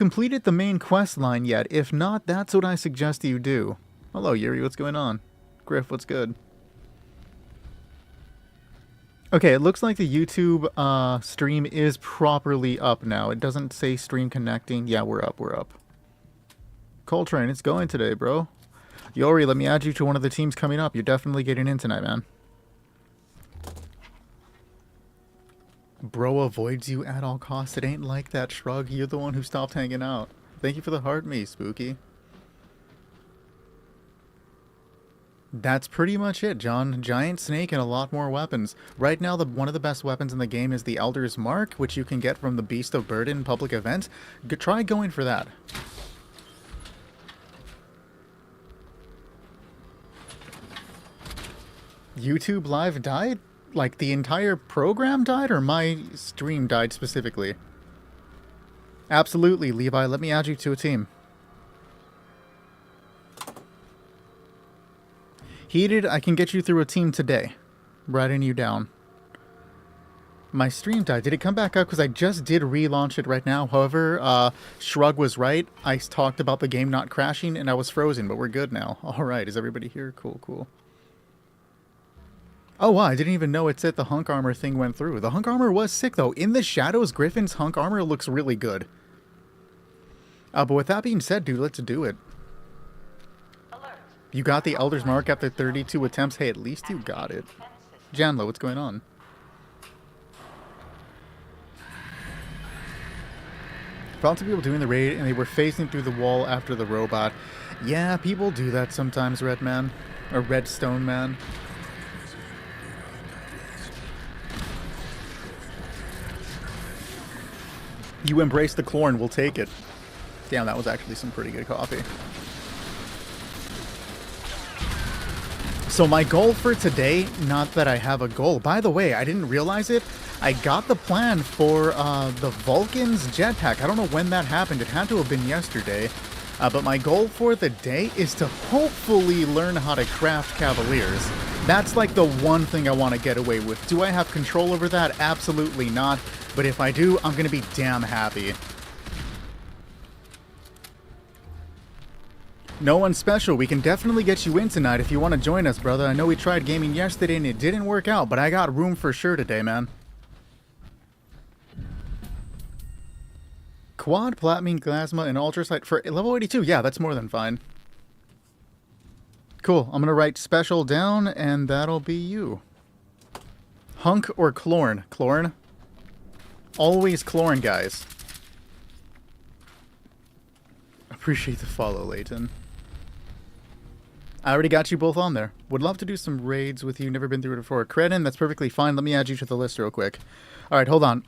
completed the main quest line yet? If not, that's what I suggest you do. Hello, Yuri. What's going on? Griff, what's good? Okay, it looks like the YouTube stream is properly up now. It doesn't say stream connecting. Yeah, we're up, we're up. Coltrane, it's going today, bro. Yori, let me add you to one of the teams coming up. You're definitely getting in tonight, man. Bro avoids you at all costs. It ain't like that, Shrug. You're the one who stopped hanging out. Thank you for the heart me, Spooky. That's pretty much it, John. Giant snake and a lot more weapons. Right now, one of the best weapons in the game is the Elder's Mark, which you can get from the Beast of Burden public event. Try going for that. YouTube Live died? Like, the entire program died, or my stream died specifically? Absolutely, Levi. Let me add you to a team. Heated, I can get you through a team today. Writing you down. My stream died. Did it come back up? Because I just did relaunch it right now. However, Shrug was right. I talked about the game not crashing, and I was frozen, but we're good now. Alright, is everybody here? Cool, cool. Oh, wow, I didn't even know it said the hunk armor thing went through. The hunk armor was sick, though. In the shadows, Griffin's hunk armor looks really good. But with that being said, dude, let's do it. You got the Elder's Mark after 32 attempts? Hey, at least you got it. Janlo, what's going on? Found some people doing the raid, and they were facing through the wall after the robot. Yeah, people do that sometimes, Redman. Or Redstone Man. You embrace the chlorine, we'll take it. Damn, that was actually some pretty good coffee. So my goal for today, not that I have a goal. By the way, I didn't realize it. I got the plan for the Vulcan's jetpack. I don't know when that happened. It had to have been yesterday. But my goal for the day is to hopefully learn how to craft Cavaliers. That's like the one thing I want to get away with. Do I have control over that? Absolutely not. But if I do, I'm going to be damn happy. No one special. We can definitely get you in tonight if you want to join us, brother. I know we tried gaming yesterday and it didn't work out, but I got room for sure today, man. Quad, Platinum, Plasma, and Ultrasight for level 82. Yeah, that's more than fine. Cool. I'm going to write special down, and that'll be you. Hunk or Chlorn? Chlorn? Always Chlorn, guys. Appreciate the follow, Layton. I already got you both on there. Would love to do some raids with you. Never been through it before. Credin, that's perfectly fine. Let me add you to the list real quick. Alright, hold on.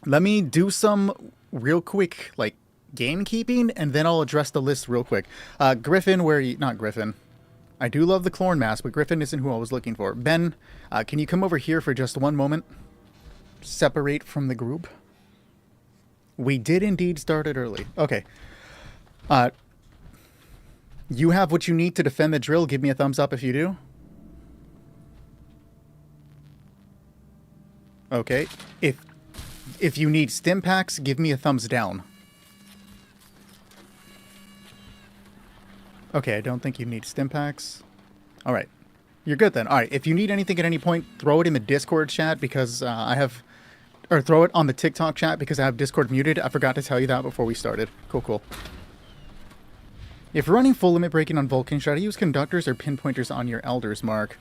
Let me do some real quick, like, gamekeeping, and then I'll address the list real quick. Griffin, where are you? Not Griffin. I do love the Chlorn mask, but Griffin isn't who I was looking for. Ben, can you come over here for just one moment? Separate from the group. We did indeed start it early. Okay. You have what you need to defend the drill. Give me a thumbs up if you do. Okay. If you need stim packs, give me a thumbs down. Okay, I don't think you need stim packs. All right. You're good then. All right. If you need anything at any point, throw it in the Discord chat because I have... Or throw it on the TikTok chat because I have Discord muted. I forgot to tell you that before we started. Cool, cool. If you're running full limit breaking on Vulcan, should I use conductors or pinpointers on your Elder's Mark?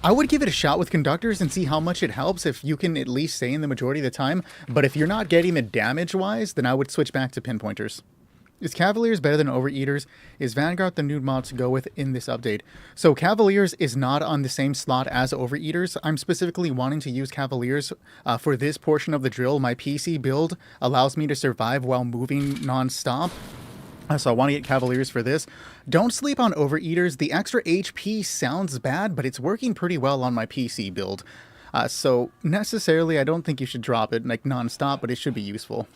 I would give it a shot with conductors and see how much it helps if you can at least stay in the majority of the time. But if you're not getting it damage-wise, then I would switch back to pinpointers. Is Cavaliers better than Overeaters? Is Vanguard the new mod to go with in this update? So Cavaliers is not on the same slot as Overeaters. I'm specifically wanting to use Cavaliers for this portion of the drill. My PC build allows me to survive while moving non-stop. So I want to get Cavaliers for this. Don't sleep on Overeaters. The extra HP sounds bad, but it's working pretty well on my PC build. So necessarily, I don't think you should drop it like non-stop, but it should be useful.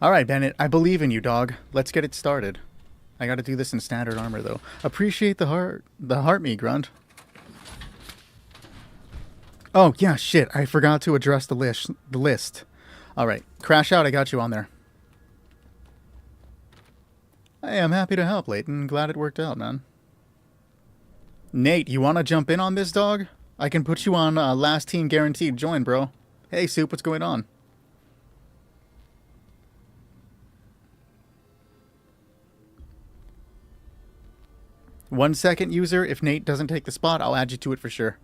Alright, Bennett, I believe in you, dog. Let's get it started. I gotta do this in standard armor, though. Appreciate the heart me, Grunt. Oh, yeah, shit, I forgot to address the list. Alright, crash out, I got you on there. Hey, I'm happy to help, Leighton. Glad it worked out, man. Nate, you want to jump in on this, dog? I can put you on last team guaranteed join, bro. Hey, Soup, what's going on? One second, user. If Nate doesn't take the spot, I'll add you to it for sure.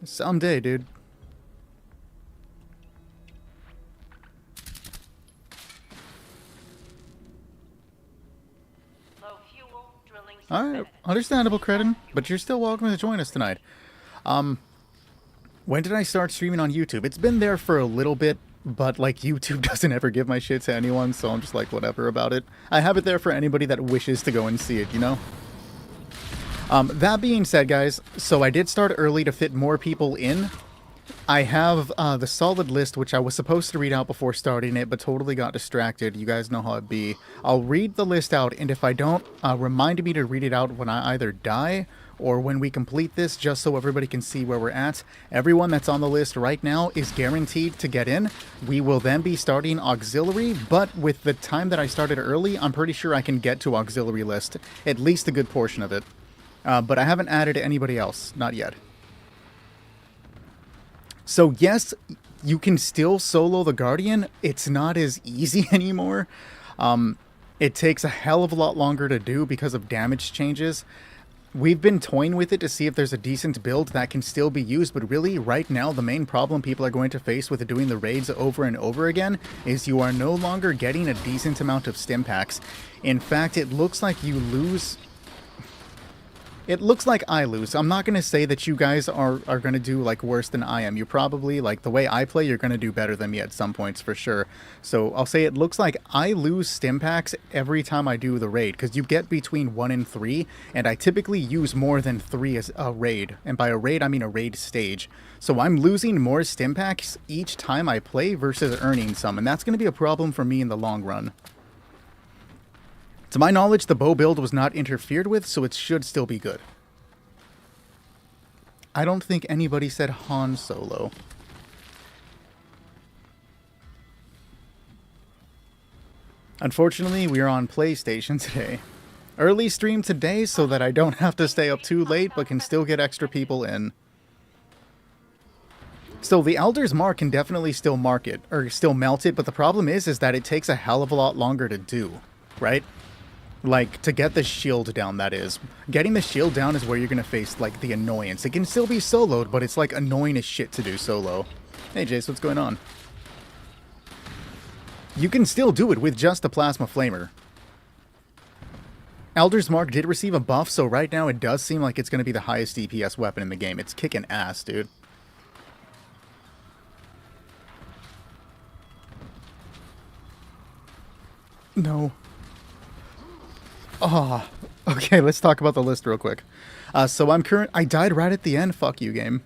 Someday, dude. Alright, understandable, Cretin, but you're still welcome to join us tonight. When did I start streaming on YouTube? It's been there for a little bit, but, like, YouTube doesn't ever give my shit to anyone, so I'm just like, whatever about it. I have it there for anybody that wishes to go and see it, you know? That being said, guys, so I did start early to fit more people in. I have the solid list, which I was supposed to read out before starting it, but totally got distracted. You guys know how it be. I'll read the list out, and if I don't, remind me to read it out when I either die or when we complete this, just so everybody can see where we're at. Everyone that's on the list right now is guaranteed to get in. We will then be starting auxiliary, but with the time that I started early, I'm pretty sure I can get to auxiliary list, at least a good portion of it. But I haven't added anybody else, not yet. So yes, you can still solo the Guardian. It's not as easy anymore. It takes a hell of a lot longer to do because of damage changes. We've been toying with it to see if there's a decent build that can still be used, but really, right now, the main problem people are going to face with doing the raids over and over again is you are no longer getting a decent amount of stim packs. In fact, it looks like you lose... It looks like I lose. I'm not going to say that you guys are going to do, like, worse than I am. You probably, like, the way I play, you're going to do better than me at some points, for sure. So, I'll say it looks like I lose stim packs every time I do the raid, because you get between 1 and 3, and I typically use more than 3 as a raid. And by a raid, I mean a raid stage. So, I'm losing more stim packs each time I play versus earning some, and that's going to be a problem for me in the long run. To my knowledge, the bow build was not interfered with, so it should still be good. I don't think anybody said Han Solo. Unfortunately, we are on PlayStation today. Early stream today so that I don't have to stay up too late, but can still get extra people in. So the Elder's Mark can definitely still mark it, or still melt it, but the problem is that it takes a hell of a lot longer to do, right? Like, to get the shield down, that is. Getting the shield down is where you're going to face, like, the annoyance. It can still be soloed, but it's, like, annoying as shit to do solo. Hey, Jace, what's going on? You can still do it with just a Plasma Flamer. Elder's Mark did receive a buff, so right now it does seem like it's going to be the highest DPS weapon in the game. It's kicking ass, dude. No. Oh, okay, let's talk about the list real quick. So I died right at the end. Fuck you, game.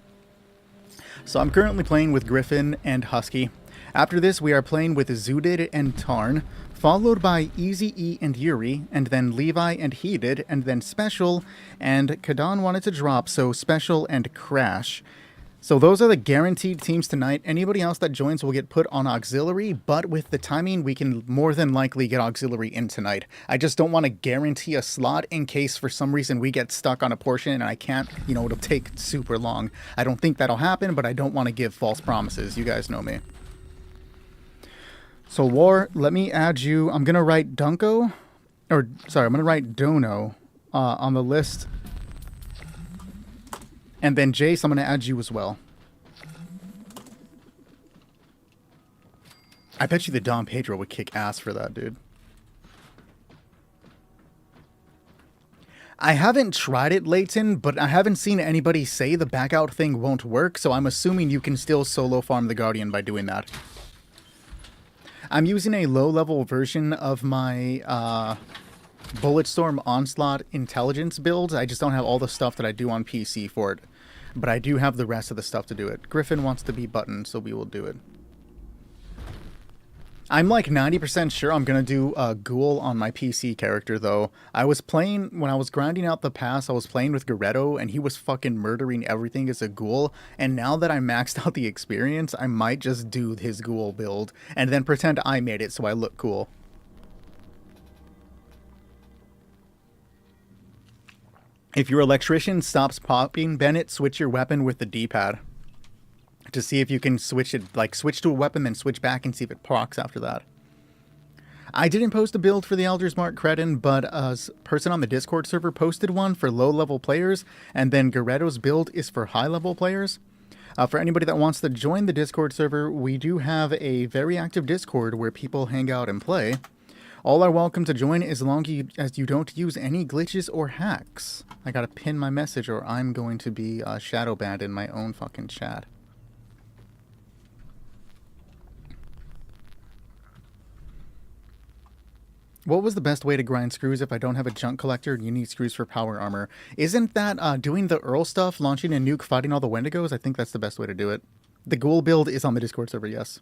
So I'm currently playing with Griffin and Husky. After this, we are playing with Zudid and Tarn, followed by Easy E and Yuri, and then Levi and Heated, and then Special, and Kadan wanted to drop, so Special and Crash. So those are the guaranteed teams tonight. Anybody else that joins will get put on auxiliary, but with the timing, we can more than likely get auxiliary in tonight. I just don't want to guarantee a slot in case for some reason we get stuck on a portion and I can't, you know, it'll take super long. I don't think that'll happen, but I don't want to give false promises. You guys know me. So War, let me add you. I'm going to write Dunko, or sorry, I'm going to write Dono on the list. And then Jace, I'm going to add you as well. I bet you the Dom Pedro would kick ass for that, dude. I haven't tried it, Leighton, but I haven't seen anybody say the back out thing won't work, so I'm assuming you can still solo farm the Guardian by doing that. I'm using a low-level version of my Bulletstorm Onslaught Intelligence build. I just don't have all the stuff that I do on PC for it. But I do have the rest of the stuff to do it. Griffin wants to be button, so we will do it. I'm like 90% sure I'm gonna do a Ghoul on my PC character though. I was playing, when I was grinding out the pass, I was playing with Geretto and he was fucking murdering everything as a Ghoul. And now that I maxed out the experience, I might just do his Ghoul build and then pretend I made it so I look cool. If your electrician stops popping, Bennett, switch your weapon with the D-pad to see if you can switch it, like switch to a weapon, then switch back and see if it procs after that. I didn't post a build for the Elder's Mark Cretin, but a person on the Discord server posted one for low-level players, and then Geretto's build is for high-level players. For anybody that wants to join the Discord server, we do have a very active Discord where people hang out and play. All are welcome to join as long as you don't use any glitches or hacks. I gotta pin my message or I'm going to be shadow banned in my own fucking chat. What was the best way to grind screws if I don't have a junk collector and you need screws for power armor? Isn't that doing the Earl stuff, launching a nuke, fighting all the Wendigos? I think that's the best way to do it. The Ghoul build is on the Discord server, yes.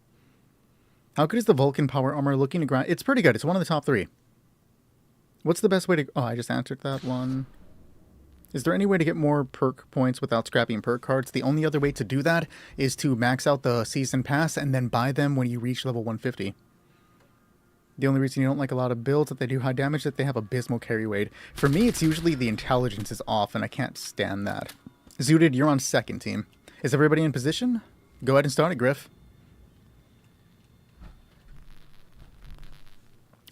How good is the Vulcan power armor looking to grind? It's pretty good. It's one of the top 3. What's the best way to... Oh, I just answered that one. Is there any way to get more perk points without scrapping perk cards? The only other way to do that is to max out the season pass and then buy them when you reach level 150. The only reason you don't like a lot of builds that they do high damage is that they have abysmal carry weight. For me, it's usually the intelligence is off, and I can't stand that. Zooted, you're on second team. Is everybody in position? Go ahead and start it, Griff.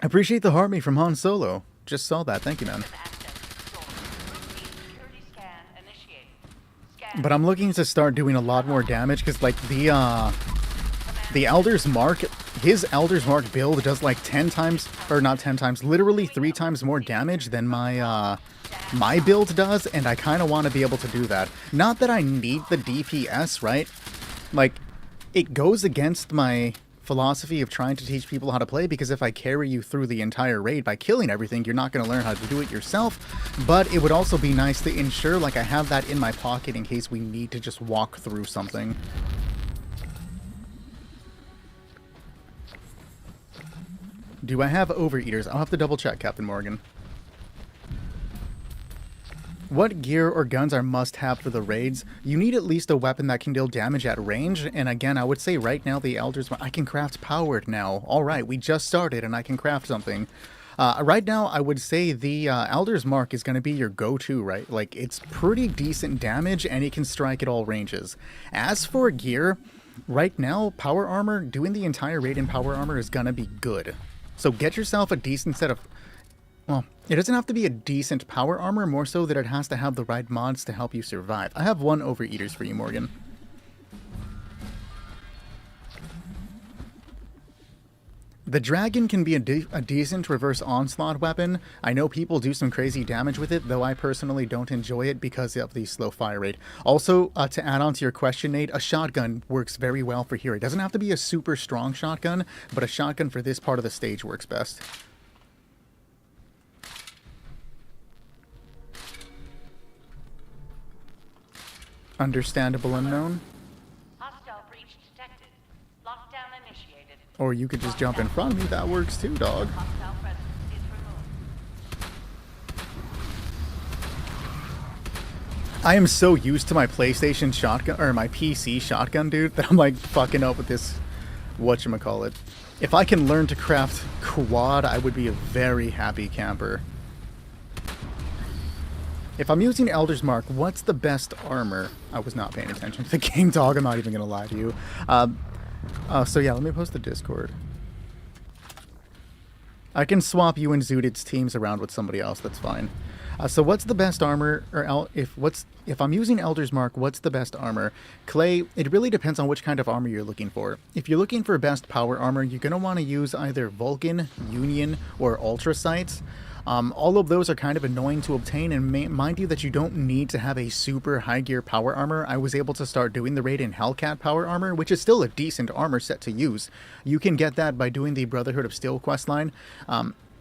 Appreciate the heart me from Han Solo. Just saw that. Thank you, man. But I'm looking to start doing a lot more damage because, like, the Elder's Mark, his Elder's Mark build does like 10 times, or not 10 times, literally 3 times more damage than my my build does, and I kind of want to be able to do that. Not that I need the DPS, right? Like, it goes against my philosophy of trying to teach people how to play, because if I carry you through the entire raid by killing everything, you're not going to learn how to do it yourself. But it would also be nice to ensure, like, I have that in my pocket in case we need to just walk through something. Do I have overeaters? I'll have to double check, Captain Morgan. What gear or guns are must-have for the raids? You need at least a weapon that can deal damage at range, and again, I would say right now the Elders... I can craft powered now. Alright, we just started and I can craft something. Right now, I would say the Elder's Mark is going to be your go-to, right? Like, it's pretty decent damage and it can strike at all ranges. As for gear, right now, power armor, doing the entire raid in power armor is going to be good. So get yourself a decent set of... Well, it doesn't have to be a decent power armor, more so that it has to have the right mods to help you survive. I have 1 overeaters for you, Morgan. The dragon can be a decent reverse onslaught weapon. I know people do some crazy damage with it, though I personally don't enjoy it because of the slow fire rate. Also, to add on to your question, Nate, a shotgun works very well for here. It doesn't have to be a super strong shotgun, but a shotgun for this part of the stage works best. Understandable unknown. Hostile breach detected. Lockdown initiated. Or you could just jump in front of me. That works too, dog. Hostile presence is removed. I am so used to my PlayStation shotgun, or my PC shotgun, dude, that I'm like fucking up with this whatchamacallit. If I can learn to craft quad, I would be a very happy camper. If I'm using Elder's Mark, what's the best armor? I was not paying attention to the game, dog. I'm not even going to lie to you. So yeah, let me post the Discord. I can swap you and Zooted's teams around with somebody else. That's fine. So what's the best armor? Or if I'm using Elder's Mark, what's the best armor? Clay, it really depends on which kind of armor you're looking for. If you're looking for best power armor, you're going to want to use either Vulcan, Union, or Ultra Sights. All of those are kind of annoying to obtain, and mind you that you don't need to have a super high gear power armor. I was able to start doing the raid in Hellcat power armor, which is still a decent armor set to use. You can get that by doing the Brotherhood of Steel questline,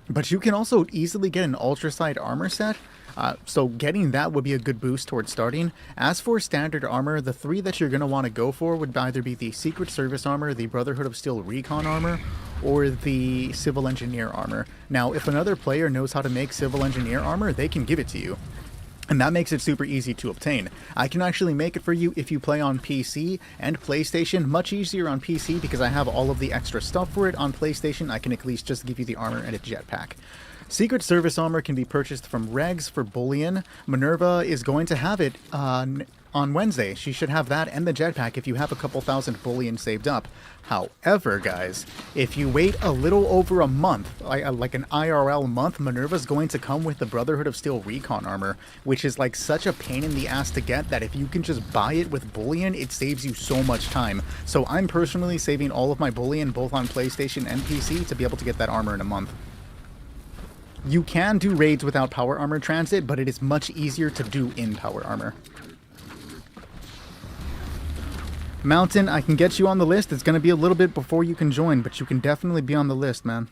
but you can also easily get an Ultra Sight armor set. So getting that would be a good boost towards starting. As for standard armor, the 3 that you're going to want to go for would either be the Secret Service armor, the Brotherhood of Steel recon armor, or the civil engineer armor. Now, if another player knows how to make civil engineer armor, they can give it to you. And that makes it super easy to obtain. I can actually make it for you if you play on PC and PlayStation. Much easier on PC because I have all of the extra stuff for it. On PlayStation, I can at least just give you the armor and a jetpack. Secret Service armor can be purchased from Regs for bullion. Minerva is going to have it on Wednesday. She should have that and the jetpack if you have a couple thousand bullion saved up. However, guys, if you wait a little over a month, like an IRL month, Minerva's going to come with the Brotherhood of Steel recon armor, which is like such a pain in the ass to get that if you can just buy it with bullion, it saves you so much time. So I'm personally saving all of my bullion both on PlayStation and PC to be able to get that armor in a month. You can do raids without power armor transit, but it is much easier to do in power armor. Mountain, I can get you on the list. It's going to be a little bit before you can join, but you can definitely be on the list, man.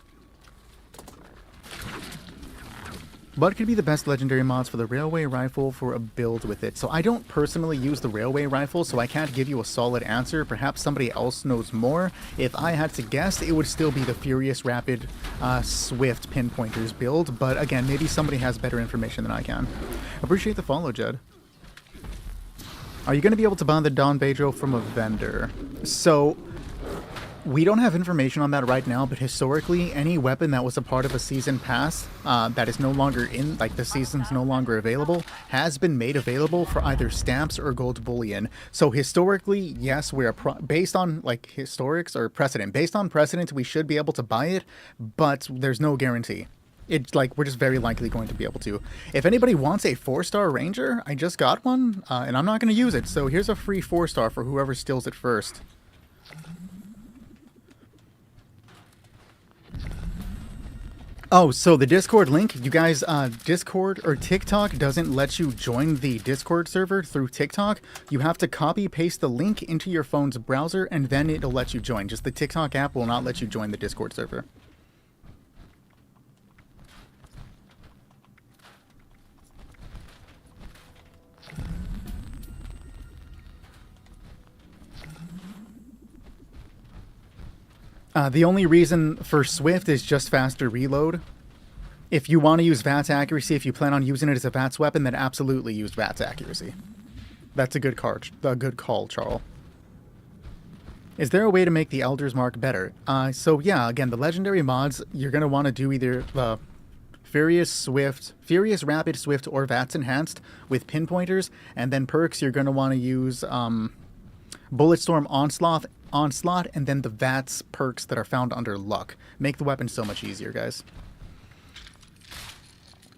What could be the best legendary mods for the railway rifle for a build with it? So I don't personally use the railway rifle, so I can't give you a solid answer. Perhaps somebody else knows more. If I had to guess, it would still be the Furious Rapid Swift Pinpointers build, but again, maybe somebody has better information than I can. Appreciate the follow, Jed. Are you going to be able to buy the Don Pedro from a vendor? So, we don't have information on that right now, but historically, any weapon that was a part of a season pass that is no longer in, like the season's no longer available, has been made available for either stamps or gold bullion. So historically, yes, we are based on like historics or precedent. Based on precedent, we should be able to buy it, but there's no guarantee. It's like we're just very likely going to be able to. If anybody wants a 4-star Ranger, I just got one, and I'm not going to use it. So here's a free 4-star for whoever steals it first. Oh, so the Discord link, you guys, Discord or TikTok doesn't let you join the Discord server through TikTok. You have to copy paste the link into your phone's browser, and then it'll let you join. Just the TikTok app will not let you join the Discord server. The only reason for Swift is just faster reload. If you want to use VATS accuracy, if you plan on using it as a VATS weapon, then absolutely use VATS accuracy. That's a good call, Charles. Is there a way to make the Elder's Mark better? So yeah, again, the legendary mods, you're going to want to do either the Furious Rapid Swift, or VATS Enhanced with pinpointers, and then perks, you're going to want to use Bulletstorm Onslaught, and then the VATS perks that are found under Luck. Make the weapon so much easier, guys.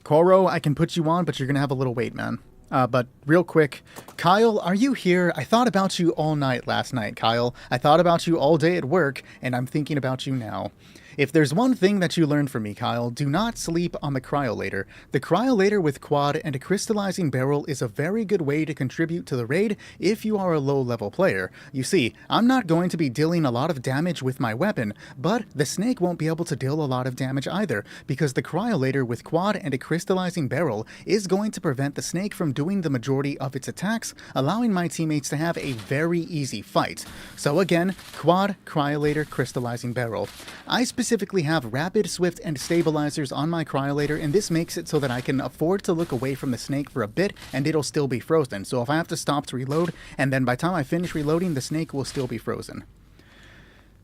Koro, I can put you on, but you're going to have a little wait, man. But real quick, Kyle, are you here? I thought about you all night last night, Kyle. I thought about you all day at work, and I'm thinking about you now. If there's one thing that you learned from me, Kyle, do not sleep on the Cryolator. The Cryolator with Quad and a Crystallizing Barrel is a very good way to contribute to the raid if you are a low-level player. You see, I'm not going to be dealing a lot of damage with my weapon, but the Snake won't be able to deal a lot of damage either, because the Cryolator with Quad and a Crystallizing Barrel is going to prevent the Snake from doing the majority of its attacks, allowing my teammates to have a very easy fight. So again, Quad, Cryolator, Crystallizing Barrel. I specifically have Rapid, Swift, and Stabilizers on my Cryolator, and this makes it so that I can afford to look away from the Snake for a bit, and it'll still be frozen. So if I have to stop to reload, and then by the time I finish reloading, the Snake will still be frozen.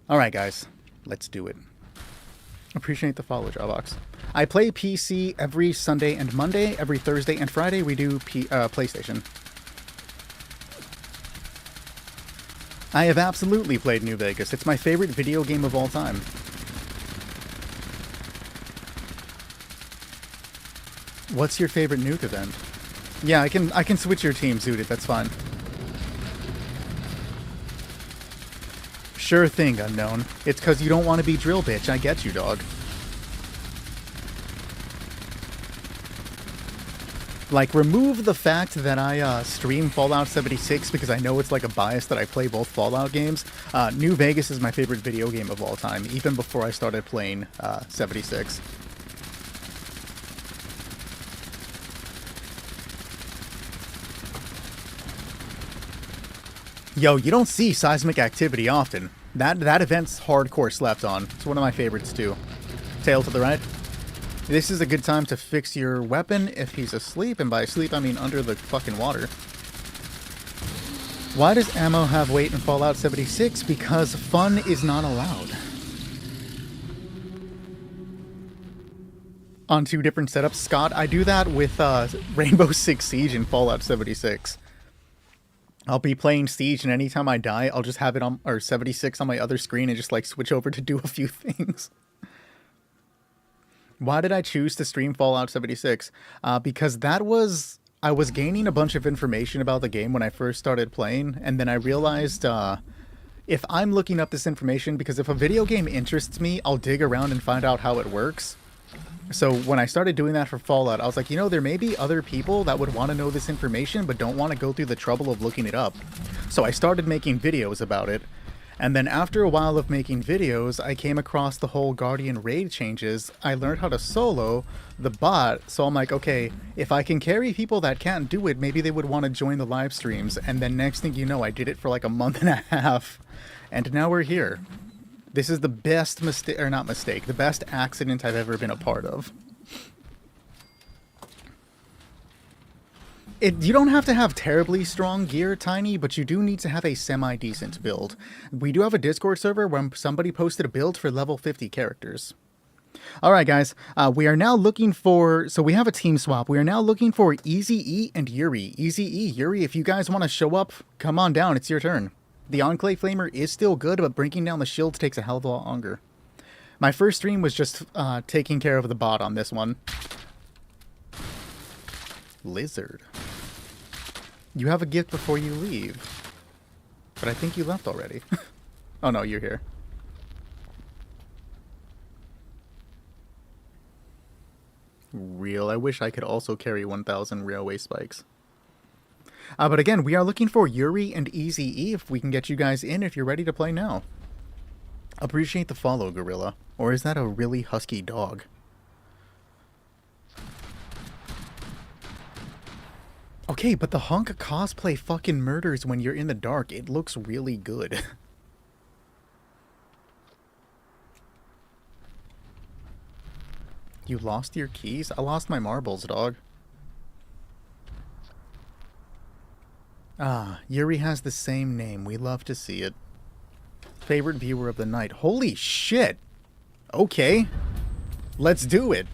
Alright guys, let's do it. Appreciate the follow, Jawbox. I play PC every Sunday and Monday. Every Thursday and Friday we do PlayStation. I have absolutely played New Vegas. It's my favorite video game of all time. What's your favorite nuke event? Yeah, I can switch your team, Zooted, that's fine. Sure thing, Unknown. It's cause you don't want to be drill bitch, I get you, dog. Like, remove the fact that I stream Fallout 76 because I know it's like a bias that I play both Fallout games. New Vegas is my favorite video game of all time, even before I started playing 76. Yo, you don't see seismic activity often. That event's hardcore slept on. It's one of my favorites too. Tail to the right. This is a good time to fix your weapon if he's asleep, and by asleep I mean under the fucking water. Why does ammo have weight in Fallout 76? Because fun is not allowed. On 2 different setups, Scott, I do that with Rainbow Six Siege and Fallout 76. I'll be playing Siege, and anytime I die, I'll just have it on, or 76 on my other screen, and just like switch over to do a few things. Why did I choose to stream Fallout 76? Because I was gaining a bunch of information about the game when I first started playing, and then I realized if I'm looking up this information, because if a video game interests me, I'll dig around and find out how it works. So when I started doing that for Fallout, I was like, you know, there may be other people that would want to know this information but don't want to go through the trouble of looking it up. So I started making videos about it. And then after a while of making videos, I came across the whole Guardian raid changes. I learned how to solo the bot, so I'm like, okay, if I can carry people that can't do it, maybe they would want to join the live streams. And then next thing you know, I did it for like a month and a half. And now we're here. This is the best the best accident I've ever been a part of. You don't have to have terribly strong gear, Tiny, but you do need to have a semi-decent build. We do have a Discord server where somebody posted a build for level 50 characters. Alright guys, we are now looking for, so we have a team swap. We are now looking for Easy-E and Yuri. Easy-E, Yuri, if you guys want to show up, come on down, it's your turn. The Enclave Flamer is still good, but bringing down the shield takes a hell of a lot longer. My first stream was just taking care of the bot on this one. Lizard. You have a gift before you leave. But I think you left already. Oh no, you're here. Real. I wish I could also carry 1,000 railway spikes. But again, we are looking for Yuri and Easy-E if we can get you guys in if you're ready to play now. Appreciate the follow, Gorilla. Or is that a really husky dog? Okay, but the hunk cosplay fucking murders when you're in the dark. It looks really good. You lost your keys? I lost my marbles, dog. Ah, Yuri has the same name. We love to see it. Favorite viewer of the night. Holy shit! Okay. Let's do it.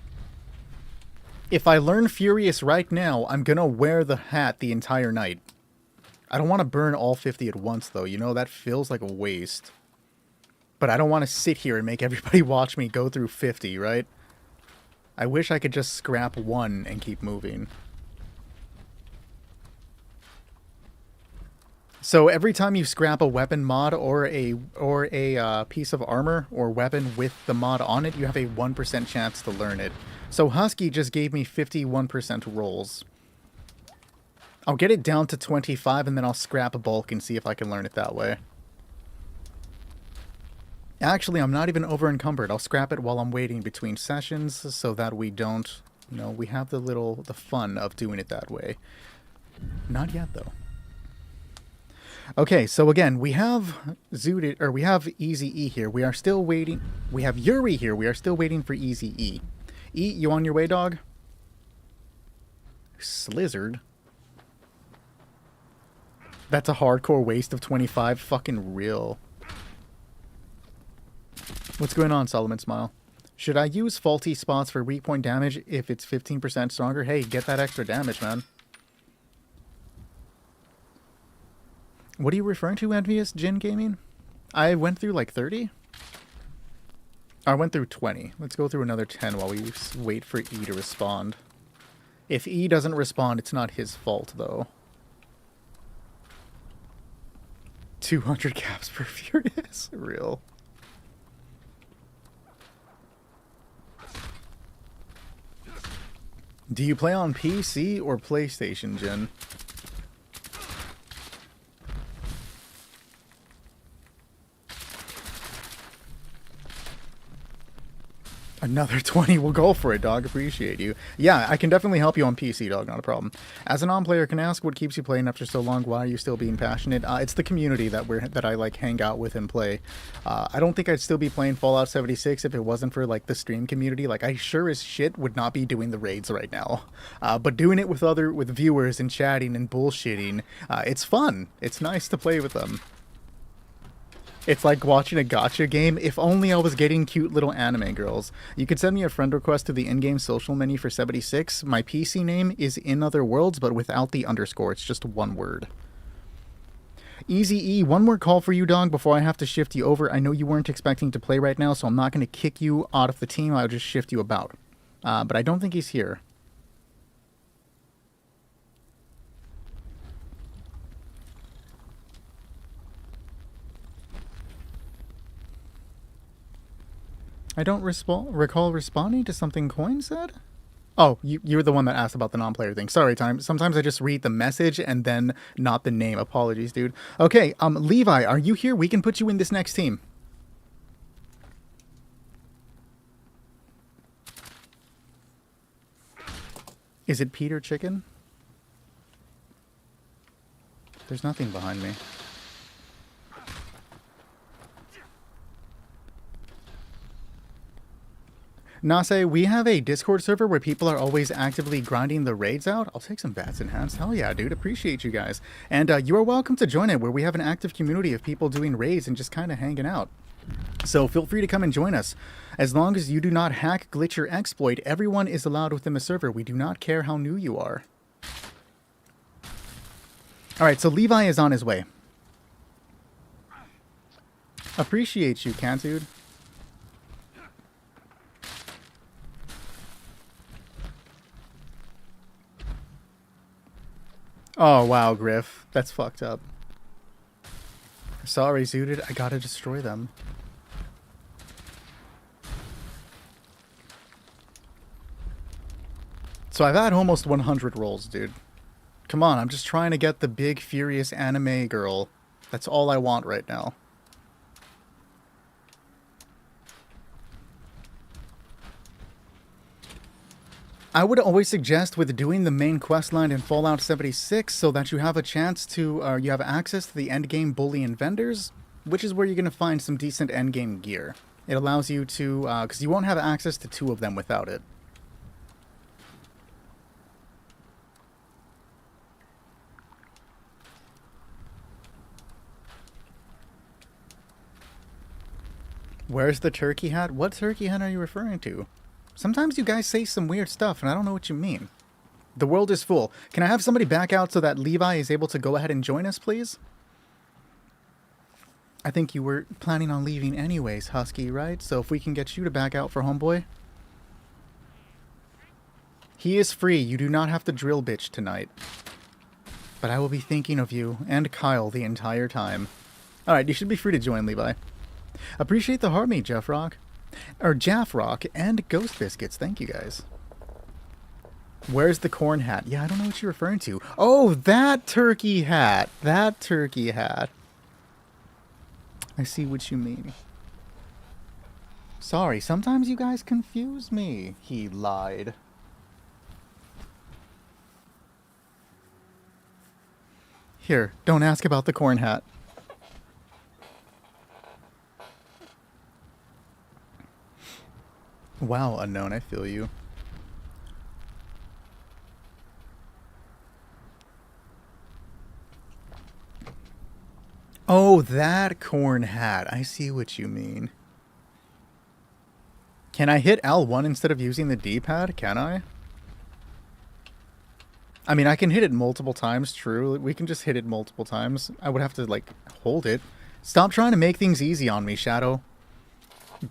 If I learn Furious right now, I'm gonna wear the hat the entire night. I don't want to burn all 50 at once, though. You know, that feels like a waste. But I don't want to sit here and make everybody watch me go through 50, right? I wish I could just scrap one and keep moving. So every time you scrap a weapon mod or a piece of armor or weapon with the mod on it, you have a 1% chance to learn it. So Husky just gave me 51% rolls. I'll get it down to 25 and then I'll scrap a bulk and see if I can learn it that way. Actually, I'm not even over encumbered. I'll scrap it while I'm waiting between sessions so that we don't, you know, we have the fun of doing it that way. Not yet though. Okay, so again, we have we have Easy-E here. We are still waiting. We have Yuri here. We are still waiting for Easy-E. E, you on your way, dog? Slizzard. That's a hardcore waste of 25. Fucking real. What's going on, Solomon Smile? Should I use faulty spots for weak point damage if it's 15% stronger? Hey, get that extra damage, man. What are you referring to, Envious Jin Gaming? I went through like 30? I went through 20. Let's go through another 10 while we wait for E to respond. If E doesn't respond, it's not his fault, though. 200 caps per Furious? Real. Do you play on PC or PlayStation, Jin? Another 20. We'll go for it, dog. Appreciate you. Yeah, I can definitely help you on PC, dog. Not a problem. As a non-player, can I ask what keeps you playing after so long? Why are you still being passionate? It's the community that I like hang out with and play. I don't think I'd still be playing Fallout 76 if it wasn't for like the stream community. Like I sure as shit would not be doing the raids right now. But doing it with viewers and chatting and bullshitting, it's fun. It's nice to play with them. It's like watching a gacha game. If only I was getting cute little anime girls. You could send me a friend request to the in-game social menu for 76. My PC name is In Other Worlds, but without the underscore. It's just one word. Easy E, one more call for you, dog, before I have to shift you over. I know you weren't expecting to play right now, so I'm not going to kick you out of the team. I'll just shift you about. But I don't think he's here. I don't recall responding to something Coin said? Oh, you're the one that asked about the non-player thing. Sorry, Time. Sometimes I just read the message and then not the name. Apologies, dude. Okay, Levi, are you here? We can put you in this next team. Is it Peter Chicken? There's nothing behind me. Nase, we have a Discord server where people are always actively grinding the raids out. I'll take some bats in hands. Hell yeah, dude. Appreciate you guys. And you are welcome to join it, where we have an active community of people doing raids and just kind of hanging out. So feel free to come and join us. As long as you do not hack, glitch, or exploit, everyone is allowed within the server. We do not care how new you are. Alright, so Levi is on his way. Appreciate you, Cantude. Oh, wow, Griff. That's fucked up. Sorry, Zooted. I gotta destroy them. So I've had almost 100 rolls, dude. Come on, I'm just trying to get the big, furious anime girl. That's all I want right now. I would always suggest with doing the main quest line in Fallout 76 so that you have a chance to, you have access to the endgame bullion vendors, which is where you're going to find some decent endgame gear. It allows you to, because you won't have access to 2 of them without it. Where's the turkey hat? What turkey hat are you referring to? Sometimes you guys say some weird stuff, and I don't know what you mean. The world is full. Can I have somebody back out so that Levi is able to go ahead and join us, please? I think you were planning on leaving anyways, Husky, right? So if we can get you to back out for homeboy. He is free. You do not have to drill bitch tonight. But I will be thinking of you and Kyle the entire time. Alright, you should be free to join, Levi. Appreciate the heart meat, Jeff Rock. Or Jaff Rock and Ghost Biscuits. Thank you, guys. Where's the corn hat? Yeah, I don't know what you're referring to. Oh, that turkey hat. That turkey hat. I see what you mean. Sorry, sometimes you guys confuse me. He lied. Here, don't ask about the corn hat. Wow, unknown, I feel you. Oh, that corn hat. I see what you mean. Can I hit L1 instead of using the D-pad? Can I? I mean, I can hit it multiple times, true. We can just hit it multiple times. I would have to, like, hold it. Stop trying to make things easy on me, Shadow.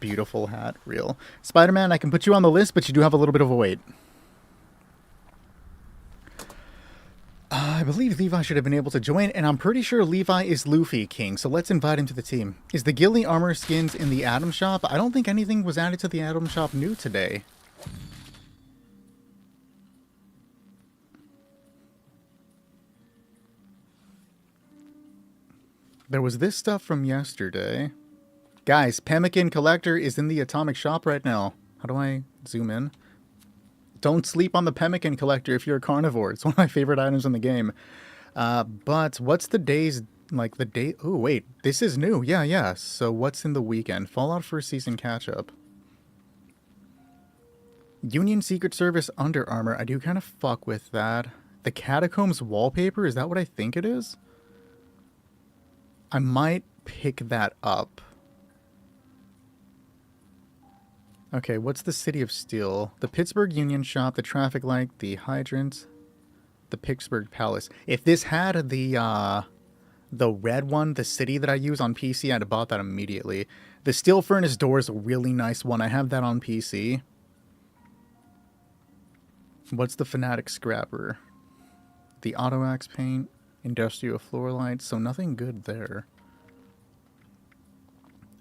Beautiful hat, real. Spider-Man, I can put you on the list, but you do have a little bit of a wait. I believe Levi should have been able to join, and I'm pretty sure Levi is Luffy King, so let's invite him to the team. Is the Ghillie armor skins in the Atom Shop? I don't think anything was added to the Atom Shop new today. There was this stuff from yesterday. Guys, Pemmican Collector is in the Atomic Shop right now. How do I zoom in? Don't sleep on the pemmican collector if you're a carnivore. It's one of my favorite items in the game. But what's the days, like the day? Oh, wait, this is new. Yeah. So what's in the weekend? Fallout first season catch up. Union Secret Service Under Armour. I do kind of fuck with that. The Catacombs wallpaper, is that what I think it is? I might pick that up. Okay, what's the City of Steel? The Pittsburgh Union Shop, the Traffic Light, the Hydrant, the Pittsburgh Palace. If this had the red one, the city that I use on PC, I'd have bought that immediately. The Steel Furnace door is a really nice one. I have that on PC. What's the Fanatic Scrapper? The Auto Axe paint, Industrial Floor Lights, so nothing good there.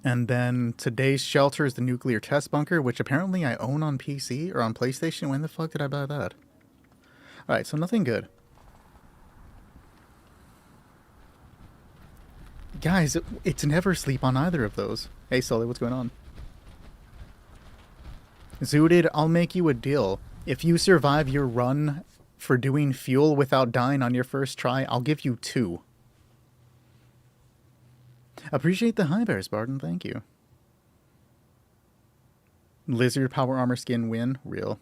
And then today's shelter is the Nuclear Test Bunker, which apparently I own on PC or on PlayStation. When the fuck did I buy that? Alright, so nothing good. Guys, it's never sleep on either of those. Hey Sully, what's going on? Zooted, I'll make you a deal. If you survive your run for doing fuel without dying on your first try, I'll give you 2. Appreciate the high bears, Barton. Thank you. Lizard power armor skin win. Real.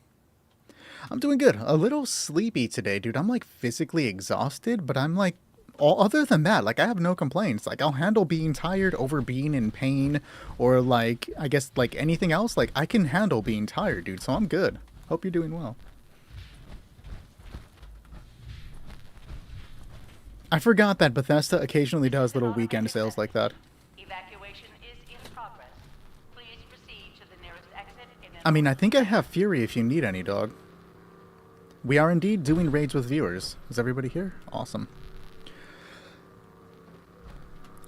I'm doing good. A little sleepy today, dude. I'm like physically exhausted, but I'm like, all other than that, like I have no complaints. Like I'll handle being tired over being in pain, or like, I guess like anything else. Like I can handle being tired, dude. So I'm good. Hope you're doing well. I forgot that Bethesda occasionally does little weekend sales like that. Evacuation is in progress. Please proceed to the nearest exit in I mean, I think I have Fury if you need any, dog. We are indeed doing raids with viewers. Is everybody here? Awesome.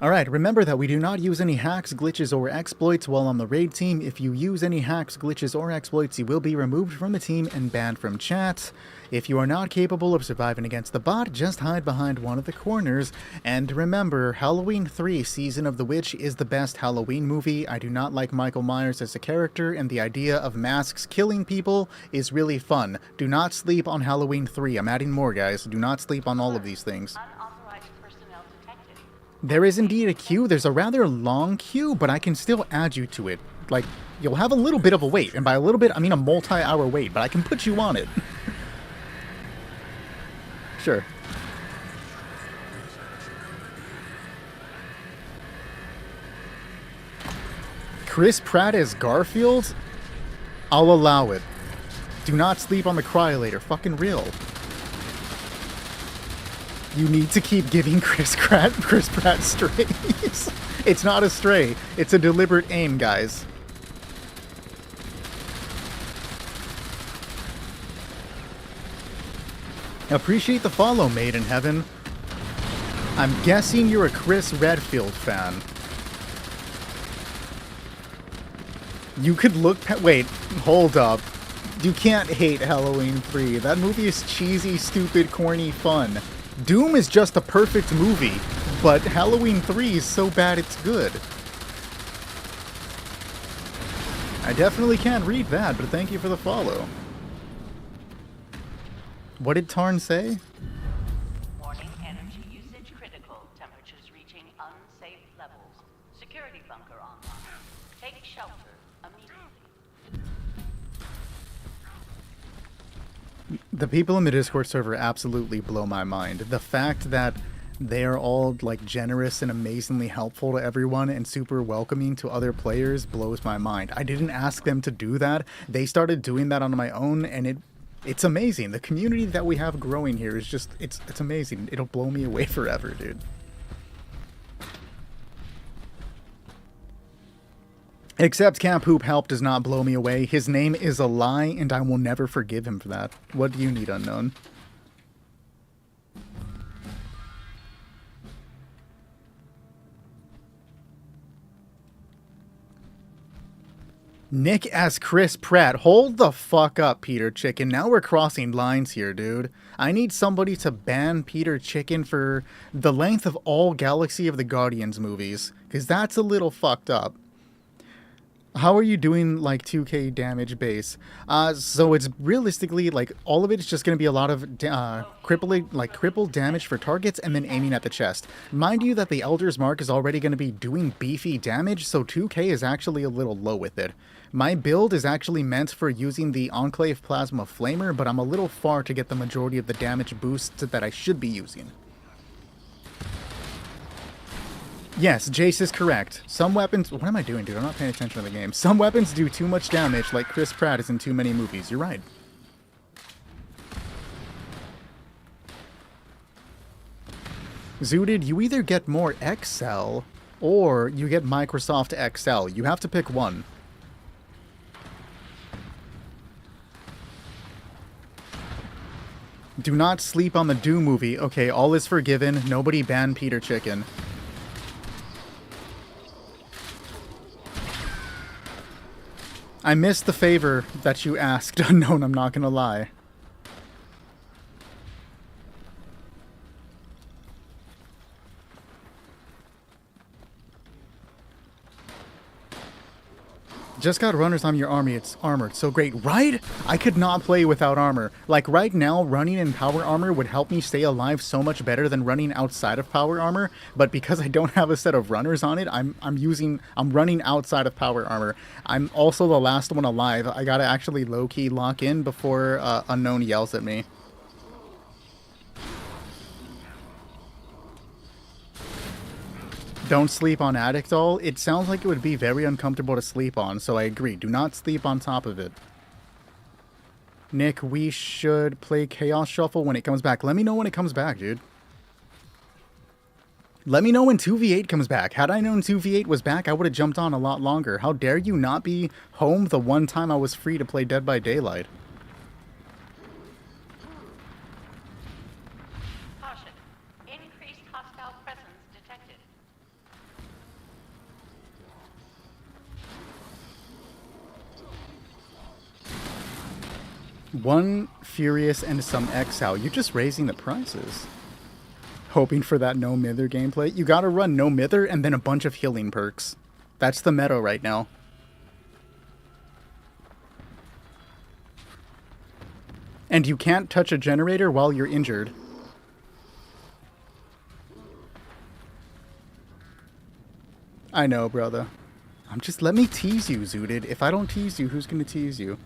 Alright, remember that we do not use any hacks, glitches, or exploits while on the raid team. If you use any hacks, glitches, or exploits, you will be removed from the team and banned from chat. If you are not capable of surviving against the bot, just hide behind one of the corners. And remember, Halloween 3 Season of the Witch is the best Halloween movie. I do not like Michael Myers as a character, and the idea of masks killing people is really fun. Do not sleep on Halloween 3. I'm adding more, guys. Do not sleep on all of these things. unauthorized personnel detected. There is indeed a queue. There's a rather long queue, but I can still add you to it. Like, you'll have a little bit of a wait. And by a little bit, I mean a multi-hour wait, but I can put you on it. Sure. Chris Pratt as Garfield? I'll allow it. Do not sleep on the cryolator. Fucking real. You need to keep giving Chris Pratt strays. It's not a stray. It's a deliberate aim, guys. Appreciate the follow, Made in Heaven. I'm guessing you're a Chris Redfield fan. You could look... Wait, hold up. You can't hate Halloween 3. That movie is cheesy, stupid, corny fun. Doom is just a perfect movie, but Halloween 3 is so bad it's good. I definitely can't read that, but thank you for the follow. What did Tarn say? Warning, energy usage critical. Temperatures reaching unsafe levels. Security bunker online. Take shelter immediately. The people in the Discord server absolutely blow my mind. The fact that they're all like generous and amazingly helpful to everyone and super welcoming to other players blows my mind. I didn't ask them to do that. They started doing that on my own, and it's amazing. The community that we have growing here is just it's amazing. It'll blow me away forever, dude. Except Camp Hoop Help does not blow me away. His name is a lie, and I will never forgive him for that. What do you need, Unknown? Nick as Chris Pratt. Hold the fuck up, Peter Chicken. Now we're crossing lines here, dude. I need somebody to ban Peter Chicken for the length of all Galaxy of the Guardians movies, because that's a little fucked up. How are you doing like 2k damage base? So it's realistically like all of it is just going to be a lot of crippled damage for targets and then aiming at the chest. Mind you that the Elder's Mark is already going to be doing beefy damage, so 2k is actually a little low with it. My build is actually meant for using the Enclave Plasma Flamer, but I'm a little far to get the majority of the damage boosts that I should be using. Yes, Jace is correct. Some weapons... What am I doing, dude? I'm not paying attention to the game. Some weapons do too much damage, like Chris Pratt is in too many movies. You're right. Zooted, you either get more XL or you get Microsoft XL. You have to pick one. Do not sleep on the Doom movie. Okay, all is forgiven. Nobody ban Peter Chicken. I missed the favor that you asked, Unknown, I'm not gonna lie. Just got runners on your army, it's armored, so great, right? I could not play without armor. Like right now, running in power armor would help me stay alive so much better than running outside of power armor, but because I don't have a set of runners on it, I'm running outside of power armor. I'm also the last one alive. I gotta actually low-key lock in before Unknown yells at me. Don't sleep on Addict-All. It sounds like it would be very uncomfortable to sleep on, so I agree. Do not sleep on top of it. Nick, we should play Chaos Shuffle when it comes back. Let me know when it comes back, dude. Let me know when 2v8 comes back. Had I known 2v8 was back, I would have jumped on a lot longer. How dare you not be home the one time I was free to play Dead by Daylight? Caution. Increased hostile presence detected. One Furious and some XL. You're just raising the prices. Hoping for that no mither gameplay. You gotta run no mither and then a bunch of healing perks. That's the meta right now. And you can't touch a generator while you're injured. I know, brother. Let me tease you, Zooted. If I don't tease you, who's gonna tease you?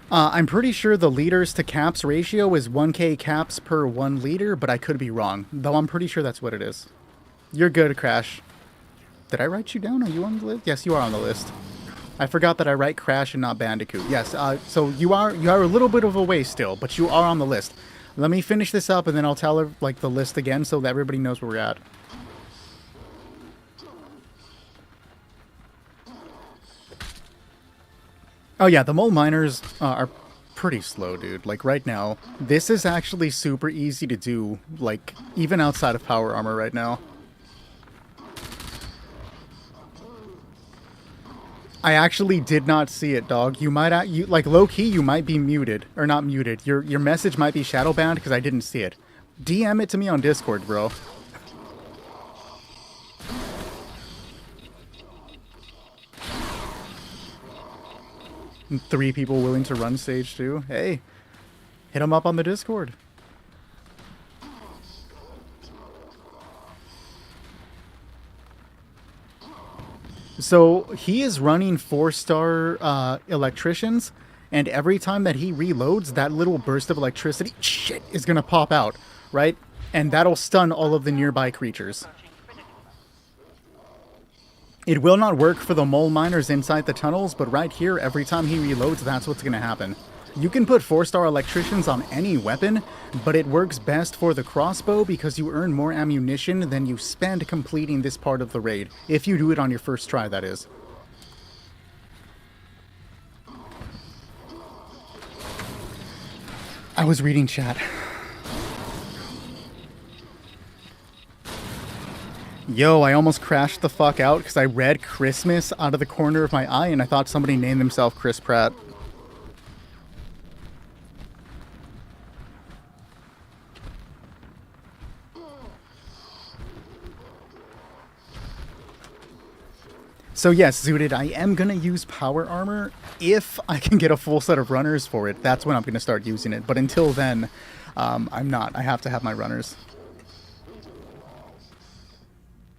I'm pretty sure the liters to caps ratio is 1k caps per 1 liter, but I could be wrong. Though I'm pretty sure that's what it is. You're good, Crash. Did I write you down? Are you on the list? Yes, you are on the list. I forgot that I write Crash and not Bandicoot. Yes, so you are a little bit of a way still, but you are on the list. Let me finish this up and then I'll tell her like the list again so that everybody knows where we're at. Oh yeah, the mole miners are pretty slow, dude. Like right now, this is actually super easy to do, like even outside of power armor right now. I actually did not see it, dog. You might like low key, you might be muted or not muted. Your message might be shadow banned because I didn't see it. DM it to me on Discord, bro. And 3 people willing to run stage 2. Hey, hit them up on the Discord. So he is running 4-star electricians, and every time that he reloads, that little burst of electricity shit is gonna pop out, right? And that'll stun all of the nearby creatures. It will not work for the mole miners inside the tunnels, but right here, every time he reloads, that's what's going to happen. You can put 4-star electricians on any weapon, but it works best for the crossbow because you earn more ammunition than you spend completing this part of the raid. If you do it on your first try, that is. I was reading chat. Yo, I almost crashed the fuck out because I read Christmas out of the corner of my eye and I thought somebody named themselves Chris Pratt. So yes, Zooted, I am going to use power armor. If I can get a full set of runners for it, that's when I'm going to start using it. But until then, I'm not. I have to have my runners.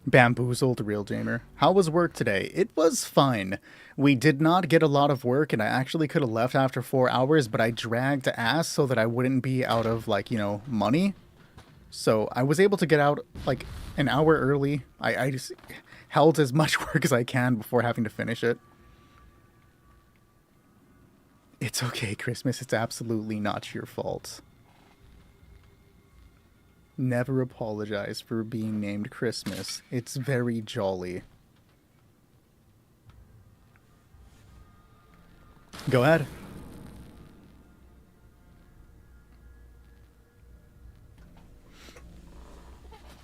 Bamboozled, Real Jamer. How was work today? It was fine. We did not get a lot of work, and I actually could have left after 4 hours, but I dragged ass so that I wouldn't be out of, like, you know, money. So I was able to get out, like, an hour early. I just held as much work as I can before having to finish it. It's okay, Christmas. It's absolutely not your fault. Never apologize for being named Christmas. It's very jolly. Go ahead.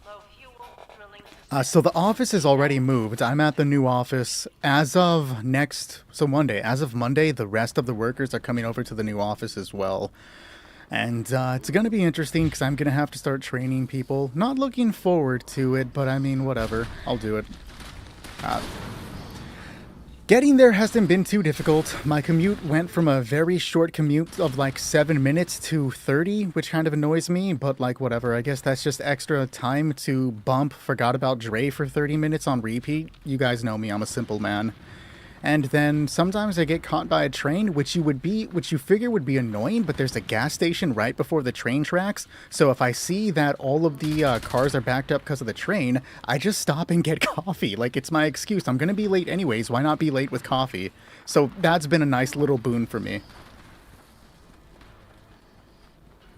Low fuel, drilling. So the office is already moved. I'm at the new office as of Monday. As of Monday, the rest of the workers are coming over to the new office as well. And it's going to be interesting because I'm going to have to start training people. Not looking forward to it, but I mean, whatever. I'll do it. Getting there hasn't been too difficult. My commute went from a very short commute of like 7 minutes to 30, which kind of annoys me, but like whatever. I guess that's just extra time to bump Forgot About Dre for 30 minutes on repeat. You guys know me, I'm a simple man. And then sometimes I get caught by a train, which you figure would be annoying, but there's a gas station right before the train tracks. So if I see that all of the cars are backed up because of the train, I just stop and get coffee. Like, it's my excuse. I'm going to be late anyways. Why not be late with coffee? So that's been a nice little boon for me.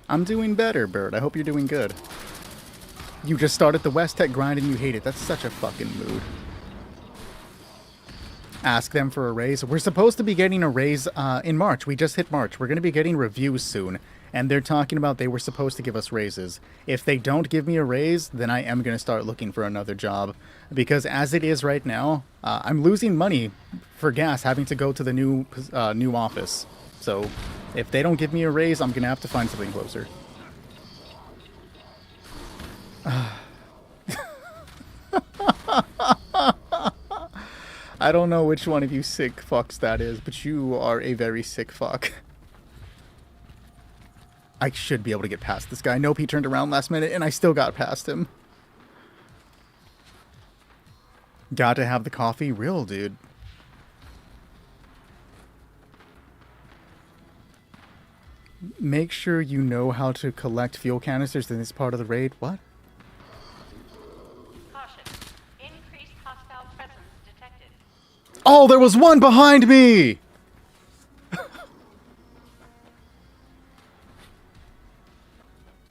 I'm doing better, Bird. I hope you're doing good. You just started the West Tech grind and you hate it. That's such a fucking mood. Ask them for a raise. We're supposed to be getting a raise in March. We just hit March. We're going to be getting reviews soon. And they're talking about they were supposed to give us raises. If they don't give me a raise, then I am going to start looking for another job. Because as it is right now, I'm losing money for gas having to go to the new office. So if they don't give me a raise, I'm going to have to find something closer. I don't know which one of you sick fucks that is, but you are a very sick fuck. I should be able to get past this guy. Nope, he turned around last minute, and I still got past him. Got to have the coffee? Real, dude. Make sure you know how to collect fuel canisters in this part of the raid. What? Oh, there was one behind me!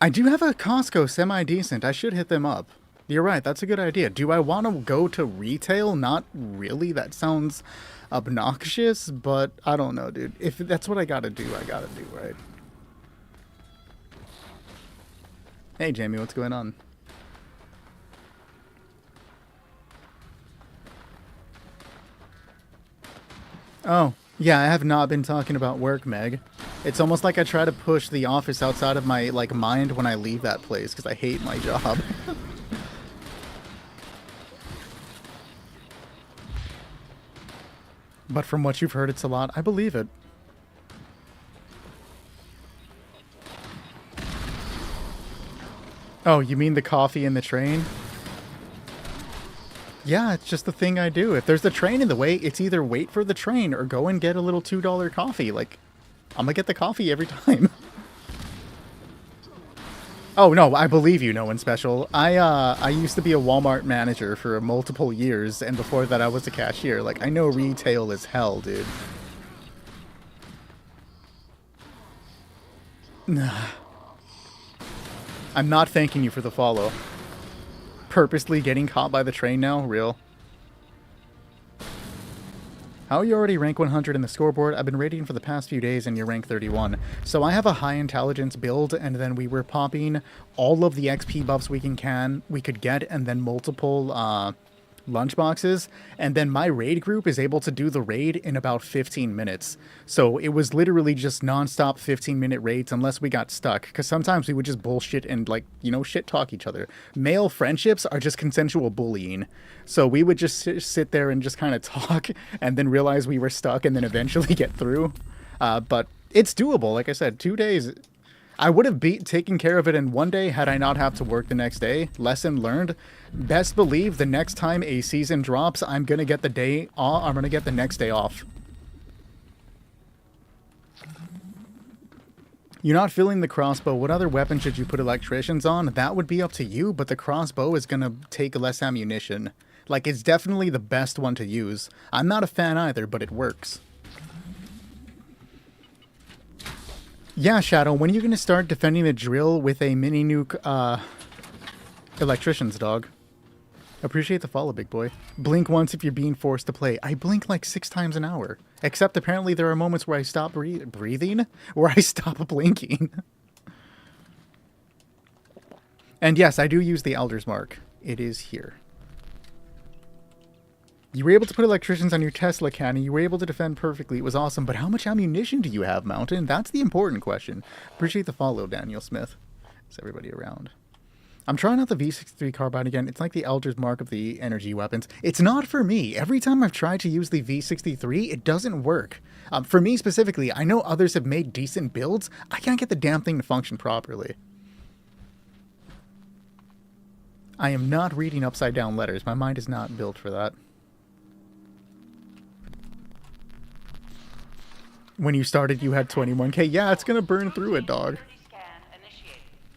I do have a Costco semi-decent. I should hit them up. You're right, that's a good idea. Do I want to go to retail? Not really. That sounds obnoxious, but I don't know, dude. If that's what I gotta do, I gotta do, right? Hey, Jamie, what's going on? Oh, yeah, I have not been talking about work, Meg. It's almost like I try to push the office outside of my, like, mind when I leave that place, because I hate my job. But from what you've heard, it's a lot. I believe it. Oh, you mean the coffee in the train? Yeah, it's just the thing I do. If there's a train in the way, it's either wait for the train or go and get a little $2 coffee. Like, I'm gonna get the coffee every time. Oh, no, I believe you, no one special. I used to be a Walmart manager for multiple years, and before that I was a cashier. Like, I know retail is hell, dude. I'm not thanking you for the follow. Purposely getting caught by the train now? Real? How are you already rank 100 in the scoreboard? I've been raiding for the past few days and you're rank 31. So I have a high intelligence build, and then we were popping all of the XP buffs we could get, and then multiple lunchboxes, and then my raid group is able to do the raid in about 15 minutes. So it was literally just nonstop 15-minute raids unless we got stuck, because sometimes we would just bullshit and, like, you know, shit talk each other. Male friendships are just consensual bullying. So we would just sit there and just kind of talk and then realize we were stuck and then eventually get through. But it's doable. Like I said, 2 days. I would have taken care of it in 1 day had I not have to work the next day. Lesson learned. Best believe the next time a season drops, I'm going to get the day off. I'm going to get the next day off. You're not feeling the crossbow. What other weapon should you put electricians on? That would be up to you, but the crossbow is going to take less ammunition. Like, it's definitely the best one to use. I'm not a fan either, but it works. Yeah, Shadow, when are you going to start defending the drill with a mini nuke, electricians, dog? Appreciate the follow, big boy. Blink once if you're being forced to play. I blink like 6 times an hour. Except apparently there are moments where I stop breathing, where I stop blinking. And yes, I do use the Elder's Mark. It is here. You were able to put electricians on your Tesla cannon. You were able to defend perfectly. It was awesome. But how much ammunition do you have, Mountain? That's the important question. Appreciate the follow, Daniel Smith. Is everybody around? I'm trying out the V63 carbine again. It's like the Elder's Mark of the energy weapons. It's not for me. Every time I've tried to use the V63, it doesn't work. For me specifically, I know others have made decent builds. I can't get the damn thing to function properly. I am not reading upside down letters. My mind is not built for that. When you started, you had 21k. Yeah, it's gonna burn through it, dog.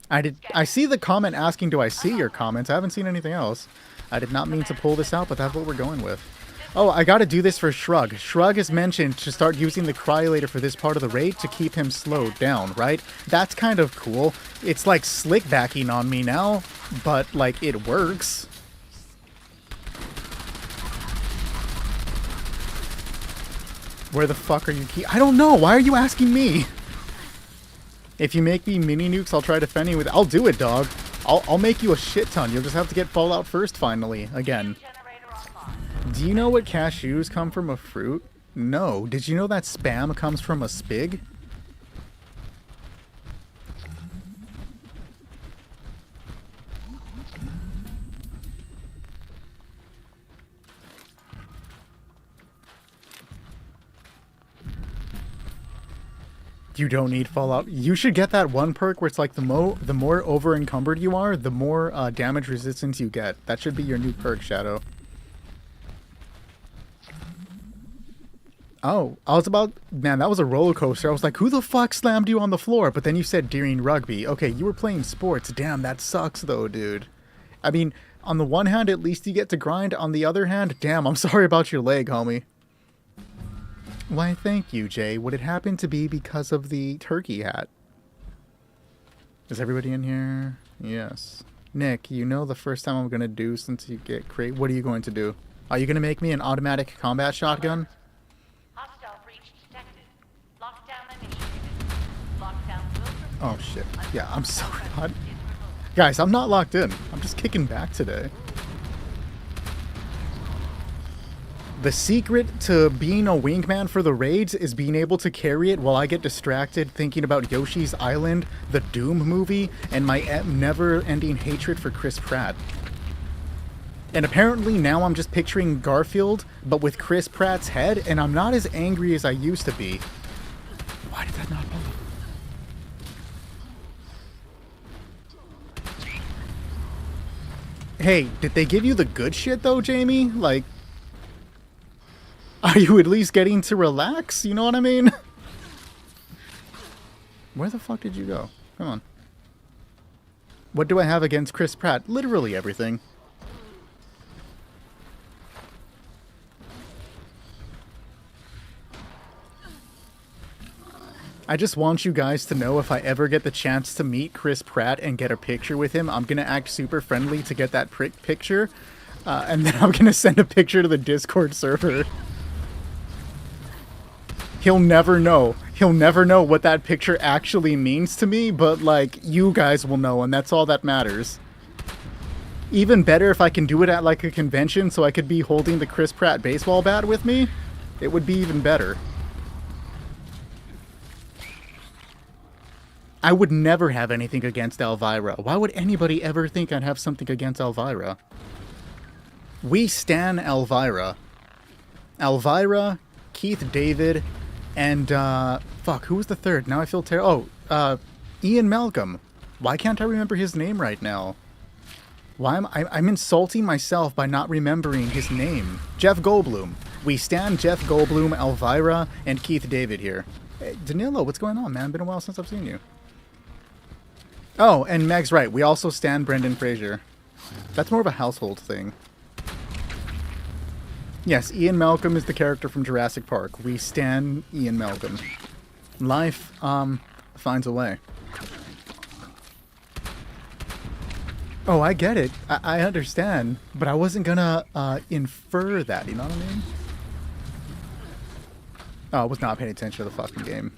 I see the comment asking, do I see your comments? I haven't seen anything else. I did not mean to pull this out, but that's what we're going with. Oh, I gotta do this for Shrug. Shrug has mentioned to start using the cryolator for this part of the raid to keep him slowed down, right? That's kind of cool. It's like slick backing on me now, but like it works. Where the fuck are you I don't know. Why are you asking me? If you make me mini nukes, I'll try defending with... I'll do it, dog. I'll make you a shit ton. You'll just have to get Fallout first, finally. Again. Do you know what cashews come from a fruit? No. Did you know that Spam comes from a spig? You don't need Fallout. You should get that one perk where it's like the more over encumbered you are, the more damage resistance you get. That should be your new perk, Shadow. Oh, I was about... Man, that was a roller coaster. I was like, who the fuck slammed you on the floor? But then you said during rugby. Okay, you were playing sports. Damn, that sucks though, dude. I mean, on the one hand, at least you get to grind. On the other hand, damn, I'm sorry about your leg, homie. Why, thank you, Jay. Would it happen to be because of the turkey hat? Is everybody in here? Yes. Nick, you know the first time I'm going to do since you get crate. What are you going to do? Are you going to make me an automatic combat shotgun? Hostile breach detected. Lockdown initiated. Lockdown will Oh, shit. Yeah, I'm so not. Guys, I'm not locked in. I'm just kicking back today. The secret to being a wingman for the raids is being able to carry it while I get distracted thinking about Yoshi's Island, the Doom movie, and my never-ending hatred for Chris Pratt. And apparently now I'm just picturing Garfield, but with Chris Pratt's head, and I'm not as angry as I used to be. Why did that not bother? Hey, did they give you the good shit though, Jamie? Like... Are you at least getting to relax? You know what I mean? Where the fuck did you go? Come on. What do I have against Chris Pratt? Literally everything. I just want you guys to know if I ever get the chance to meet Chris Pratt and get a picture with him, I'm going to act super friendly to get that picture. And then I'm going to send a picture to the Discord server. He'll never know. He'll never know what that picture actually means to me, but, like, you guys will know, and that's all that matters. Even better if I can do it at like a convention so I could be holding the Chris Pratt baseball bat with me. It would be even better. I would never have anything against Elvira. Why would anybody ever think I'd have something against Elvira? We stan Elvira. Elvira, Keith David, and, fuck, who was the third? Now I feel terrible. Oh, Ian Malcolm. Why can't I remember his name right now? Why am I'm insulting myself by not remembering his name. Jeff Goldblum. We stan Jeff Goldblum, Elvira, and Keith David here. Hey, Danilo, what's going on, man? Been a while since I've seen you. Oh, and Meg's right. We also stan Brendan Fraser. That's more of a household thing. Yes, Ian Malcolm is the character from Jurassic Park. We stan Ian Malcolm. Life, finds a way. Oh, I get it. I understand. But I wasn't gonna, infer that, you know what I mean? Oh, I was not paying attention to the fucking game.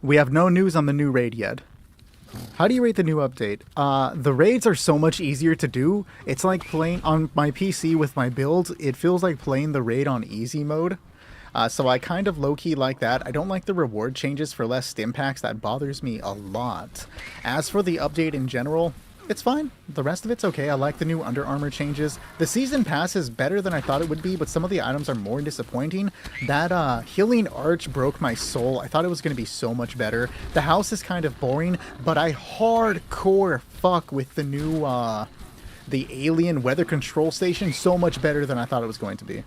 We have no news on the new raid yet. How do you rate the new update? The raids are so much easier to do. It's like playing on my PC with my build. It feels like playing the raid on easy mode. So I kind of low-key like that. I don't like the reward changes for less stim packs. That bothers me a lot. As for the update in general, it's fine. The rest of it's okay. I like the new Under Armour changes. The Season Pass is better than I thought it would be, but some of the items are more disappointing. That Healing Arch broke my soul. I thought it was going to be so much better. The house is kind of boring, but I hardcore fuck with the new, the alien weather control station so much better than I thought it was going to be.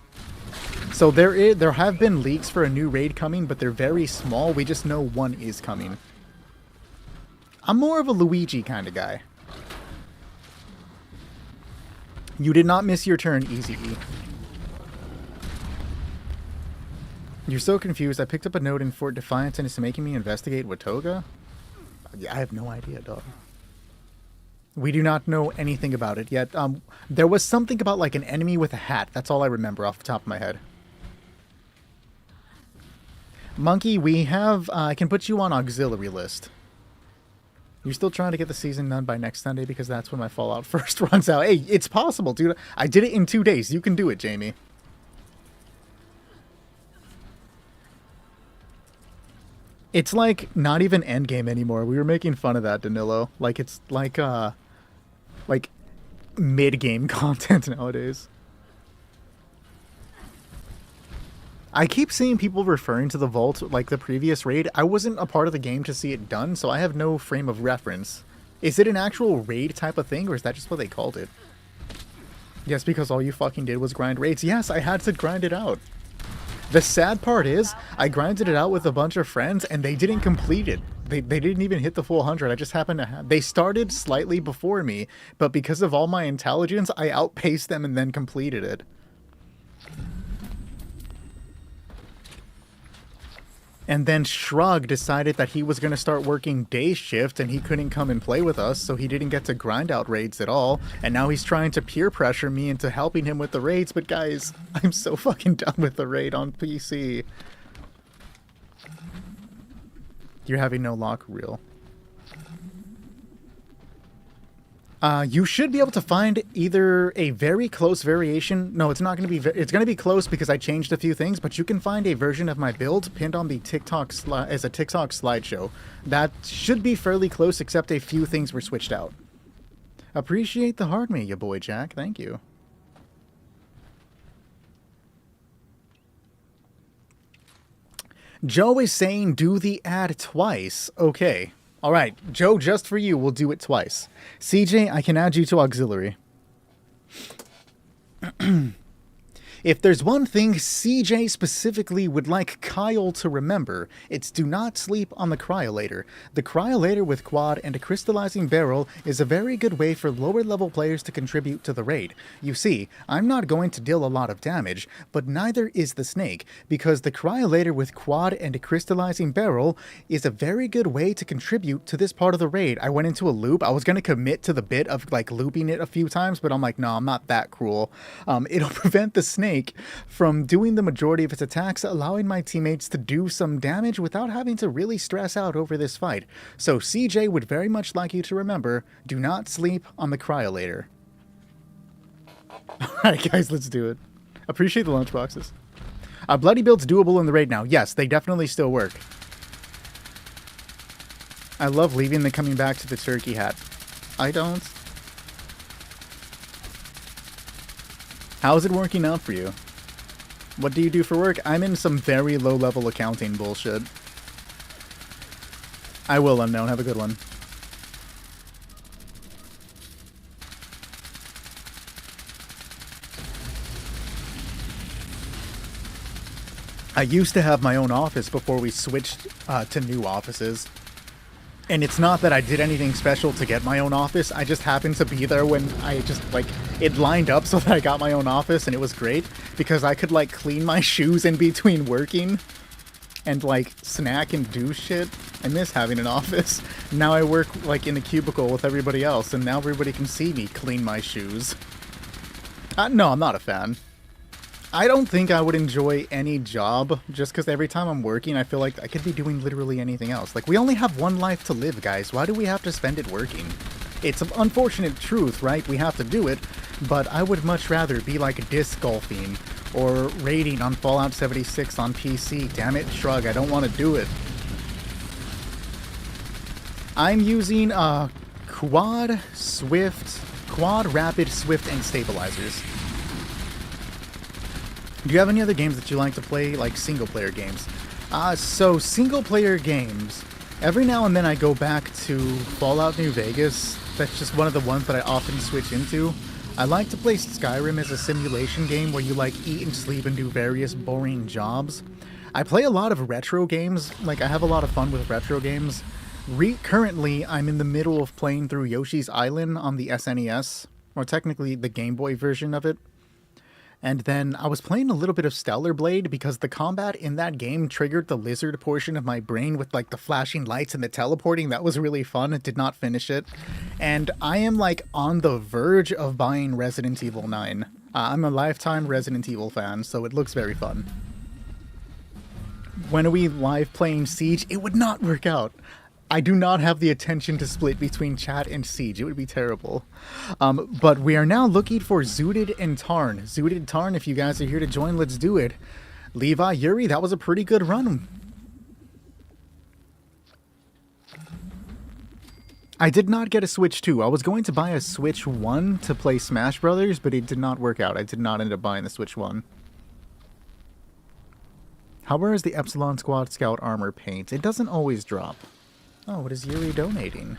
So there have been leaks for a new raid coming, but they're very small. We just know one is coming. I'm more of a Luigi kind of guy. You did not miss your turn, Easy E. You're so confused. I picked up a note in Fort Defiance and it's making me investigate Watoga? I have no idea, dog. We do not know anything about it yet. There was something about like an enemy with a hat. That's all I remember off the top of my head. Monkey, we have... I can put you on auxiliary list. You're still trying to get the season done by next Sunday because that's when my Fallout first runs out. Hey, it's possible, dude. I did it in 2 days. You can do it, Jamie. It's like not even endgame anymore. We were making fun of that, Danilo. Like it's like mid-game content nowadays. I keep seeing people referring to the vault like the previous raid. I wasn't a part of the game to see it done, so I have no frame of reference. Is it an actual raid type of thing, or is that just what they called it? Yes, because all you fucking did was grind raids. Yes, I had to grind it out. The sad part is, I grinded it out with a bunch of friends, and they didn't complete it. They didn't even hit the full 100. I just happened to have... They started slightly before me, but because of all my intelligence, I outpaced them and then completed it. And then Shrug decided that he was going to start working day shift and he couldn't come and play with us, so he didn't get to grind out raids at all. And now he's trying to peer pressure me into helping him with the raids. But guys, I'm so fucking done with the raid on PC. You're having no luck, real. You should be able to find either a very close variation. No, it's not going to be... It's going to be close because I changed a few things, but you can find a version of my build pinned on the TikTok as a TikTok slideshow. That should be fairly close, except a few things were switched out. Appreciate the hard me, ya boy Jack. Thank you. Joe is saying do the ad twice. Okay. All right, Joe, just for you, we'll do it twice. CJ, I can add you to auxiliary. If there's one thing CJ specifically would like Kyle to remember, it's do not sleep on the cryolator. The cryolator with quad and a crystallizing barrel is a very good way for lower level players to contribute to the raid. You see, I'm not going to deal a lot of damage, but neither is the snake, because the cryolator with quad and a crystallizing barrel is a very good way to contribute to this part of the raid. I went into a loop. I was going to commit to the bit of like looping it a few times, but I'm like, no, I'm not that cruel. It'll prevent the snake make from doing the majority of its attacks, allowing my teammates to do some damage without having to really stress out over this fight. So CJ would very much like you to remember, do not sleep on the cryolator. Alright guys, let's do it. Appreciate the lunchboxes. Bloody builds doable in the raid now. Yes, they definitely still work. I love leaving the coming back to the turkey hat. I don't. How is it working out for you? What do you do for work? I'm in some very low-level accounting bullshit. I will, Unknown. Have a good one. I used to have my own office before we switched to new offices. And it's not that I did anything special to get my own office. I just happened to be there when I just, like, it lined up so that I got my own office, and it was great because I could, like, clean my shoes in between working and, like, snack and do shit. I miss having an office. Now I work, like, in a cubicle with everybody else, and now everybody can see me clean my shoes. No, I'm not a fan. I don't think I would enjoy any job just because every time I'm working, I feel like I could be doing literally anything else. Like, we only have one life to live, guys. Why do we have to spend it working? It's an unfortunate truth, right? We have to do it, but I would much rather be like disc golfing or raiding on Fallout 76 on PC. Damn it, Shrug, I don't want to do it. I'm using quad, rapid, swift, and stabilizers. Do you have any other games that you like to play, like single-player games? So single-player games, every now and then I go back to Fallout New Vegas. That's just one of the ones that I often switch into. I like to play Skyrim as a simulation game where you, like, eat and sleep and do various boring jobs. I play a lot of retro games. Like, I have a lot of fun with retro games. Currently, I'm in the middle of playing through Yoshi's Island on the SNES, or technically the Game Boy version of it. And then I was playing a little bit of Stellar Blade because the combat in that game triggered the lizard portion of my brain with, like, the flashing lights and the teleporting. That was really fun. I did not finish it. And I am, like, on the verge of buying Resident Evil 9. I'm a lifetime Resident Evil fan, so it looks very fun. When are we live playing Siege? It would not work out. I do not have the attention to split between chat and Siege. It would be terrible. But we are now looking for Zooted and Tarn. Zooted, Tarn, if you guys are here to join, let's do it. Levi, Yuri, that was a pretty good run. I did not get a Switch 2. I was going to buy a Switch 1 to play Smash Brothers, but it did not work out. I did not end up buying the Switch 1. How rare is the Epsilon Squad Scout armor paint? It doesn't always drop. Oh, what is Yuri donating?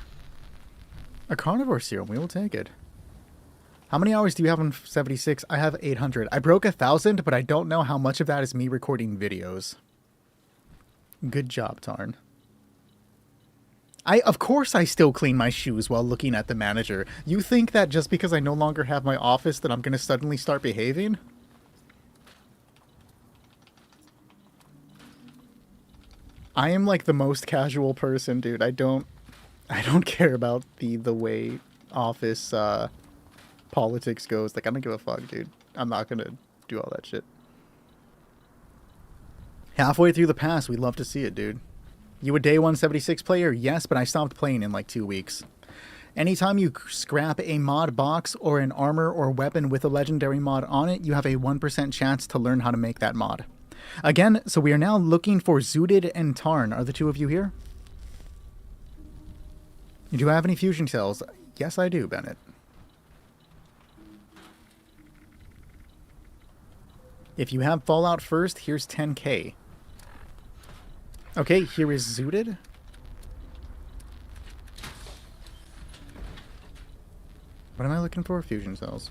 A carnivore serum. We will take it. How many hours do you have on 76? I have 800. I broke 1,000, but I don't know how much of that is me recording videos. Good job, Tarn. Of course I still clean my shoes while looking at the manager. You think that just because I no longer have my office that I'm going to suddenly start behaving? I am like the most casual person, dude. I don't care about the way office politics goes. Like, I don't give a fuck, dude. I'm not gonna do all that shit. Halfway through the pass, we'd love to see it, dude. You a day 176 player? Yes, but I stopped playing in like 2 weeks. Anytime you scrap a mod box or an armor or weapon with a legendary mod on it, you have a 1% chance to learn how to make that mod. Again, so we are now looking for Zooted and Tarn. Are the two of you here? Do I have any fusion cells? Yes, I do, Bennett. If you have Fallout first, here's 10k. Okay, here is Zooted. What am I looking for? Fusion cells.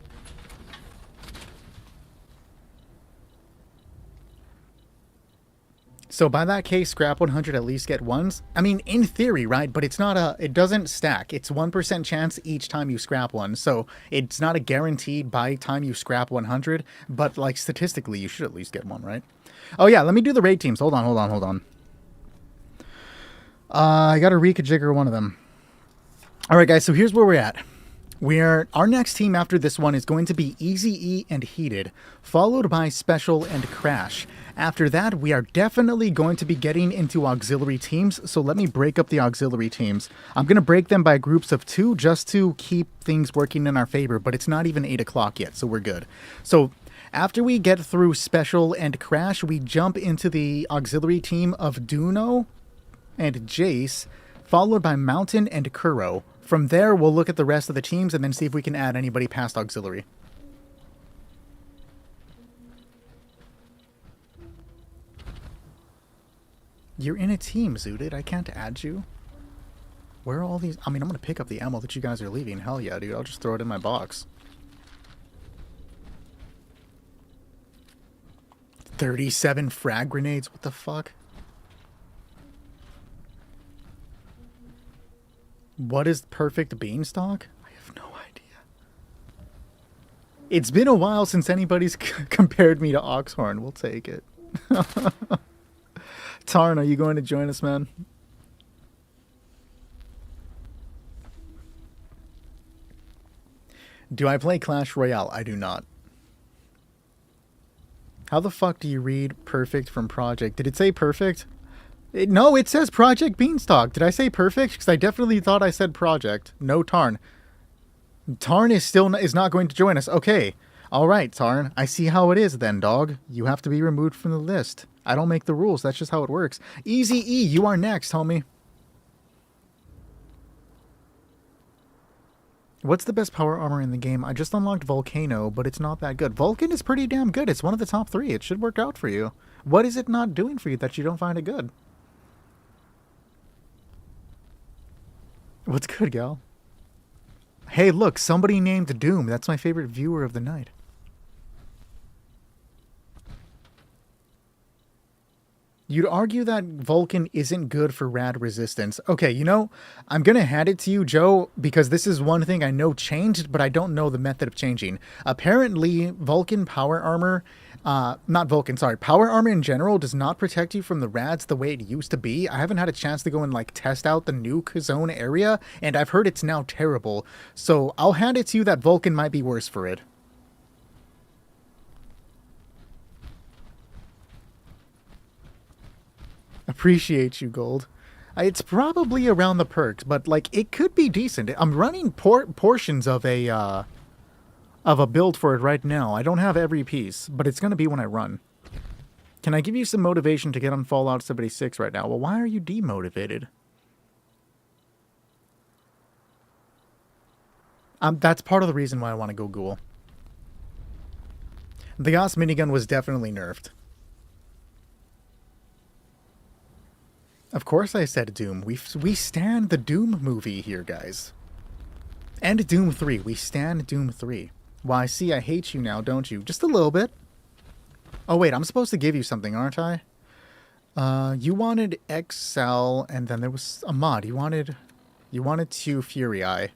So by that case, scrap 100 at least get ones. I mean, in theory, right? But it's not it doesn't stack. It's 1% chance each time you scrap one. So it's not a guaranteed by time you scrap 100. But like statistically, you should at least get one, right? Oh yeah, let me do the raid teams. Hold on. I got to rejigger one of them. All right, guys. So here's where we're at. Our next team after this one is going to be Easy E and Heated, followed by Special and Crash. After that, we are definitely going to be getting into auxiliary teams, so let me break up the auxiliary teams. I'm going to break them by groups of 2 just to keep things working in our favor, but it's not even 8 o'clock yet, so we're good. So after we get through Special and Crash, we jump into the auxiliary team of Duno and Jace, followed by Mountain and Kuro. From there, we'll look at the rest of the teams and then see if we can add anybody past auxiliary. You're in a team, Zooted. I can't add you. Where are all these? I mean, I'm going to pick up the ammo that you guys are leaving. Hell yeah, dude. I'll just throw it in my box. 37 frag grenades? What the fuck? What is perfect beanstalk? I have no idea. It's been a while since anybody's compared me to Oxhorn. We'll take it. Tarn, are you going to join us, man? Do I play Clash Royale? I do not. How the fuck do you read perfect from project? Did it say perfect? No, it says Project Beanstalk. Did I say perfect? Because I definitely thought I said project. No, Tarn. Tarn is not going to join us. Okay. All right, Tarn. I see how it is then, dog. You have to be removed from the list. I don't make the rules. That's just how it works. Easy E, you are next, homie. What's the best power armor in the game? I just unlocked Volcano, but it's not that good. Vulcan is pretty damn good. It's one of the top 3. It should work out for you. What is it not doing for you that you don't find it good? What's good, gal? Hey, look, somebody named Doom. That's my favorite viewer of the night. You'd argue that Vulcan isn't good for rad resistance. Okay, you know, I'm going to hand it to you, Joe, because this is one thing I know changed, but I don't know the method of changing. Apparently, Vulcan power armor... power armor in general does not protect you from the rads the way it used to be. I haven't had a chance to go and, like, test out the nuke zone area, and I've heard it's now terrible. So I'll hand it to you that Vulcan might be worse for it. Appreciate you, Gold. It's probably around the perks, but, like, it could be decent. I'm running portions of a build for it right now. I don't have every piece, but it's going to be when I run. Can I give you some motivation to get on Fallout 76 right now? Well, why are you demotivated? That's part of the reason why I want to go Ghoul. The Gauss minigun was definitely nerfed. Of course I said Doom. We stand the Doom movie here, guys. And Doom 3. We stand Doom 3. Why, see, I hate you now, don't you? Just a little bit. Oh, wait, I'm supposed to give you something, aren't I? You wanted XL, and then there was a mod. You wanted 2 Fury Eye.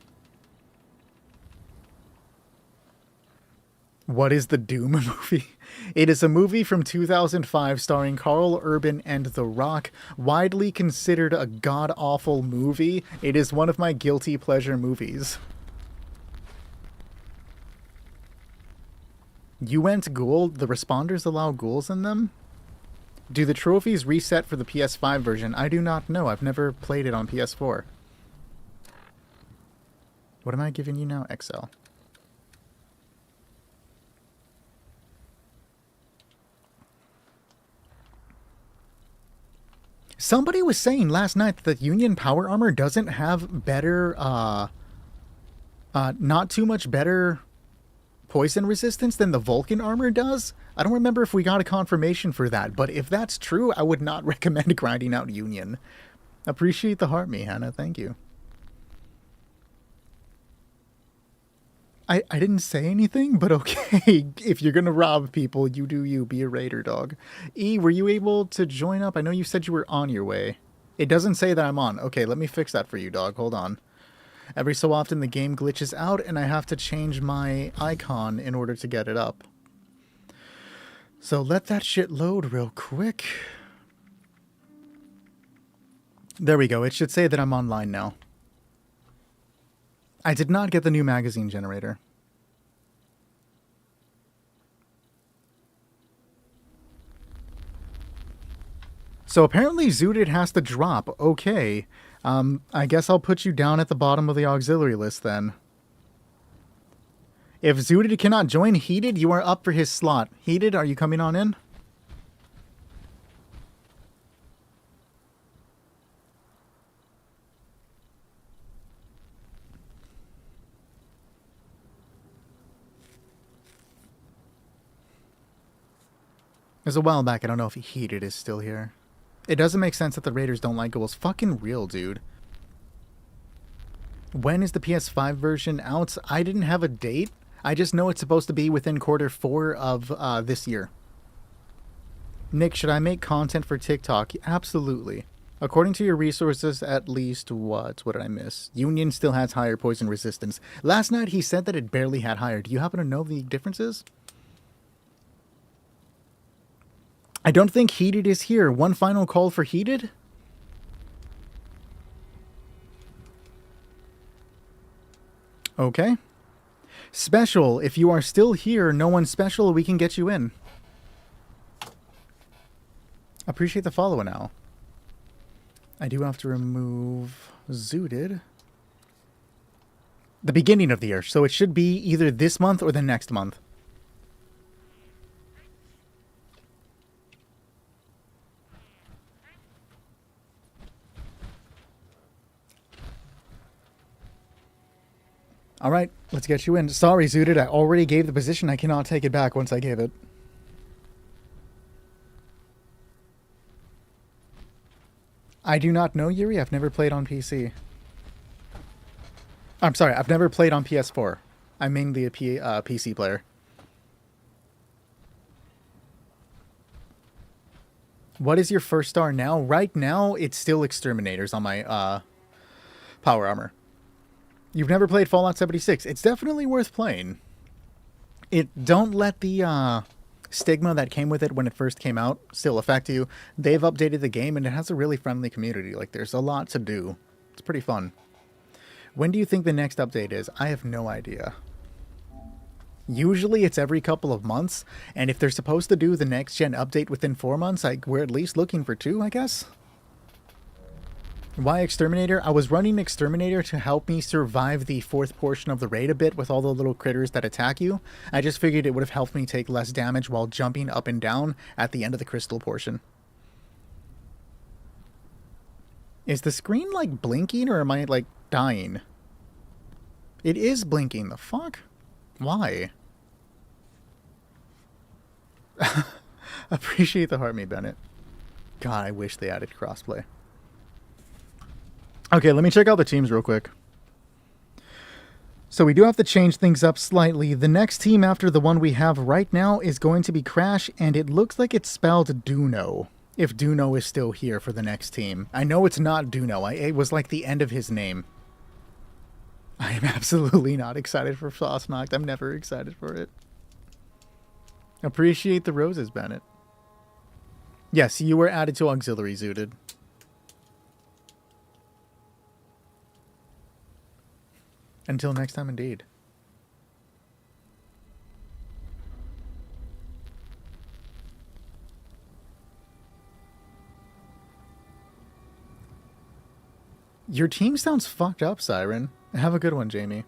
What is the Doom movie? It is a movie from 2005 starring Karl Urban and The Rock, widely considered a god-awful movie. It is one of my guilty pleasure movies. You went Ghoul? The responders allow ghouls in them? Do the trophies reset for the PS5 version? I do not know. I've never played it on PS4. What am I giving you now? XL. Somebody was saying last night that Union power armor doesn't have better, not too much better poison resistance than the Vulcan armor does. I don't remember if we got a confirmation for that, but if that's true, I would not recommend grinding out Union. Appreciate the heart, me, Hannah. Thank you. I didn't say anything, but okay. If you're gonna rob people, you do you. Be a raider, dog. E, were you able to join up? I know you said you were on your way. It doesn't say that I'm on. Okay, let me fix that for you, dog. Hold on. Every so often the game glitches out and I have to change my icon in order to get it up. So let that shit load real quick. There we go. It should say that I'm online now. I did not get the new magazine generator. So apparently Zooted has to drop. Okay. I guess I'll put you down at the bottom of the auxiliary list then. If Zooted cannot join Heated, you are up for his slot. Heated, are you coming on in? It was a while back. I don't know if Heated is still here. It doesn't make sense that the Raiders don't like goals. Fucking real, dude. When is the PS5 version out? I didn't have a date. I just know it's supposed to be within Q4 of this year. Nick, should I make content for TikTok? Absolutely. According to your resources, at least what? What did I miss? Union still has higher poison resistance. Last night he said that it barely had higher. Do you happen to know the differences? I don't think Heated is here. One final call for Heated? Okay. Special, if you are still here, no one special, we can get you in. Appreciate the follow now. I do have to remove Zooted. The beginning of the year, so it should be either this month or the next month. All right, let's get you in. Sorry, Zooted, I already gave the position. I cannot take it back once I gave it. I do not know, Yuri. I've never played on PC. I'm sorry, I've never played on PS4. I'm mainly a PC player. What is your first star now? Right now, it's still Exterminators on my power armor. You've never played Fallout 76. It's definitely worth playing. Don't let the stigma that came with it when it first came out still affect you. They've updated the game and it has a really friendly community. Like, there's a lot to do. It's pretty fun. When do you think the next update is? I have no idea. Usually it's every couple of months, and if they're supposed to do the next gen update within 4 months, we're at least looking for 2, I guess. Why Exterminator? I was running Exterminator to help me survive the 4th portion of the raid a bit with all the little critters that attack you. I just figured it would have helped me take less damage while jumping up and down at the end of the crystal portion. Is the screen, like, blinking, or am I, like, dying? It is blinking. The fuck? Why? Appreciate the heart, me, Bennett. God, I wish they added crossplay. Okay, let me check out the teams real quick. So we do have to change things up slightly. The next team after the one we have right now is going to be Crash, and it looks like it's spelled Duno. If Duno is still here for the next team. I know it's not Duno. It was like the end of his name. I am absolutely not excited for Frostnocked. I'm never excited for it. Appreciate the roses, Bennett. Yes, you were added to Auxiliary, Zooted. Until next time, indeed. Your team sounds fucked up, Siren. Have a good one, Jamie.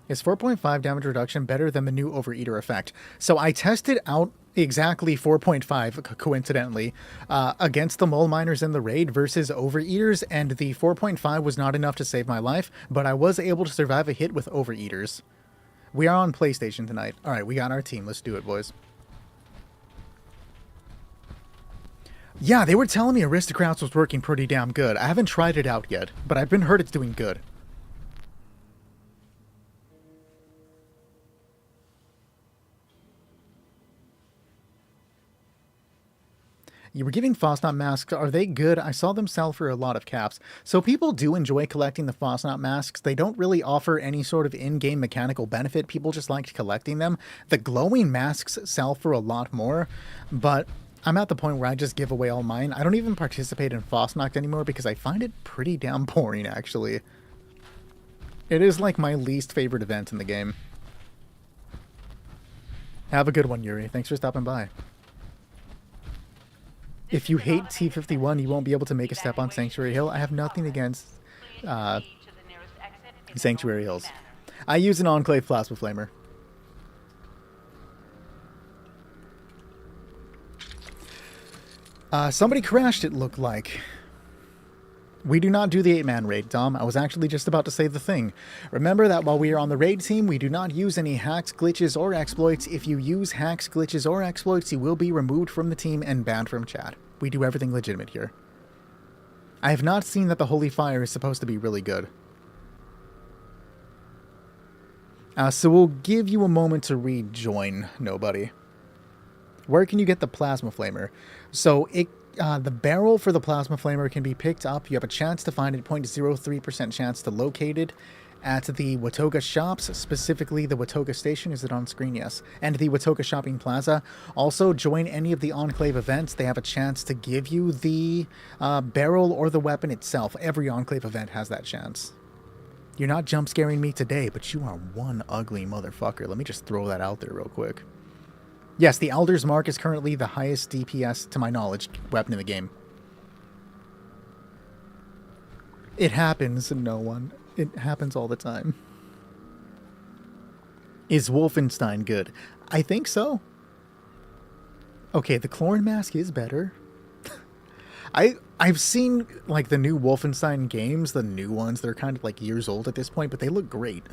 Is 4.5 damage reduction better than the new Overeater effect? So I tested out exactly 4.5, coincidentally, against the Mole Miners in the raid versus Overeaters, and the 4.5 was not enough to save my life, but I was able to survive a hit with Overeaters. We are on PlayStation tonight. Alright, we got our team. Let's do it, boys. Yeah, they were telling me Aristocrats was working pretty damn good. I haven't tried it out yet, but I've been heard it's doing good. You were giving Fosnot masks. Are they good? I saw them sell for a lot of caps. So people do enjoy collecting the Fosnot masks. They don't really offer any sort of in-game mechanical benefit. People just like collecting them. The glowing masks sell for a lot more, but I'm at the point where I just give away all mine. I don't even participate in Fosnocked anymore because I find it pretty damn boring, actually. It is like my least favorite event in the game. Have a good one, Yuri. Thanks for stopping by. If you hate T-51, you won't be able to make a step on Sanctuary Hill. I have nothing against Sanctuary Hills. I use an Enclave Plasma Flamer. Somebody crashed, it looked like. We do not do the 8-man raid, Dom. I was actually just about to say the thing. Remember that while we are on the raid team, we do not use any hacks, glitches, or exploits. If you use hacks, glitches, or exploits, you will be removed from the team and banned from chat. We do everything legitimate here. I have not seen that the Holy Fire is supposed to be really good. So we'll give you a moment to rejoin, nobody. Where can you get the Plasma Flamer? So the barrel for the Plasma Flamer can be picked up. You have a chance to find it, 0.03% chance to locate it at the Watoga shops, specifically the Watoga station. Is it on screen? Yes. And the Watoga shopping plaza. Also, join any of the Enclave events. They have a chance to give you the barrel or the weapon itself. Every Enclave event has that chance. You're not jump scaring me today, but you are one ugly motherfucker. Let me just throw that out there real quick. Yes, the Elder's Mark is currently the highest DPS, to my knowledge, weapon in the game. It happens, no one. It happens all the time. Is Wolfenstein good? I think so. Okay, the Chlorine Mask is better. I've seen, like, the new Wolfenstein games, the new ones. They're kind of, like, years old at this point, but they look great.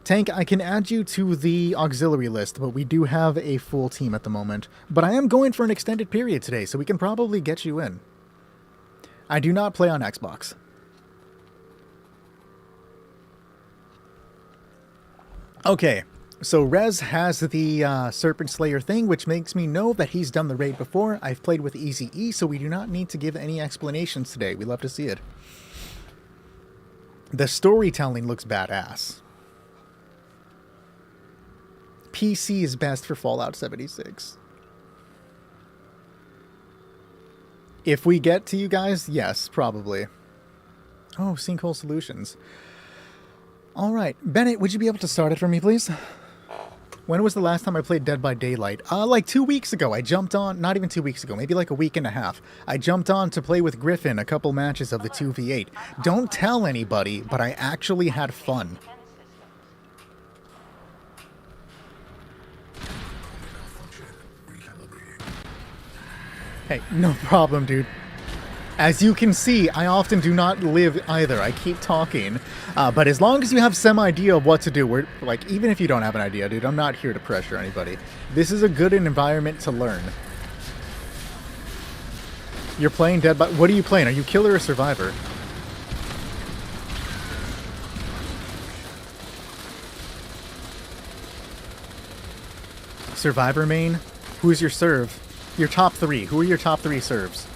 Tank, I can add you to the auxiliary list, but we do have a full team at the moment. But I am going for an extended period today, so we can probably get you in. I do not play on Xbox. Okay, so Rez has the Serpent Slayer thing, which makes me know that he's done the raid before. I've played with Easy E, so we do not need to give any explanations today. We love to see it. The storytelling looks badass. PC is best for Fallout 76. If we get to you guys, yes, probably. Oh, Sinkhole Solutions. All right. Bennett, would you be able to start it for me, please? When was the last time I played Dead by Daylight? Like 2 weeks ago. I jumped on, not even 2 weeks ago, maybe like a week and a half. I jumped on to play with Griffin a couple matches of the 2v8. Don't tell anybody, but I actually had fun. Hey, no problem, dude. As you can see, I often do not live either. I keep talking. But as long as you have some idea of what to do, we're, like, even if you don't have an idea, dude, I'm not here to pressure anybody. This is a good environment to learn. You're playing Dead by... What are you playing? Are you Killer or Survivor? Survivor main? Who's your serve? Your top 3. Who are your top 3 serves?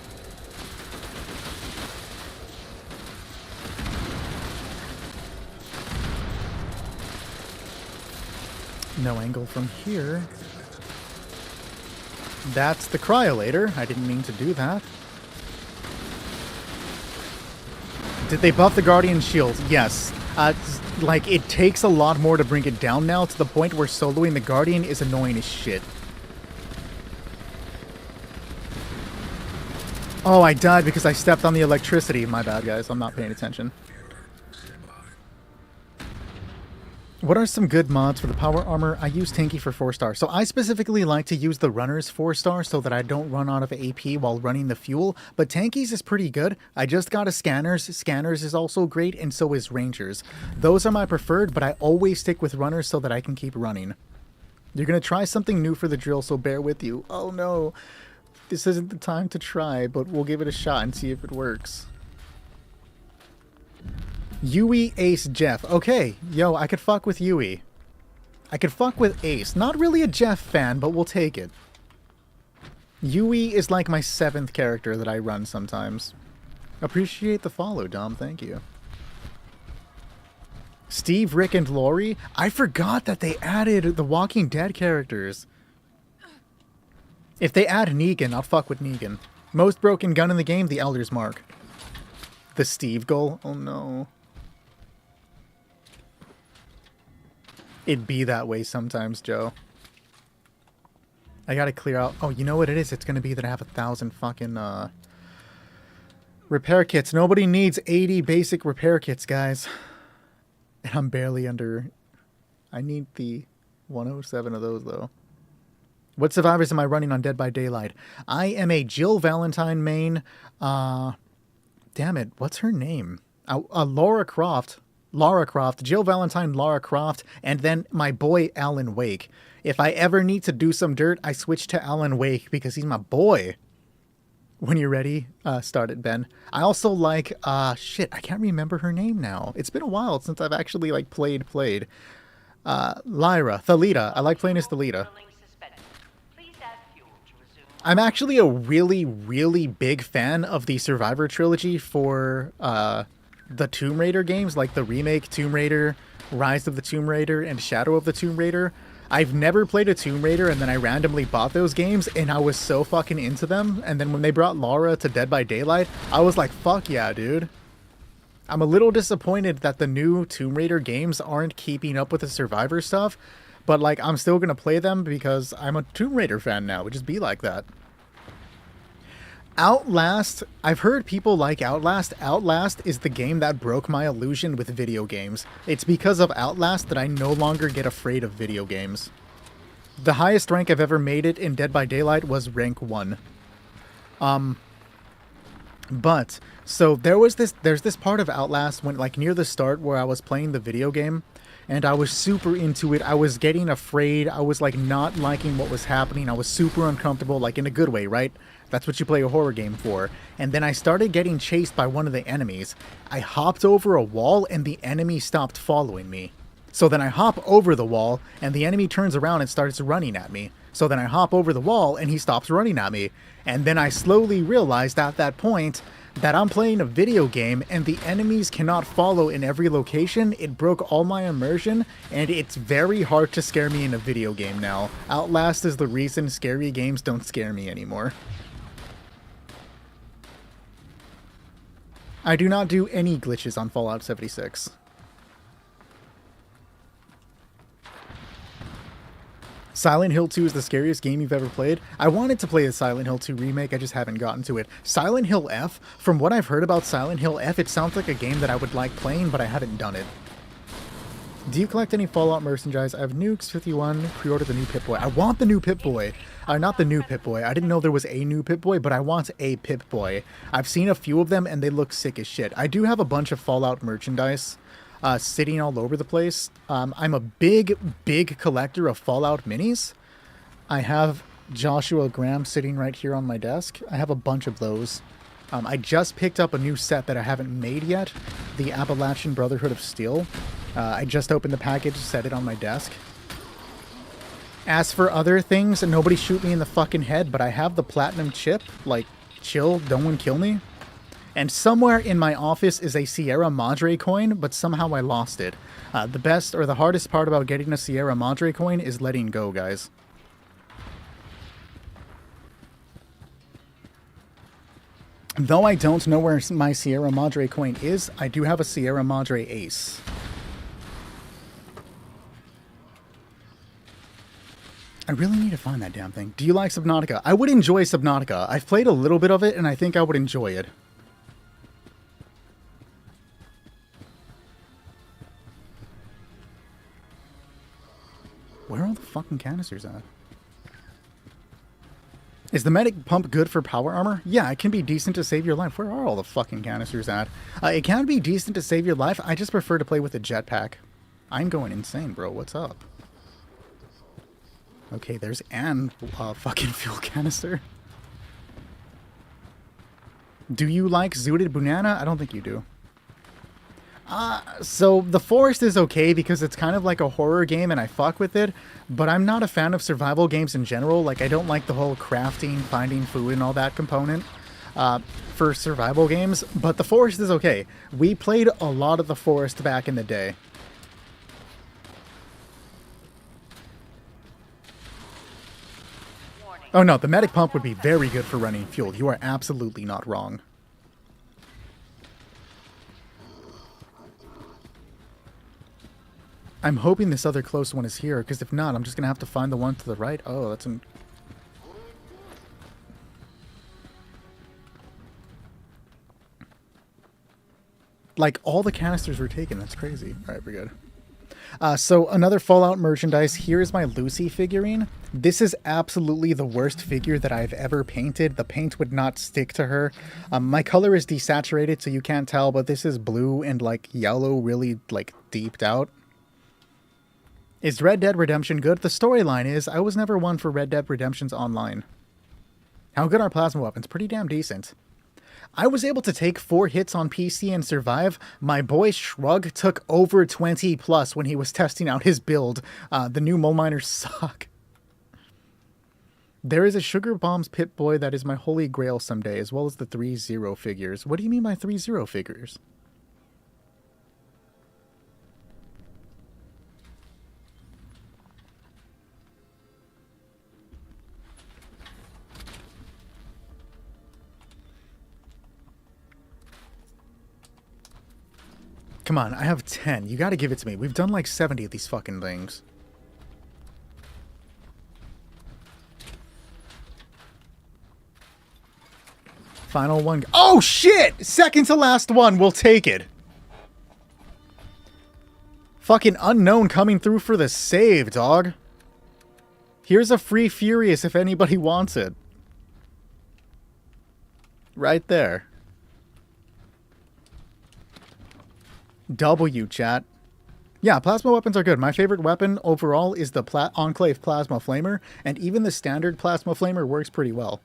No angle from here. That's the Cryolator. I didn't mean to do that. Did they buff the Guardian Shield? Yes. Like, it takes a lot more to bring it down now, to the point where soloing the Guardian is annoying as shit. Oh, I died because I stepped on the electricity. My bad, guys. I'm not paying attention. What are some good mods for the power armor? I use Tanky for 4-star. So I specifically like to use the Runner's 4-star so that I don't run out of AP while running the fuel. But Tanky's is pretty good. I just got a Scanners. Scanners is also great, and so is Rangers. Those are my preferred, but I always stick with Runners so that I can keep running. You're going to try something new for the drill, so bear with you. Oh no. This isn't the time to try, but we'll give it a shot and see if it works. Yui, Ace, Jeff. Okay, yo, I could fuck with Yui. I could fuck with Ace. Not really a Jeff fan, but we'll take it. Yui is like my 7th character that I run sometimes. Appreciate the follow, Dom. Thank you. Steve, Rick, and Lori. I forgot that they added the Walking Dead characters. If they add Negan, I'll fuck with Negan. Most broken gun in the game, the Elder's Mark. The Steve goal? Oh no. It be that way sometimes, Joe. I gotta clear out... Oh, you know what it is? It's gonna be that I have 1,000 fucking, repair kits. Nobody needs 80 basic repair kits, guys. And I'm barely under... I need the 107 of those, though. What survivors am I running on Dead by Daylight? I am a Jill Valentine main. Damn it, what's her name? Lara Croft, Jill Valentine, Lara Croft, and then my boy Alan Wake. If I ever need to do some dirt, I switch to Alan Wake because he's my boy. When you're ready, start it, Ben. I also like, shit, I can't remember her name now. It's been a while since I've actually, like, played. Lyra, Thalita. I like playing as Thalita. I'm actually a really, really big fan of the Survivor trilogy for, the Tomb Raider games, like the remake Tomb Raider, Rise of the Tomb Raider, and Shadow of the Tomb Raider. I've never played a Tomb Raider, and then I randomly bought those games, and I was so fucking into them. And then when they brought Lara to Dead by Daylight, I was like, fuck yeah, dude. I'm a little disappointed that the new Tomb Raider games aren't keeping up with the Survivor stuff, but, like, I'm still gonna play them because I'm a Tomb Raider fan now. It would just be like that. Outlast, I've heard people like Outlast. Outlast is the game that broke my illusion with video games. It's because of Outlast that I no longer get afraid of video games. The highest rank I've ever made it in Dead by Daylight was rank 1. But, so there's this part of Outlast when, like, near the start where I was playing the video game, and I was super into it. I was getting afraid. I was, like, not liking what was happening. I was super uncomfortable, like, in a good way, right? That's what you play a horror game for. And then I started getting chased by one of the enemies. I hopped over a wall, and the enemy stopped following me. So then I hop over the wall, and the enemy turns around and starts running at me. So then I hop over the wall, and he stops running at me. And then I slowly realized at that point that I'm playing a video game, and the enemies cannot follow in every location. It broke all my immersion, and it's very hard to scare me in a video game now. Outlast is the reason scary games don't scare me anymore. I do not do any glitches on Fallout 76. Silent Hill 2 is the scariest game you've ever played. I wanted to play the Silent Hill 2 remake, I just haven't gotten to it. Silent Hill F, from what I've heard about Silent Hill F, it sounds like a game that I would like playing, but I haven't done it. Do you collect any Fallout merchandise? I have Nukes 51, pre-order the new Pip-Boy. I want the new Pip-Boy. Not the new Pip-Boy. I didn't know there was a new Pip-Boy, but I want a Pip-Boy. I've seen a few of them, and they look sick as shit. I do have a bunch of Fallout merchandise sitting all over the place. I'm a big, big collector of Fallout minis. I have Joshua Graham sitting right here on my desk. I have a bunch of those. I just picked up a new set that I haven't made yet, the Appalachian Brotherhood of Steel. I just opened the package, set it on my desk. As for other things, nobody shoot me in the fucking head, but I have the platinum chip. Like, chill, no one kill me. And somewhere in my office is a Sierra Madre coin, but somehow I lost it. The best or the hardest part about getting a Sierra Madre coin is letting go, guys. Though I don't know where my Sierra Madre coin is, I do have a Sierra Madre ace. I really need to find that damn thing. Do you like Subnautica? I would enjoy Subnautica. I've played a little bit of it, and I think I would enjoy it. Where are all the fucking canisters at? Is the medic pump good for power armor? Yeah, it can be decent to save your life. Where are all the fucking canisters at? It can be decent to save your life. I just prefer to play with a jetpack. I'm going insane, bro. What's up? Okay, there's an fucking fuel canister. Do you like Zooted Banana? I don't think you do. So the forest is okay because it's kind of like a horror game and I fuck with it, but I'm not a fan of survival games in general. Like, I don't like the whole crafting, finding food and all that component for survival games, but the forest is okay. We played a lot of the forest back in the day. Oh no, the medic pump would be very good for running fuel. You are absolutely not wrong. I'm hoping this other close one is here, because if not, I'm just going to have to find the one to the right. Oh, that's an... Like, all the canisters were taken. That's crazy. All right, we're good. So, another Fallout merchandise. Here is my Lucy figurine. This is absolutely the worst figure that I've ever painted. The paint would not stick to her. My color is desaturated, so you can't tell, but this is blue and, like, yellow really, like, deeped out. Is Red Dead Redemption good? The storyline is, I was never one for Red Dead Redemption's online. How good are plasma weapons? Pretty damn decent. I was able to take 4 hits on PC and survive. My boy Shrug took over 20 plus when he was testing out his build. The new mole miners suck. There is a Sugar Bombs Pip-Boy that is my holy grail someday, as well as the 3-0 figures. What do you mean by 3-0 figures? Come on, I have 10. You gotta give it to me. We've done like 70 of these fucking things. Final one. Oh, shit! Second to last one. We'll take it. Fucking unknown coming through for the save, dog. Here's a free Furious if anybody wants it. Right there. W, chat. Yeah, plasma weapons are good. My favorite weapon overall is the Enclave Plasma Flamer, and even the standard Plasma Flamer works pretty well.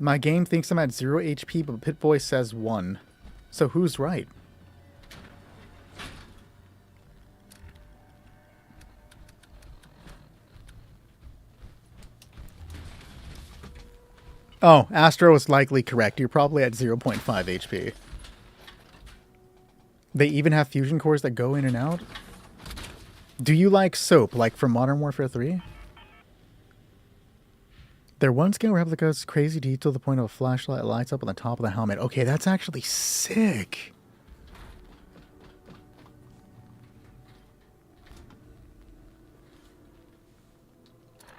My game thinks I'm at 0 HP, but Pip-Boy says 1. So who's right? Oh, Astro is likely correct. You're probably at 0.5 HP. They even have fusion cores that go in and out? Do you like soap, like from Modern Warfare 3? Their one-skin replica's crazy detail to the point of a flashlight lights up on the top of the helmet. Okay, that's actually sick.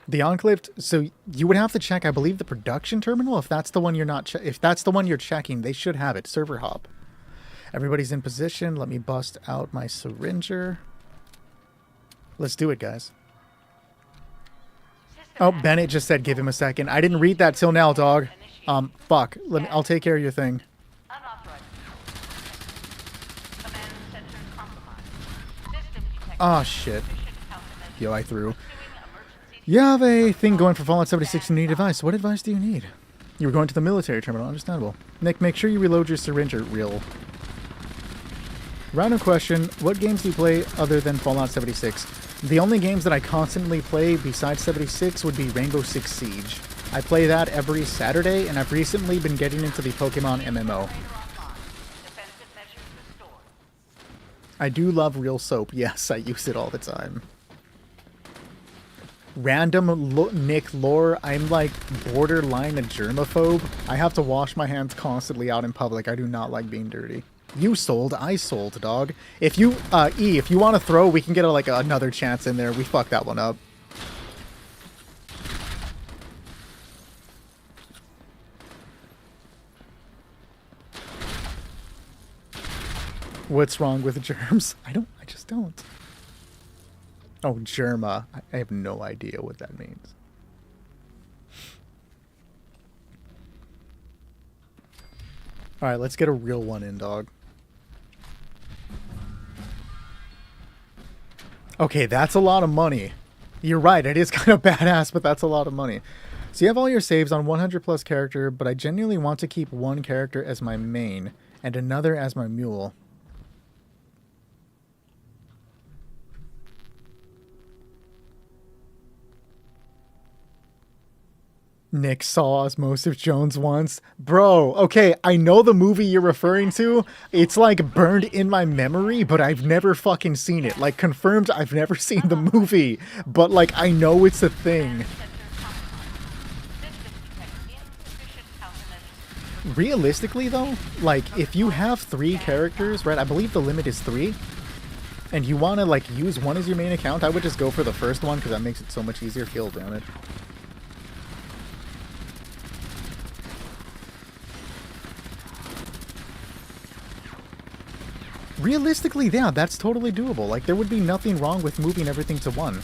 The Enclave, so you would have to check, I believe, the production terminal. If that's the one you're not, if that's the one you're checking, they should have it. Server hop. Everybody's in position. Let me bust out my syringer. Let's do it, guys. Oh, Bennett just said give him a second. I didn't read that till now, dog. Fuck. I'll take care of your thing. Oh, shit. Yo, I threw. You have a thing going for Fallout 76 and you need advice. What advice do you need? You were going to the military terminal. Understandable. Nick, make sure you reload your syringer real. Random question. What games do you play other than Fallout 76? The only games that I constantly play besides 76 would be Rainbow Six Siege. I play that every Saturday, and I've recently been getting into the Pokemon MMO. I do love real soap. Yes, I use it all the time. Random Nick lore. I'm like borderline a germaphobe. I have to wash my hands constantly out in public. I do not like being dirty. You sold, I sold, dog. If you, E, if you want to throw, we can get another chance in there. We fucked that one up. What's wrong with germs? I just don't. Oh, Germa. I have no idea what that means. Alright, let's get a real one in, dog. Okay, that's a lot of money. You're right, it is kind of badass, but that's a lot of money. So you have all your saves on 100 plus character, but I genuinely want to keep one character as my main and another as my mule. Nick saw Osmosis Jones once. Bro, okay, I know the movie you're referring to. It's like burned in my memory, but I've never fucking seen it. Like, confirmed I've never seen the movie, but like, I know it's a thing. Realistically, though, like, if you have 3 characters, right, I believe the limit is 3, and you want to, like, use one as your main account, I would just go for the first one, because that makes it so much easier. Field damage. Realistically, yeah, that's totally doable. Like, there would be nothing wrong with moving everything to 1.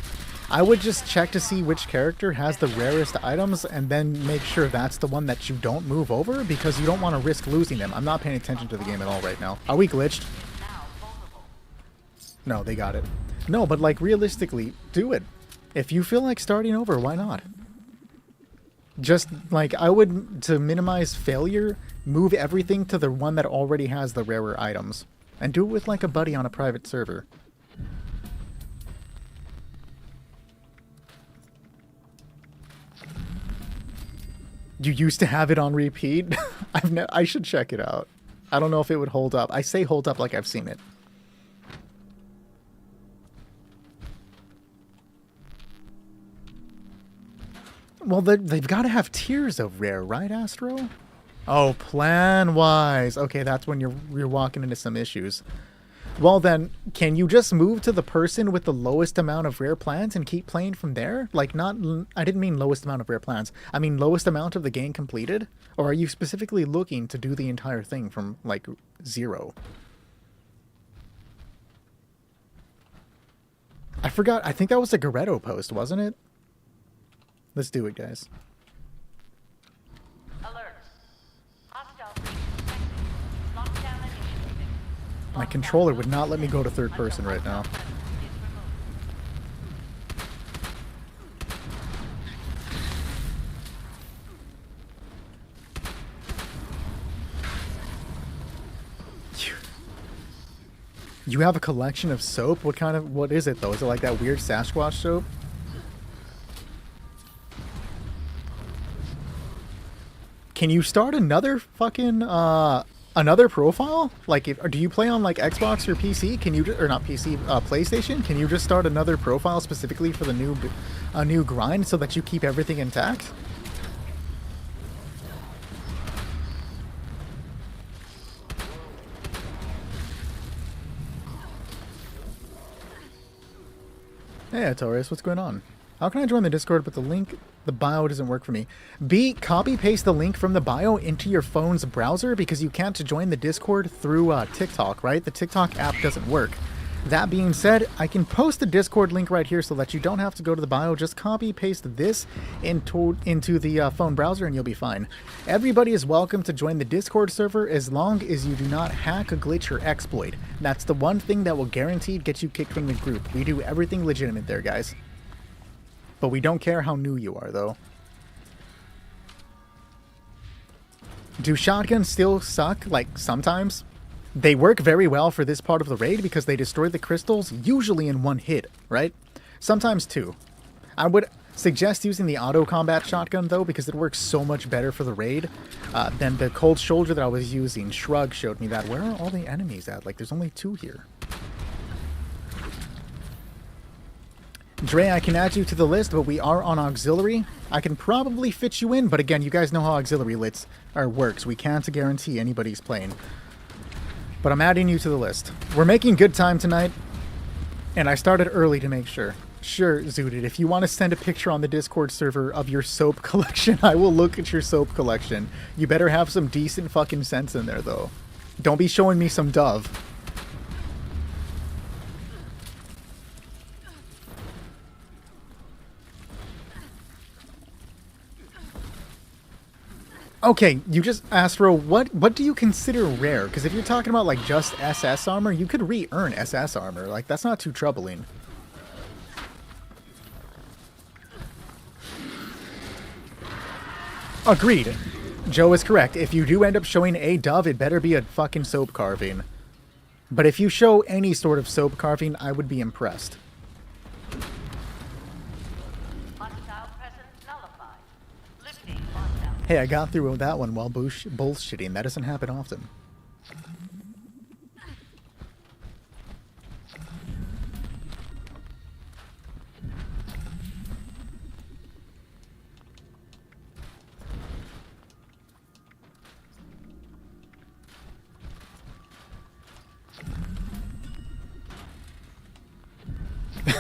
I would just check to see which character has the rarest items and then make sure that's the one that you don't move over because you don't want to risk losing them. I'm not paying attention to the game at all right now. Are we glitched? No, they got it. No, but like realistically, do it. If you feel like starting over, why not? Just like I would, to minimize failure, move everything to the one that already has the rarer items. And do it with like a buddy on a private server. You used to have it on repeat? I should check it out. I don't know if it would hold up. I say hold up like I've seen it. Well, they've got to have tiers of rare, right, Astro? Oh, plan-wise. Okay, that's when you're walking into some issues. Well then, can you just move to the person with the lowest amount of rare plants and keep playing from there? Like, not... I didn't mean lowest amount of rare plants. I mean lowest amount of the game completed? Or are you specifically looking to do the entire thing from, like, 0? I forgot. I think that was a Goretto post, wasn't it? Let's do it, guys. My controller would not let me go to third person right now. You have a collection of soap? What is it though? Is it like that weird Sasquatch soap? Can you start another fucking, another profile? Like, do you play on like Xbox or PC? Can you, or not PC, PlayStation? Can you just start another profile specifically for the new grind so that you keep everything intact? Hey, Taurus, what's going on? How can I join the Discord but the bio doesn't work for me? B, copy paste the link from the bio into your phone's browser because you can't join the Discord through TikTok, right? The TikTok app doesn't work. That being said, I can post the Discord link right here so that you don't have to go to the bio. Just copy paste this into the phone browser and you'll be fine. Everybody is welcome to join the Discord server as long as you do not hack, glitch, or exploit. That's the one thing that will guaranteed get you kicked from the group. We do everything legitimate there, guys. But we don't care how new you are, though. Do shotguns still suck? Like, sometimes? They work very well for this part of the raid because they destroy the crystals, usually in one hit, right? Sometimes two. I would suggest using the auto combat shotgun, though, because it works so much better for the raid than the cold shoulder that I was using. Shrug showed me that. Where are all the enemies at? Like, there's only 2 here. Dre, I can add you to the list, but we are on auxiliary. I can probably fit you in, but again, you guys know how auxiliary works. We can't guarantee anybody's playing. But I'm adding you to the list. We're making good time tonight, and I started early to make sure. Sure, Zooted, if you want to send a picture on the Discord server of your soap collection, I will look at your soap collection. You better have some decent fucking sense in there, though. Don't be showing me some Dove. Okay, you just, Astro, what do you consider rare? Because if you're talking about, like, just SS armor, you could re-earn SS armor. Like, that's not too troubling. Agreed. Joe is correct. If you do end up showing a Dove, it better be a fucking soap carving. But if you show any sort of soap carving, I would be impressed. Hey, I got through that one while bullshitting. That doesn't happen often.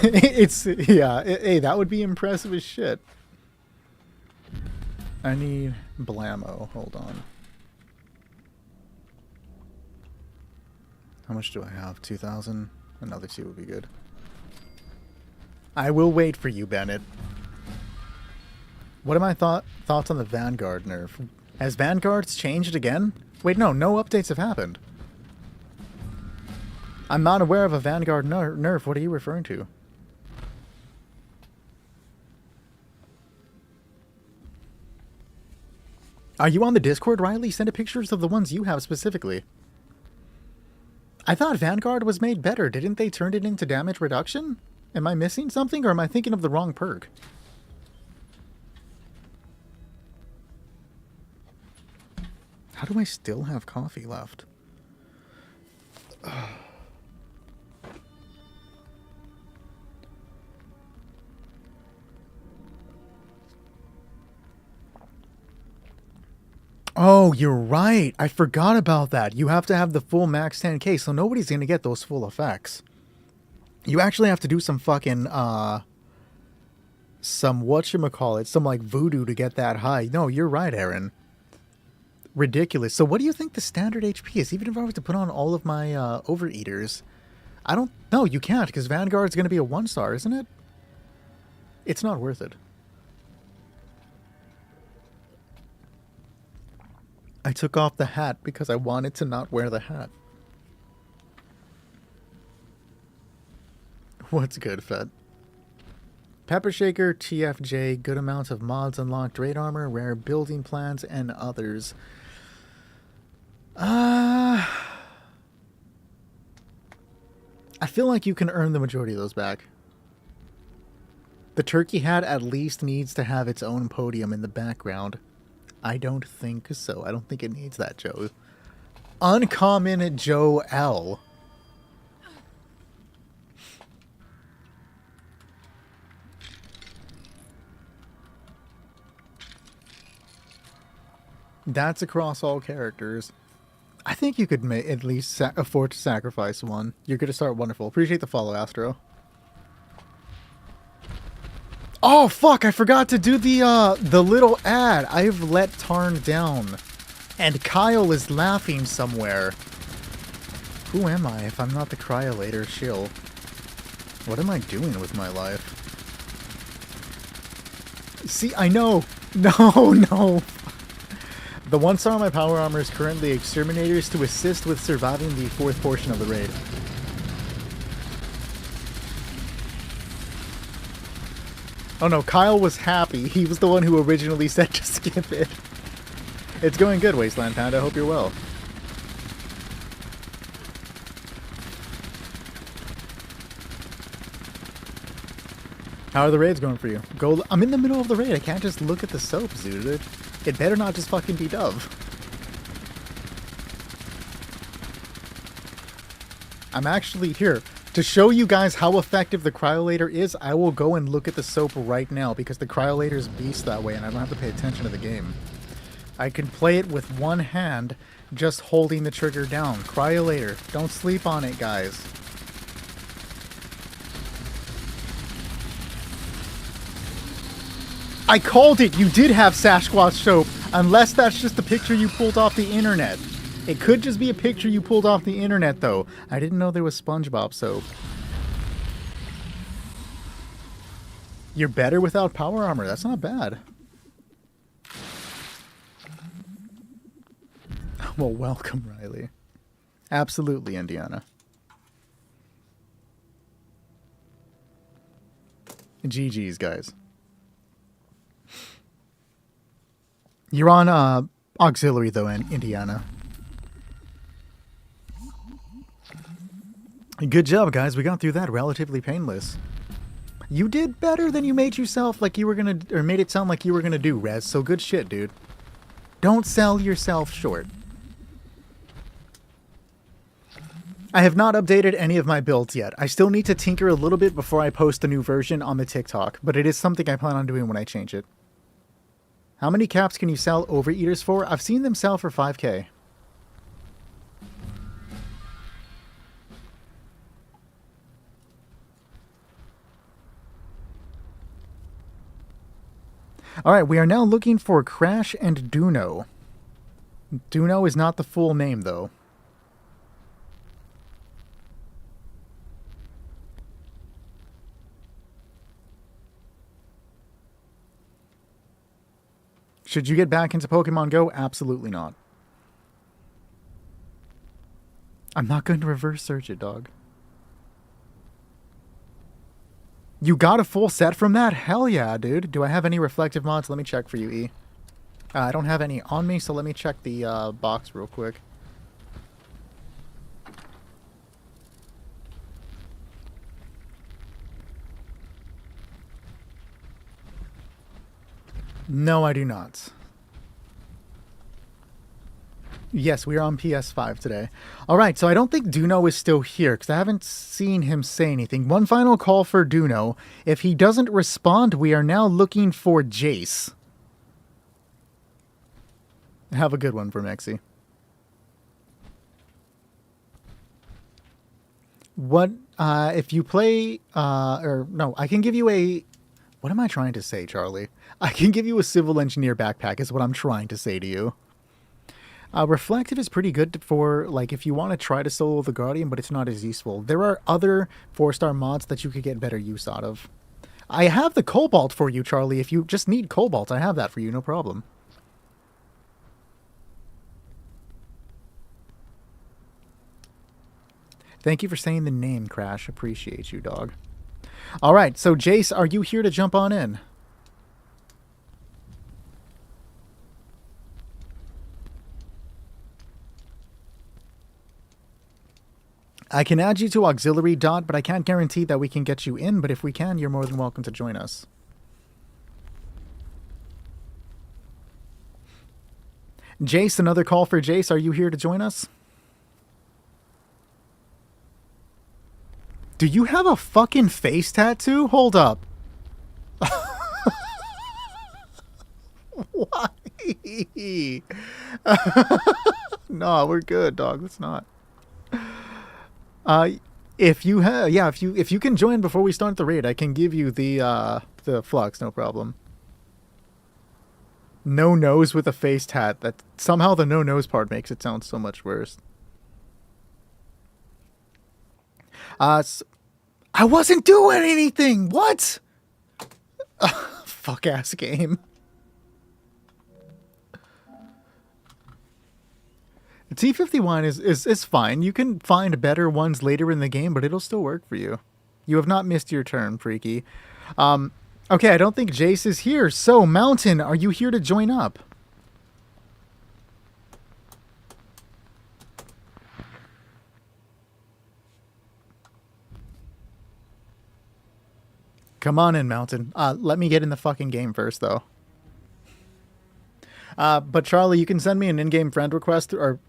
It's, yeah, hey, that would be impressive as shit. I need blammo. Hold on. How much do I have? 2,000? Another 2 would be good. I will wait for you, Bennett. What are my thoughts on the Vanguard nerf? Has Vanguards changed again? Wait, no updates have happened. I'm not aware of a Vanguard nerf. What are you referring to? Are you on the Discord, Riley? Send pictures of the ones you have specifically. I thought Vanguard was made better. Didn't they turn it into damage reduction? Am I missing something, or am I thinking of the wrong perk? How do I still have coffee left? Oh, you're right. I forgot about that. You have to have the full max 10k, so nobody's going to get those full effects. You actually have to do some fucking, some whatchamacallit, some like voodoo to get that high. No, you're right, Aaron. Ridiculous. So what do you think the standard HP is? Even if I was to put on all of my overeaters, I don't... No, you can't, because Vanguard's going to be a 1-star, isn't it? It's not worth it. I took off the hat because I wanted to not wear the hat. What's good, Fed? Pepper Shaker, TFJ, good amounts of mods unlocked, raid armor, rare building plans, and others. I feel like you can earn the majority of those back. The turkey hat at least needs to have its own podium in the background. I don't think so. I don't think it needs that, Joe. Uncommon Joe L. That's across all characters. I think you could at least afford to sacrifice one. You're going to start wonderful. Appreciate the follow, Astro. Oh, fuck! I forgot to do the little ad. I've let Tarn down. And Kyle is laughing somewhere. Who am I if I'm not the Cryolator shill? What am I doing with my life? See, I know. No. The 1-star on my power armor is currently Exterminators to assist with surviving the 4th portion of the raid. Oh no, Kyle was happy. He was the one who originally said to skip it. It's going good, Wasteland Panda. I hope you're well. How are the raids going for you? I'm in the middle of the raid. I can't just look at the soaps, dude. It better not just fucking be Dove. I'm actually here. To show you guys how effective the Cryolator is, I will go and look at the soap right now because the Cryolator's beast that way and I don't have to pay attention to the game. I can play it with one hand, just holding the trigger down. Cryolator. Don't sleep on it, guys. I called it! You did have Sasquatch soap! Unless that's just the picture you pulled off the internet. It could just be a picture you pulled off the internet, though. I didn't know there was SpongeBob soap. You're better without power armor. That's not bad. Well, welcome, Riley. Absolutely, Indiana. GG's, guys. You're on auxiliary, though, in Indiana. Good job, guys. We got through that relatively painless. You did better than you made yourself like you were gonna, or made it sound like you were gonna do, Rez. So good shit, dude. Don't sell yourself short. I have not updated any of my builds yet. I still need to tinker a little bit before I post a new version on the TikTok, but it is something I plan on doing when I change it. How many caps can you sell Overeaters for? I've seen them sell for 5k. All right, we are now looking for Crash and Duno. Duno is not the full name, though. Should you get back into Pokemon Go? Absolutely not. I'm not going to reverse search it, dog. You got a full set from that? Hell yeah, dude. Do I have any reflective mods? Let me check for you, E. I don't have any on me, so let me check the box real quick. No, I do not. Yes, we are on PS5 today. All right, so I don't think Duno is still here because I haven't seen him say anything. One final call for Duno. If he doesn't respond, we are now looking for Jace. Have a good one for Mexi. What, if you play, or no, I can give you a, what am I trying to say, Charlie? I can give you a civil engineer backpack is what I'm trying to say to you. Reflective is pretty good for, like, if you want to try to solo the Guardian, but it's not as useful. There are other 4-star mods that you could get better use out of. I have the Cobalt for you, Charlie. If you just need Cobalt, I have that for you, no problem. Thank you for saying the name, Crash. Appreciate you, dog. All right, so Jace, are you here to jump on in? I can add you to Auxiliary Dot, but I can't guarantee that we can get you in, but if we can, you're more than welcome to join us. Jace, another call for Jace. Are you here to join us? Do you have a fucking face tattoo? Hold up. Why? No, we're good, dog. Let's not. If you have, yeah, if you can join before we start the raid, I can give you the flux, no problem. No nose with a face tat. That somehow the no nose part makes it sound so much worse. So, I wasn't doing anything. What? Fuck ass game. The T51 is fine. You can find better ones later in the game, but it'll still work for you. You have not missed your turn, Freaky. Okay, I don't think Jace is here. So, Mountain, are you here to join up? Come on in, Mountain. Let me get in the fucking game first, though. But Charlie, you can send me an in-game friend request, or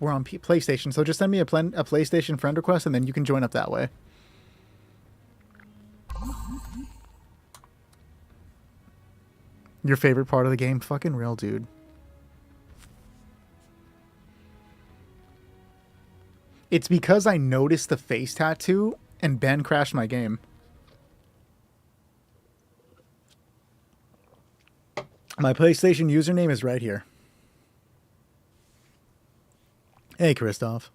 we're on PlayStation, so just send me a PlayStation friend request, and then you can join up that way. Your favorite part of the game? Fucking real, dude. It's because I noticed the face tattoo, and Ben crashed my game. My PlayStation username is right here. Hey, Christoph.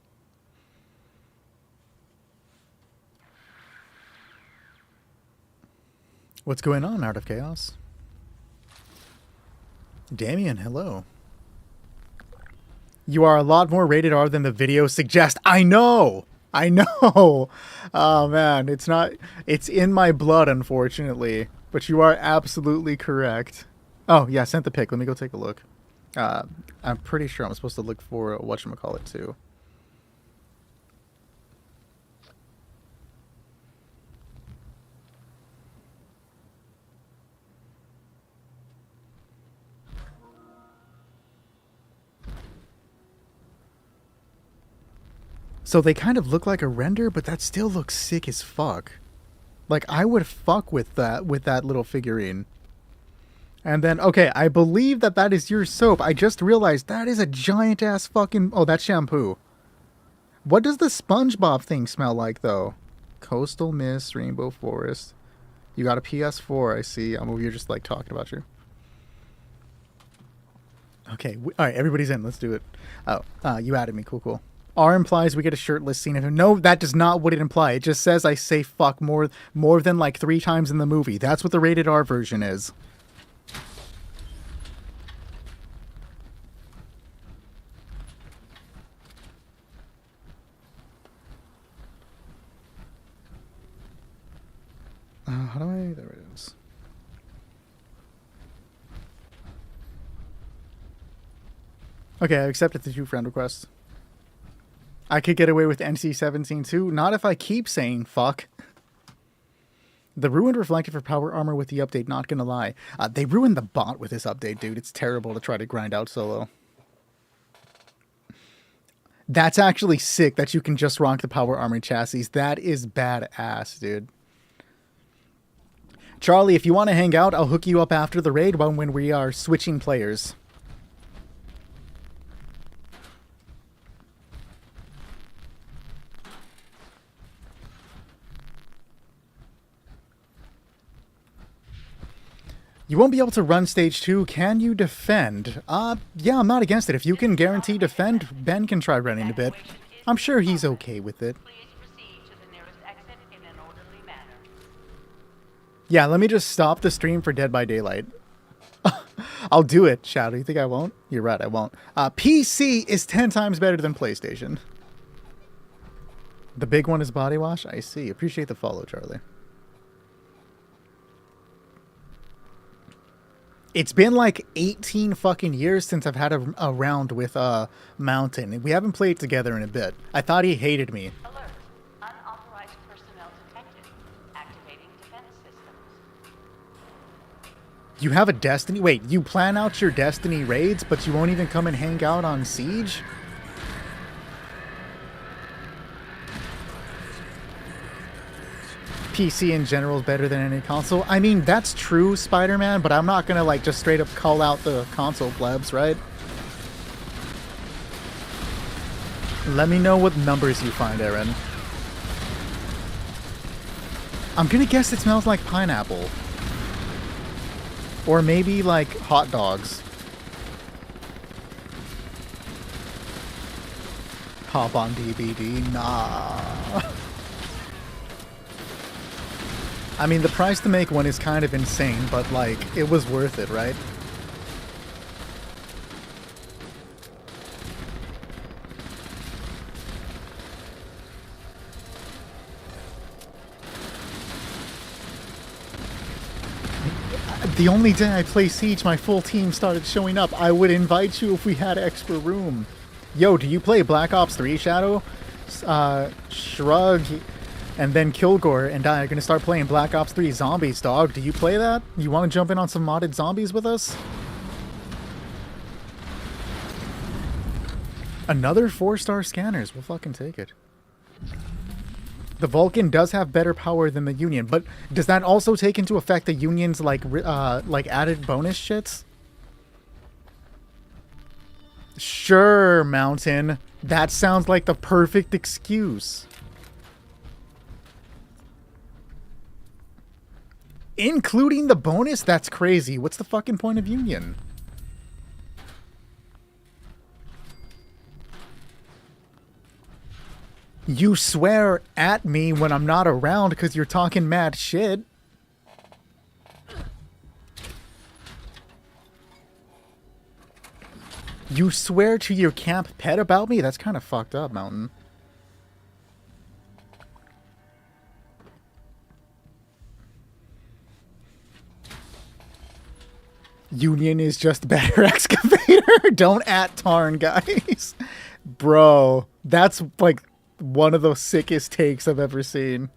What's going on, Art of Chaos? Damien, hello. You are a lot more rated R than the video suggests. I know! I know! Oh, man. It's in my blood, unfortunately. But you are absolutely correct. Oh, yeah, sent the pic. Let me go take a look. I'm pretty sure I'm supposed to look for whatchamacallit, too. So they kind of look like a render, but that still looks sick as fuck. Like, I would fuck with that little figurine. And then, okay, I believe that is your soap. I just realized that is a giant-ass fucking... Oh, that's shampoo. What does the SpongeBob thing smell like, though? Coastal Mist, Rainbow Forest. You got a PS4, I see. You're just, like, talking about you. Okay, all right, everybody's in. Let's do it. Oh, you added me. Cool, cool. R implies we get a shirtless scene of him. No, that does not what it imply. It just says I say fuck more than like 3 times in the movie. That's what the rated R version is. How do I? There it is. Okay, I accepted the 2 friend requests. I could get away with NC-17 too. Not if I keep saying fuck. The ruined reflective for power armor with the update, not gonna lie. They ruined the bot with this update, dude. It's terrible to try to grind out solo. That's actually sick that you can just rock the power armor chassis. That is badass, dude. Charlie, if you want to hang out, I'll hook you up after the raid when we are switching players. You won't be able to run stage 2. Can you defend? Yeah, I'm not against it. If you can guarantee defend, Ben can try running a bit. I'm sure he's okay with it. Please proceed to the nearest exit in an orderly manner. Yeah, let me just stop the stream for Dead by Daylight. I'll do it, Shadow. You think I won't? You're right, I won't. PC is 10 times better than PlayStation. The big one is Body Wash? I see. Appreciate the follow, Charlie. It's been like 18 fucking years since I've had a round with Mountain. We haven't played together in a bit. I thought he hated me. Alert. Unauthorized personnel detected. Activating defense systems. You have a Destiny? Wait, you plan out your Destiny raids, but you won't even come and hang out on Siege? PC in general is better than any console. I mean, that's true, Spider-Man, but I'm not gonna like just straight up call out the console plebs, right? Let me know what numbers you find, Aaron. I'm gonna guess it smells like pineapple. Or maybe like hot dogs. Hop on DVD? Nah. I mean, the price to make one is kind of insane, but, like, it was worth it, right? The only day I play Siege, my full team started showing up. I would invite you if we had extra room. Yo, do you play Black Ops 3, Shadow? Shrug... And then Kilgore and I are going to start playing Black Ops 3 Zombies, dog. Do you play that? You want to jump in on some modded zombies with us? Another 4-star scanners. We'll fucking take it. The Vulcan does have better power than the Union, but does that also take into effect the Union's like added bonus shits? Sure, Mountain. That sounds like the perfect excuse. Including the bonus? That's crazy. What's the fucking point of Union? You swear at me when I'm not around because you're talking mad shit. You swear to your camp pet about me? That's kind of fucked up, Mountain. Union is just better excavator. Don't at Tarn, guys. Bro, that's like one of the sickest takes I've ever seen.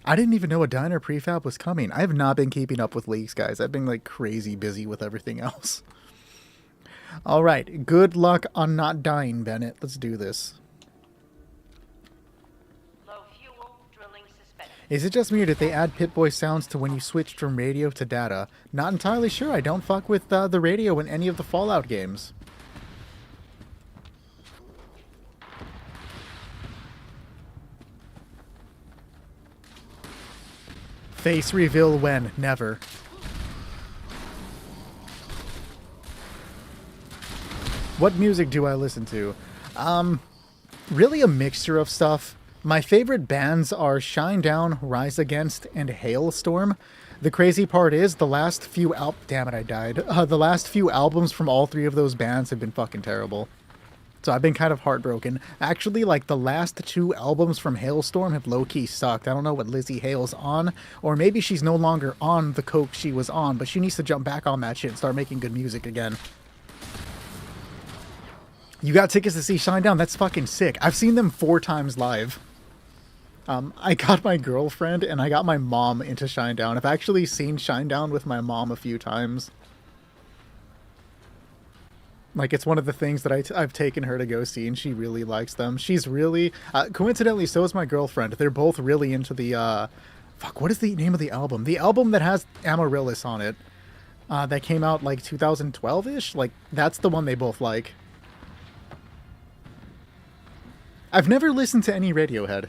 I didn't even know a diner prefab was coming. I have not been keeping up with leaks, guys. I've been like crazy busy with everything else. All right, good luck on not dying, Bennett. Let's do this. Is it just me or did they add Pip-Boy sounds to when you switched from radio to data? Not entirely sure. I don't fuck with the radio in any of the Fallout games. Face reveal when? Never. What music do I listen to? Really a mixture of stuff. My favorite bands are Shinedown, Rise Against, and Hailstorm. The crazy part is the last few damn it, I died. The last few albums from all three of those bands have been fucking terrible. So I've been kind of heartbroken. Actually, like the last two albums from Hailstorm have low-key sucked. I don't know what Lizzie Hale's on, or maybe she's no longer on the coke she was on, but she needs to jump back on that shit and start making good music again. You got tickets to see Shinedown? That's fucking sick. I've seen them 4 times live. I got my girlfriend and I got my mom into Shinedown. I've actually seen Shinedown with my mom a few times. Like, it's one of the things that I've taken her to go see, and she really likes them. She's really... coincidentally, so is my girlfriend. They're both really into the... fuck, what is the name of the album? The album that has Amaryllis on it. That came out, like, 2012-ish? Like, that's the one they both like. I've never listened to any Radiohead.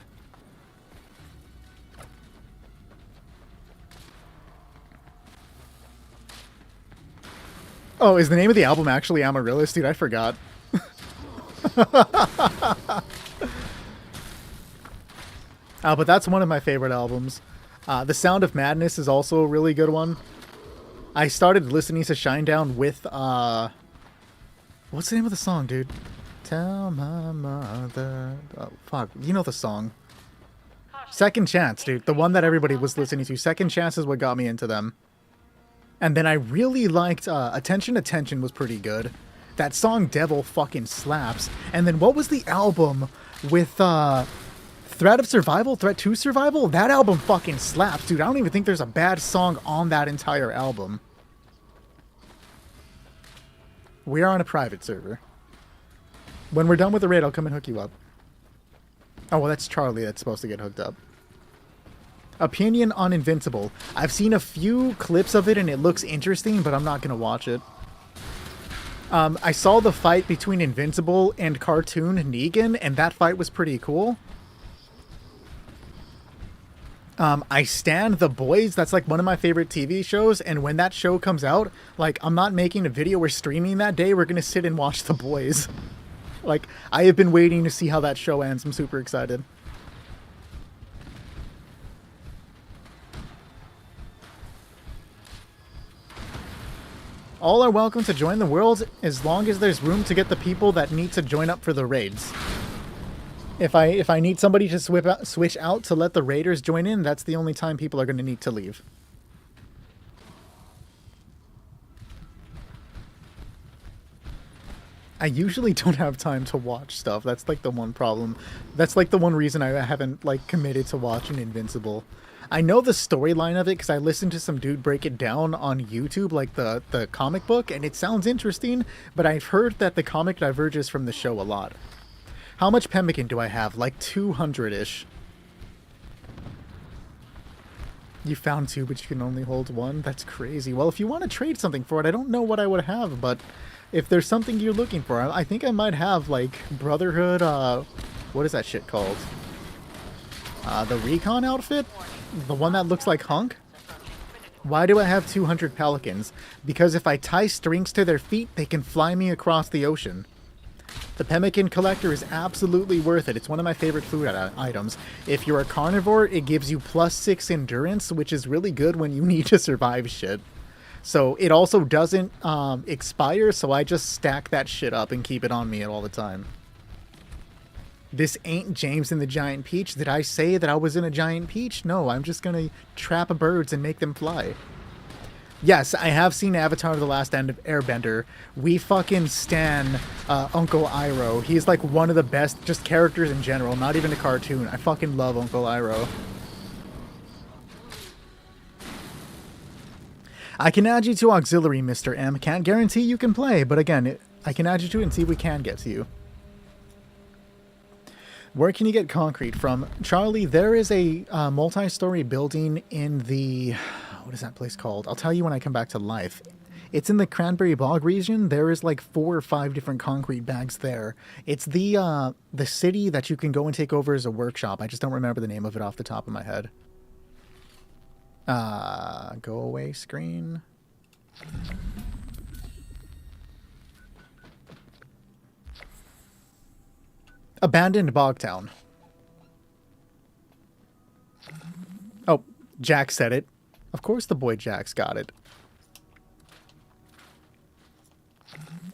Oh, is the name of the album actually Amaryllis? Dude, I forgot. But that's one of my favorite albums. The Sound of Madness is also a really good one. I started listening to Shinedown with, what's the name of the song, dude? Tell my mother... Oh, fuck. You know the song. Second Chance, dude. The one that everybody was listening to. Second Chance is what got me into them. And then I really liked Attention Attention was pretty good. That song Devil fucking slaps. And then what was the album with Threat of Survival? Threat to Survival? That album fucking slaps, dude. I don't even think there's a bad song on that entire album. We are on a private server. When we're done with the raid, I'll come and hook you up. Oh, well, that's Charlie that's supposed to get hooked up. Opinion on Invincible. I've seen a few clips of it and it looks interesting, but I'm not going to watch it. I saw the fight between Invincible and cartoon Negan, and that fight was pretty cool. I stand The Boys. That's like one of my favorite TV shows, and when that show comes out, like, I'm not making a video or streaming that day. We're going to sit and watch The Boys. Like, I have been waiting to see how that show ends. I'm super excited. All are welcome to join the world as long as there's room to get the people that need to join up for the raids. If I need somebody to switch out to let the raiders join in, that's the only time people are going to need to leave. I usually don't have time to watch stuff. That's like the one problem. That's like the one reason I haven't like committed to watching Invincible. I know the storyline of it because I listened to some dude break it down on YouTube, like the comic book, and it sounds interesting, but I've heard that the comic diverges from the show a lot. How much pemmican do I have? Like 200-ish. You found 2, but you can only hold 1? That's crazy. Well, if you want to trade something for it, I don't know what I would have, but if there's something you're looking for, I think I might have, like, Brotherhood, what is that shit called? The Recon outfit? The one that looks like Hunk? Why do I have 200 pelicans? Because if I tie strings to their feet, they can fly me across the ocean. The pemmican collector is absolutely worth it. It's one of my favorite food items. If you're a carnivore, it gives you +6 endurance, which is really good when you need to survive shit. So it also doesn't expire, so I just stack that shit up and keep it on me all the time. This ain't James and the Giant Peach. Did I say that I was in a giant peach? No, I'm just gonna trap birds and make them fly. Yes, I have seen Avatar The Last Airbender. We fucking stan Uncle Iroh. He's like one of the best just characters in general, not even a cartoon. I fucking love Uncle Iroh. I can add you to Auxiliary, Mr. M. Can't guarantee you can play, but again, I can add you to it and see if we can get to you. Where can you get concrete from? Charlie, there is a multi-story building in the... What is that place called? I'll tell you when I come back to life. It's in the Cranberry Bog region. There is like 4 or 5 different concrete bags there. It's the city that you can go and take over as a workshop. I just don't remember the name of it off the top of my head. Go away screen. Abandoned Bogtown. Oh, Jack said it. Of course the boy Jack's got it.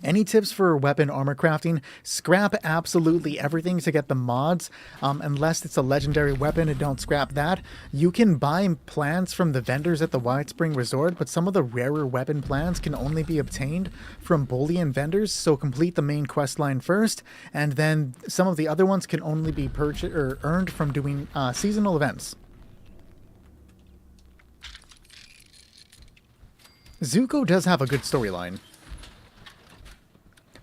Any tips for weapon armor crafting? Scrap absolutely everything to get the mods. Unless it's a legendary weapon and don't scrap that. You can buy plans from the vendors at the Whitespring Resort, but some of the rarer weapon plans can only be obtained from bullion vendors, so complete the main quest line first, and then some of the other ones can only be purchased or earned from doing seasonal events. Zuko does have a good storyline.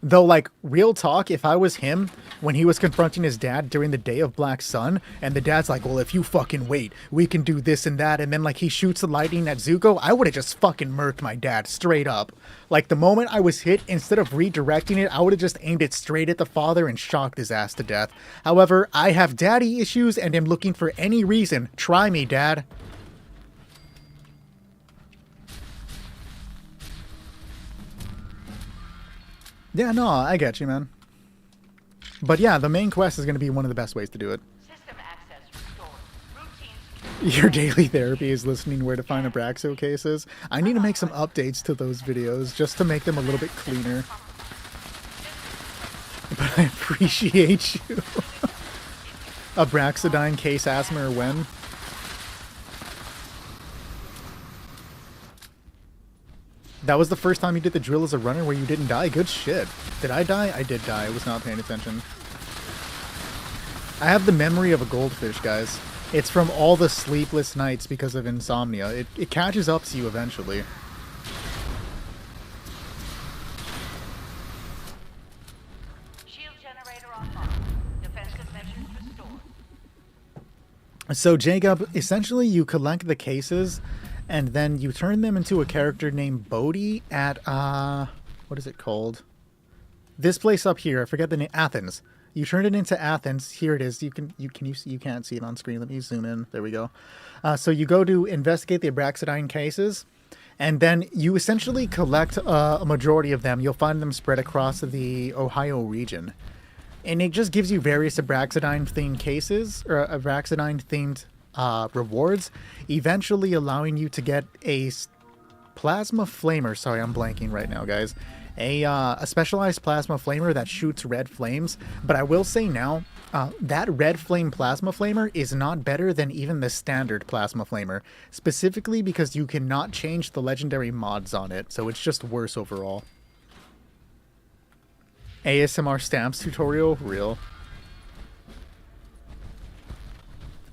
Though, like, real talk, if I was him, when he was confronting his dad during the Day of Black Sun, and the dad's like, well, if you fucking wait, we can do this and that, and then, like, he shoots the lightning at Zuko, I would have just fucking murked my dad, straight up. Like, the moment I was hit, instead of redirecting it, I would have just aimed it straight at the father and shocked his ass to death. However, I have daddy issues and am looking for any reason. Try me, Dad. Yeah, no, I get you, man. But yeah, the main quest is going to be one of the best ways to do it. System access restored. Routines. Your daily therapy is listening where to find Abraxo cases. I need to make some updates to those videos just to make them a little bit cleaner. But I appreciate you. Abraxodine case asthma or when? That was the first time you did the drill as a runner where you didn't die? Good shit. Did I die? I did die. I was not paying attention. I have the memory of a goldfish, guys. It's from all the sleepless nights because of insomnia. It catches up to you eventually. Shield generator online. Defensive measures restored. So, Jacob, essentially you collect the cases and then you turn them into a character named Bodhi at, what is it called? This place up here, I forget the name, Athens. You turn it into Athens. Here it is. You can't see it on screen. Let me zoom in. There we go. So you go to investigate the Abraxodine cases, and then you essentially collect a majority of them. You'll find them spread across the Ohio region. And it just gives you various Abraxodine-themed cases, or Abraxodine-themed rewards, eventually allowing you to get a plasma flamer. Sorry, I'm blanking right now, guys. A specialized plasma flamer that shoots red flames. But I will say now, that red flame plasma flamer is not better than even the standard plasma flamer, specifically because you cannot change the legendary mods on it, so it's just worse overall. ASMR stamps tutorial, real.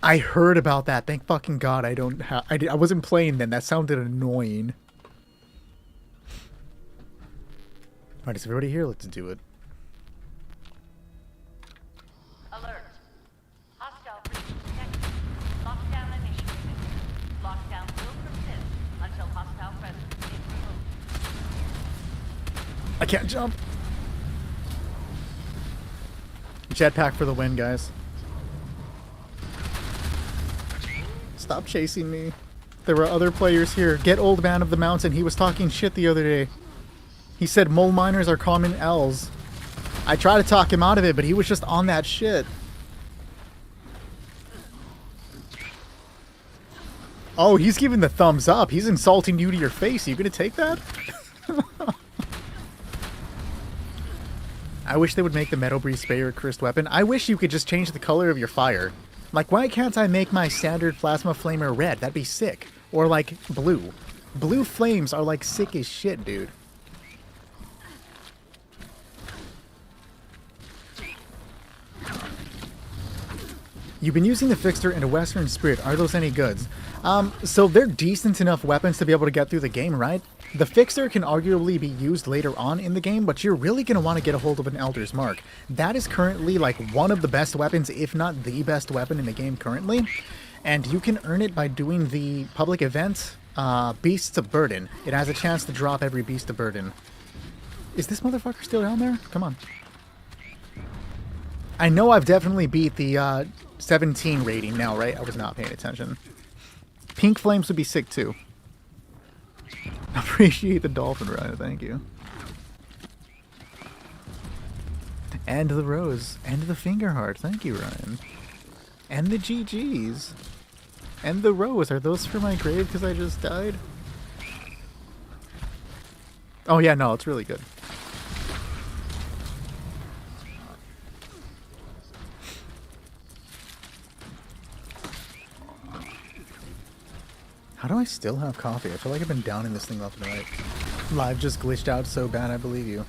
I heard about that. Thank fucking God I don't have... I wasn't playing then. That sounded annoying. Alright, is everybody here? Let's do it. Alert. Hostile breach detected. Lockdown initiated. Lockdown will persist until hostile presence is removed. I can't jump. Jetpack for the win, guys. Stop chasing me. There were other players here. Get Old Man of the Mountain. He was talking shit the other day. He said mole miners are common L's. I tried to talk him out of it, but he was just on that shit. Oh, he's giving the thumbs up. He's insulting you to your face. Are you gonna take that? I wish they would make the Metal Breeze Sprayer a cursed weapon. I wish you could just change the color of your fire. Like, why can't I make my standard plasma flamer red? That'd be sick. Or, like, blue. Blue flames are, like, sick as shit, dude. You've been using the Fixer and a Western Spirit. Are those any goods? So they're decent enough weapons to be able to get through the game, right? The Fixer can arguably be used later on in the game, but you're really going to want to get a hold of an Elder's Mark. That is currently like one of the best weapons, if not the best weapon in the game currently. And you can earn it by doing the public event, Beasts of Burden. It has a chance to drop every Beast of Burden. Is this motherfucker still down there? Come on. I know I've definitely beat the 17 rating now, right? I was not paying attention. Pink flames would be sick too. Appreciate the dolphin ride, thank you. And the rose. And the finger heart. Thank you, Ryan. And the GGs. And the rose. Are those for my grave because I just died? Oh yeah, no, it's really good. How do I still have coffee? I feel like I've been downing this thing left and right. Live just glitched out so bad, I believe you.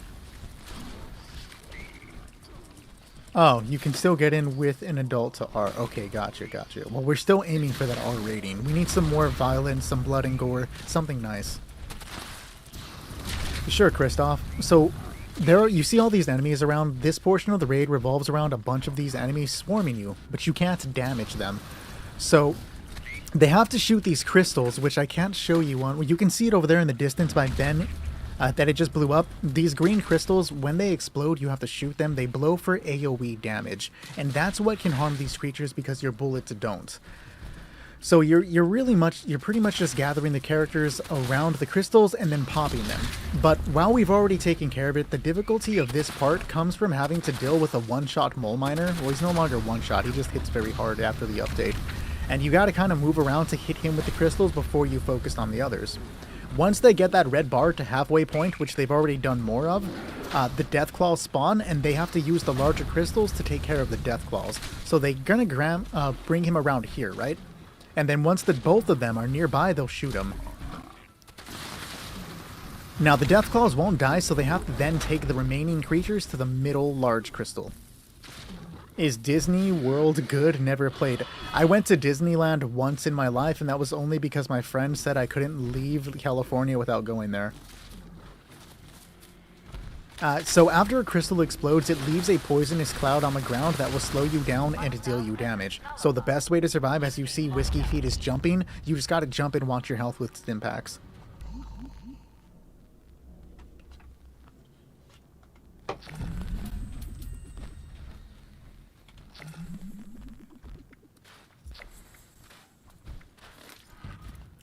Oh, you can still get in with an adult to R. Okay, gotcha, gotcha. Well, we're still aiming for that R rating. We need some more violence, some blood and gore, something nice. Sure, Kristoff. So, you see all these enemies around. This portion of the raid revolves around a bunch of these enemies swarming you, but you can't damage them. So, they have to shoot these crystals, which I can't show you on. You can see it over there in the distance by Ben, that it just blew up. These green crystals, when they explode, you have to shoot them. They blow for AoE damage, and that's what can harm these creatures because your bullets don't. So you're pretty much just gathering the characters around the crystals and then popping them. But while we've already taken care of it, the difficulty of this part comes from having to deal with a one-shot mole miner. Well, he's no longer one-shot. He just hits very hard after the update. And you got to kind of move around to hit him with the crystals before you focus on the others. Once they get that red bar to halfway point, which they've already done more of, the death claws spawn, and they have to use the larger crystals to take care of the death claws. So they're gonna bring him around here, right? And then once both of them are nearby, they'll shoot him. Now the death claws won't die, so they have to then take the remaining creatures to the middle large crystal. Is Disney World good? Never played. I went to Disneyland once in my life, and that was only because my friend said I couldn't leave California without going there. So after a crystal explodes, it leaves a poisonous cloud on the ground that will slow you down and deal you damage. So the best way to survive, as you see Whiskey Feet is jumping, you just gotta jump and watch your health with stim packs.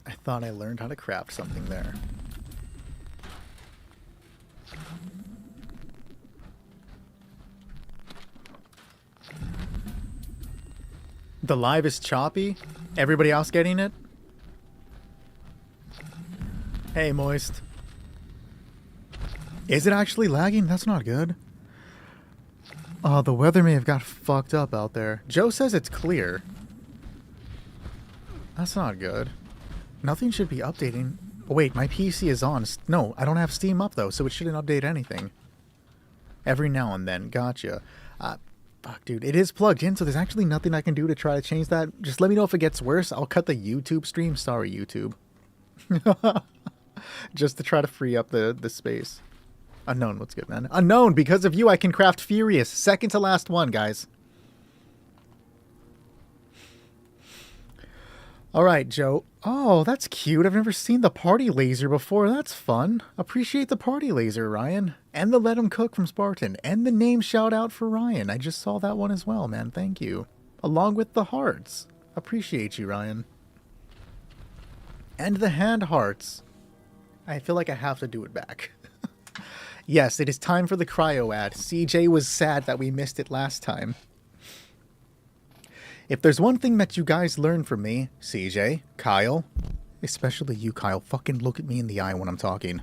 I thought I learned how to craft something there. The live is choppy? Everybody else getting it? Hey, Moist. Is it actually lagging? That's not good. Oh, the weather may have got fucked up out there. Joe says it's clear. That's not good. Nothing should be updating. Oh, wait, my PC is on. No, I don't have Steam up, though, so it shouldn't update anything. Every now and then. Gotcha. Fuck, dude. It is plugged in, so there's actually nothing I can do to try to change that. Just let me know if it gets worse. I'll cut the YouTube stream. Sorry, YouTube. Just to try to free up the space. Unknown, what's good, man? Unknown, because of you, I can craft Furious. Second to last one, guys. Alright, Joe. Oh, that's cute. I've never seen the party laser before. That's fun. Appreciate the party laser, Ryan. And the Let 'em Cook from Spartan. And the name shout out for Ryan. I just saw that one as well, man. Thank you. Along with the hearts. Appreciate you, Ryan. And the hand hearts. I feel like I have to do it back. Yes, it is time for the cryo ad. CJ was sad that we missed it last time. If there's one thing that you guys learned from me, CJ, Kyle, especially you, Kyle, fucking look at me in the eye when I'm talking.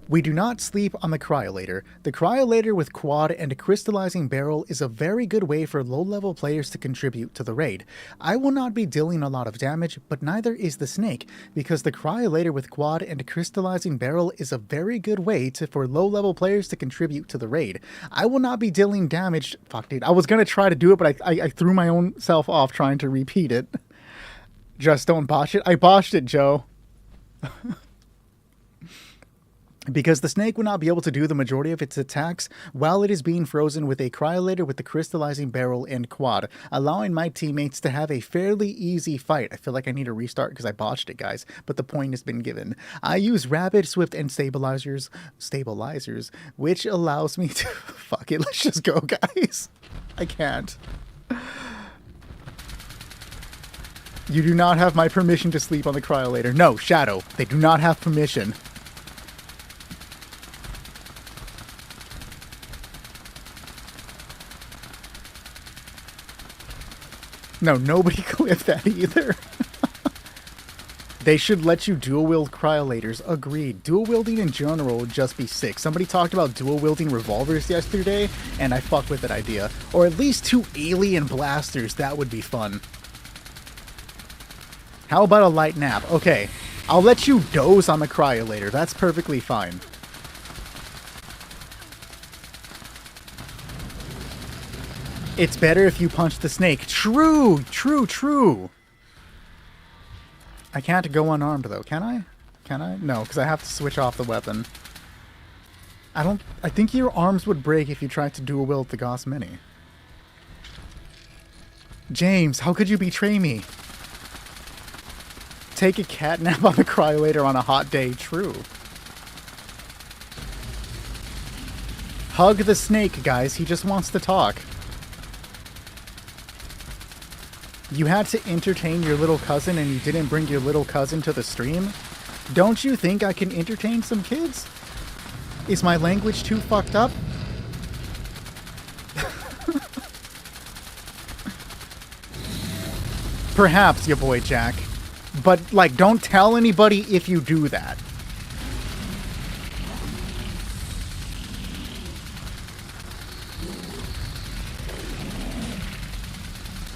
We do not sleep on the cryolator. The cryolator with quad and a crystallizing barrel is a very good way for low-level players to contribute to the raid. I will not be dealing a lot of damage, but neither is the snake, because the cryolator with quad and a crystallizing barrel is a very good way for low-level players to contribute to the raid. I will not be dealing damage. Fuck, dude. I was going to try to do it, but I threw my own self off trying to repeat it. Just don't botch it. I botched it, Joe. Because the snake will not be able to do the majority of its attacks while it is being frozen with a cryolator with the crystallizing barrel and quad, allowing my teammates to have a fairly easy fight. I feel like I need to restart because I botched it, guys, but the point has been given. I use rapid, swift, and stabilizers, which allows me to... Fuck it, let's just go, guys. I can't. You do not have my permission to sleep on the cryolator. No, Shadow, they do not have permission. No, nobody clipped that either. They should let you dual wield cryolators. Agreed. Dual wielding in general would just be sick. Somebody talked about dual wielding revolvers yesterday, and I fucked with that idea. Or at least 2 alien blasters. That would be fun. How about a light nap? Okay, I'll let you doze on the cryolator. That's perfectly fine. It's better if you punch the snake. True, true, true. I can't go unarmed, though. Can I? Can I? No, because I have to switch off the weapon. I think your arms would break if you tried to dual wield the Gauss Mini. James, how could you betray me? Take a cat nap on the cryolator on a hot day. True. Hug the snake, guys. He just wants to talk. You had to entertain your little cousin and you didn't bring your little cousin to the stream? Don't you think I can entertain some kids? Is my language too fucked up? Perhaps, your boy Jack. But, like, don't tell anybody if you do that.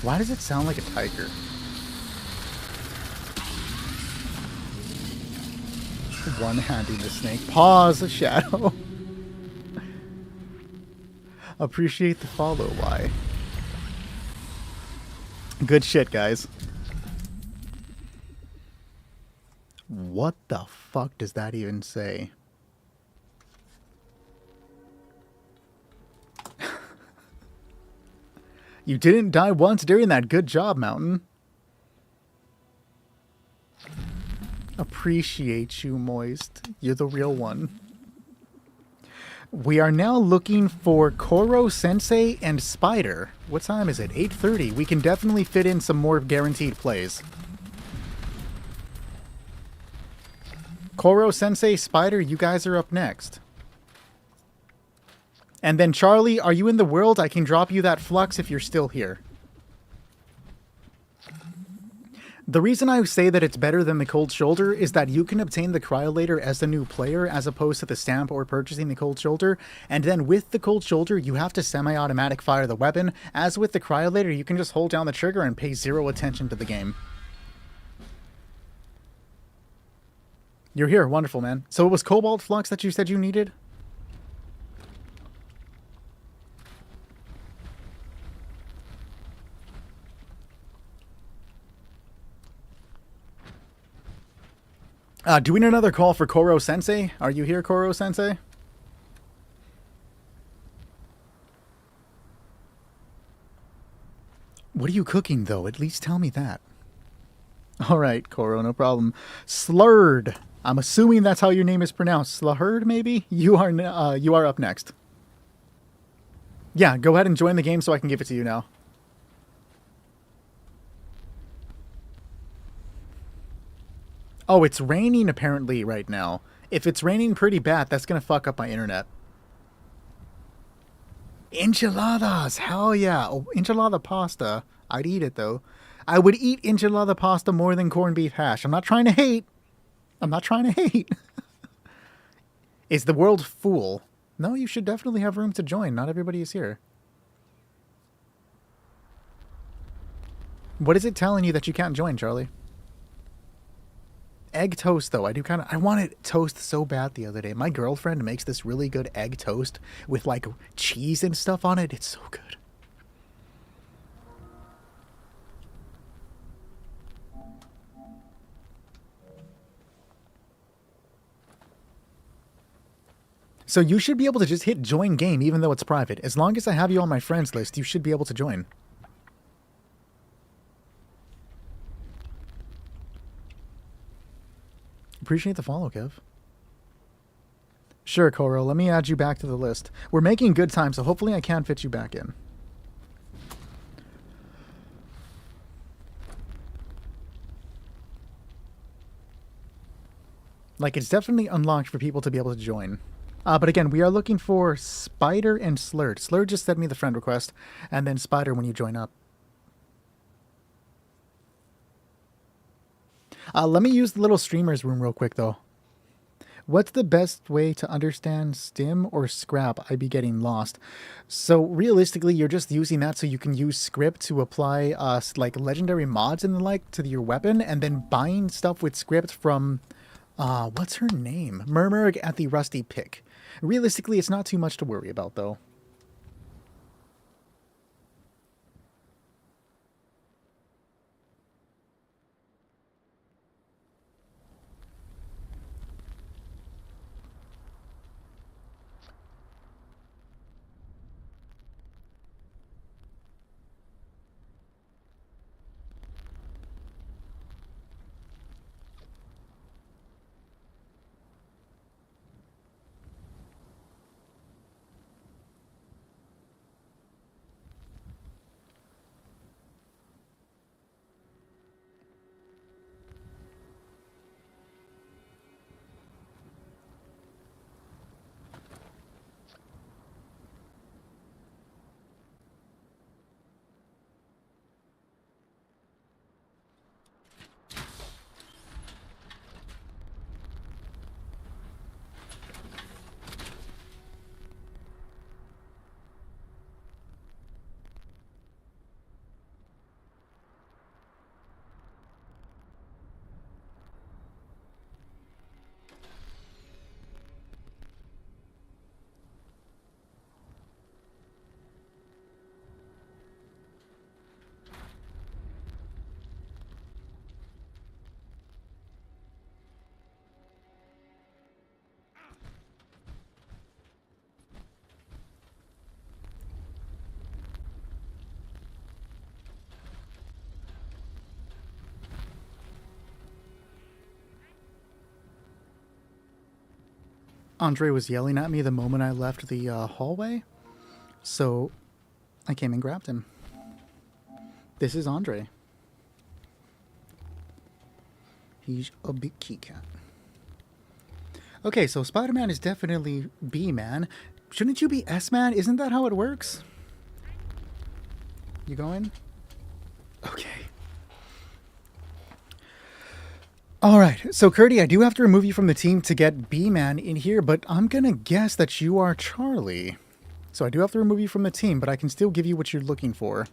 Why does it sound like a tiger? One-handing the snake. Pause, Shadow. Appreciate the follow, why? Good shit, guys. What the fuck does that even say? You didn't die once during that. Good job, Mountain. Appreciate you, Moist. You're the real one. We are now looking for Koro Sensei and Spider. What time is it? 8:30. We can definitely fit in some more guaranteed plays. Koro Sensei, Spider, you guys are up next. And then Charlie, are you in the world? I can drop you that flux if you're still here. The reason I say that it's better than the Cold Shoulder is that you can obtain the Cryolator as a new player as opposed to the stamp or purchasing the Cold Shoulder. And then with the Cold Shoulder, you have to semi-automatic fire the weapon. As with the Cryolator, you can just hold down the trigger and pay zero attention to the game. You're here. Wonderful, man. So it was Cobalt Flux that you said you needed? Do we need another call for Koro Sensei? Are you here, Koro Sensei? What are you cooking, though? At least tell me that. All right, Koro, no problem. Slurred. I'm assuming that's how your name is pronounced. Slurred, maybe? You are up next. Yeah, go ahead and join the game so I can give it to you now. Oh, it's raining apparently right now. If it's raining pretty bad, that's going to fuck up my internet. Enchiladas! Hell yeah! Oh, enchilada pasta. I'd eat it, though. I would eat enchilada pasta more than corned beef hash. I'm not trying to hate. I'm not trying to hate. Is the world full? No, you should definitely have room to join. Not everybody is here. What is it telling you that you can't join, Charlie? Egg toast, though. I wanted toast so bad the other day. My girlfriend makes this really good egg toast with, like, cheese and stuff on it. It's so good. So you should be able to just hit join game even though it's private. As long as I have you on my friends list, you should be able to join. Appreciate the follow, Kev. Sure, Koro. Let me add you back to the list. We're making good time, so hopefully I can fit you back in. Like, it's definitely unlocked for people to be able to join. But again, we are looking for Spider and Slurred. Slurred just sent me the friend request, and then Spider when you join up. Let me use the little streamer's room real quick, though. What's the best way to understand stim or scrap? I'd be getting lost. So realistically, you're just using that so you can use script to apply like legendary mods and the like to your weapon, and then buying stuff with script from what's her name? Murmurg at the Rusty Pick. Realistically, it's not too much to worry about, though. Andre was yelling at me the moment I left the hallway, so I came and grabbed him. This is Andre. He's a big kitty cat. Okay, so Spider-Man is definitely B-Man. Shouldn't you be S-Man? Isn't that how it works? You going? Okay. Alright, so Curdy, I do have to remove you from the team to get B-Man in here, but I'm gonna guess that you are Charlie. So I do have to remove you from the team, but I can still give you what you're looking for.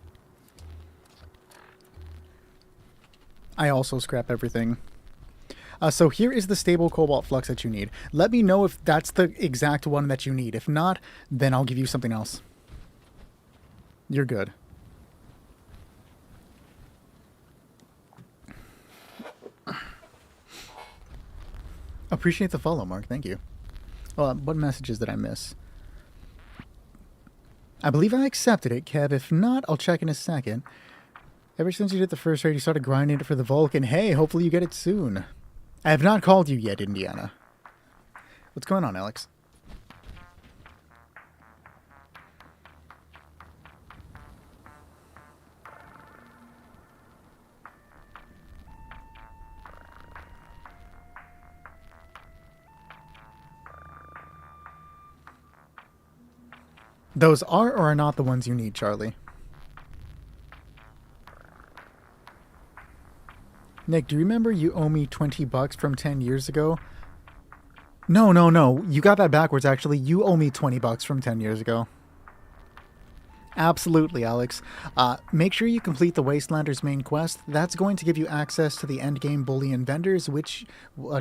I also scrap everything. So here is the stable Cobalt Flux that you need. Let me know if that's the exact one that you need. If not, then I'll give you something else. You're good. Appreciate the follow, Mark. Thank you. What messages did I miss? I believe I accepted it, Kev. If not, I'll check in a second. Ever since you did the first raid, you started grinding it for the Vulcan. Hey, hopefully you get it soon. I have not called you yet, Indiana. What's going on, Alex? Those are or are not the ones you need, Charlie. Nick, do you remember you owe me $20 from 10 years ago? No. You got that backwards, actually. You owe me $20 from 10 years ago. Absolutely, Alex. Make sure you complete the Wastelanders main quest. That's going to give you access to the endgame bullion vendors, which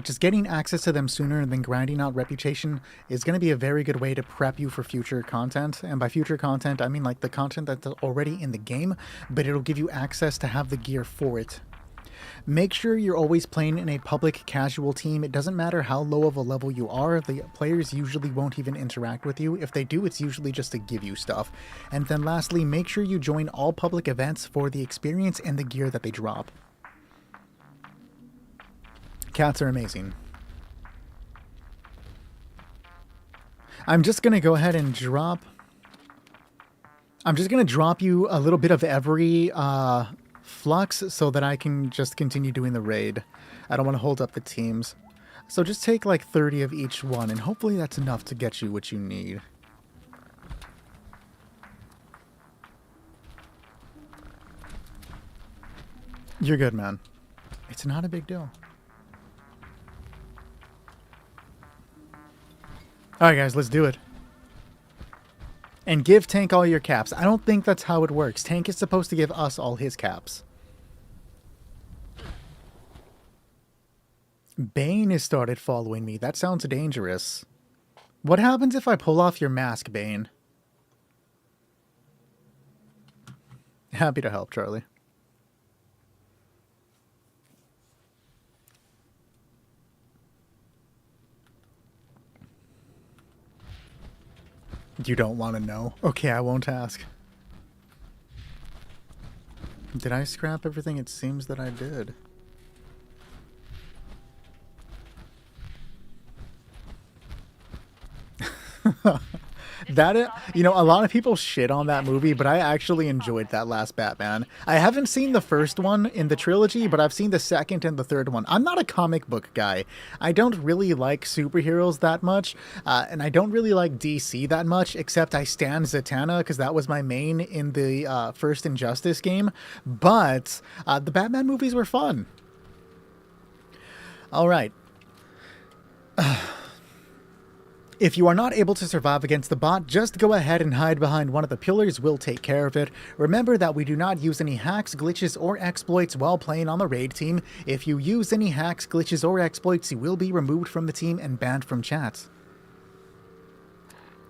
just getting access to them sooner than grinding out reputation is going to be a very good way to prep you for future content. And by future content, I mean like the content that's already in the game, but it'll give you access to have the gear for it. Make sure you're always playing in a public casual team. It doesn't matter how low of a level you are, the players usually won't even interact with you. If they do, it's usually just to give you stuff. And then lastly, make sure you join all public events for the experience and the gear that they drop. Cats are amazing. I'm just going to go ahead and drop... I'm just going to drop you a little bit of every... Flux so that I can just continue doing the raid. I don't want to hold up the teams. So just take like 30 of each one and hopefully that's enough to get you what you need. You're good, man. It's not a big deal. Alright guys, let's do it. And give Tank all your caps. I don't think that's how it works. Tank is supposed to give us all his caps. Bane has started following me. That sounds dangerous. What happens if I pull off your mask, Bane? Happy to help, Charlie. You don't want to know? Okay, I won't ask. Did I scrap everything? It seems that I did. That, you know, a lot of people shit on that movie, but I actually enjoyed that last Batman. I haven't seen the first one in the trilogy, but I've seen the second and the third one. I'm not a comic book guy. I don't really like superheroes that much, and I don't really like DC that much, except I stan Zatanna, because that was my main in the first Injustice game. But the Batman movies were fun. All right. If you are not able to survive against the bot, just go ahead and hide behind one of the pillars. We'll take care of it. Remember that we do not use any hacks, glitches, or exploits while playing on the raid team. If you use any hacks, glitches, or exploits, you will be removed from the team and banned from chat.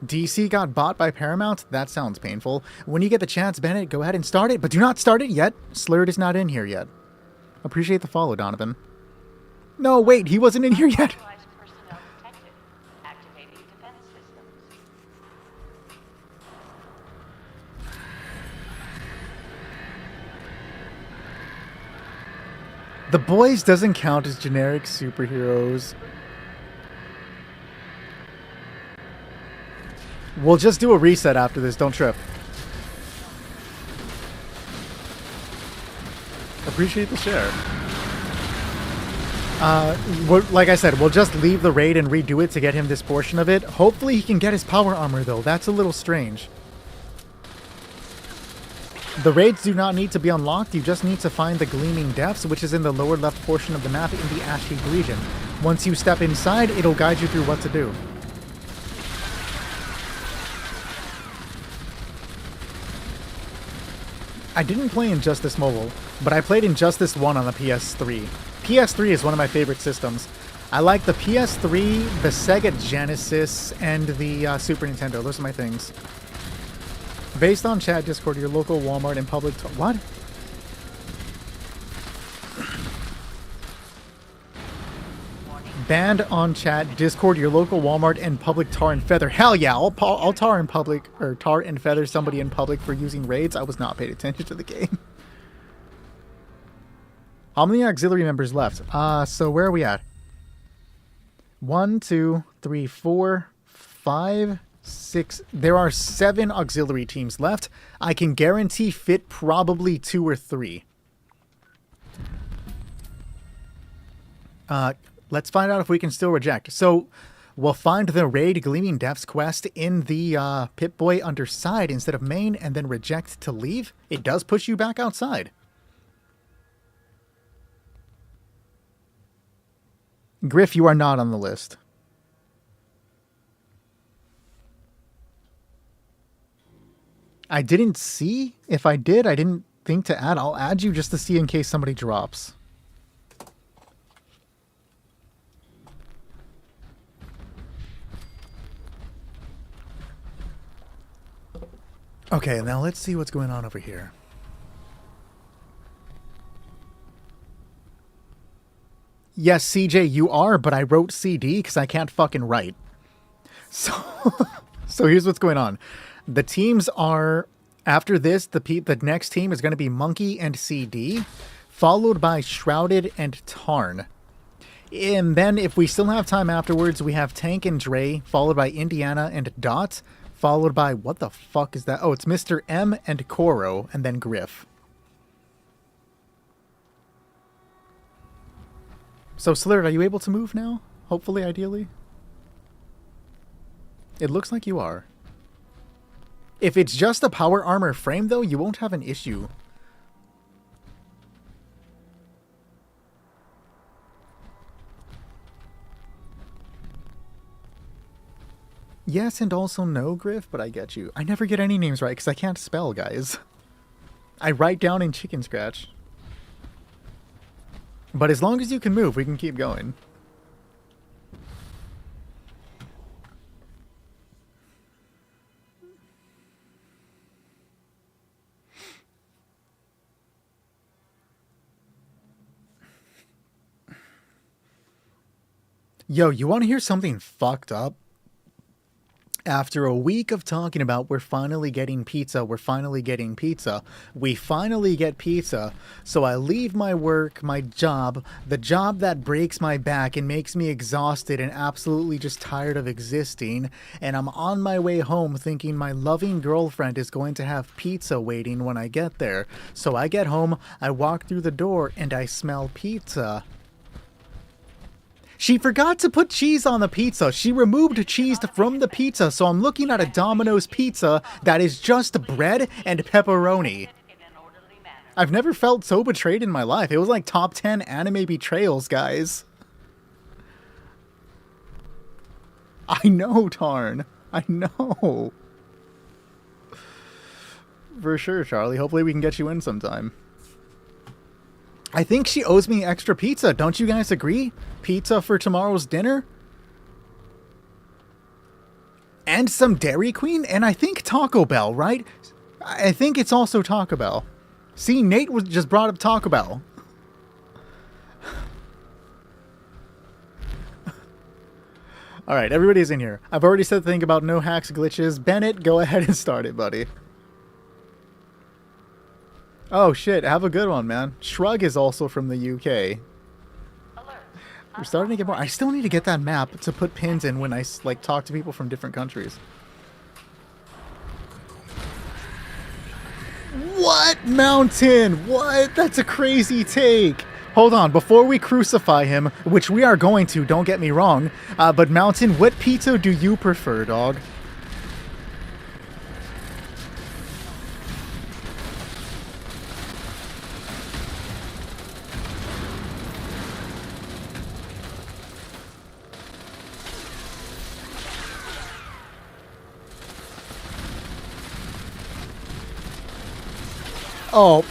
DC got bought by Paramount? That sounds painful. When you get the chance, Bennett, go ahead and start it, but do not start it yet. Slurred is not in here yet. Appreciate the follow, Donovan. No, wait, he wasn't in here yet. Personnel detected. Activating defense systems. The Boys doesn't count as generic superheroes. We'll just do a reset after this, don't trip. Appreciate the share. Like I said, we'll just leave the raid and redo it to get him this portion of it. Hopefully he can get his power armor, though. That's a little strange. The raids do not need to be unlocked. You just need to find the Gleaming Depths, which is in the lower left portion of the map in the Ash Heap region. Once you step inside, it'll guide you through what to do. I didn't play Injustice Mobile, but I played Injustice 1 on the PS3. PS3 is one of my favorite systems. I like the PS3, the Sega Genesis, and the Super Nintendo. Those are my things. Based on chat, Discord, your local Walmart and public... What? Banned on chat, Discord, your local Walmart, and public tar and feather. Hell yeah, I'll tar in public, or tar and feather somebody in public for using raids. I was not paying attention to the game. How many auxiliary members left? So where are we at? 1, 2, 3, 4, 5, 6. There are 7 auxiliary teams left. I can guarantee fit probably 2 or 3. Let's find out if we can still reject. So we'll find the raid Gleaming Depths quest in the Pip-Boy underside instead of main, and then reject to leave. It does push you back outside. Griff, you are not on the list. I didn't see. If I did, I didn't think to add. I'll add you just to see in case somebody drops. Okay, now let's see what's going on over here. Yes, CJ, you are, but I wrote CD because I can't fucking write. So, so here's what's going on. The teams are, after this, the next team is going to be Monkey and CD, followed by Shrouded and Tarn. And then if we still have time afterwards, we have Tank and Dre, followed by Indiana and Dot, followed by, what the fuck is that? Oh, it's Mr. M and Koro, and then Griff. So, Slurred, are you able to move now? Hopefully, ideally? It looks like you are. If it's just a power armor frame, though, you won't have an issue. Yes, and also no, Griff, but I get you. I never get any names right because I can't spell, guys. I write down in chicken scratch. But as long as you can move, we can keep going. Yo, you want to hear something fucked up? After a week of talking about we're finally getting pizza, we finally get pizza. So I leave my work, my job, the job that breaks my back and makes me exhausted and absolutely just tired of existing, and I'm on my way home thinking my loving girlfriend is going to have pizza waiting when I get there. So I get home, I walk through the door, and I smell pizza. She forgot to put cheese on the pizza. She removed cheese from the pizza, so I'm looking at a Domino's pizza that is just bread and pepperoni. In an orderly manner. I've never felt so betrayed in my life. It was like top 10 anime betrayals, guys. I know, Tarn. I know. For sure, Charlie. Hopefully we can get you in sometime. I think she owes me extra pizza. Don't you guys agree? Pizza for tomorrow's dinner? And some Dairy Queen? And I think Taco Bell, right? I think it's also Taco Bell. See, Nate was just brought up Taco Bell. Alright, everybody's in here. I've already said the thing about no hacks, glitches. Bennett, go ahead and start it, buddy. Oh shit, have a good one, man. Shrug is also from the UK. Alert. We're starting to get more. I still need to get that map to put pins in when I like talk to people from different countries. What? Mountain? What? That's a crazy take. Hold on, before we crucify him, which we are going to, don't get me wrong, but Mountain, what pizza do you prefer, dog? Oh.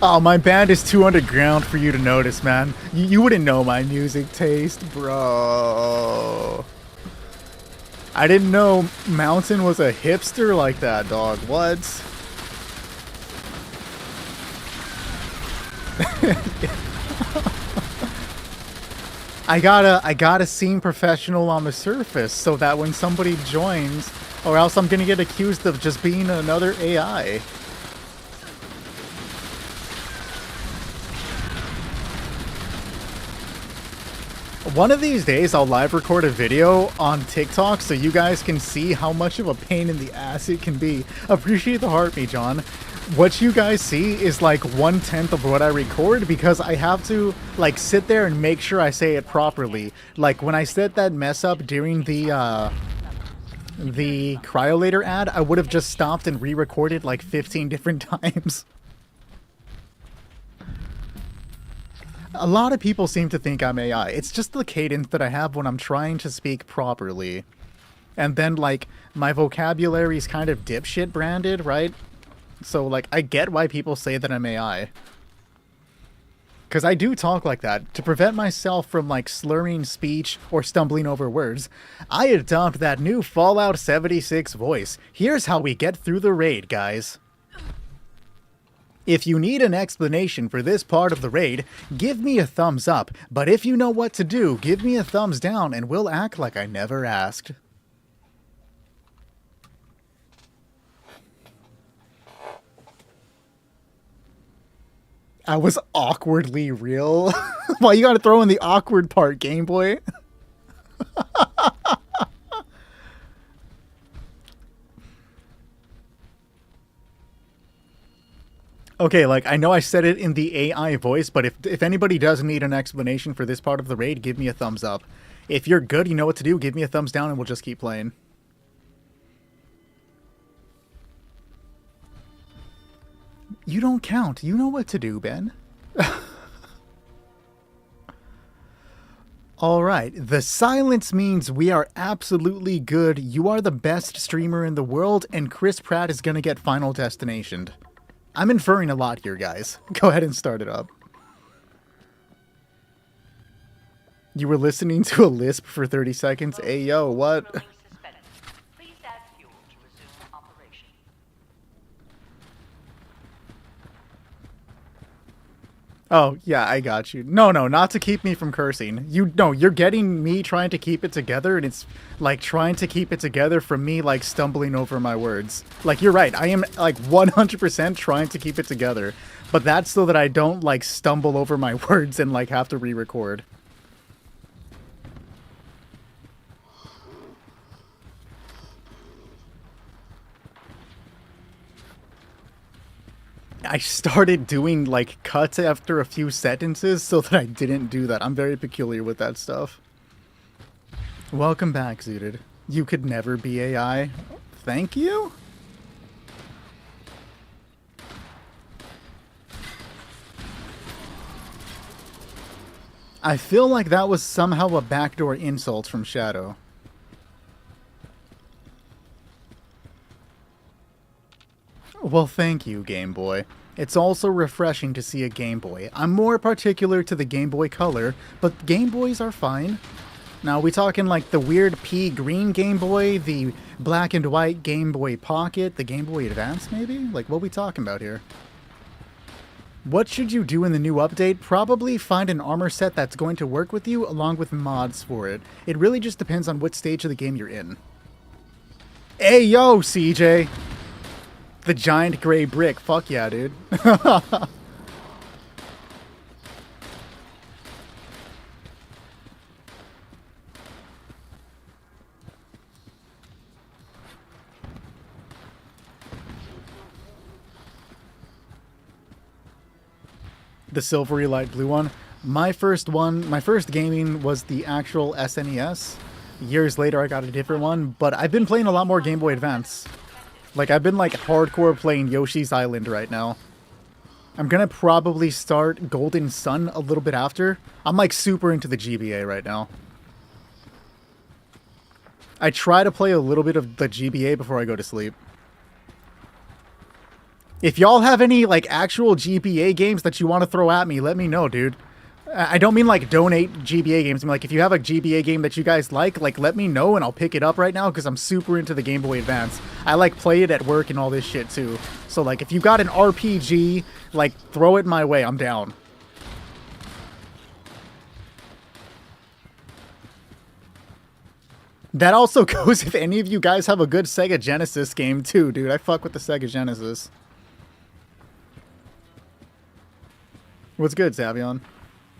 Oh, my band is too underground for you to notice, man. You wouldn't know my music taste, bro. I didn't know Mountain was a hipster like that, dog. What? I gotta seem professional on the surface so that when somebody joins, or else I'm gonna get accused of just being another AI. One of these days, I'll live record a video on TikTok so you guys can see how much of a pain in the ass it can be. Appreciate the heart, me, John. What you guys see is like 1/10 of what I record because I have to like sit there and make sure I say it properly. Like when I set that mess up during the Cryolator ad, I would have just stopped and re-recorded like 15 different times. A lot of people seem to think I'm AI. It's just the cadence that I have when I'm trying to speak properly. And then, like, my vocabulary is kind of dipshit branded, right? So, like, I get why people say that I'm AI. Because I do talk like that. To prevent myself from, like, slurring speech or stumbling over words, I adopt that new Fallout 76 voice. Here's how we get through the raid, guys. If you need an explanation for this part of the raid, give me a thumbs up, but if you know what to do, give me a thumbs down and we'll act like I never asked. I was awkwardly real. Why you gotta throw in the awkward part, Game Boy? Okay, like, I know I said it in the AI voice, but if anybody does need an explanation for this part of the raid, give me a thumbs up. If you're good, you know what to do, give me a thumbs down and we'll just keep playing. You don't count. You know what to do, Ben. Alright, the silence means we are absolutely good, you are the best streamer in the world, and Chris Pratt is gonna get Final Destinationed. I'm inferring a lot here, guys. Go ahead and start it up. You were listening to a lisp for 30 seconds? Hey, yo, what? Rolling suspended. Please add fuel to resume operation. Oh, yeah, I got you. No, not to keep me from cursing. You're getting me trying to keep it together, and it's like trying to keep it together from me like stumbling over my words. Like, you're right, I am like 100% trying to keep it together, but that's so that I don't like stumble over my words and like have to re-record. I started doing like cuts after a few sentences so that I didn't do that. I'm very peculiar with that stuff. Welcome back, Zooted. You could never be AI. Thank you? I feel like that was somehow a backdoor insult from Shadow. Well, thank you, Game Boy. It's also refreshing to see a Game Boy. I'm more particular to the Game Boy Color, but Game Boys are fine. Now, we talking like the weird pea green Game Boy, the black and white Game Boy Pocket, the Game Boy Advance, maybe? Like, what we talking about here? What should you do in the new update? Probably find an armor set that's going to work with you, along with mods for it. It really just depends on what stage of the game you're in. Hey, yo, CJ! The giant gray brick. Fuck yeah, dude. The silvery light blue one. My first gaming was the actual SNES. Years later, I got a different one, but I've been playing a lot more Game Boy Advance. Like, I've been, like, hardcore playing Yoshi's Island right now. I'm gonna probably start Golden Sun a little bit after. I'm, like, super into the GBA right now. I try to play a little bit of the GBA before I go to sleep. If y'all have any, like, actual GBA games that you want to throw at me, let me know, dude. I don't mean, like, donate GBA games. I mean, like, if you have a GBA game that you guys like, let me know and I'll pick it up right now because I'm super into the Game Boy Advance. I, like, play it at work and all this shit, too. So, like, if you got an RPG, like, throw it my way. I'm down. That also goes if any of you guys have a good Sega Genesis game, too, dude. I fuck with the Sega Genesis. What's good, Savion?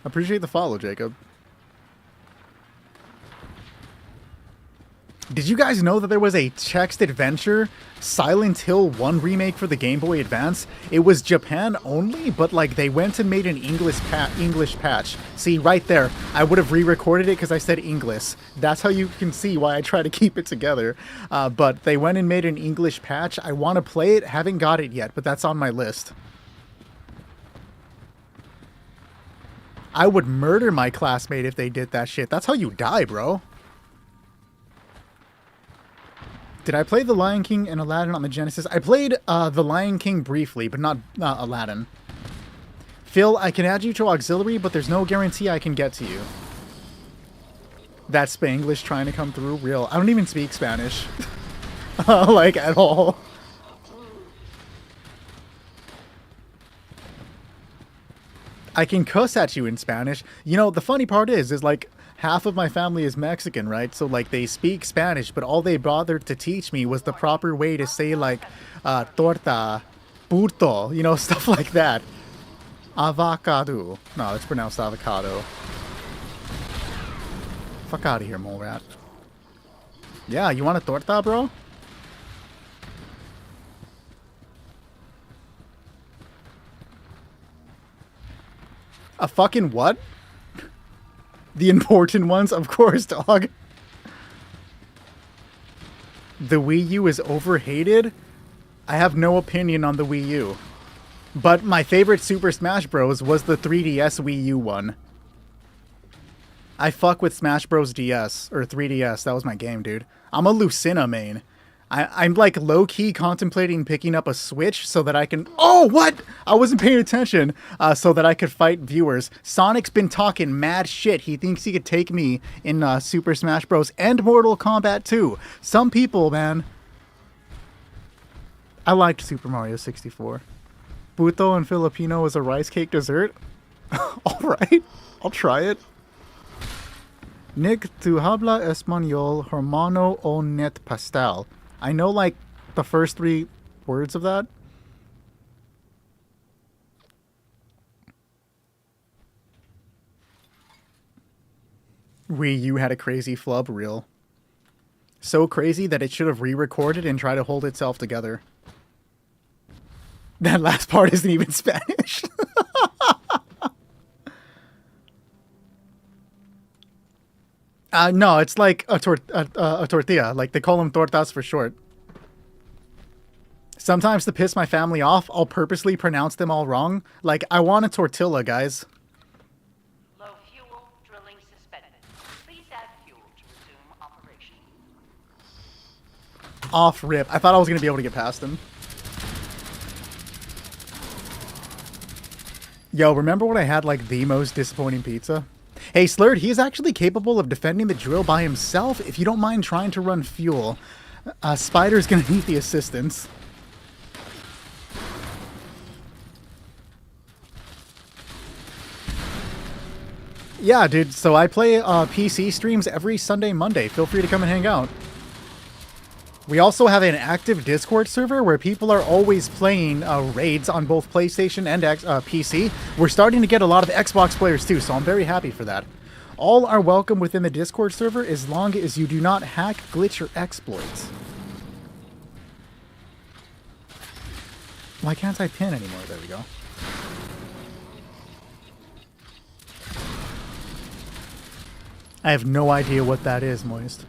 Appreciate the follow, Jacob. Did you guys know that there was a text adventure Silent Hill 1 remake for the Game Boy Advance? It was Japan only, but like they went and made an English patch. See, right there, I would have re-recorded it because I said English. That's how you can see why I try to keep it together. But they went and made an English patch. I want to play it, haven't got it yet, but that's on my list. I would murder my classmate if they did that shit. That's how you die, bro. Did I play The Lion King and Aladdin on the Genesis? I played The Lion King briefly, but not Aladdin. Phil, I can add you to auxiliary, but there's no guarantee I can get to you. That's Spanglish trying to come through. Real. I don't even speak Spanish. Like, at all. I can cuss at you in Spanish. You know, the funny part is like, half of my family is Mexican, right? So, like, they speak Spanish, but all they bothered to teach me was the proper way to say, like, torta, puto, you know, stuff like that. Avocado. No, it's pronounced avocado. Fuck out of here, mole rat. Yeah, you want a torta, bro? A fucking what? The important ones, of course, dog. The Wii U is overhated? I have no opinion on the Wii U. But my favorite Super Smash Bros. Was the 3DS Wii U one. I fuck with Smash Bros. DS or 3DS. That was my game, dude. I'm a Lucina main. I'm like low key contemplating picking up a Switch so that I can. Oh, what? I wasn't paying attention. So that I could fight viewers. Sonic's been talking mad shit. He thinks he could take me in Super Smash Bros. And Mortal Kombat 2. Some people, man. I liked Super Mario 64. Puto in Filipino is a rice cake dessert. All right, I'll try it. Nick, tu habla español, hermano o net pastel. I know, like, the first 3 words of that. Wii U had a crazy flub reel. So crazy that it should have re-recorded and tried to hold itself together. That last part isn't even Spanish. No, it's like a tortilla. Like, they call them tortas for short. Sometimes to piss my family off, I'll purposely pronounce them all wrong. Like, I want a tortilla, guys. Low fuel, drilling suspended. Please add fuel to resume operation. Off rip. I thought I was going to be able to get past him. Yo, remember when I had, like, the most disappointing pizza? Hey, Slurred, he's actually capable of defending the drill by himself if you don't mind trying to run fuel. Spider's gonna need the assistance. Yeah, dude, so I play PC streams every Sunday, Monday. Feel free to come and hang out. We also have an active Discord server where people are always playing raids on both PlayStation and PC. We're starting to get a lot of Xbox players too, so I'm very happy for that. All are welcome within the Discord server as long as you do not hack, glitch, or exploit. Why can't I pin anymore? There we go. I have no idea what that is, Moist.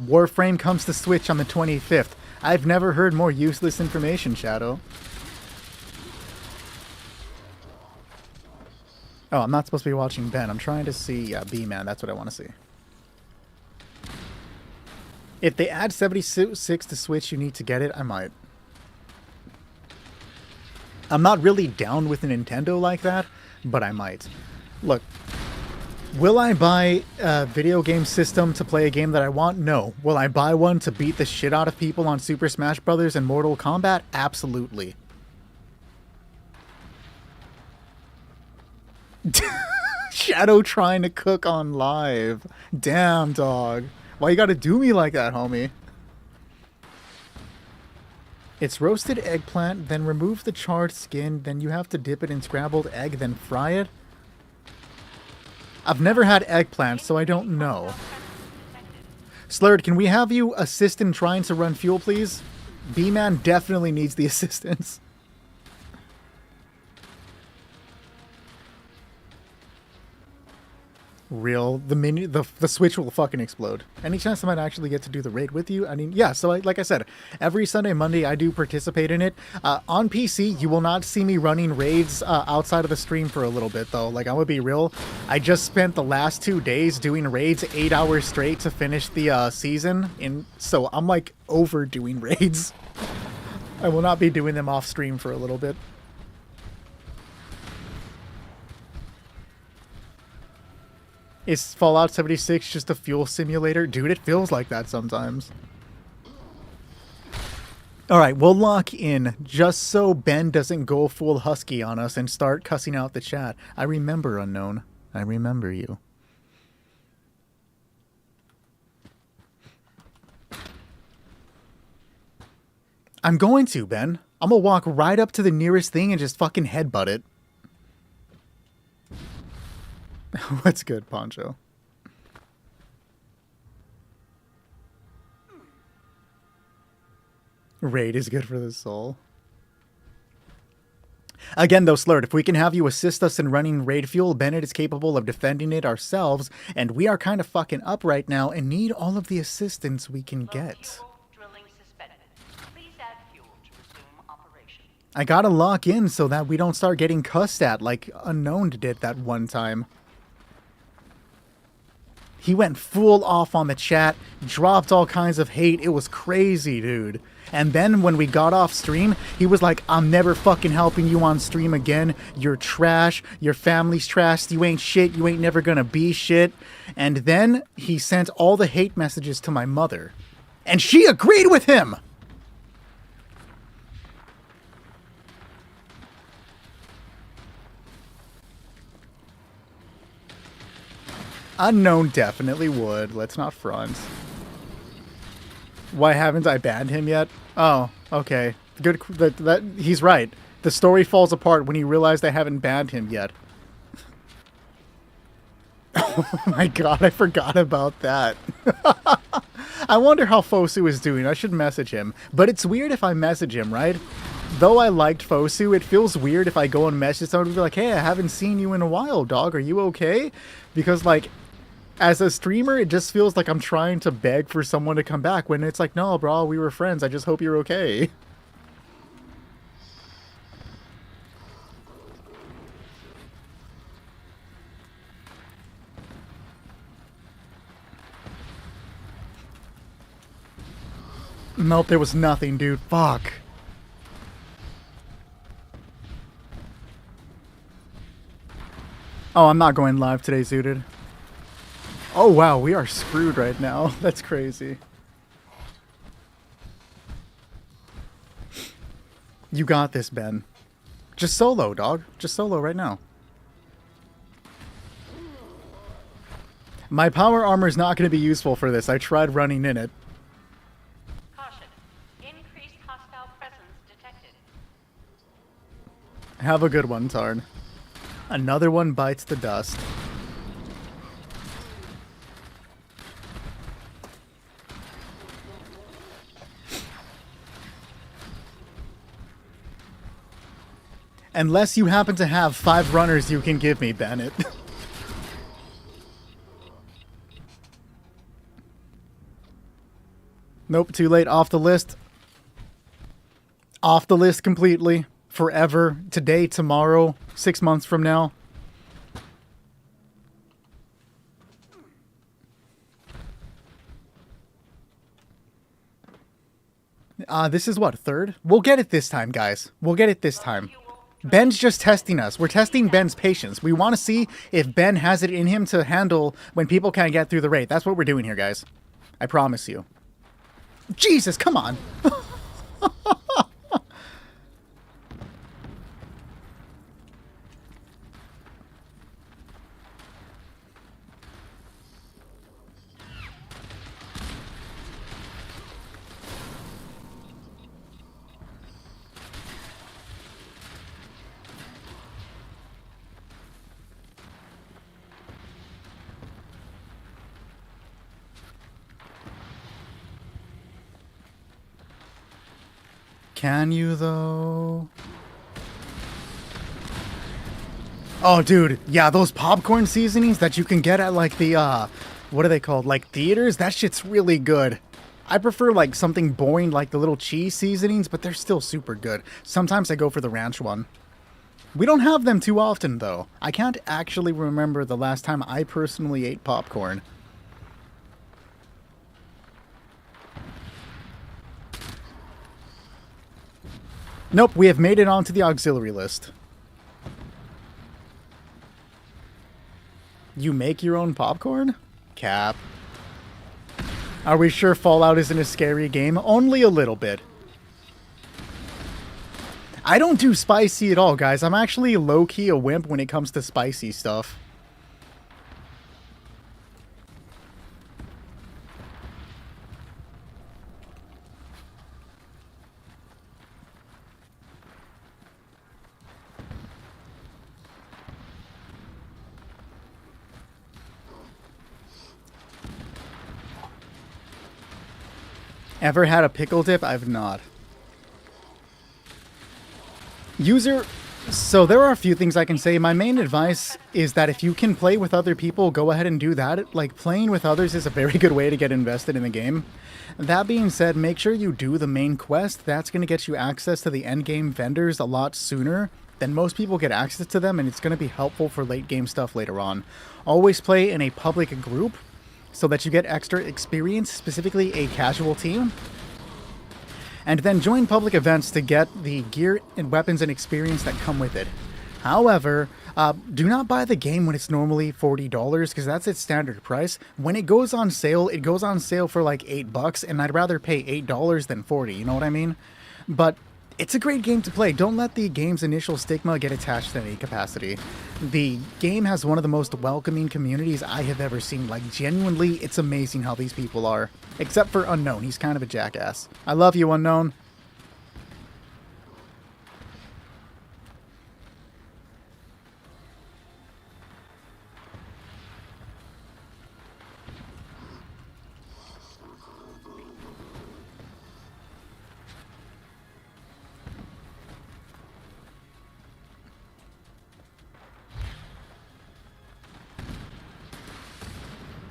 Warframe comes to Switch on the 25th. I've never heard more useless information, Shadow. Oh, I'm not supposed to be watching Ben. I'm trying to see B-Man. That's what I want to see. If they add 76 to Switch, you need to get it. I might. I'm not really down with a Nintendo like that, but I might. Look. Will I buy a video game system to play a game that I want? No. Will I buy one to beat the shit out of people on Super Smash Bros. And Mortal Kombat? Absolutely. Shadow trying to cook on live. Damn, dog. Why you gotta do me like that, homie? It's roasted eggplant, then remove the charred skin, then you have to dip it in scrambled egg, then fry it? I've never had eggplant, so I don't know. Slurred, can we have you assist in trying to run fuel, please? B-Man definitely needs the assistance. Real, the Switch will fucking explode. Any chance I might actually get to do the raid with you? I mean, yeah, so like I said, every Sunday, Monday, I do participate in it. On PC, you will not see me running raids outside of the stream for a little bit, though. Like, I'm gonna be real. I just spent the last 2 days doing raids 8 hours straight to finish the season, and so I'm, like, overdoing raids. I will not be doing them off stream for a little bit. Is Fallout 76 just a fuel simulator? Dude, it feels like that sometimes. Alright, we'll lock in just so Ben doesn't go full husky on us and start cussing out the chat. I remember, Unknown. I remember you. I'm going to, Ben. I'm gonna walk right up to the nearest thing and just fucking headbutt it. What's good, Poncho? Raid is good for the soul. Again, though, Slurred, if we can have you assist us in running raid fuel, Bennett is capable of defending it ourselves, and we are kind of fucking up right now and need all of the assistance we can get. I gotta lock in so that we don't start getting cussed at like Unknown did that one time. He went full off on the chat, dropped all kinds of hate. It was crazy, dude. And then when we got off stream, he was like, I'm never fucking helping you on stream again. You're trash. Your family's trash. You ain't shit. You ain't never gonna be shit. And then he sent all the hate messages to my mother. And she agreed with him! Unknown definitely would. Let's not front. Why haven't I banned him yet? Oh, okay. Good. He's right. The story falls apart when he realized I haven't banned him yet. Oh my god, I forgot about that. I wonder how Fosu is doing. I should message him. But it's weird if I message him, right? Though I liked Fosu, it feels weird if I go and message someone and be like, hey, I haven't seen you in a while, dog. Are you okay? Because, like, as a streamer, it just feels like I'm trying to beg for someone to come back when it's like, no, bro, we were friends. I just hope you're okay. Nope, there was nothing, dude. Fuck. Oh, I'm not going live today, Zooted. Oh, wow, we are screwed right now. That's crazy. You got this, Ben. Just solo, dog. Just solo right now. My power armor is not going to be useful for this. I tried running in it. Caution. Increased hostile presence detected. Have a good one, Tarn. Another one bites the dust. Unless you happen to have 5 runners you can give me, Bennett. Nope, too late. Off the list. Off the list completely. Forever. Today, tomorrow, 6 months from now. This is what, third? We'll get it this time, guys. We'll get it this time. Ben's just testing us. We're testing Ben's patience. We want to see if Ben has it in him to handle when people can't get through the raid. That's what we're doing here, guys. I promise you. Jesus, come on. Can you, though? Oh, dude. Yeah, those popcorn seasonings that you can get at, like, the, what are they called? Like, theaters? That shit's really good. I prefer, like, something boring like the little cheese seasonings, but they're still super good. Sometimes I go for the ranch one. We don't have them too often, though. I can't actually remember the last time I personally ate popcorn. Nope, we have made it onto the auxiliary list. You make your own popcorn? Cap. Are we sure Fallout isn't a scary game? Only a little bit. I don't do spicy at all, guys. I'm actually low-key a wimp when it comes to spicy stuff. Ever had a pickle dip? I've not. User... So there are a few things I can say. My main advice is that if you can play with other people, go ahead and do that. Like, playing with others is a very good way to get invested in the game. That being said, make sure you do the main quest. That's going to get you access to the endgame vendors a lot sooner than most people get access to them, and it's going to be helpful for late game stuff later on. Always play in a public group. so that you get extra experience, specifically a casual team. And then join public events to get the gear and weapons and experience that come with it. However, do not buy the game when it's normally $40 because that's its standard price. When it goes on sale for like $8, and I'd rather pay $8 than $40. You know what I mean? But it's a great game to play. Don't let the game's initial stigma get attached to any capacity. The game has one of the most welcoming communities I have ever seen. Like, genuinely, it's amazing how these people are. Except for Unknown. He's kind of a jackass. I love you, Unknown.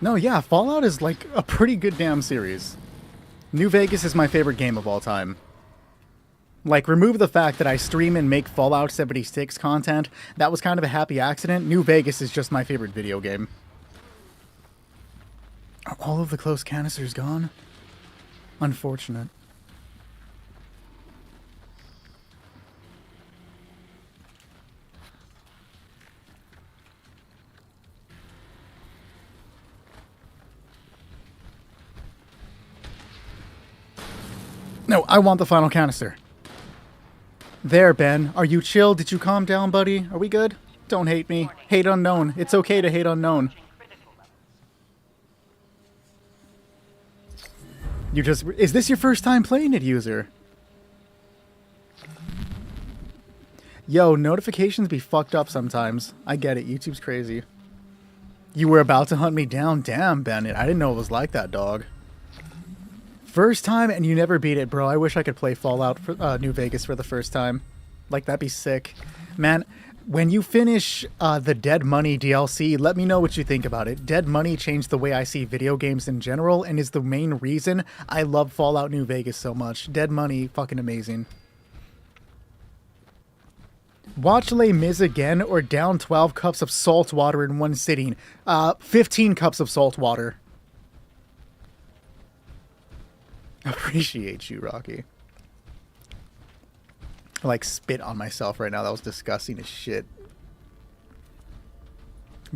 No, yeah, Fallout is like a pretty good damn series. New Vegas is my favorite game of all time. Like, remove the fact that I stream and make Fallout 76 content. That was kind of a happy accident. New Vegas is just my favorite video game. Are all of the close canisters gone? Unfortunate. No, I want the final canister. There, Ben. Are you chill? Did you calm down, buddy? Are we good? Don't hate me. Hate Unknown. It's okay to hate Unknown. You just... Is this your first time playing it, user? Yo, notifications be fucked up sometimes. I get it. YouTube's crazy. You were about to hunt me down? Damn, Bennett. I didn't know it was like that, dog. First time and you never beat it, bro. I wish I could play Fallout for New Vegas for the first time. Like, that'd be sick. Man, when you finish the Dead Money DLC, let me know what you think about it. Dead Money changed the way I see video games in general and is the main reason I love Fallout New Vegas so much. Dead Money, fucking amazing. Watch Les Mis again or down 12 cups of salt water in one sitting. 15 cups of salt water. Appreciate you, Rocky. I like spit on myself right now. That was disgusting as shit.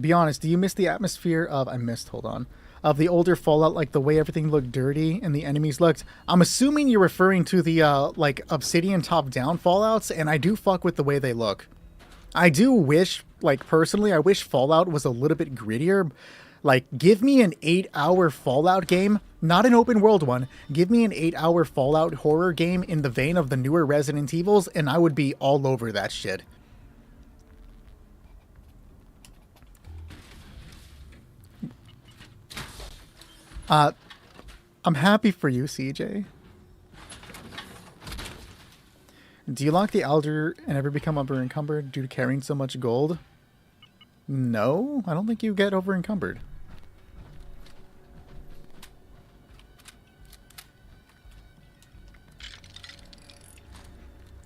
Be honest, do you miss the atmosphere of... hold on. Of the older Fallout, like the way everything looked dirty and the enemies looked... I'm assuming you're referring to the, like, Obsidian top-down Fallouts, and I do fuck with the way they look. I do wish, like, personally, I wish Fallout was a little bit grittier. Like, give me an 8-hour Fallout game, not an open world one. Give me an 8-hour Fallout horror game in the vein of the newer Resident Evils, and I would be all over that shit. I'm happy for you, CJ. Do you lock the Elder and ever become over-encumbered due to carrying so much gold? No, I don't think you get over-encumbered.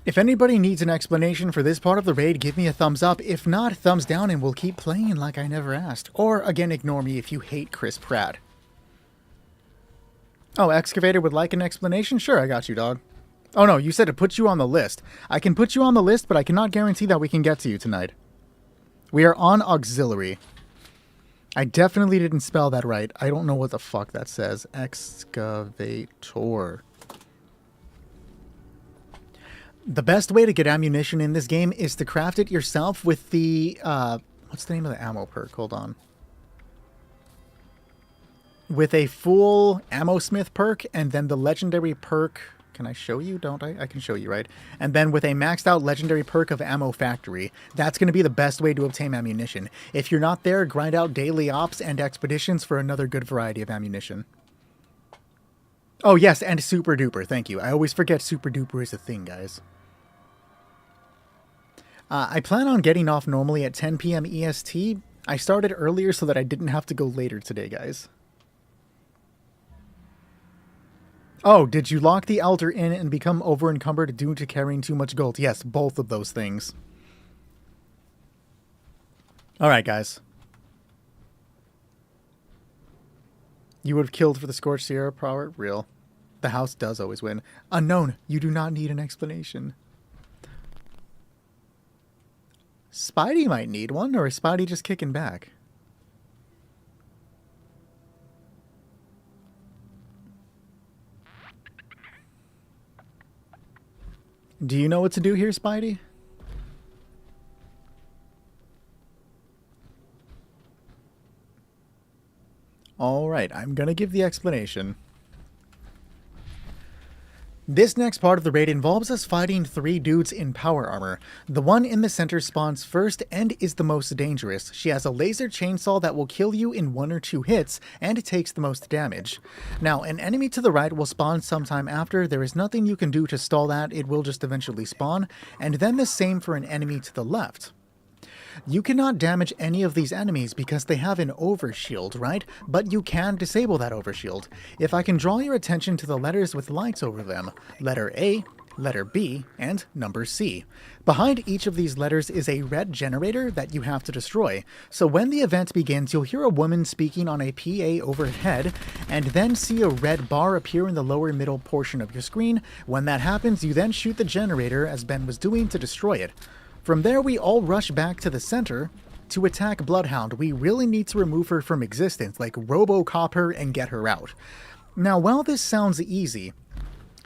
If anybody needs an explanation for this part of the raid, give me a thumbs up. If not, thumbs down and we'll keep playing like I never asked. Or, again, ignore me if you hate Chris Pratt. Oh, Excavator would like an explanation? Sure, I got you, dog. Oh no, you said to put you on the list. I can put you on the list, but I cannot guarantee that we can get to you tonight. We are on Auxiliary. I definitely didn't spell that right. I don't know what the fuck that says. Excavator. The best way to get ammunition in this game is to craft it yourself with the... what's the name of the ammo perk? Hold on. With a full Ammo Smith perk, and then the legendary perk... Can I show you? Don't I? I can show you, right? And then with a maxed out legendary perk of Ammo Factory. That's going to be the best way to obtain ammunition. If you're not there, grind out daily ops and expeditions for another good variety of ammunition. Oh yes, and Super Duper. Thank you. I always forget Super Duper is a thing, guys. I plan on getting off normally at 10 p.m. EST. I started earlier so that I didn't have to go later today, guys. Oh, did you lock the Elder in and become over-encumbered due to carrying too much gold? Yes, both of those things. Alright, guys. You would have killed for the Scorched Sierra power? Real. The house does always win. Unknown. You do not need an explanation. Spidey might need one, or is Spidey just kicking back? Do you know what to do here, Spidey? Alright, I'm gonna give the explanation. This next part of the raid involves us fighting 3 dudes in power armor. The one in the center spawns first and is the most dangerous. She has a laser chainsaw that will kill you in 1 or 2 hits, and it takes the most damage. Now, an enemy to the right will spawn sometime after. There is nothing you can do to stall that, it will just eventually spawn, and then the same for an enemy to the left. You cannot damage any of these enemies because they have an overshield, right? But you can disable that overshield. If I can draw your attention to the letters with lights over them, letter A, letter B, and number C. Behind each of these letters is a red generator that you have to destroy. So when the event begins, you'll hear a woman speaking on a PA overhead, and then see a red bar appear in the lower middle portion of your screen. When that happens, you then shoot the generator, as Ben was doing, to destroy it. From there, we all rush back to the center to attack Bloodhound. We really need to remove her from existence, like Robocop her and get her out. Now, while this sounds easy,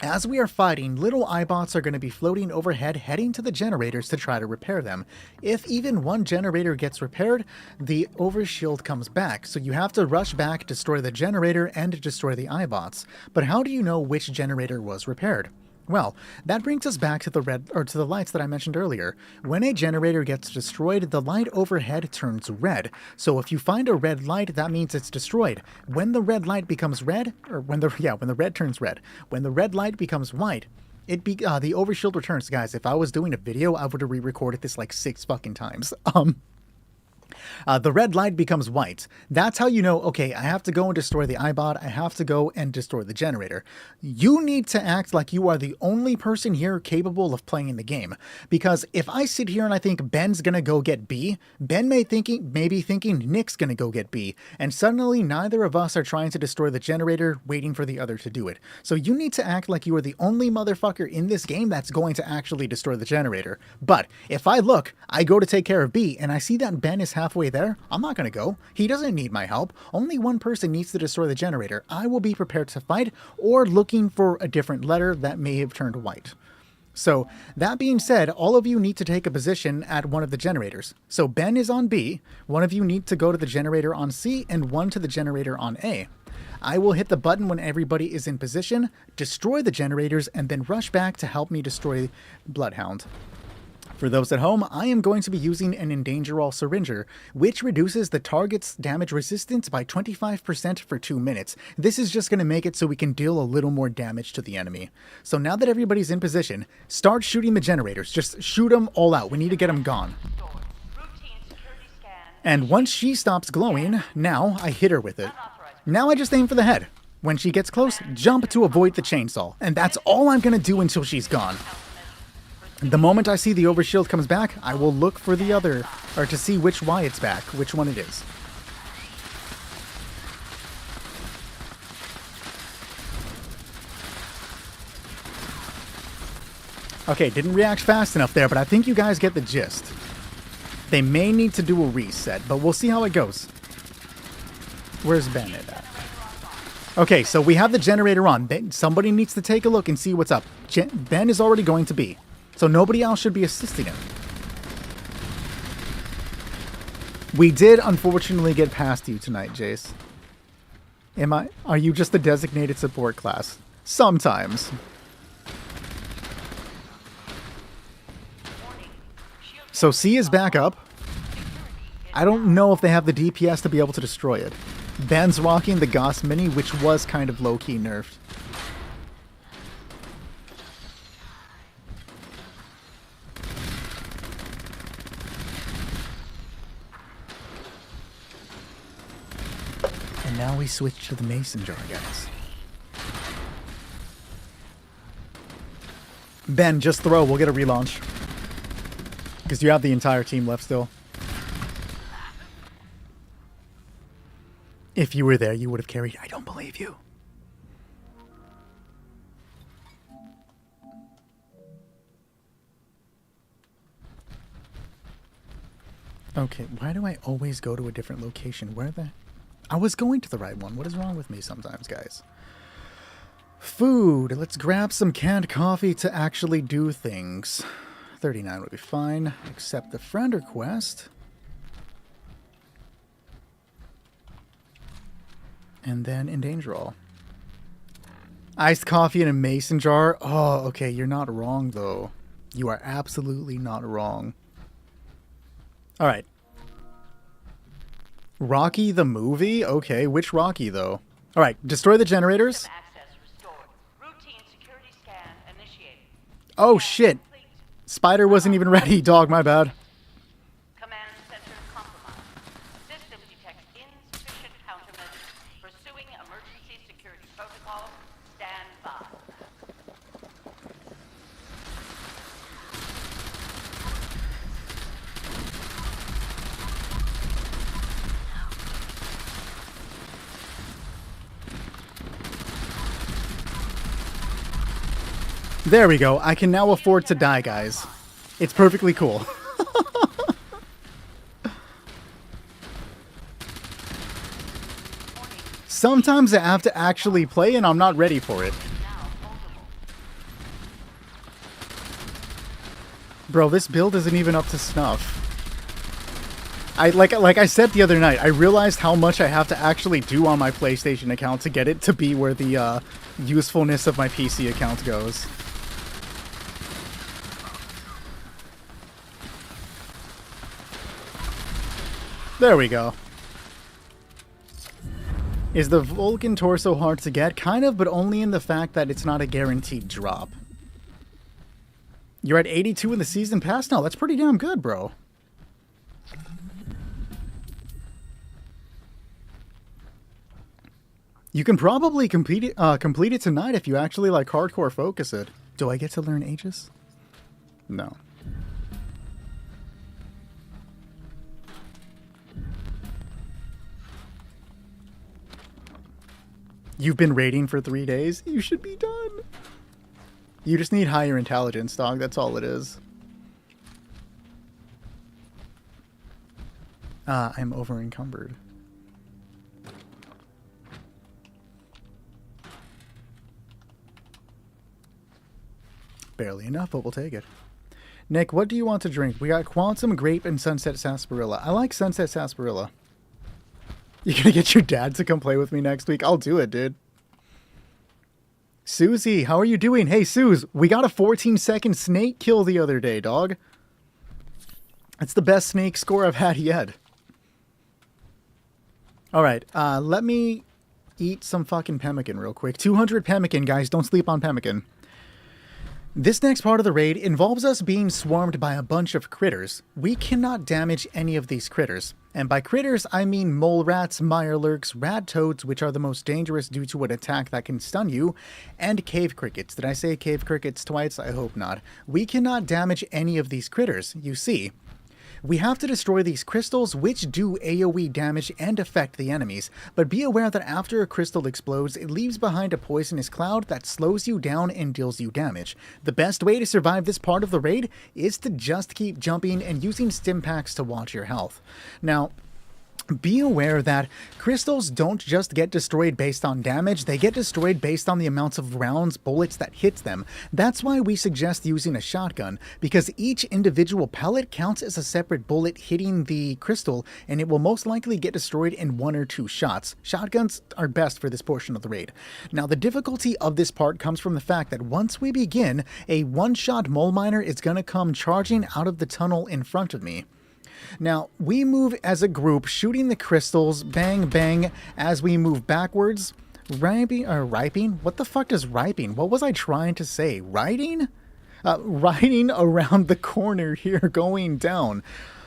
as we are fighting, little Eyebots are going to be floating overhead, heading to the generators to try to repair them. If even one generator gets repaired, the overshield comes back, so you have to rush back, destroy the generator, and destroy the Eyebots. But how do you know which generator was repaired? Well, that brings us back to the lights that I mentioned earlier. When a generator gets destroyed, the light overhead turns red. So if you find a red light, that means it's destroyed. When the red light becomes red, or when the red turns red, when the red light becomes white, the overshield returns. Guys, if I was doing a video, I would have re-recorded this like 6 fucking times. The red light becomes white. That's how you know, okay, I have to go and destroy the Eyebot, I have to go and destroy the generator. You need to act like you are the only person here capable of playing the game. Because if I sit here and I think Ben's gonna go get B, Ben may be thinking Nick's gonna go get B, and suddenly neither of us are trying to destroy the generator, waiting for the other to do it. So you need to act like you are the only motherfucker in this game that's going to actually destroy the generator. But if I go to take care of B, and I see that Ben is halfway there, I'm not going to go. He doesn't need my help. Only one person needs to destroy the generator. I will be prepared to fight or looking for a different letter that may have turned white. So that being said, all of you need to take a position at one of the generators. So Ben is on B, one of you need to go to the generator on C, and one to the generator on A. I will hit the button when everybody is in position, destroy the generators, and then rush back to help me destroy Bloodhound. For those at home, I am going to be using an Endanger All Syringer, which reduces the target's damage resistance by 25% for 2 minutes. This is just going to make it so we can deal a little more damage to the enemy. So now that everybody's in position, start shooting the generators. Just shoot them all out. We need to get them gone. And once she stops glowing, now I hit her with it. Now I just aim for the head. When she gets close, jump to avoid the chainsaw. And that's all I'm going to do until she's gone. The moment I see the overshield comes back, I will look for the other, or to see which Y it's back, which one it is. Okay, didn't react fast enough there, but I think you guys get the gist. They may need to do a reset, but we'll see how it goes. Where's Ben at? Okay, so we have the generator on. Somebody needs to take a look and see what's up. Ben is already going to be. So nobody else should be assisting him. We did unfortunately get past you tonight, Jace. Are you just the designated support class? Sometimes. So C is back up. I don't know if they have the DPS to be able to destroy it. Ben's rocking the Gauss Mini, which was kind of low-key nerfed. Now we switch to the Mason Jar, guys. Ben, just throw. We'll get a relaunch. Because you have the entire team left still. If you were there, you would have carried. I don't believe you. Okay, why do I always go to a different location? Where the... I was going to the right one. What is wrong with me sometimes, guys? Food. Let's grab some canned coffee to actually do things. 39 would be fine. Accept the friend request. And then endanger all. Iced coffee in a mason jar. Oh, okay. You're not wrong, though. You are absolutely not wrong. All right. Rocky the movie? Okay, which Rocky, though? All right, destroy the generators. Access restored. Routine security scan initiated. Oh, shit. Complete. Spider wasn't even ready. Dog, my bad. Command center compromised. System detects insufficient countermeasures. Pursuing emergency security protocol. Stand by. There we go. I can now afford to die, guys. It's perfectly cool. Sometimes I have to actually play and I'm not ready for it. Now foldable. Bro, this build isn't even up to snuff. Like I said the other night, I realized how much I have to actually do on my PlayStation account to get it to be where the usefulness of my PC account goes. There we go. Is the Vulcan torso hard to get? Kind of, but only in the fact that it's not a guaranteed drop. You're at 82 in the season pass now. That's pretty damn good, bro. You can probably complete it tonight if you actually like hardcore focus it. Do I get to learn Aegis? No. You've been raiding for 3 days? You should be done. You just need higher intelligence, dog. That's all it is. I'm over encumbered. Barely enough, but we'll take it. Nick, what do you want to drink? We got Quantum, Grape, and Sunset Sarsaparilla. I like Sunset Sarsaparilla. You gonna get your dad to come play with me next week? I'll do it, dude. Susie, how are you doing? Hey, Suze, we got a 14-second snake kill the other day, dog. It's the best snake score I've had yet. Alright, let me eat some fucking pemmican real quick. 200 pemmican, guys. Don't sleep on pemmican. This next part of the raid involves us being swarmed by a bunch of critters. We cannot damage any of these critters. And by critters, I mean mole rats, mirelurks, rat toads, which are the most dangerous due to an attack that can stun you, and cave crickets. Did I say cave crickets twice? I hope not. We cannot damage any of these critters, you see. We have to destroy these crystals, which do AoE damage and affect the enemies, but be aware that after a crystal explodes, it leaves behind a poisonous cloud that slows you down and deals you damage. The best way to survive this part of the raid is to just keep jumping and using stim packs to watch your health. Now, be aware that crystals don't just get destroyed based on damage, they get destroyed based on the amounts of rounds, bullets that hit them. That's why we suggest using a shotgun, because each individual pellet counts as a separate bullet hitting the crystal, and it will most likely get destroyed in 1 or 2 shots. Shotguns are best for this portion of the raid. Now, the difficulty of this part comes from the fact that once we begin, a one-shot mole miner is going to come charging out of the tunnel in front of me. Now, we move as a group, shooting the crystals, bang, bang, as we move backwards. Riping? What the fuck does riping? What was I trying to say? Riding? Riding around the corner here, going down.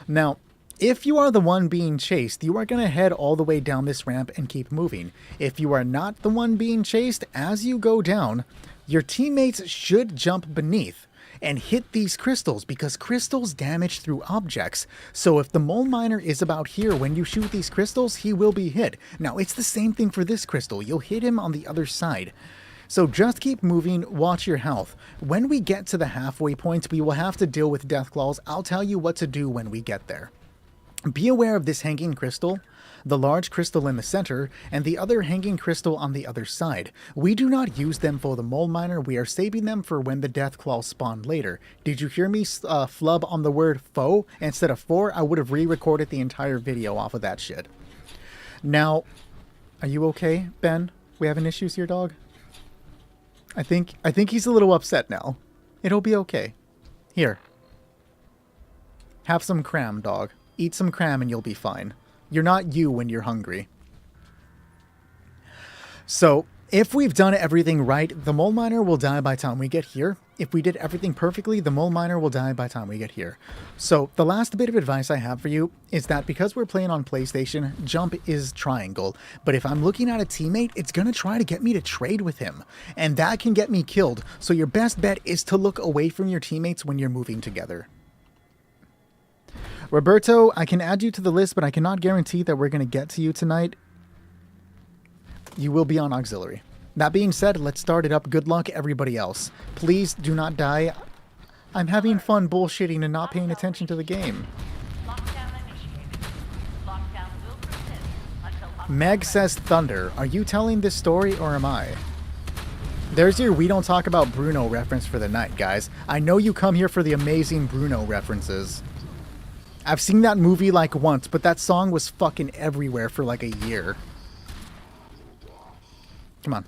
Now, if you are the one being chased, you are going to head all the way down this ramp and keep moving. If you are not the one being chased, as you go down, your teammates should jump beneath. and hit these crystals, because crystals damage through objects. So if the mole miner is about here when you shoot these crystals, he will be hit. Now it's the same thing for this crystal. You'll hit him on the other side. So just keep moving, watch your health. When we get to the halfway point, we will have to deal with Deathclaws. I'll tell you what to do when we get there. Be aware of this hanging crystal, the large crystal in the center, and the other hanging crystal on the other side. We do not use them for the mole miner, we are saving them for when the Deathclaws spawn later. Did you hear me flub on the word foe instead of for? I would have re-recorded the entire video off of that shit. Now, are you okay, Ben? We having issues here, dog? I think he's a little upset now. It'll be okay. Here. Have some cram, dog. Eat some cram and you'll be fine. You're not you when you're hungry. So, if we've done everything right, the mole miner will die by the time we get here. If we did everything perfectly, the mole miner will die by the time we get here. So, the last bit of advice I have for you is that because we're playing on PlayStation, jump is triangle. But if I'm looking at a teammate, it's going to try to get me to trade with him. And that can get me killed. So your best bet is to look away from your teammates when you're moving together. Roberto, I can add you to the list, but I cannot guarantee that we're going to get to you tonight. You will be on auxiliary. That being said, let's start it up. Good luck, everybody else. Please do not die. I'm having fun bullshitting and not paying attention to the game. Lockdown initiated. Lockdown will persist until Meg says thunder. Are you telling this story or am I? There's your We Don't Talk About Bruno reference for the night, guys. I know you come here for the amazing Bruno references. I've seen that movie like once, but that song was fucking everywhere for like a year. Come on.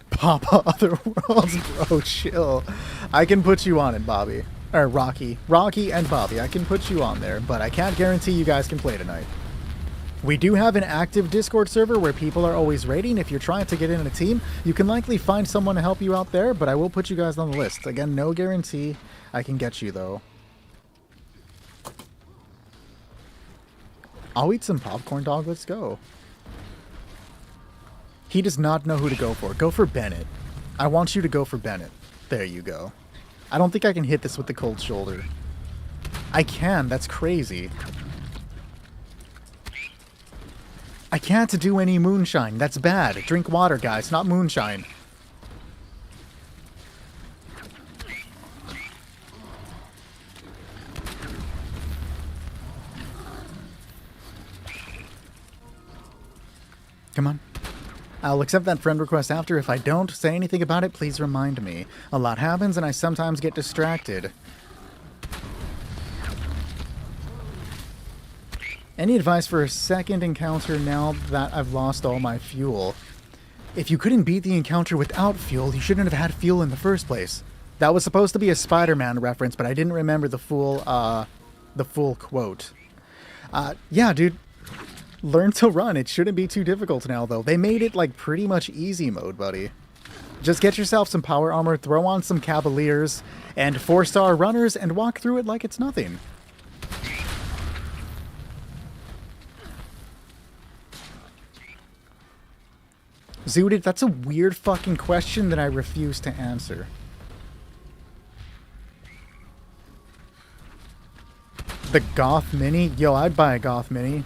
Papa Other Worlds, bro, chill. I can put you on it, Bobby. Or Rocky. Rocky and Bobby. I can put you on there, but I can't guarantee you guys can play tonight. We do have an active Discord server where people are always raiding. If you're trying to get in a team, you can likely find someone to help you out there, but I will put you guys on the list. Again, no guarantee I can get you, though. I'll eat some popcorn, dog. Let's go. He does not know who to go for. Go for Bennett. I want you to go for Bennett. There you go. I don't think I can hit this with the cold shoulder. I can. That's crazy. I can't do any moonshine. That's bad. Drink water, guys, not moonshine. Come on. I'll accept that friend request after. If I don't say anything about it, please remind me. A lot happens and I sometimes get distracted. Any advice for a second encounter now that I've lost all my fuel? If you couldn't beat the encounter without fuel, you shouldn't have had fuel in the first place. That was supposed to be a Spider-Man reference, but I didn't remember the full quote. Yeah, dude. Learn to run. It shouldn't be too difficult now, though. They made it, like, pretty much easy mode, buddy. Just get yourself some power armor, throw on some Cavaliers, and 4-star runners, and walk through it like it's nothing. Zooted, that's a weird fucking question that I refuse to answer. The Goth Mini? Yo, I'd buy a Goth Mini.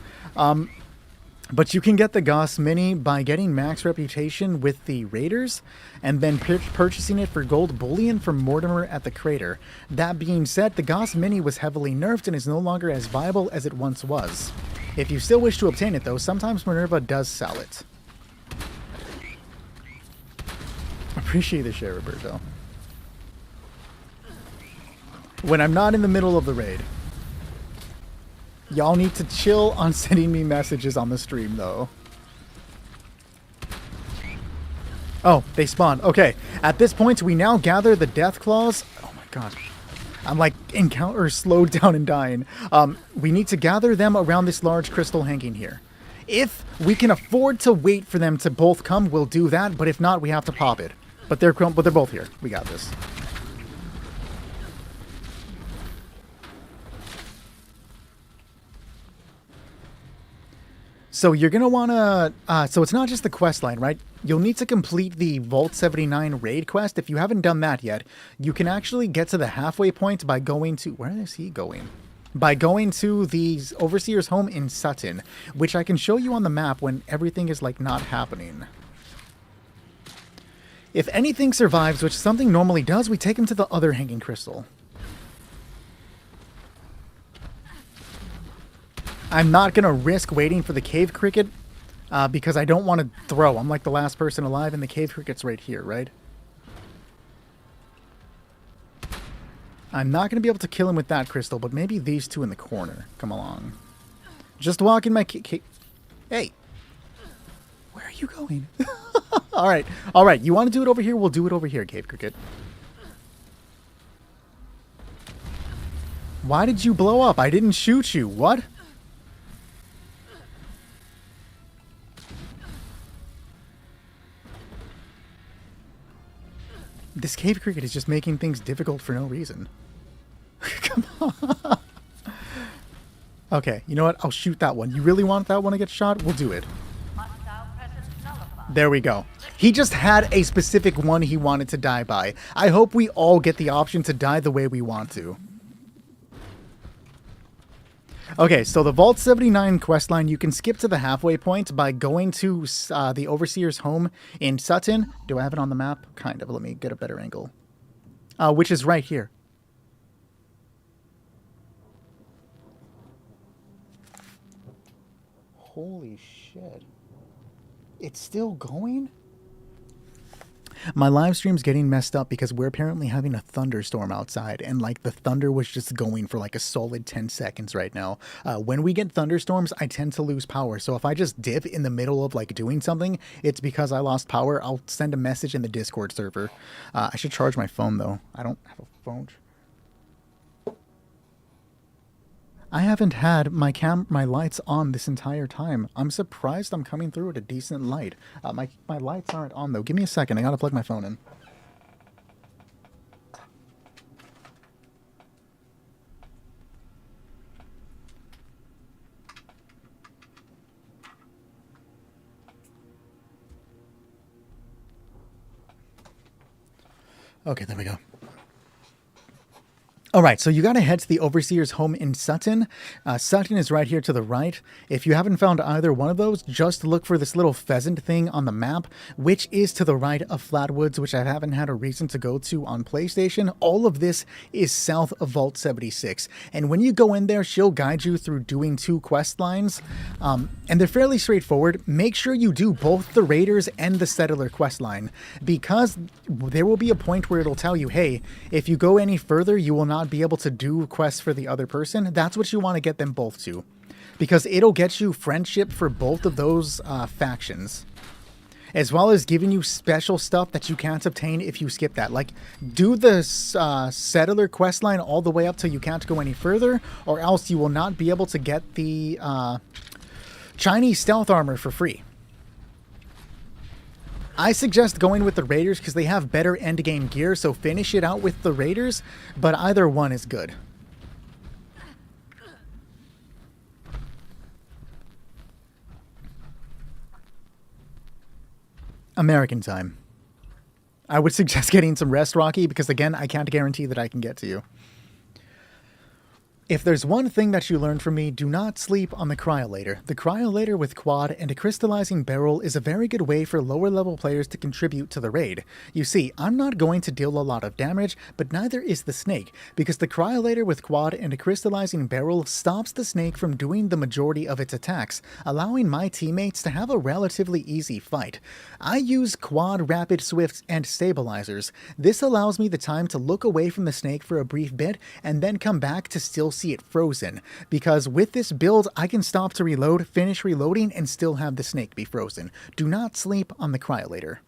But you can get the Goth Mini by getting max reputation with the Raiders, and then purchasing it for gold bullion from Mortimer at the Crater. That being said, the Goth Mini was heavily nerfed and is no longer as viable as it once was. If you still wish to obtain it, though, sometimes Minerva does sell it. Appreciate the share, Roberto. When I'm not in the middle of the raid. Y'all need to chill on sending me messages on the stream, though. Oh, they spawned. Okay, at this point, we now gather the Deathclaws. Oh my god. I'm like slowed down and dying. We need to gather them around this large crystal hanging here. If we can afford to wait for them to both come, we'll do that. But if not, we have to pop it. But they're both here. We got this. So you're going to want to... so it's not just the quest line, right? You'll need to complete the Vault 79 raid quest. If you haven't done that yet, you can actually get to the halfway point by going to... Where is he going? By going to the Overseer's home in Sutton, which I can show you on the map when everything is, like, not happening. If anything survives, which something normally does, we take him to the other hanging crystal. I'm not going to risk waiting for the cave cricket because I don't want to throw. I'm like the last person alive and the cave cricket's right here, right? I'm not going to be able to kill him with that crystal, but maybe these two in the corner. Come along. Just walk in my cave. Hey. Where are you going? All right. All right. You want to do it over here? We'll do it over here, cave cricket. Why did you blow up? I didn't shoot you. What? This cave cricket is just making things difficult for no reason. Come on. Okay, you know what? I'll shoot that one. You really want that one to get shot? We'll do it. There we go. He just had a specific one he wanted to die by. I hope we all get the option to die the way we want to. Okay, so the Vault 79 questline, you can skip to the halfway point by going to the Overseer's home in Sutton. Do I have it on the map? Kind of. Let me get a better angle. Which is right here. Holy shit. It's still going? My live stream's getting messed up because we're apparently having a thunderstorm outside, and like the thunder was just going for like a solid 10 seconds right now. When we get thunderstorms, I tend to lose power. So if I just dip in the middle of like doing something, it's because I lost power. I'll send a message in the Discord server. I should charge my phone though. I don't have a phone. I haven't had my lights on this entire time. I'm surprised I'm coming through at a decent light. My lights aren't on though. Give me a second. I gotta plug my phone in. Okay, there we go. All right, so you got to head to the Overseer's home in Sutton. Sutton is right here to the right. If you haven't found either one of those, just look for this little pheasant thing on the map, which is to the right of Flatwoods, which I haven't had a reason to go to on PlayStation. All of this is south of Vault 76. And when you go in there, she'll guide you through doing 2 quest lines. And they're fairly straightforward. Make sure you do both the Raiders and the Settler quest line, because there will be a point where it'll tell you, hey, if you go any further, you will not be able to do quests for the other person. That's what you want to get them both to, because it'll get you friendship for both of those factions, as well as giving you special stuff that you can't obtain if you skip that. Like, do the Settler questline all the way up till you can't go any further, or else you will not be able to get the Chinese stealth armor for free. I suggest going with the Raiders because they have better endgame gear, so finish it out with the Raiders, but either one is good. American time. I would suggest getting some rest, Rocky, because again, I can't guarantee that I can get to you. If there's one thing that you learned from me, do not sleep on the Cryolator. The Cryolator with quad and a crystallizing barrel is a very good way for lower level players to contribute to the raid. You see, I'm not going to deal a lot of damage, but neither is the snake, because the Cryolator with quad and a crystallizing barrel stops the snake from doing the majority of its attacks, allowing my teammates to have a relatively easy fight. I use quad rapid swifts and stabilizers. This allows me the time to look away from the snake for a brief bit and then come back to still see it frozen, because with this build I can stop to reload, finish reloading, and still have the snake be frozen. Do not sleep on the Cryolator.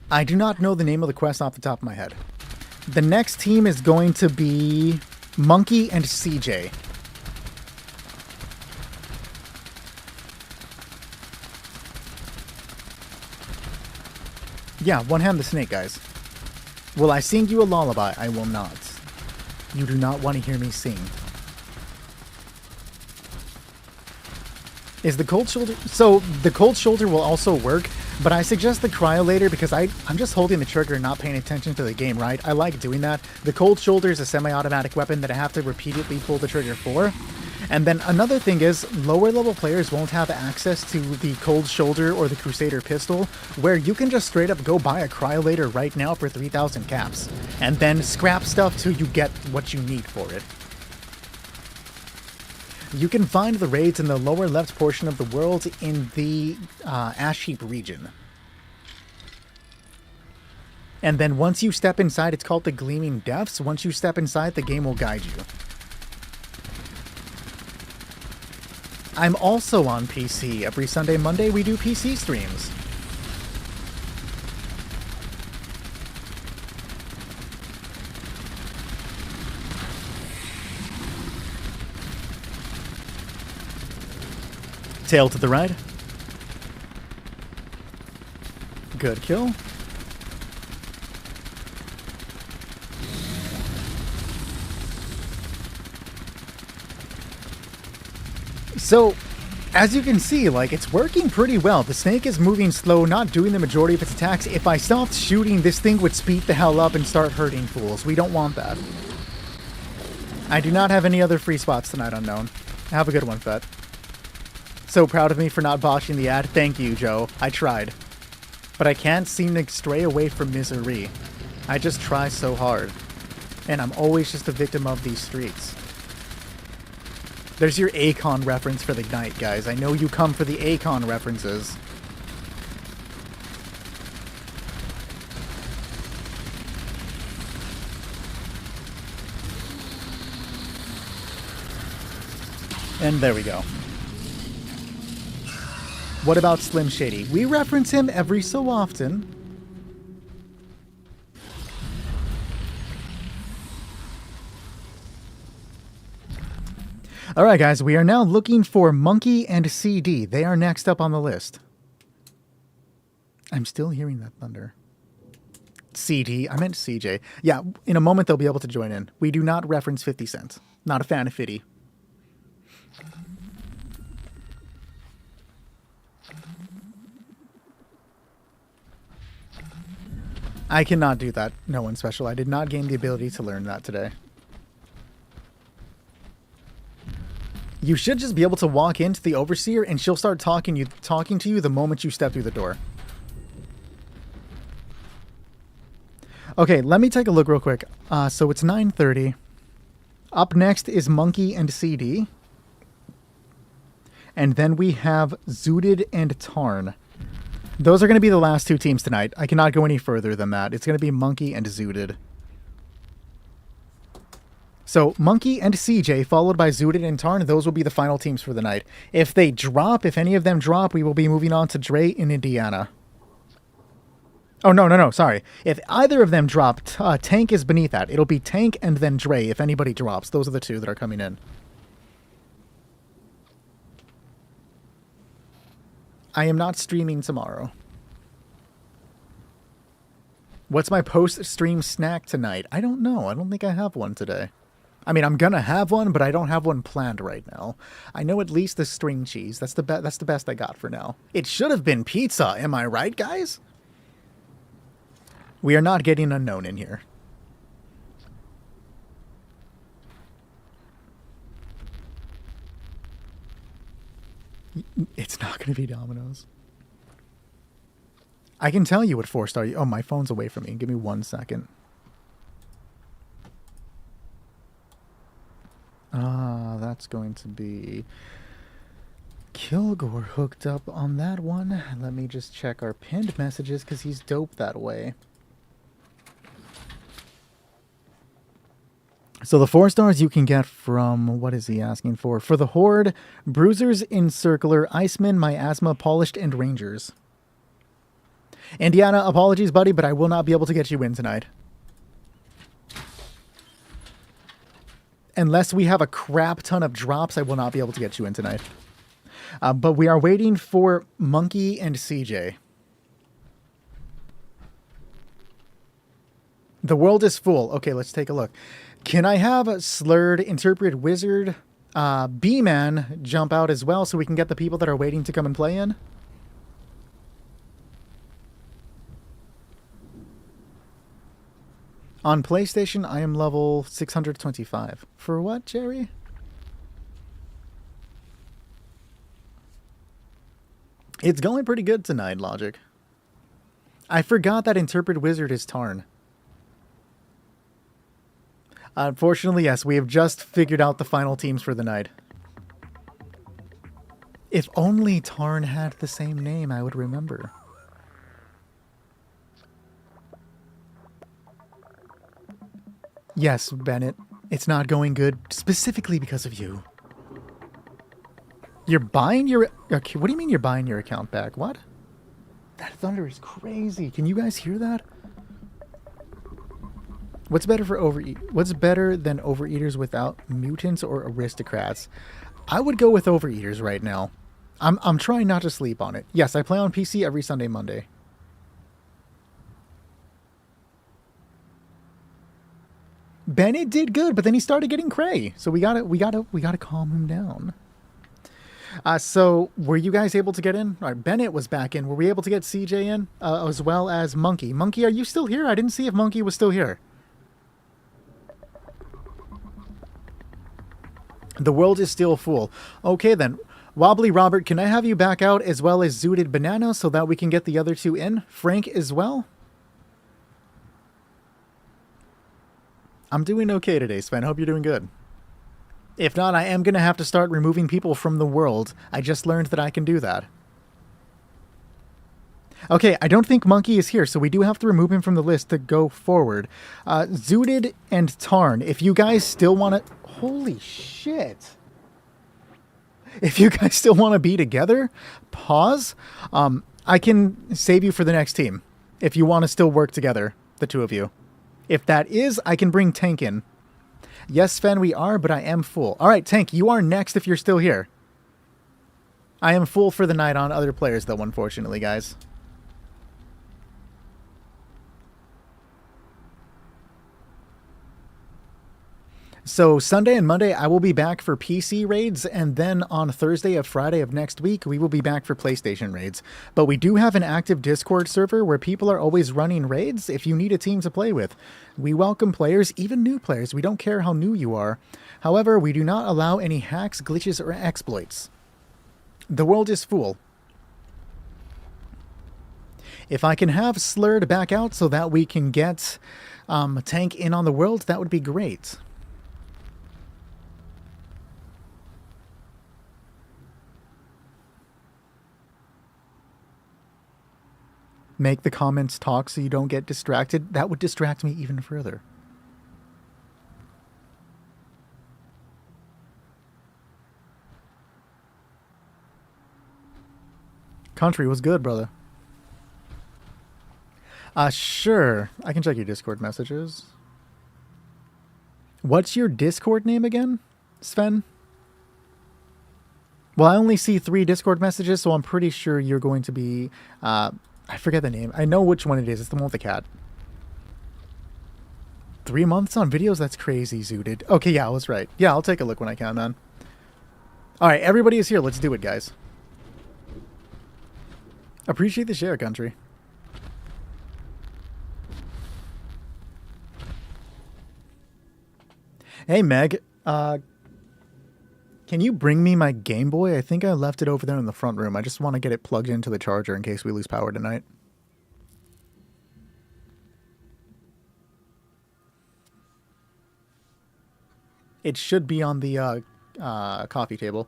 I do not know the name of the quest off the top of my head. The next team is going to be Monkey and CJ. Yeah, one hand the snake, guys. Will I sing you a lullaby? I will not. You do not want to hear me sing. Is the cold shoulder... So, the cold shoulder will also work, but I suggest the cryolator because I'm just holding the trigger and not paying attention to the game, right? I like doing that. The cold shoulder is a semi-automatic weapon that I have to repeatedly pull the trigger for. And then another thing is, lower level players won't have access to the cold shoulder or the Crusader pistol, where you can just straight up go buy a cryolator right now for 3,000 caps, and then scrap stuff till you get what you need for it. You can find the raids in the lower left portion of the world in the Ash Heap region. And then once you step inside, it's called the Gleaming Depths. Once you step inside, the game will guide you. I'm also on PC. Every Sunday, Monday, we do PC streams. Tail to the right. Good kill. So, as you can see, like, it's working pretty well. The snake is moving slow, not doing the majority of its attacks. If I stopped shooting, this thing would speed the hell up and start hurting fools. We don't want that. I do not have any other free spots tonight, Unknown. Have a good one, Fett. So proud of me for not botching the ad. Thank you, Joe. I tried. But I can't seem to stray away from misery. I just try so hard. And I'm always just a victim of these streets. There's your Akon reference for the night, guys. I know you come for the Akon references. And there we go. What about Slim Shady? We reference him every so often. Alright guys, we are now looking for Monkey and CD. They are next up on the list. I'm still hearing that thunder. CD, I meant CJ. Yeah, in a moment they'll be able to join in. We do not reference 50 Cent. Not a fan of 50. I cannot do that. No one special. I did not gain the ability to learn that today. You should just be able to walk into the Overseer and she'll start talking to you the moment you step through the door. Okay, let me take a look real quick. So it's 9:30. Up next is Monkey and CD. And then we have Zooted and Tarn. Those are going to be the last two teams tonight. I cannot go any further than that. It's going to be Monkey and Zooted. So, Monkey and CJ, followed by Zooted and Tarn, those will be the final teams for the night. If they drop, if any of them drop, we will be moving on to Dre in Indiana. Oh, no, sorry. If either of them drop, Tank is beneath that. It'll be Tank and then Dre if anybody drops. Those are the two that are coming in. I am not streaming tomorrow. What's my post-stream snack tonight? I don't know. I don't think I have one today. I mean, I'm gonna have one, but I don't have one planned right now. I know at least the string cheese. That's the best I got for now. It should have been pizza. Am I right, guys? We are not getting Unknown in here. It's not going to be Domino's. I can tell you what 4-star you... Oh, my phone's away from me. Give me 1 second. That's going to be... Kilgore hooked up on that one. Let me just check our pinned messages because he's dope that way. So the 4 stars you can get from, what is he asking for? For the Horde, Bruisers, Encircler, Iceman, Miasma, Polished, and Rangers. Indiana, apologies, buddy, but I will not be able to get you in tonight. Unless we have a crap ton of drops, I will not be able to get you in tonight. But we are waiting for Monkey and CJ. The world is full. Okay, let's take a look. Can I have a Slurred, Interpret Wizard, B-Man jump out as well so we can get the people that are waiting to come and play in? On PlayStation, I am level 625. For what, Jerry? It's going pretty good tonight, Logic. I forgot that Interpret Wizard is Tarn. Unfortunately, yes, we have just figured out the final teams for the night. If only Tarn had the same name, I would remember. Yes, Bennett. It's not going good specifically because of you. You're buying your... Okay, what do you mean you're buying your account back? What? That thunder is crazy. Can you guys hear that? What's better for What's better than Overeaters without mutants or aristocrats? I would go with Overeaters right now. I'm trying not to sleep on it. Yes, I play on PC every Sunday, Monday. Bennett did good, but then he started getting cray. So we gotta calm him down. So were you guys able to get in? All right, Bennett was back in. Were we able to get CJ in as well as Monkey? Monkey, are you still here? I didn't see if Monkey was still here. The world is still full. Okay then. Wobbly Robert, can I have you back out as well as Zooted Banana so that we can get the other two in? Frank as well? I'm doing okay today, Sven. Hope you're doing good. If not, I am going to have to start removing people from the world. I just learned that I can do that. Okay, I don't think Monkey is here, so we do have to remove him from the list to go forward. Zooted and Tarn, if you guys still want to... Holy shit. If you guys still want to be together, pause. I can save you for the next team. If you want to still work together, the two of you. If that is, I can bring Tank in. Yes, Sven, we are, but I am full. All right, Tank, you are next if you're still here. I am full for the night on other players, though, unfortunately, guys. So Sunday and Monday, I will be back for PC raids, and then on Thursday and Friday of next week, we will be back for PlayStation raids. But we do have an active Discord server where people are always running raids if you need a team to play with. We welcome players, even new players. We don't care how new you are. However, we do not allow any hacks, glitches, or exploits. The world is full. If I can have Slurred back out so that we can get Tank in on the world, that would be great. Make the comments talk so you don't get distracted. That would distract me even further. Country was good, brother. Sure. I can check your Discord messages. What's your Discord name again, Sven? Well, I only see 3 Discord messages, so I'm pretty sure you're going to be... I forget the name. I know which one it is. It's the one with the cat. 3 months on videos? That's crazy, Zooted. Okay, yeah, I was right. Yeah, I'll take a look when I can, man. Alright, everybody is here. Let's do it, guys. Appreciate the share, Country. Hey, Meg. Can you bring me my Game Boy? I think I left it over there in the front room. I just want to get it plugged into the charger in case we lose power tonight. It should be on the coffee table.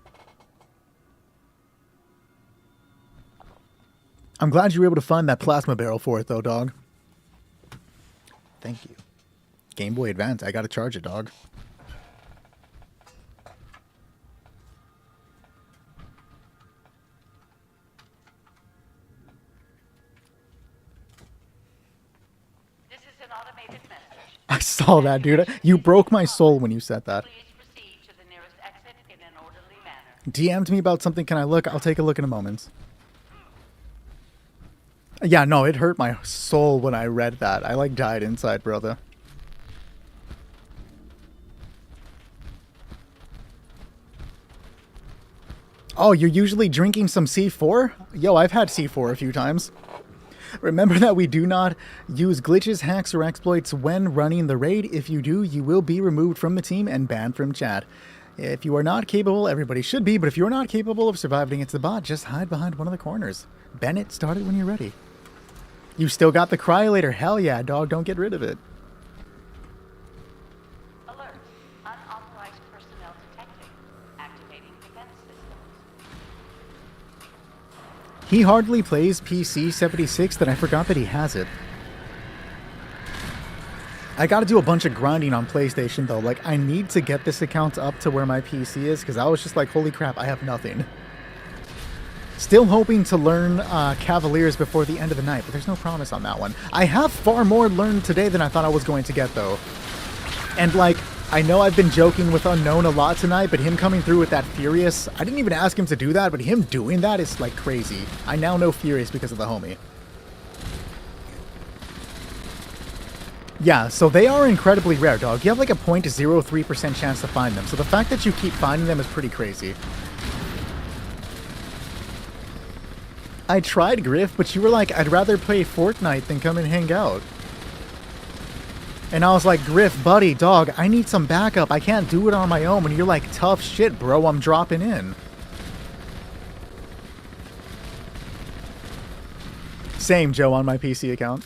I'm glad you were able to find that plasma barrel for it, though, dog. Thank you. Game Boy Advance. I gotta charge it, dog. I saw that, dude. You broke my soul when you said that. DM'd me about something. Can I look? I'll take a look in a moment. Yeah, no, it hurt my soul when I read that. I, like, died inside, brother. Oh, you're usually drinking some C4? Yo, I've had C4 a few times. Remember that we do not use glitches, hacks, or exploits when running the raid. If you do, you will be removed from the team and banned from chat. If you are not capable, everybody should be, but if you're not capable of surviving against the bot, just hide behind one of the corners. Bennett, start it when you're ready. You still got the cryolator. Hell yeah, dog, don't get rid of it. Alert. Unauthorized personnel detected. Activating defense systems. He hardly plays PC 76, then I forgot that he has it. I gotta do a bunch of grinding on PlayStation though. Like, I need to get this account up to where my PC is, because I was just like, holy crap, I have nothing. Still hoping to learn Cavaliers before the end of the night, but there's no promise on that one. I have far more learned today than I thought I was going to get though. And like, I know I've been joking with Unknown a lot tonight, but him coming through with that Furious, I didn't even ask him to do that, but him doing that is like crazy. I now know Furious because of the homie. Yeah, so they are incredibly rare, dog. You have like a 0.03% chance to find them, so the fact that you keep finding them is pretty crazy. I tried, Griff, but you were like, I'd rather play Fortnite than come and hang out. And I was like, Griff, buddy, dog, I need some backup. I can't do it on my own. And you're like, tough shit, bro, I'm dropping in. Same, Joe, on my PC account.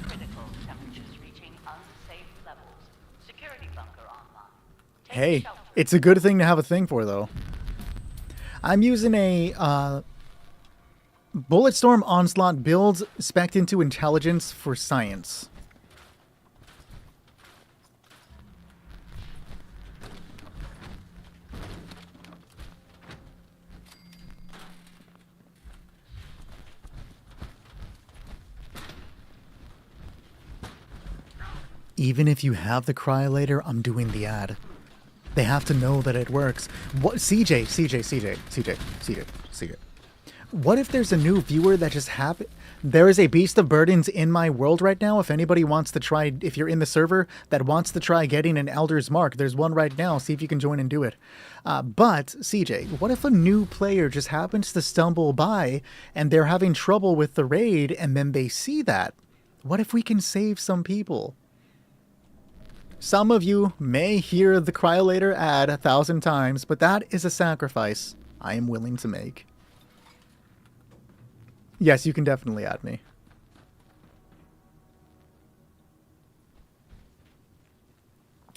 Critical temperatures reaching unsafe levels. Security bunker online. Take Hey, shelter. it's a good thing to have a thing for, though. I'm using a Bulletstorm Onslaught build spec'd into intelligence for science. Even if you have the cryolator, I'm doing the ad. They have to know that it works. What, CJ. What if there's a new viewer that just there is a Beast of Burdens in my world right now. If anybody wants to try, if you're in the server that wants to try getting an Elder's Mark, there's one right now. See if you can join and do it. But CJ, what if a new player just happens to stumble by and they're having trouble with the raid and then they see that? What if we can save some people? Some of you may hear the cryolator ad 1,000 times, but that is a sacrifice I am willing to make. Yes, you can definitely add me.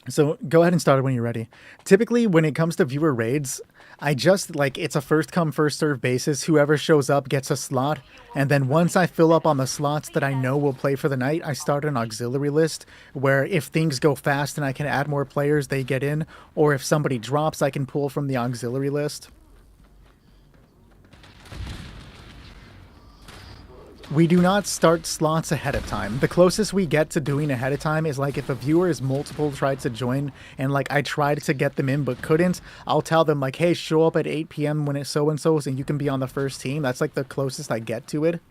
So go ahead and start it when you're ready. Typically, when it comes to viewer raids, I just, like, it's a first come, first serve basis. Whoever shows up gets a slot. And then once I fill up on the slots that I know will play for the night, I start an auxiliary list where if things go fast and I can add more players, they get in. Or if somebody drops, I can pull from the auxiliary list. We do not start slots ahead of time. The closest we get to doing ahead of time is like if a viewer is multiple tried to join and like I tried to get them in but couldn't, I'll tell them like, hey, show up at 8 p.m. when it's so-and-so's and you can be on the first team. That's like the closest I get to it.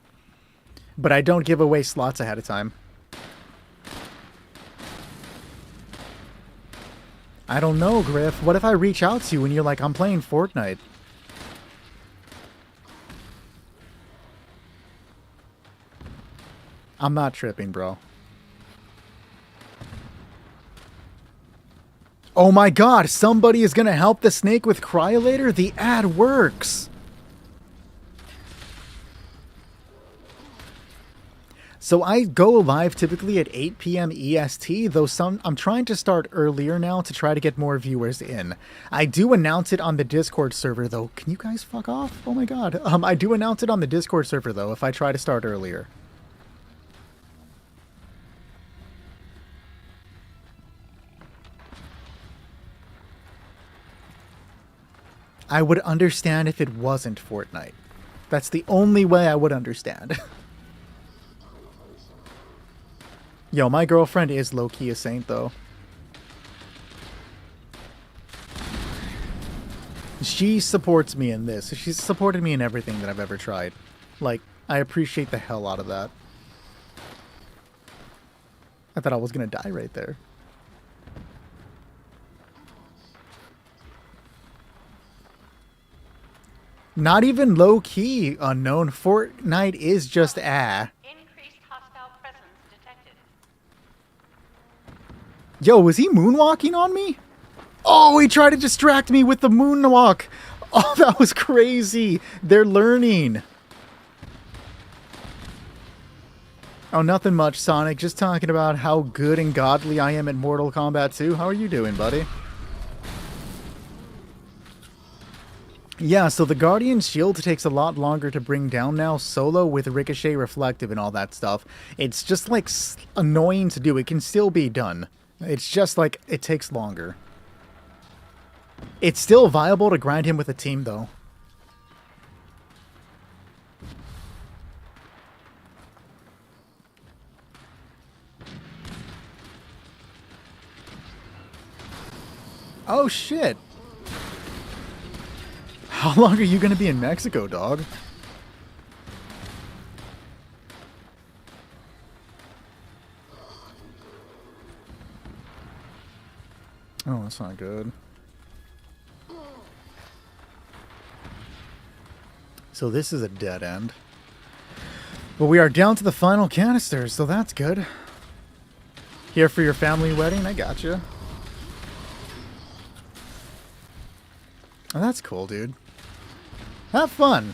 But I don't give away slots ahead of time. I don't know, Griff. What if I reach out to you and you're like, I'm playing Fortnite? I'm not tripping, bro. Oh my god, somebody is gonna help the snake with cryolator? The ad works! So I go live typically at 8 p.m. EST, though I'm trying to start earlier now to try to get more viewers in. I do announce it on the Discord server, though. Can you guys fuck off? Oh my god. I do announce it on the Discord server, though, if I try to start earlier. I would understand if it wasn't Fortnite. That's the only way I would understand. Yo, my girlfriend is low-key a saint, though. She supports me in this. She's supported me in everything that I've ever tried. Like, I appreciate the hell out of that. I thought I was gonna die right there. Not even low-key unknown. Fortnite is just Increased hostile presence detected. Yo, was he moonwalking on me? Oh, he tried to distract me with the moonwalk. Oh, that was crazy. They're learning. Oh, nothing much, Sonic. Just talking about how good and godly I am at Mortal Kombat 2. How are you doing, buddy? Yeah, so the Guardian Shield takes a lot longer to bring down now, solo with Ricochet Reflective and all that stuff. It's just, like, annoying to do. It can still be done. It's just, like, it takes longer. It's still viable to grind him with a team, though. Oh, shit. How long are you going to be in Mexico, dog? Oh, that's not good. So this is a dead end. But we are down to the final canisters, so that's good. Here for your family wedding? I gotcha. Oh, that's cool, dude. Have fun.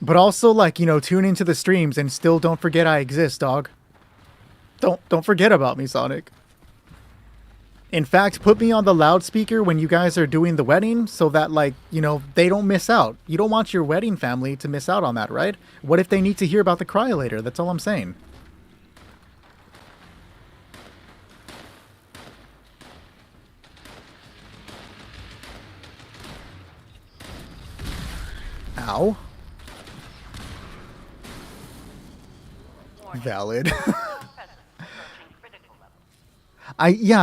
But also, like, you know, tune into the streams and still don't forget I exist, dog. Don't forget about me, Sonic. In fact, put me on the loudspeaker when you guys are doing the wedding so that, like, you know, they don't miss out. You don't want your wedding family to miss out on that, right? What if they need to hear about the cry later? That's all I'm saying. Ow. Valid.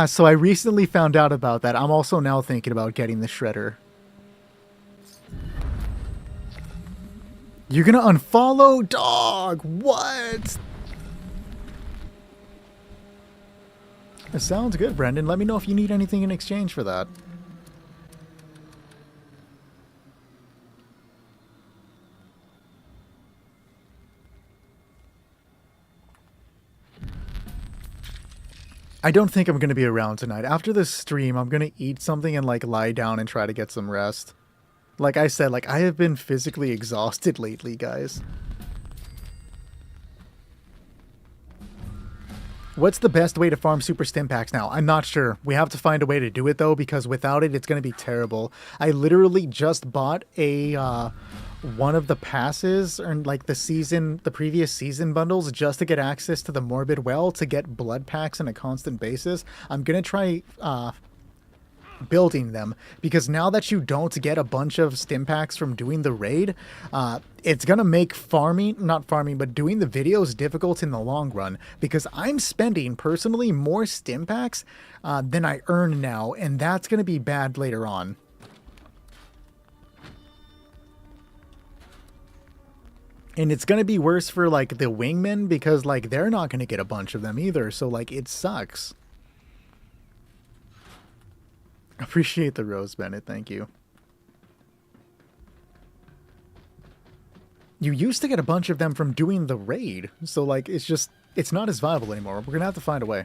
So I recently found out about that. I'm also now thinking about getting the Shredder. You're gonna unfollow? Dog, what? That sounds good, Brendan. Let me know if you need anything in exchange for that. I don't think I'm going to be around tonight. After this stream, I'm going to eat something and, like, lie down and try to get some rest. Like I said, like, I have been physically exhausted lately, guys. What's the best way to farm Super Stim Packs now? I'm not sure. We have to find a way to do it, though, because without it, it's going to be terrible. I literally just bought a, one of the passes, or like the previous season bundles, just to get access to the Morbid Well, to get blood packs on a constant basis. I'm going to try, building them, because now that you don't get a bunch of stim packs from doing the raid, it's gonna make not farming, but doing the videos difficult in the long run, because I'm spending personally more stim packs than I earn now, and that's gonna be bad later on. And it's gonna be worse for, like, the wingmen, because, like, they're not gonna get a bunch of them either, so, like, it sucks. Appreciate the rose, Bennett. Thank you. You used to get a bunch of them from doing the raid, so, like, it's not as viable anymore. We're gonna have to find a way.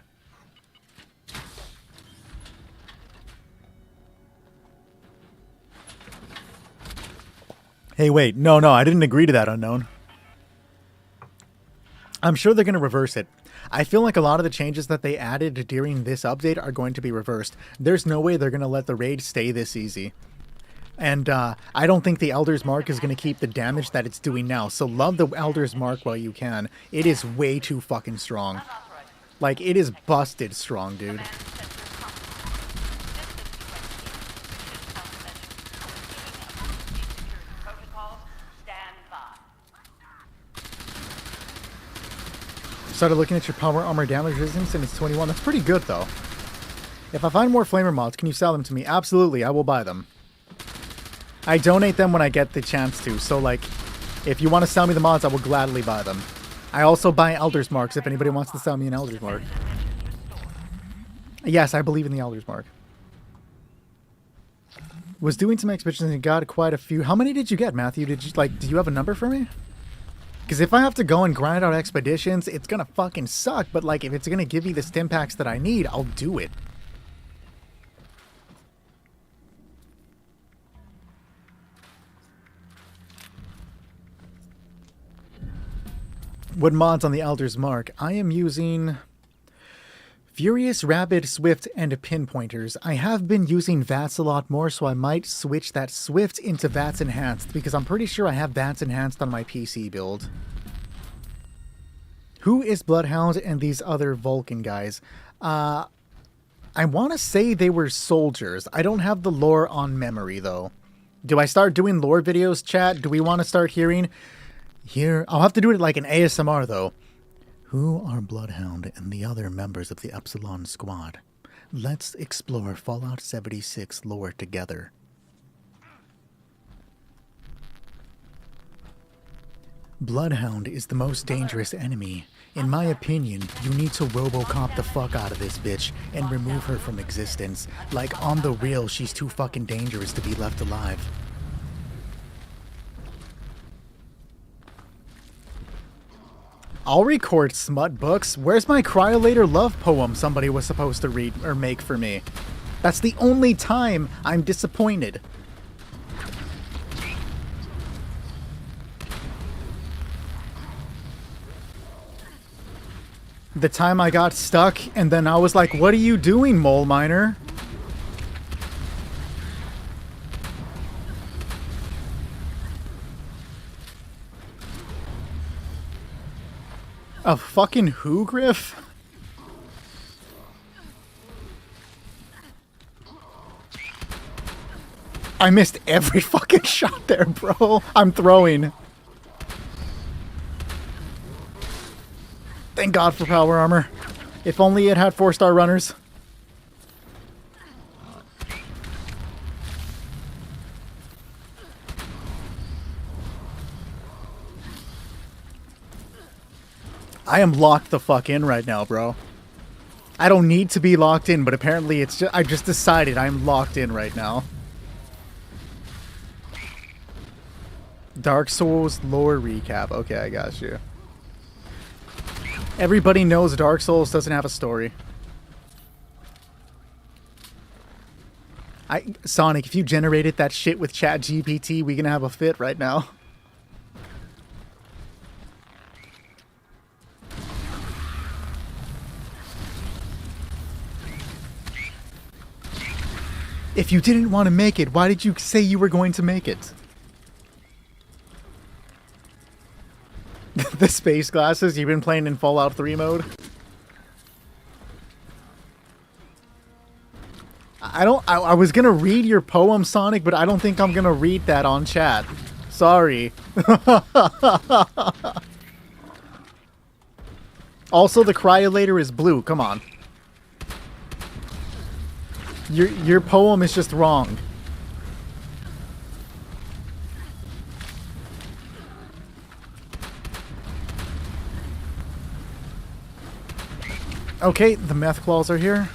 Hey, wait. No, I didn't agree to that, Unknown. I'm sure they're gonna reverse it. I feel like a lot of the changes that they added during this update are going to be reversed. There's no way they're going to let the raid stay this easy. And I don't think the Elder's Mark is going to keep the damage that it's doing now. So love the Elder's Mark while you can. It is way too fucking strong. Like, it is busted strong, dude. Started looking at your power armor damage resistance and it's 21. That's pretty good, though. If I find more flamer mods, can you sell them to me? Absolutely, I will buy them. I donate them when I get the chance to, so, like, if you want to sell me the mods, I will gladly buy them. I also buy Elder's Marks if anybody wants to sell me an Elder's Mark. Yes, I believe in the Elder's Mark. Was doing some expeditions and got quite a few. How many did you get, Matthew? Did you have a number for me? Because if I have to go and grind out expeditions, it's gonna fucking suck. But like, if it's gonna give me the stim packs that I need, I'll do it. What mods on the Elder's Mark? I am using Furious, Rapid, Swift, and Pinpointers. I have been using VATS a lot more, so I might switch that Swift into VATS Enhanced, because I'm pretty sure I have VATS Enhanced on my PC build. Who is Bloodhound and these other Vulcan guys? I want to say they were soldiers. I don't have the lore on memory, though. Do I start doing lore videos, chat? Do we want to start hearing... Here, I'll have to do it like an ASMR, though. Who are Bloodhound and the other members of the Epsilon Squad? Let's explore Fallout 76 lore together. Bloodhound is the most dangerous enemy. In my opinion, you need to RoboCop the fuck out of this bitch and remove her from existence. Like, on the real, she's too fucking dangerous to be left alive. I'll record smut books. Where's my Cryolator love poem somebody was supposed to read or make for me? That's the only time I'm disappointed. The time I got stuck and then I was like, what are you doing, Mole Miner? A fucking who, Griff? I missed every fucking shot there, bro. I'm throwing. Thank God for power armor. If only it had 4-star runners. I am locked the fuck in right now, bro. I don't need to be locked in, but apparently it's just, I just decided I'm locked in right now. Dark Souls lore recap. Okay, I got you. Everybody knows Dark Souls doesn't have a story. Sonic, if you generated that shit with ChatGPT, we gonna have a fit right now. If you didn't want to make it, why did you say you were going to make it? The space glasses, you've been playing in Fallout 3 mode? I was gonna read your poem, Sonic, but I don't think I'm gonna read that on chat. Sorry. Also, the Cryolator is blue, come on. Your poem is just wrong. Okay, the meth claws are here.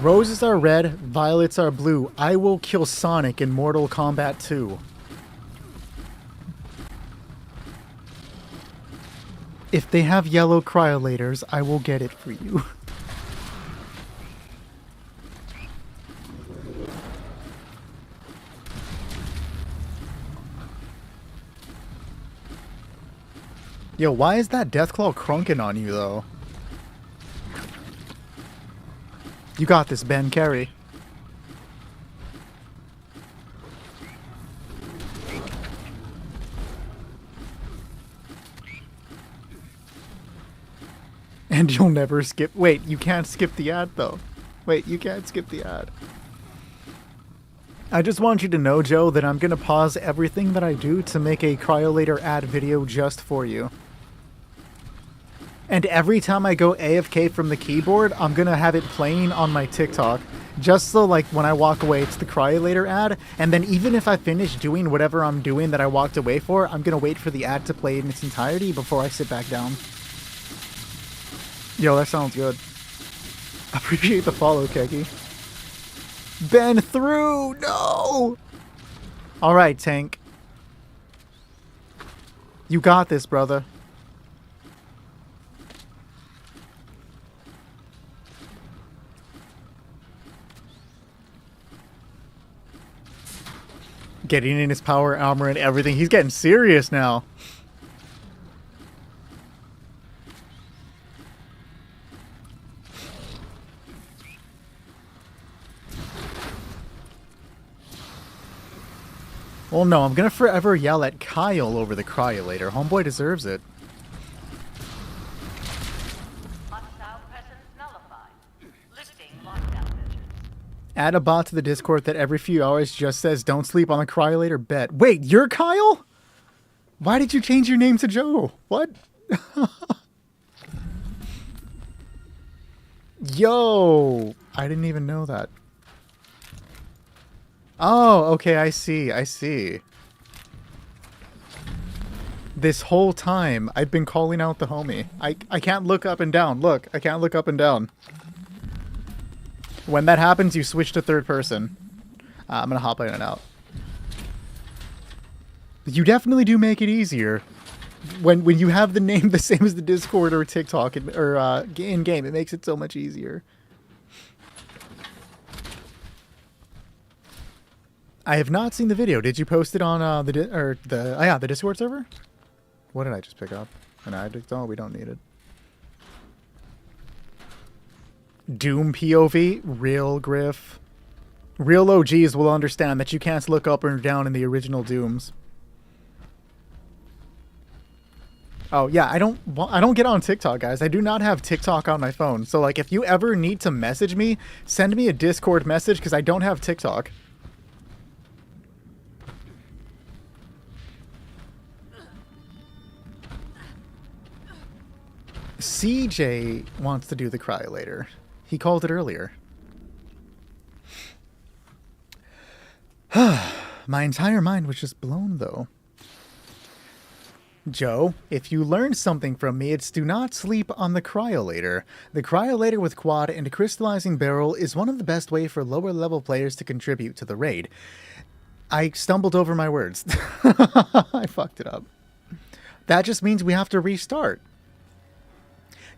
Roses are red, violets are blue. I will kill Sonic in Mortal Kombat 2. If they have yellow cryolators, I will get it for you. Yo, why is that Deathclaw crunking on you, though? You got this, Ben. Carry. And you'll never skip... Wait, you can't skip the ad, though. Wait, you can't skip the ad. I just want you to know, Joe, that I'm going to pause everything that I do to make a Cryolator ad video just for you. And every time I go AFK from the keyboard, I'm going to have it playing on my TikTok. Just so, like, when I walk away, it's the Cryolator ad. And then even if I finish doing whatever I'm doing that I walked away for, I'm going to wait for the ad to play in its entirety before I sit back down. Yo, that sounds good. Appreciate the follow, Keki. Ben through! No! Alright, Tank. You got this, brother. Getting in his power armor and everything. He's getting serious now. Well, no, I'm gonna forever yell at Kyle over the cryolator. Homeboy deserves it. Hostile presence nullified. Lifting lockdown measures. Add a bot to the Discord that every few hours just says, "Don't sleep on the cryolator." Bet. Wait, you're Kyle? Why did you change your name to Joe? What? Yo, I didn't even know that. Oh, okay, I see, I see. This whole time, I've been calling out the homie. I can't look up and down. Look, I can't look up and down. When that happens, you switch to third person. I'm gonna hop in and out. You definitely do make it easier. When you have the name the same as the Discord or TikTok or in-game, it makes it so much easier. I have not seen the video. Did you post it on the Discord server? What did I just pick up? An addict? Oh, we don't need it. Doom POV? Real Griff. Real OGs will understand that you can't look up or down in the original Dooms. Oh yeah, I don't get on TikTok, guys. I do not have TikTok on my phone. So like, if you ever need to message me, send me a Discord message because I don't have TikTok. CJ wants to do the cryolator. He called it earlier. My entire mind was just blown, though. Joe, if you learned something from me, it's do not sleep on the cryolator. The cryolator with quad and a crystallizing barrel is one of the best ways for lower level players to contribute to the raid. I stumbled over my words. I fucked it up. That just means we have to restart.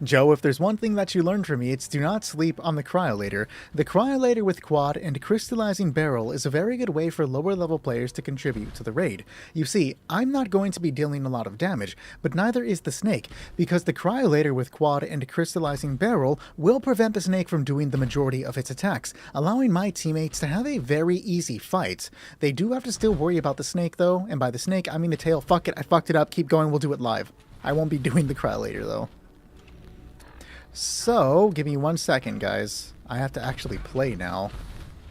Joe, if there's one thing that you learned from me, it's do not sleep on the cryolator. The cryolator with quad and crystallizing barrel is a very good way for lower level players to contribute to the raid. You see, I'm not going to be dealing a lot of damage, but neither is the snake, because the cryolator with quad and crystallizing barrel will prevent the snake from doing the majority of its attacks, allowing my teammates to have a very easy fight. They do have to still worry about the snake though, and by the snake I mean the tail. Fuck it, I fucked it up, keep going, we'll do it live. I won't be doing the cryolator though. So, give me 1 second, guys. I have to actually play now.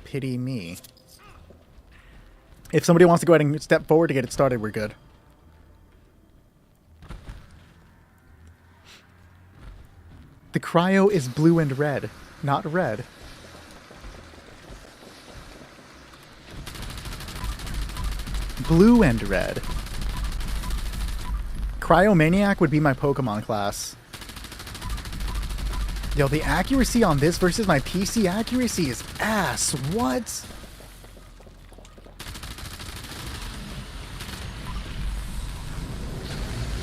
Pity me. If somebody wants to go ahead and step forward to get it started, we're good. The cryo is blue and red, not red. Blue and red. Cryomaniac would be my Pokemon class. Yo, the accuracy on this versus my PC accuracy is ass. What?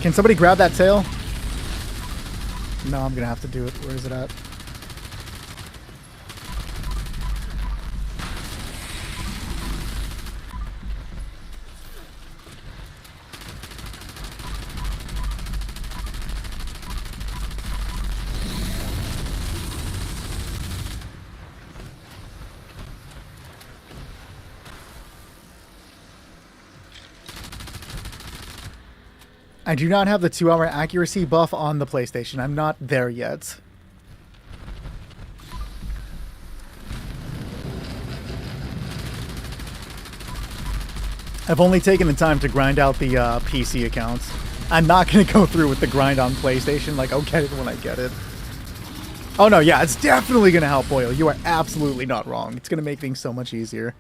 Can somebody grab that tail? No, I'm gonna have to do it. Where is it at? I do not have the 2-hour accuracy buff on the PlayStation. I'm not there yet. I've only taken the time to grind out the PC accounts. I'm not going to go through with the grind on PlayStation. Like, I'll get it when I get it. Oh no, yeah, it's definitely going to help Boyle. You are absolutely not wrong. It's going to make things so much easier.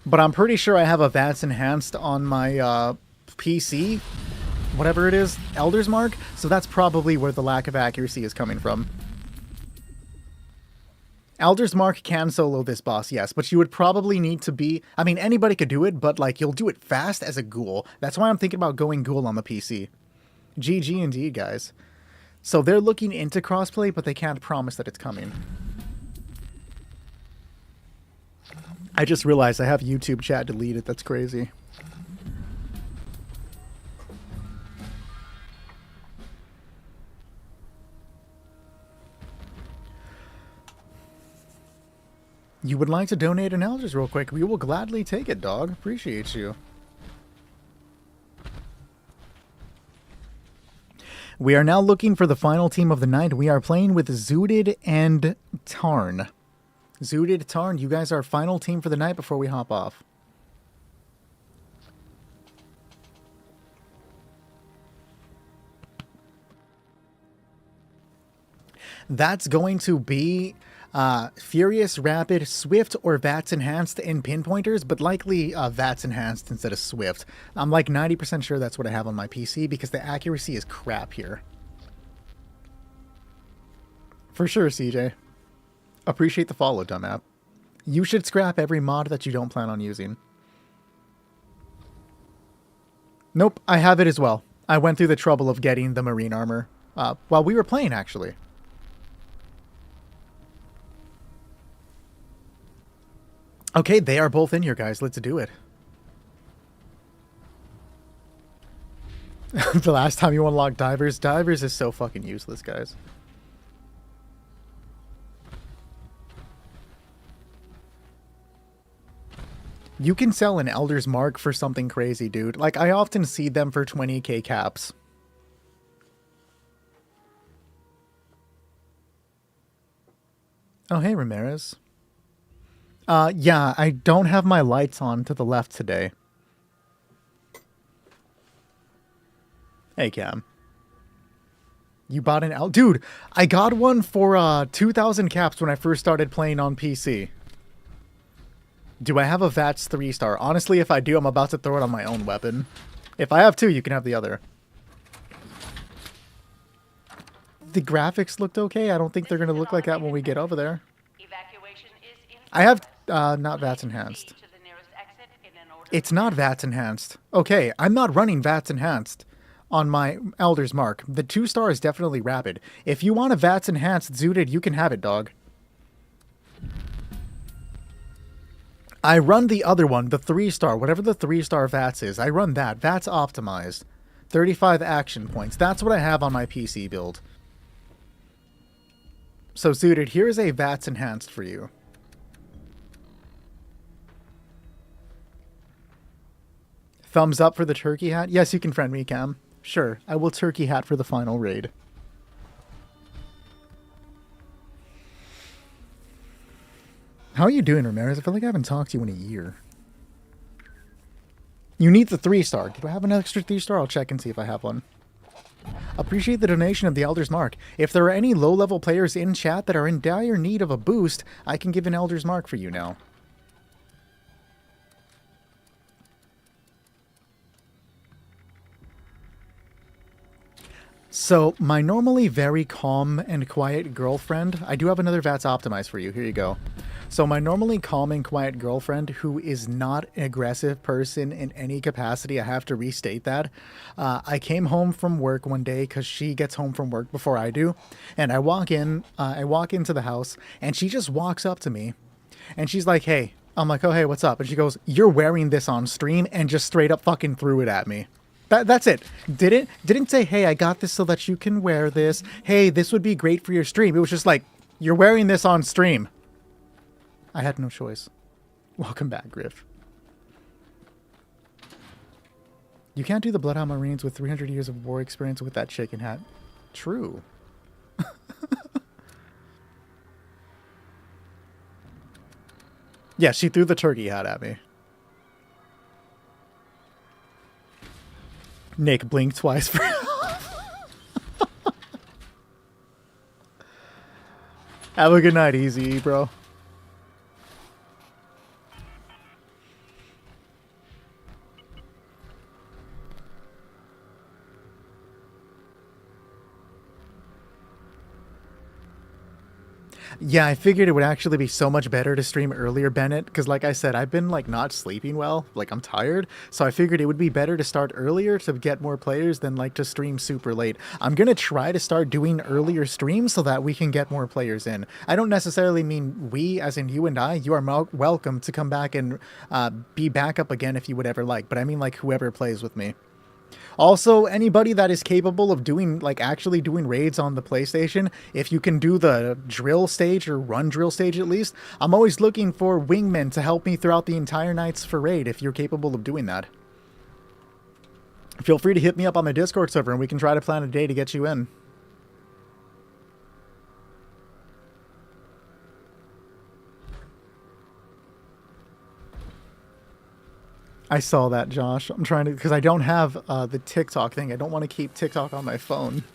But I'm pretty sure I have Advanced Enhanced on my PC. whatever it is, Elder's Mark, so that's probably where the lack of accuracy is coming from. Elder's Mark can solo this boss, yes, but you would probably need to be... I mean, anybody could do it, but, like, you'll do it fast as a ghoul. That's why I'm thinking about going ghoul on the PC. GG indeed, guys. So they're looking into crossplay, but they can't promise that it's coming. I just realized I have YouTube chat deleted. That's crazy. You would like to donate an Elders real quick? We will gladly take it, dog. Appreciate you. We are now looking for the final team of the night. We are playing with Zooted and Tarn. Zooted, Tarn, you guys are final team for the night before we hop off. That's going to be Furious, Rapid, Swift, or VATS Enhanced in pinpointers, but likely VATS Enhanced instead of Swift. I'm like 90% sure that's what I have on my PC because the accuracy is crap here. For sure, CJ. Appreciate the follow, dumb app. You should scrap every mod that you don't plan on using. Nope, I have it as well. I went through the trouble of getting the marine armor while we were playing, actually. Okay, they are both in here, guys. Let's do it. The last time you unlocked Divers. Divers is so fucking useless, guys. You can sell an Elder's Mark for something crazy, dude. Like, I often see them for 20k caps. Oh, hey, Ramirez. Yeah, I don't have my lights on to the left today. Hey, Cam. You bought an L... Dude, I got one for 2,000 caps when I first started playing on PC. Do I have a VATS 3-star? Honestly, if I do, I'm about to throw it on my own weapon. If I have two, you can have the other. The graphics looked okay. I don't think they're going to look like that when we get over there. I have not VATS Enhanced. It's not VATS Enhanced. Okay, I'm not running VATS Enhanced on my Elder's Mark. The 2-star is definitely Rapid. If you want a VATS Enhanced Zooted, you can have it, dog. I run the other one, the 3-star, whatever the 3-star VATS is. I run that. VATS Optimized. 35 action points. That's what I have on my PC build. So, Zooted, here's a VATS Enhanced for you. Thumbs up for the turkey hat? Yes, you can friend me, Cam. Sure, I will turkey hat for the final raid. How are you doing, Ramirez? I feel like I haven't talked to you in a year. You need the 3-star. Do I have an extra 3-star? I'll check and see if I have one. Appreciate the donation of the Elder's Mark. If there are any low-level players in chat that are in dire need of a boost, I can give an Elder's Mark for you now. So, my normally very calm and quiet girlfriend... I do have another VATS Optimized for you. Here you go. So, my normally calm and quiet girlfriend, who is not an aggressive person in any capacity, I have to restate that. I came home from work one day because she gets home from work before I do. And I walk into the house, and she just walks up to me. And she's like, hey. I'm like, oh, hey, what's up? And she goes, you're wearing this on stream, and just straight up fucking threw it at me. That's it. Didn't say, hey, I got this so that you can wear this. Hey, this would be great for your stream. It was just like, you're wearing this on stream. I had no choice. Welcome back, Griff. You can't do the Bloodhound Marines with 300 years of war experience with that chicken hat. True. Yeah, she threw the turkey hat at me. Nick, blink twice for... Have a good night, Easy, bro. Yeah, I figured it would actually be so much better to stream earlier, Bennett, because like I said, I've been like not sleeping well, like I'm tired, so I figured it would be better to start earlier to get more players than like to stream super late. I'm gonna try to start doing earlier streams so that we can get more players in. I don't necessarily mean we, as in you and I. You are welcome to come back and be back up again if you would ever like, but I mean like whoever plays with me. Also, anybody that is capable of doing, like, actually doing raids on the PlayStation, if you can do the drill stage or run drill stage at least, I'm always looking for wingmen to help me throughout the entire nights for raid if you're capable of doing that. Feel free to hit me up on my Discord server and we can try to plan a day to get you in. I saw that, Josh. I'm trying to, because I don't have the TikTok thing. I don't want to keep TikTok on my phone.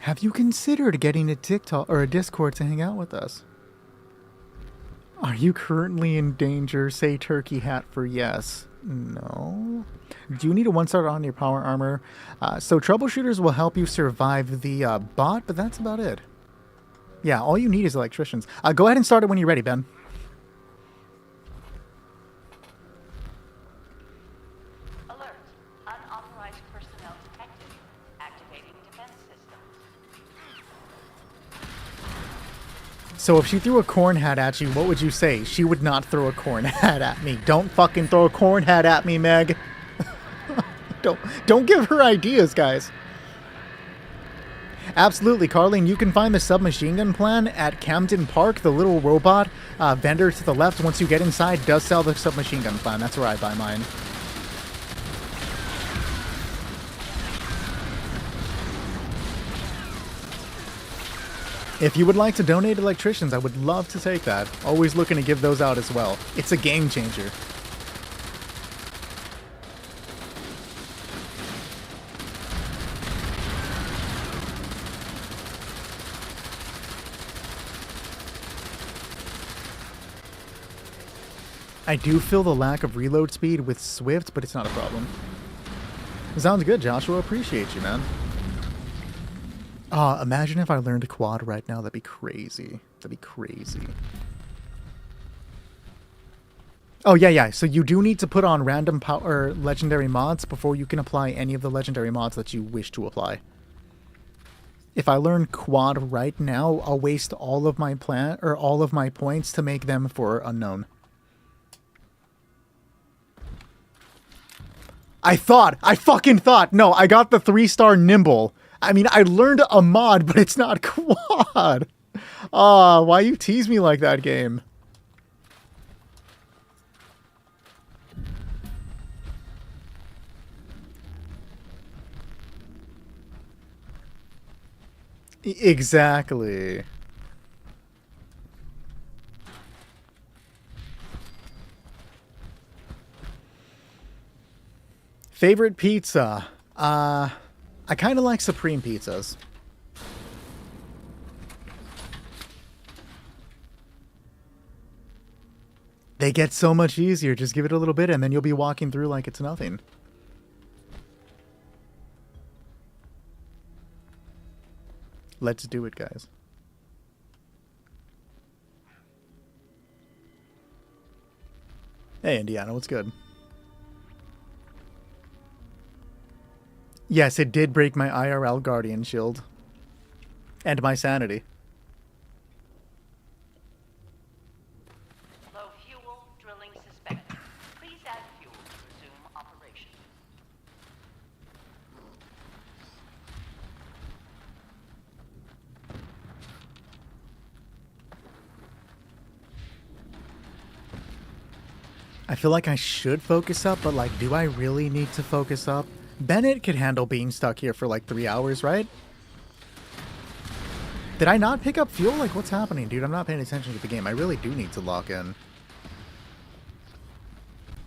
Have you considered getting a TikTok or a Discord to hang out with us? Are you currently in danger? Say turkey hat for yes. No. Do you need a 1-star on your power armor? So troubleshooters will help you survive the bot, but that's about it. Yeah, all you need is electricians. Go ahead and start it when you're ready, Ben. Alert. Unauthorized personnel detected. Activating defense systems. So if she threw a corn hat at you, what would you say? She would not throw a corn hat at me. Don't fucking throw a corn hat at me, Meg. Don't give her ideas, guys. Absolutely, Carlene. You can find the submachine gun plan at Camden Park. The little robot vendor to the left, once you get inside, does sell the submachine gun plan. That's where I buy mine. If you would like to donate electricians, I would love to take that. Always looking to give those out as well. It's a game changer. I do feel the lack of reload speed with Swift, but it's not a problem. Sounds good, Joshua. Appreciate you, man. Imagine if I learned quad right now. That'd be crazy. That'd be crazy. Oh, yeah. So you do need to put on random power legendary mods before you can apply any of the legendary mods that you wish to apply. If I learn quad right now, I'll waste all of my all of my points to make them for unknown. I fucking thought. No, I got the 3-star nimble. I mean, I learned a mod, but it's not quad. Why you tease me like that, game? Exactly. Favorite pizza? I kind of like Supreme pizzas. They get so much easier. Just give it a little bit and then you'll be walking through like it's nothing. Let's do it, guys. Hey, Indiana, what's good? Yes, it did break my IRL Guardian shield. And my sanity. Low fuel, drilling suspected. Please add fuel to resume operation. I feel like I should focus up, but like, do I really need to focus up? Bennett could handle being stuck here for like 3 hours, right? Did I not pick up fuel? Like, what's happening, dude? I'm not paying attention to the game. I really do need to lock in.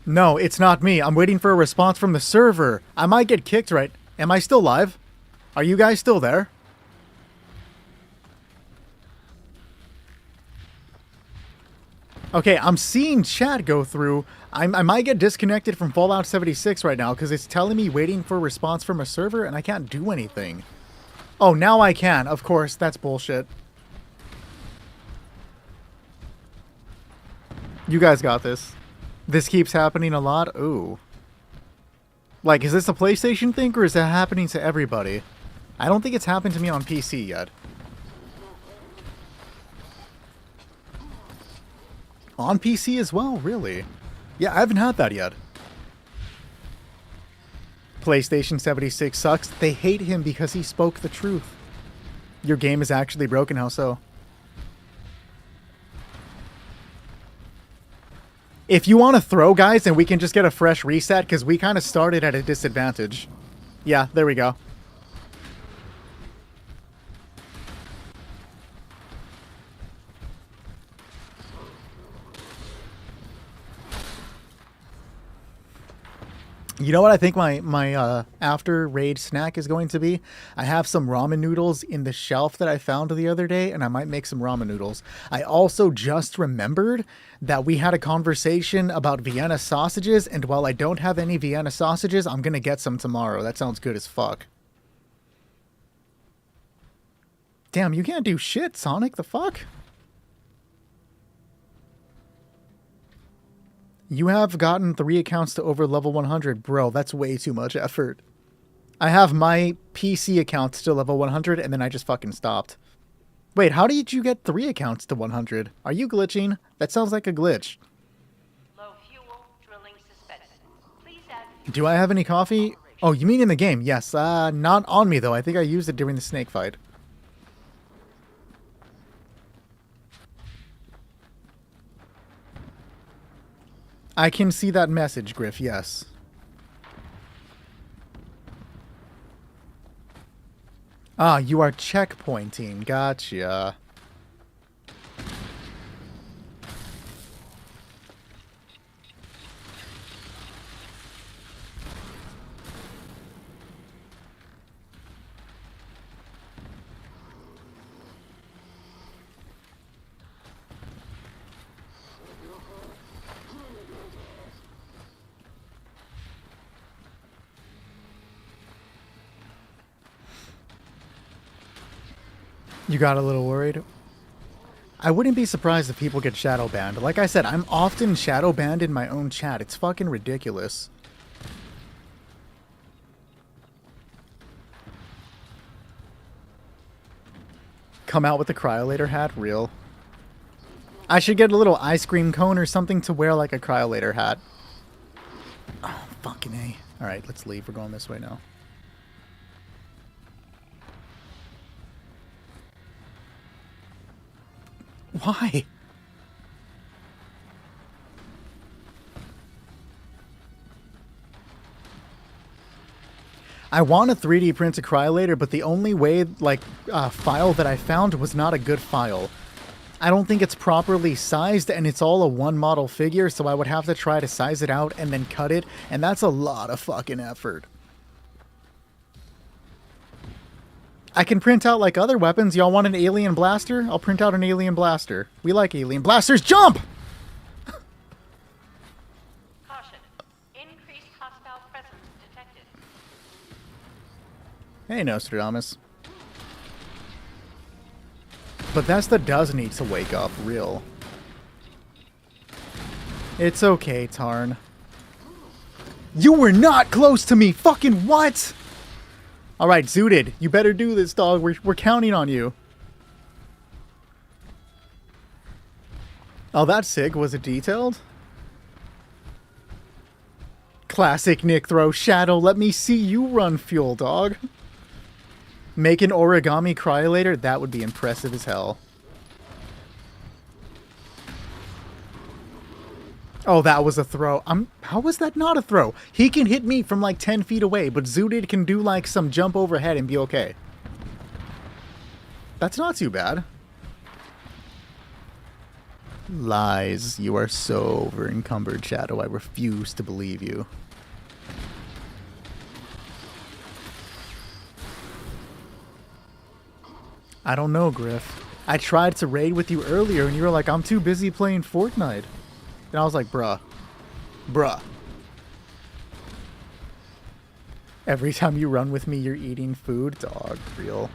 No, it's not me. I'm waiting for a response from the server. I might get kicked, right? Am I still live? Are you guys still there? Okay, I'm seeing chat go through. I might get disconnected from Fallout 76 right now because it's telling me waiting for a response from a server and I can't do anything. Oh, now I can. Of course, that's bullshit. You guys got this. This keeps happening a lot. Ooh. Like, is this a PlayStation thing or is it happening to everybody? I don't think it's happened to me on PC yet. On PC as well, really? Yeah, I haven't had that yet. PlayStation 76 sucks. They hate him because he spoke the truth. Your game is actually broken, how so? If you want to throw, guys, and we can just get a fresh reset, because we kind of started at a disadvantage. Yeah, there we go. You know what I think my after raid snack is going to be? I have some ramen noodles in the shelf that I found the other day, and I might make some ramen noodles. I also just remembered that we had a conversation about Vienna sausages, and while I don't have any Vienna sausages, I'm going to get some tomorrow. That sounds good as fuck. Damn, you can't do shit, Sonic. The fuck? You have gotten 3 accounts to over level 100. Bro, that's way too much effort. I have my PC account to level 100, and then I just fucking stopped. Wait, how did you get 3 accounts to 100? Are you glitching? That sounds like a glitch. Low fuel, drilling suspended. Please add Do I have any coffee? Oh, you mean in the game? Yes. Not on me, though. I think I used it during the snake fight. I can see that message, Griff, yes. Ah, you are checkpointing. Gotcha. You got a little worried? I wouldn't be surprised if people get shadow banned. Like I said, I'm often shadow banned in my own chat. It's fucking ridiculous. Come out with the cryolator hat? Real. I should get a little ice cream cone or something to wear like a cryolator hat. Oh, fucking A. Alright, let's leave. We're going this way now. Why? I want to 3D print a cryolator, but the only way, like, file that I found was not a good file. I don't think it's properly sized, and it's all a one model figure, so I would have to try to size it out and then cut it, and that's a lot of fucking effort. I can print out like other weapons. Y'all want an alien blaster? I'll print out an alien blaster. We like alien blasters. Jump! caution. Increased hostile presence detected. Hey, Nostradamus. Bethesda does need to wake up, real. It's okay, Tarn. You were not close to me! Fucking what?! Alright, Zooted, you better do this, dog. We're counting on you. Oh, that SIG, was it detailed? Classic Nick throw. Shadow, let me see you run fuel, dog. Make an origami cryolator? That would be impressive as hell. Oh, that was a throw. How was that not a throw? He can hit me from like 10 feet away, but Zooted can do like some jump overhead and be okay. That's not too bad. Lies. You are so over encumbered, Shadow. I refuse to believe you. I don't know, Griff. I tried to raid with you earlier and you were like, I'm too busy playing Fortnite. And I was like, bruh. Bruh. Every time you run with me, you're eating food? Dog, real.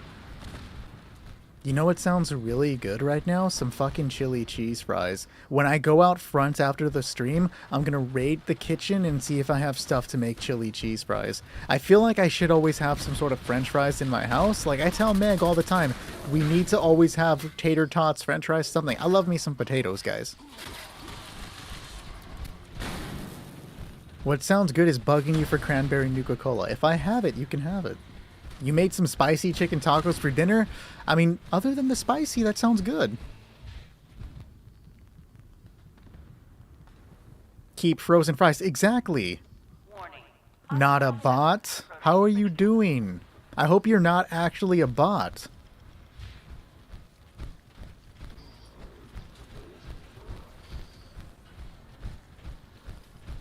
You know what sounds really good right now? Some fucking chili cheese fries. When I go out front after the stream, I'm gonna raid the kitchen and see if I have stuff to make chili cheese fries. I feel like I should always have some sort of french fries in my house. Like, I tell Meg all the time, we need to always have tater tots, french fries, something. I love me some potatoes, guys. What sounds good is bugging you for cranberry Nuka-Cola. If I have it, you can have it. You made some spicy chicken tacos for dinner? I mean, other than the spicy, that sounds good. Keep frozen fries. Exactly. Warning. Not a bot? How are you doing? I hope you're not actually a bot.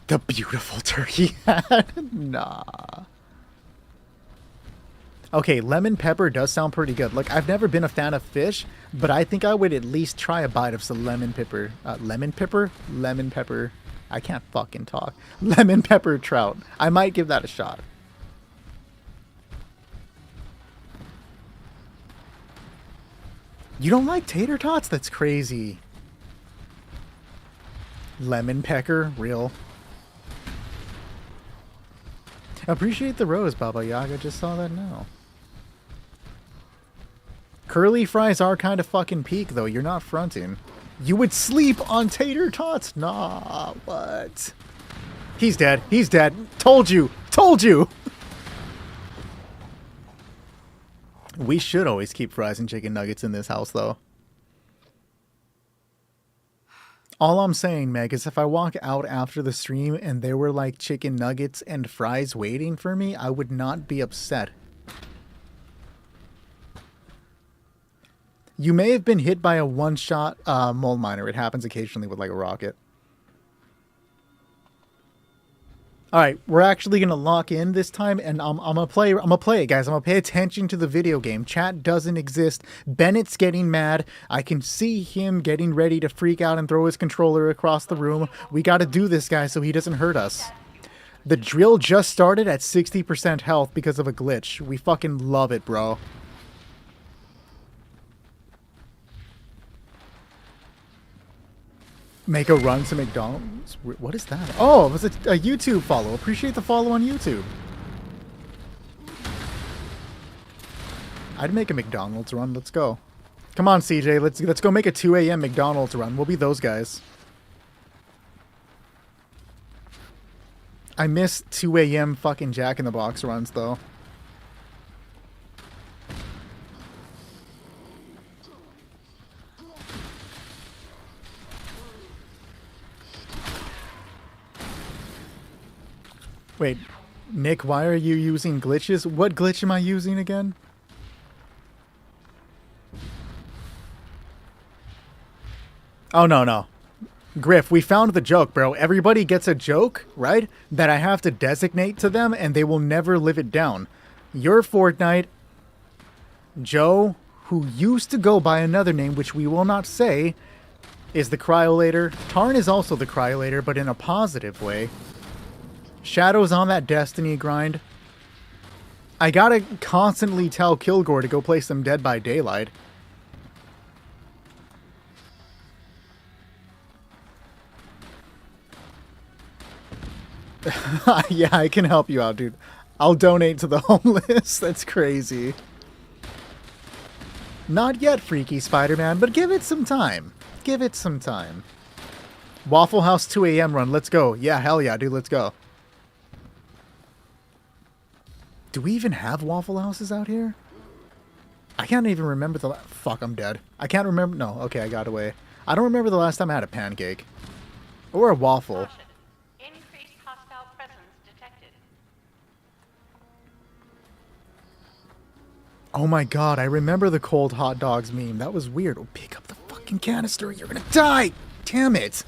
The beautiful turkey hat? Nah. Okay, lemon pepper does sound pretty good. Look, I've never been a fan of fish, but I think I would at least try a bite of some lemon pepper. Lemon pepper? Lemon pepper. I can't fucking talk. Lemon pepper trout. I might give that a shot. You don't like tater tots? That's crazy. Lemon pecker? Real. Appreciate the rose, Baba Yaga. Just saw that now. Curly fries are kind of fucking peak, though. You're not fronting. You would sleep on tater tots? Nah, what? He's dead. He's dead. Told you. Told you. We should always keep fries and chicken nuggets in this house, though. All I'm saying, Meg, is if I walk out after the stream and there were like chicken nuggets and fries waiting for me, I would not be upset. You may have been hit by a one-shot mold miner. It happens occasionally with like a rocket. All right, we're actually gonna lock in this time, and I'm gonna play it, guys. I'm gonna pay attention to the video game. Chat doesn't exist. Bennett's getting mad. I can see him getting ready to freak out and throw his controller across the room. We got to do this, guys, so he doesn't hurt us. The drill just started at 60% health because of a glitch. We fucking love it, bro. Make a run to McDonald's? What is that? Oh, it was a YouTube follow. Appreciate the follow on YouTube. I'd make a McDonald's run. Let's go. Come on, CJ. Let's go make a 2 a.m. McDonald's run. We'll be those guys. I miss 2 a.m. fucking Jack in the Box runs, though. Wait, Nick, why are you using glitches? What glitch am I using again? Oh, no. Griff, we found the joke, bro. Everybody gets a joke, right? That I have to designate to them, and they will never live it down. Your Fortnite, Joe, who used to go by another name, which we will not say, is the Cryolator. Tarn is also the Cryolator, but in a positive way. Shadow's on that Destiny grind. I gotta constantly tell Kilgore to go play some Dead by Daylight. Yeah, I can help you out, dude. I'll donate to the homeless. That's crazy. Not yet, Freaky Spider-Man, but give it some time. Give it some time. Waffle House 2 a.m. run. Let's go. Yeah, hell yeah, dude. Let's go. Do we even have Waffle Houses out here? I can't even remember the... Fuck, I'm dead. I can't remember... No, okay, I got away. I don't remember the last time I had a pancake. Or a waffle. Increased hostile presence detected. Oh my god, I remember the cold hot dogs meme. That was weird. Oh, pick up the fucking canister. You're gonna die! Damn it!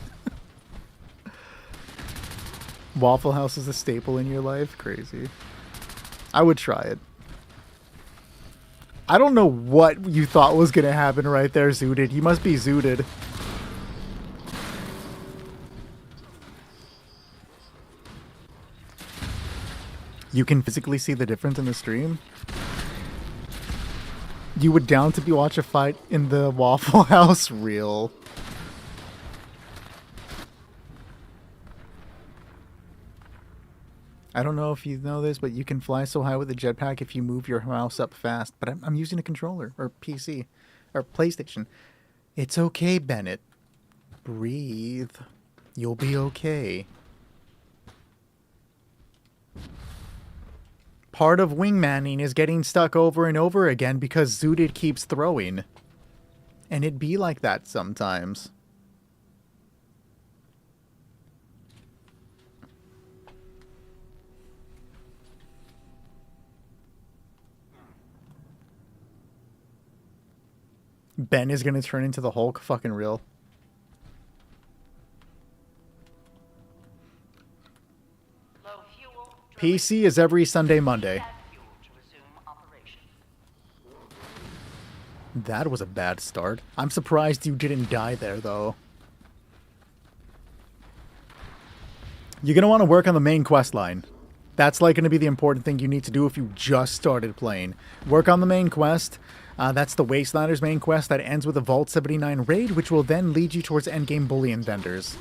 Waffle House is a staple in your life? Crazy. I would try it. I don't know what you thought was gonna happen right there, Zooted. You must be Zooted. You can physically see the difference in the stream? You would down to be watch a fight in the Waffle House? Real. I don't know if you know this, but you can fly so high with a jetpack if you move your mouse up fast. But I'm using a controller, or PC, or PlayStation. It's okay, Bennett. Breathe. You'll be okay. Part of wingmanning is getting stuck over and over again because Zooted keeps throwing. And it be like that sometimes. Ben is gonna turn into the Hulk? Fucking real. Low fuel. PC is every Sunday, Monday. Add fuel to resume operation. That was a bad start. I'm surprised you didn't die there, though. You're gonna want to work on the main quest line. That's like gonna be the important thing you need to do if you just started playing. Work on the main quest. That's the Wastelanders main quest that ends with a Vault 79 raid, which will then lead you towards endgame bullion vendors.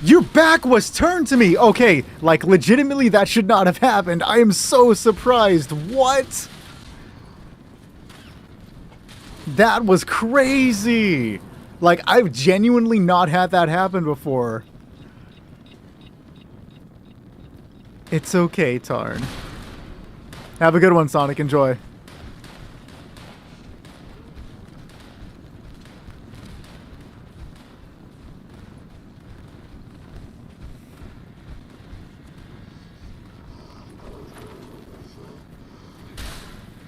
Your back was turned to me! Okay, like, legitimately that should not have happened. I am so surprised. What? That was crazy! Like, I've genuinely not had that happen before. It's okay, Tarn. Have a good one, Sonic. Enjoy.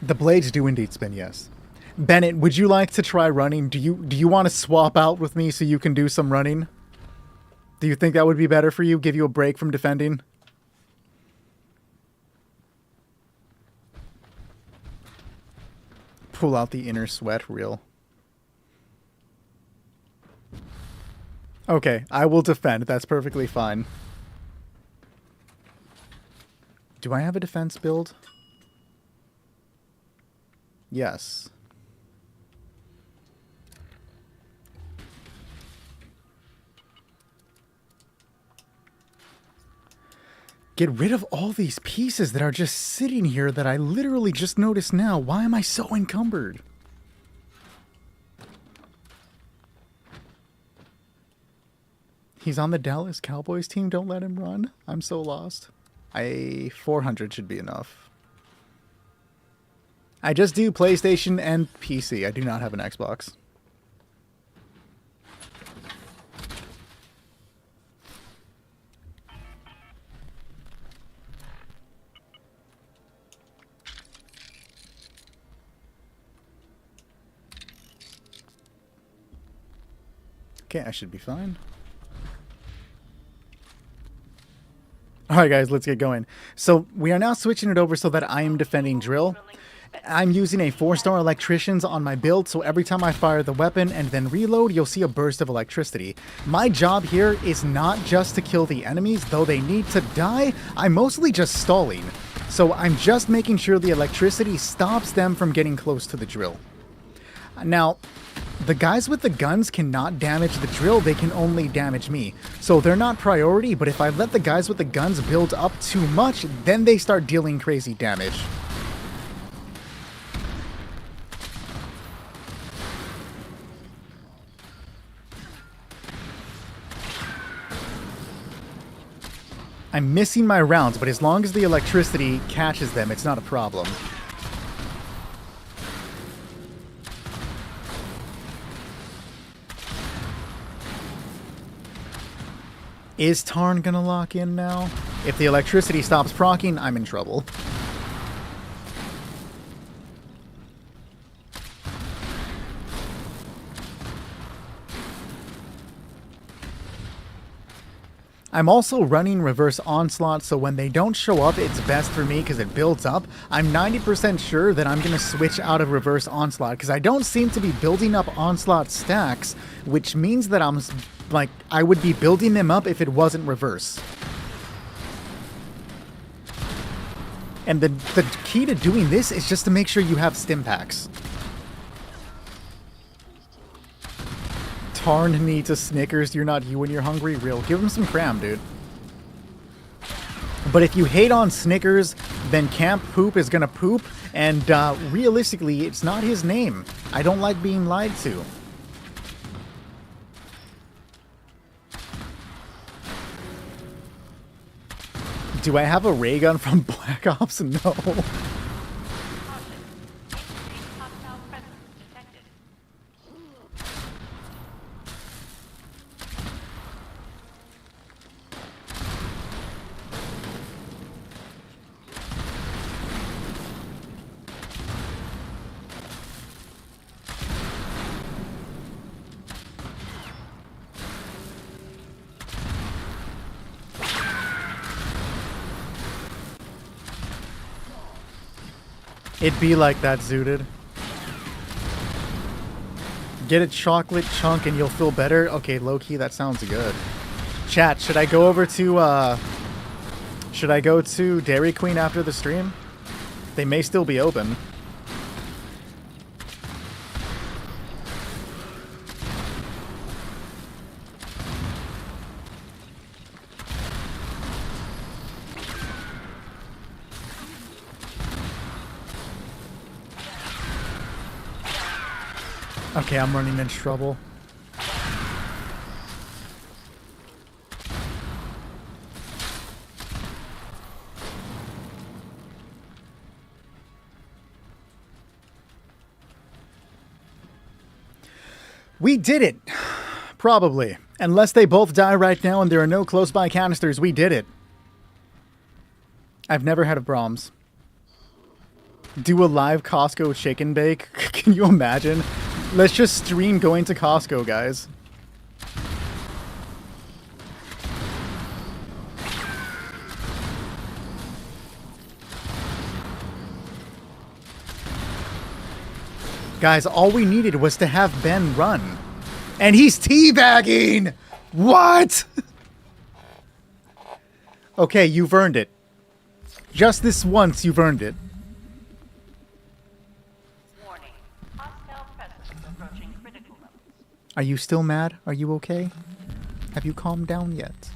The blades do indeed spin, yes. Bennett, would you like to try running? Do you want to swap out with me so you can do some running? Do you think that would be better for you? Give you a break from defending? Pull out the inner sweat reel. Okay, I will defend. That's perfectly fine. Do I have a defense build? Yes. Get rid of all these pieces that are just sitting here that I literally just noticed now. Why am I so encumbered? He's on the Dallas Cowboys team. Don't let him run. I'm so lost. 400 should be enough. I just do PlayStation and PC. I do not have an Xbox. Okay, I should be fine. Alright guys, let's get going. So, we are now switching it over so that I am defending Drill. I'm using a 4-star electricians on my build, so every time I fire the weapon and then reload, you'll see a burst of electricity. My job here is not just to kill the enemies, though they need to die. I'm mostly just stalling. So I'm just making sure the electricity stops them from getting close to the drill. Now, the guys with the guns cannot damage the drill, they can only damage me. So they're not priority, but if I let the guys with the guns build up too much, then they start dealing crazy damage. I'm missing my rounds, but as long as the electricity catches them, it's not a problem. Is Tarn gonna lock in now? If the electricity stops proccing, I'm in trouble. I'm also running Reverse Onslaught, so when they don't show up, it's best for me because it builds up. I'm 90% sure that I'm going to switch out of Reverse Onslaught because I don't seem to be building up Onslaught stacks, which means that I would be building them up if it wasn't Reverse. And the key to doing this is just to make sure you have stim packs. Tarn needs a Snickers. You're not you when you're hungry. Real. Give him some cram, dude. But if you hate on Snickers, then Camp Poop is gonna poop. And realistically, it's not his name. I don't like being lied to. Do I have a ray gun from Black Ops? No. Caution. Hostile presence detected. It'd be like that, Zooted. Get a chocolate chunk and you'll feel better? Okay, low-key, that sounds good. Chat, should I go over to, should I go to Dairy Queen after the stream? They may still be open. Okay, I'm running into trouble. We did it! Probably. Unless they both die right now and there are no close by canisters, we did it. I've never had a Brahms. Do a live Costco chicken bake? Can you imagine? Let's just stream going to Costco, guys. Guys, all we needed was to have Ben run. And he's teabagging! What? Okay, you've earned it. Just this once, you've earned it. Warning. Hostile presence approaching critical levels. Are you still mad? Are you okay? Have you calmed down yet?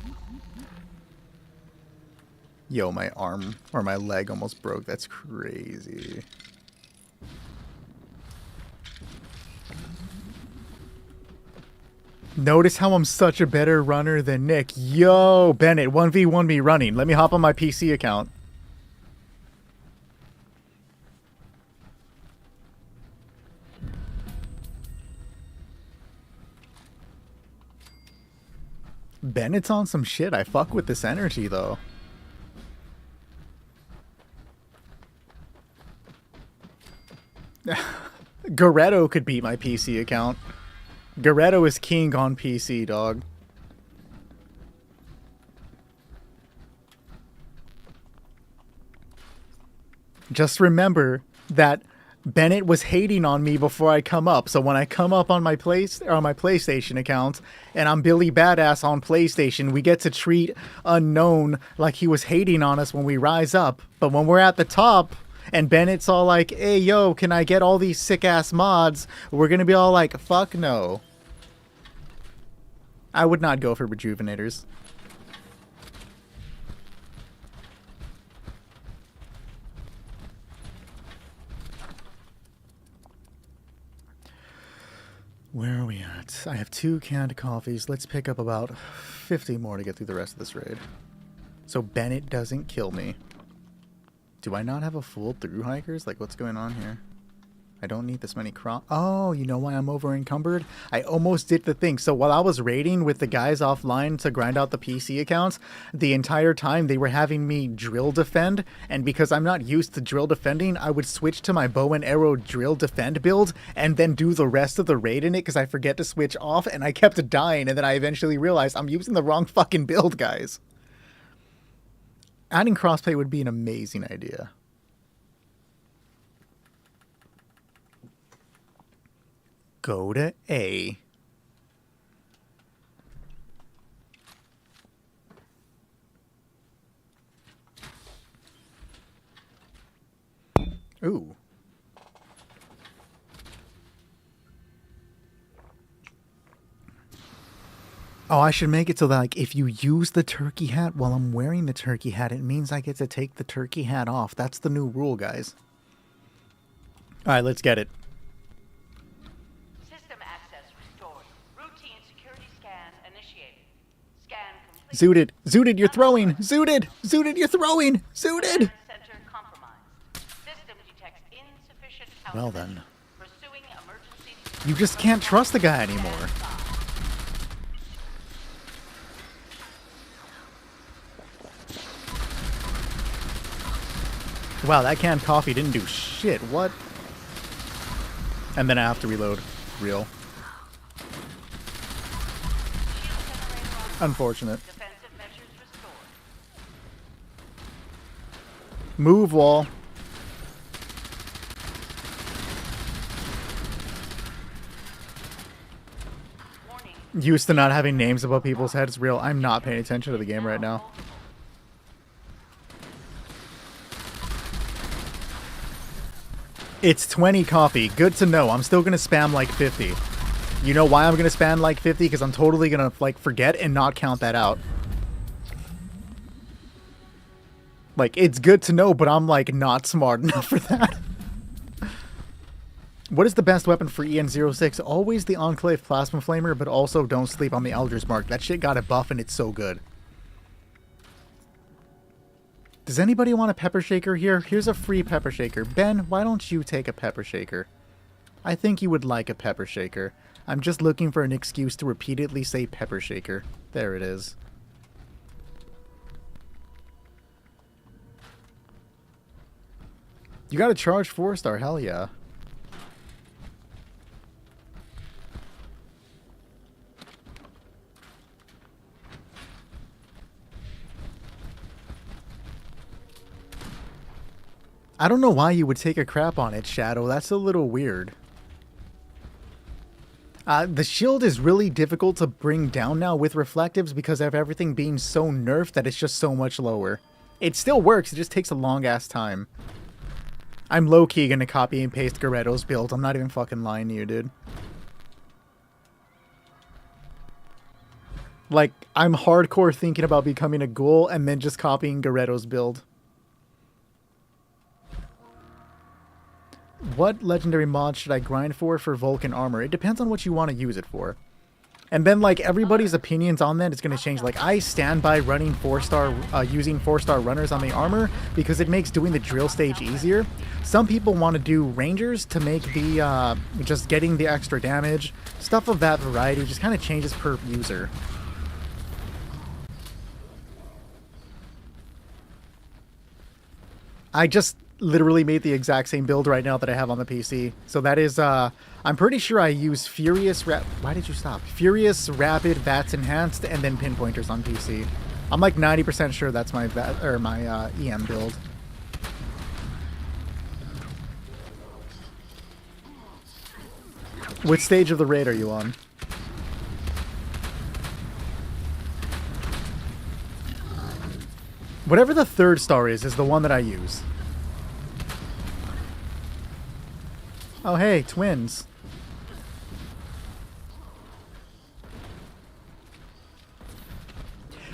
Yo, my arm or my leg almost broke. That's crazy. Notice how I'm such a better runner than Nick. Yo, Bennett, 1v1 me running. Let me hop on my PC account. Bennett's on some shit. I fuck with this energy, though. Goretto could beat my PC account. Goretto is king on PC, dog. Just remember that Bennett was hating on me before I come up. So when I come up on my PlayStation account and I'm Billy Badass on PlayStation, we get to treat Unknown like he was hating on us when we rise up. But when we're at the top and Bennett's all like, hey, yo, can I get all these sick-ass mods? We're going to be all like, fuck no. I would not go for Rejuvenators. Where are we at? I have 2 canned coffees. Let's pick up about 50 more to get through the rest of this raid. So Bennett doesn't kill me. Do I not have a full through hikers? Like, what's going on here? I don't need this many Oh, you know why I'm over encumbered? I almost did the thing. So while I was raiding with the guys offline to grind out the PC accounts, the entire time they were having me drill defend. And because I'm not used to drill defending, I would switch to my bow and arrow drill defend build and then do the rest of the raid in it because I forget to switch off and I kept dying. And then I eventually realized I'm using the wrong fucking build, guys. Adding crossplay would be an amazing idea. Go to A. Ooh. Oh, I should make it so that, like, if you use the turkey hat while I'm wearing the turkey hat, it means I get to take the turkey hat off. That's the new rule, guys. All right, let's get it. System access restored. Routine security scan initiated. Scan complete. Zooted. Zooted, you're throwing. Zooted. Zooted, you're throwing. Zooted. Center compromised. System detects insufficient Well output. then. Pursuing emergency. You just can't trust the guy anymore. Wow, that canned coffee didn't do shit. What? And then I have to reload. Real. Unfortunate. Defensive measures restored. Move, wall. Warning. Used to not having names above people's heads. Real. I'm not paying attention to the game right now. It's 20 coffee. Good to know. I'm still going to spam like 50. You know why I'm going to spam like 50? Because I'm totally going to, like, forget and not count that out. Like, it's good to know, but I'm, like, not smart enough for that. What is the best weapon for EN06? Always the Enclave Plasma Flamer, but also don't sleep on the Elder's Mark. That shit got a buff and it's so good. Does anybody want a pepper shaker here? Here's a free pepper shaker. Ben, why don't you take a pepper shaker? I think you would like a pepper shaker. I'm just looking for an excuse to repeatedly say pepper shaker. There it is. You got to charge 4-star, hell yeah. I don't know why you would take a crap on it, Shadow. That's a little weird. The shield is really difficult to bring down now with reflectives because of everything being so nerfed that it's just so much lower. It still works, it just takes a long-ass time. I'm low-key gonna copy and paste Garetto's build. I'm not even fucking lying to you, dude. Like, I'm hardcore thinking about becoming a ghoul and then just copying Garetto's build. What legendary mod should I grind for Vulcan armor? It depends on what you want to use it for. And then, like, everybody's opinions on that is going to change. Like, I stand by running 4-star, using 4-star runners on the armor because it makes doing the drill stage easier. Some people want to do rangers to make the, just getting the extra damage. Stuff of that variety just kind of changes per user. I just literally made the exact same build right now that I have on the PC. So that is, I'm pretty sure I use why did you stop? Furious, Rapid, VATS Enhanced, and then Pinpointers on PC. I'm like 90% sure that's my EM build. Which stage of the raid are you on? Whatever the 3rd star is the one that I use. Oh, hey, twins.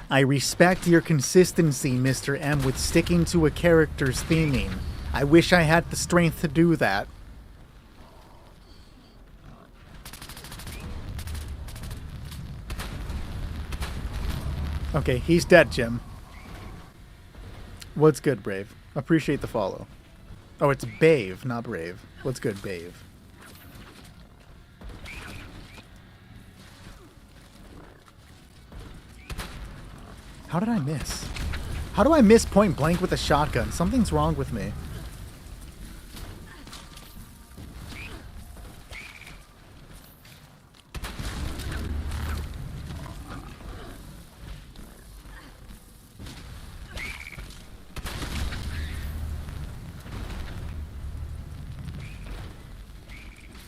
I respect your consistency, Mr. M, with sticking to a character's theming. I wish I had the strength to do that. Okay, he's dead, Jim. What's good, Brave? Appreciate the follow. Oh, it's Bave, not Brave. What's good, Bave? How did I miss? How do I miss point blank with a shotgun? Something's wrong with me.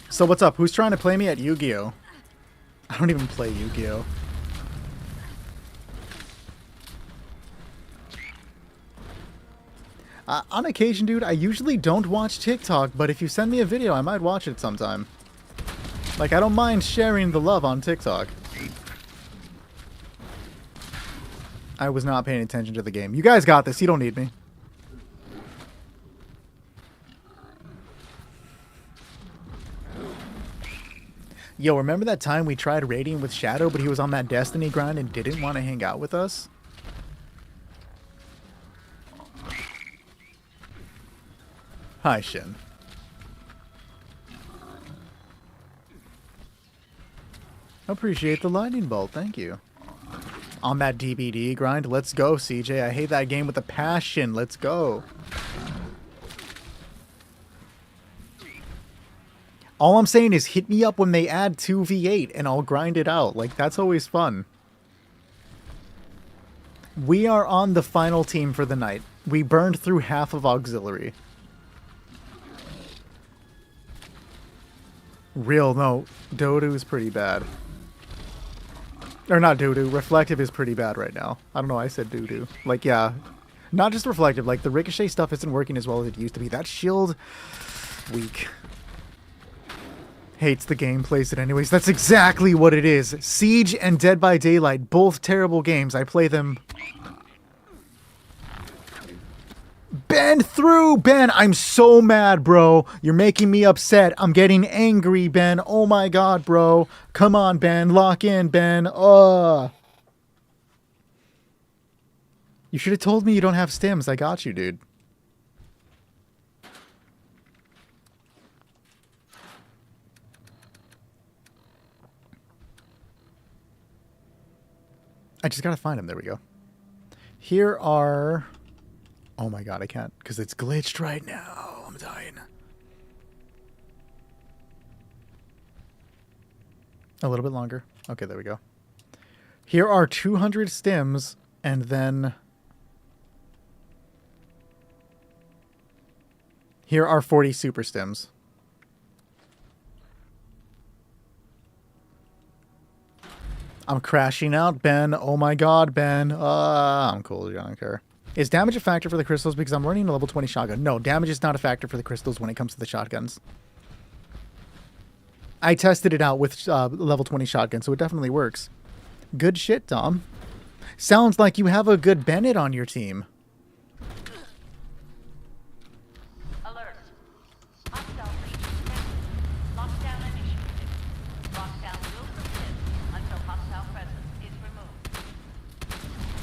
So what's up? Who's trying to play me at Yu-Gi-Oh? I don't even play Yu-Gi-Oh. On occasion, dude, I usually don't watch TikTok, but if you send me a video, I might watch it sometime. Like, I don't mind sharing the love on TikTok. I was not paying attention to the game. You guys got this. You don't need me. Yo, remember that time we tried raiding with Shadow, but he was on that Destiny grind and didn't want to hang out with us? Hi, Shin. Appreciate the lightning bolt, thank you. On that DBD grind, let's go, CJ. I hate that game with a passion. Let's go. All I'm saying is hit me up when they add 2v8 and I'll grind it out. Like, that's always fun. We are on the final team for the night. We burned through half of auxiliary. Real, no. Dodo is pretty bad. Or not Dodo. Reflective is pretty bad right now. I don't know why I said Dodo. Like, yeah. Not just reflective. Like, the ricochet stuff isn't working as well as it used to be. That shield... weak. Hates the game, plays it anyways. That's exactly what it is. Siege and Dead by Daylight, both terrible games. I play them. Ben through! Ben, I'm so mad, bro. You're making me upset. I'm getting angry, Ben. Oh my god, bro. Come on, Ben. Lock in, Ben. You should have told me you don't have stims. I got you, dude. I just gotta find him. There we go. Here are... Oh my god, I can't, because it's glitched right now. I'm dying. A little bit longer. Okay, there we go. Here are 200 stims, and then... Here are 40 super stims. I'm crashing out, Ben. Oh my god, Ben. I'm cool. I don't care. Is damage a factor for the crystals? Because I'm running a level 20 shotgun. No, damage is not a factor for the crystals when it comes to the shotguns. I tested it out with level 20 shotgun, so it definitely works. Good shit, Dom. Sounds like you have a good Bennett on your team. Alert. Hostile breach detected. Lockdown initiated. Lockdown will persist until hostile presence is removed.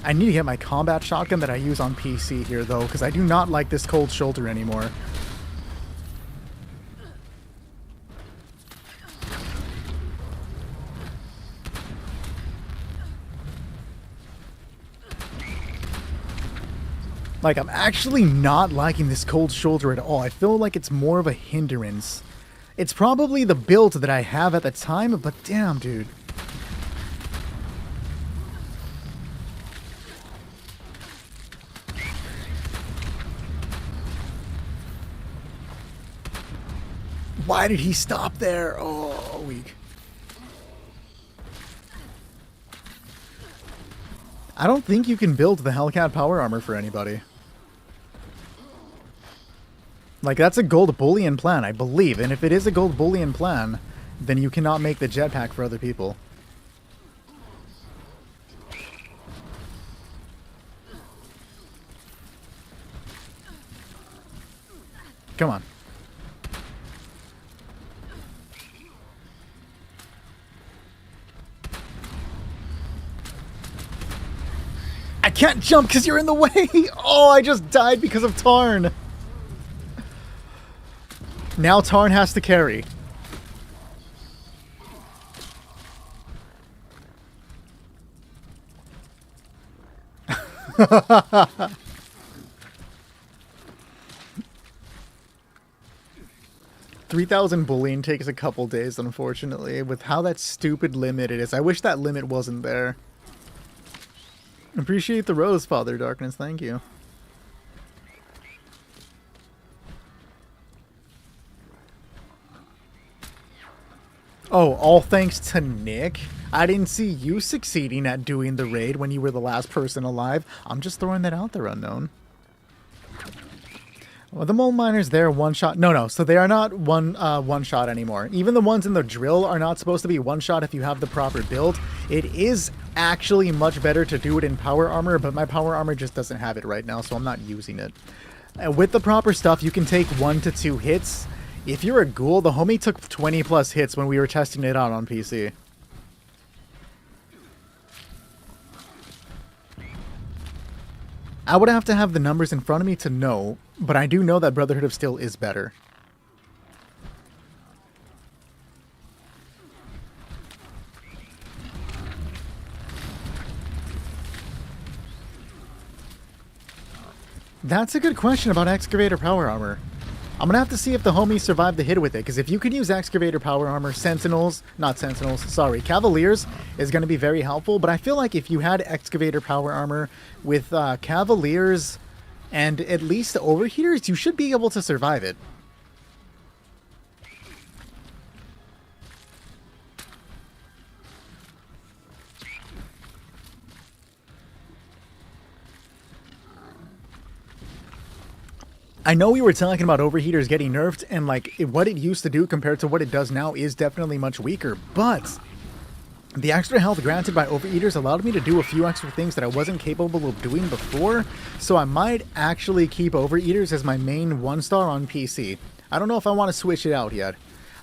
I need to get my combat shotgun that I use on PC here, though, because I do not like this cold shoulder anymore. Like, I'm actually not liking this cold shoulder at all. I feel like it's more of a hindrance. It's probably the build that I have at the time, but damn, dude. Why did he stop there? Oh, weak. I don't think you can build the Hellcat power armor for anybody. Like, that's a gold bullion plan, I believe. And if it is a gold bullion plan, then you cannot make the jetpack for other people. Come on. I can't jump because you're in the way! Oh, I just died because of Tarn! Now Tarn has to carry. $3,000 bullying takes a couple days, unfortunately, with how that stupid limit it is. I wish that limit wasn't there. Appreciate the rose, Father Darkness. Thank you. Oh, all thanks to Nick? I didn't see you succeeding at doing the raid when you were the last person alive. I'm just throwing that out there, Unknown. Well, the mole miners, they're one-shot. No, so they are not one-shot anymore. Even the ones in the drill are not supposed to be one-shot if you have the proper build. It is actually much better to do it in power armor, but my power armor just doesn't have it right now, so I'm not using it. With the proper stuff, you can take 1 to 2 hits. If you're a ghoul, the homie took 20 plus hits when we were testing it out on PC. I would have to have the numbers in front of me to know, but I do know that Brotherhood of Steel is better. That's a good question about Excavator Power Armor. I'm going to have to see if the homies survive the hit with it, because if you can use Excavator Power Armor, Cavaliers is going to be very helpful, but I feel like if you had Excavator Power Armor with Cavaliers and at least Overheaters, you should be able to survive it. I know we were talking about Overheaters getting nerfed, and like what it used to do compared to what it does now is definitely much weaker, but the extra health granted by Overeaters allowed me to do a few extra things that I wasn't capable of doing before, so I might actually keep Overeaters as my main 1-star on PC. I don't know if I want to switch it out yet.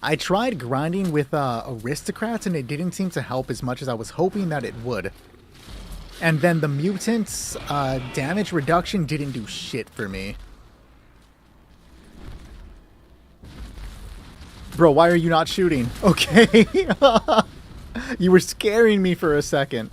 I tried grinding with Aristocrats, and it didn't seem to help as much as I was hoping that it would. And then the Mutants' damage reduction didn't do shit for me. Bro, why are you not shooting? Okay. You were scaring me for a second.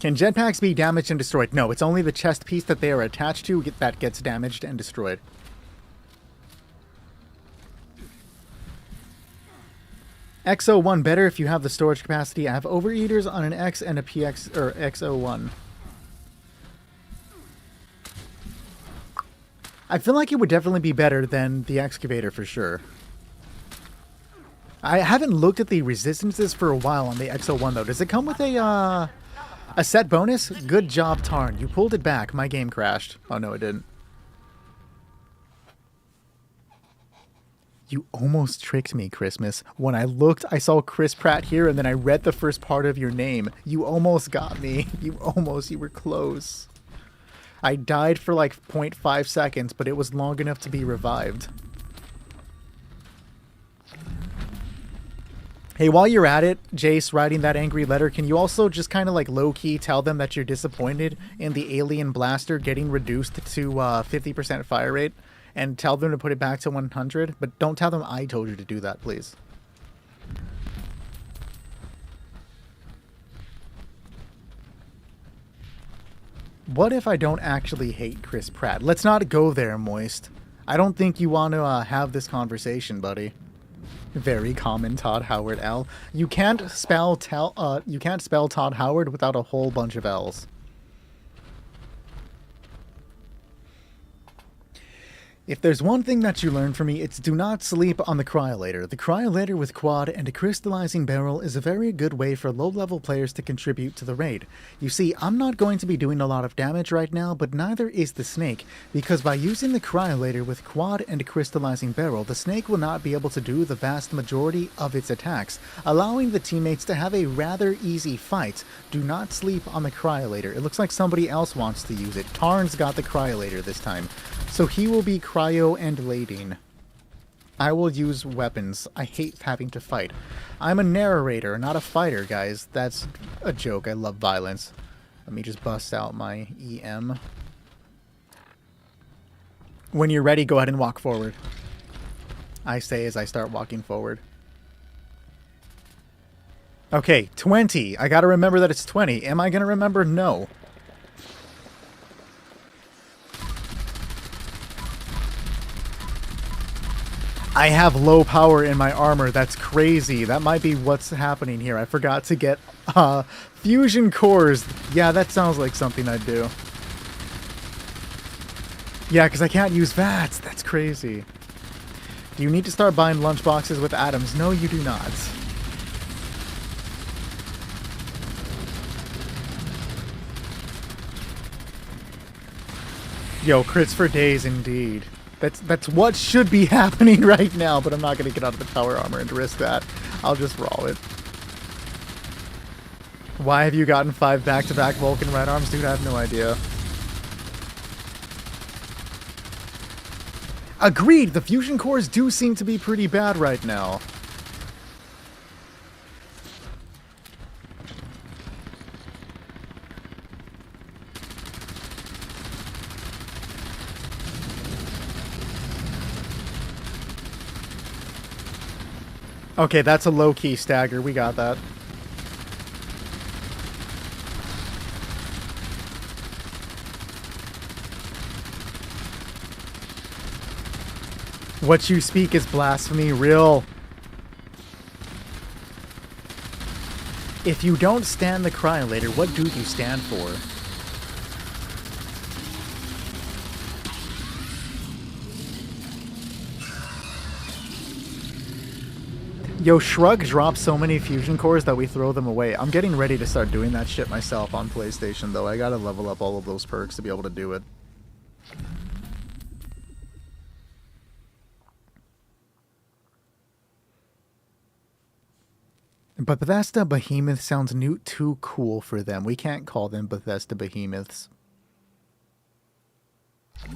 Can jetpacks be damaged and destroyed? No, it's only the chest piece that they are attached to that gets damaged and destroyed. XO1 better if you have the storage capacity. I have Overeaters on an X and a PX or XO1. I feel like it would definitely be better than the Excavator for sure. I haven't looked at the resistances for a while on the XO1 though. Does it come with a set bonus? Good job, Tarn. You pulled it back. My game crashed. Oh no, it didn't. You almost tricked me, Christmas. When I looked, I saw Chris Pratt here, and then I read the first part of your name. You almost got me. You were close. I died for like 0.5 seconds, but it was long enough to be revived. Hey, while you're at it, Jace writing that angry letter, can you also just kind of like low-key tell them that you're disappointed in the Alien Blaster getting reduced to 50% fire rate? And tell them to put it back to 100? But don't tell them I told you to do that, please. What if I don't actually hate Chris Pratt? Let's not go there, Moist. I don't think you want to have this conversation, buddy. Very common, Todd Howard L. You can't spell Todd Howard without a whole bunch of L's. If there's one thing that you learn from me, it's do not sleep on the Cryolator. The Cryolator with Quad and a Crystallizing Barrel is a very good way for low-level players to contribute to the raid. You see, I'm not going to be doing a lot of damage right now, but neither is the Snake, because by using the Cryolator with Quad and a Crystallizing Barrel, the Snake will not be able to do the vast majority of its attacks, allowing the teammates to have a rather easy fight. Do not sleep on the Cryolator. It looks like somebody else wants to use it. Tarn's got the Cryolator this time, so he will be cryo and lading. I will use weapons. I hate having to fight. I'm a narrator, not a fighter, guys. That's a joke. I love violence. Let me just bust out my EM. When you're ready, go ahead and walk forward. I say as I start walking forward. Okay, 20. I gotta remember that it's 20. Am I gonna remember? No. I have low power in my armor. That's crazy. That might be what's happening here. I forgot to get fusion cores. Yeah, that sounds like something I'd do. Yeah, because I can't use VATS. That's crazy. Do you need to start buying lunchboxes with atoms? No, you do not. Yo, crits for days indeed. That's what should be happening right now, but I'm not going to get out of the power armor and risk that. I'll just roll it. Why have you gotten 5 back-to-back Vulcan right arms? Dude, I have no idea. Agreed, the fusion cores do seem to be pretty bad right now. Okay, that's a low-key stagger. We got that. What you speak is blasphemy, real. If you don't stand the Cryolator, what do you stand for? Yo, Shrug drops so many fusion cores that we throw them away. I'm getting ready to start doing that shit myself on PlayStation, though. I gotta level up all of those perks to be able to do it. But Bethesda Behemoth sounds too cool for them. We can't call them Bethesda Behemoths.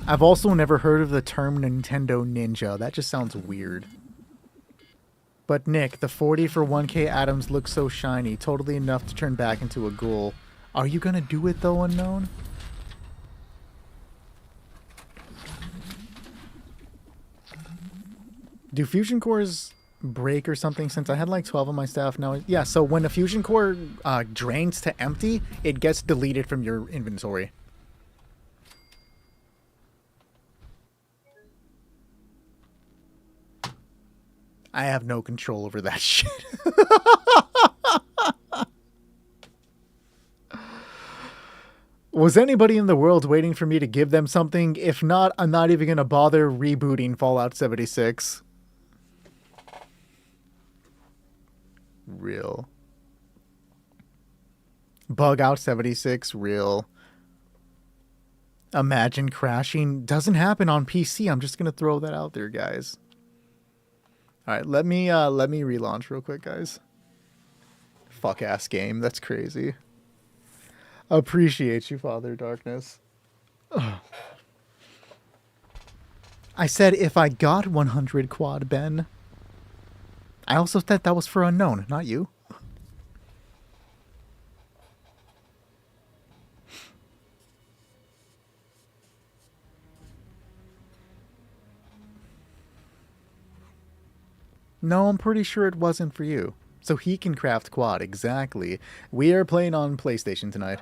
I've also never heard of the term Nintendo Ninja. That just sounds weird. But Nick, the 40 for 1k atoms looks so shiny, totally enough to turn back into a ghoul. Are you gonna do it though, Unknown? Do fusion cores break or something, since I had like 12 on my staff now? Yeah, so when a fusion core drains to empty, it gets deleted from your inventory. I have no control over that shit. Was anybody in the world waiting for me to give them something? If not, I'm not even going to bother rebooting Fallout 76. Real. Bug out 76, real. Imagine crashing. Doesn't happen on PC. I'm just going to throw that out there, guys. All right, let me relaunch real quick, guys. Fuck ass game, that's crazy. Appreciate you, Father Darkness. Ugh. I said if I got 100 quad, Ben. I also said that was for Unknown, not you. No, I'm pretty sure it wasn't for you. So he can craft quad, exactly. We are playing on PlayStation tonight.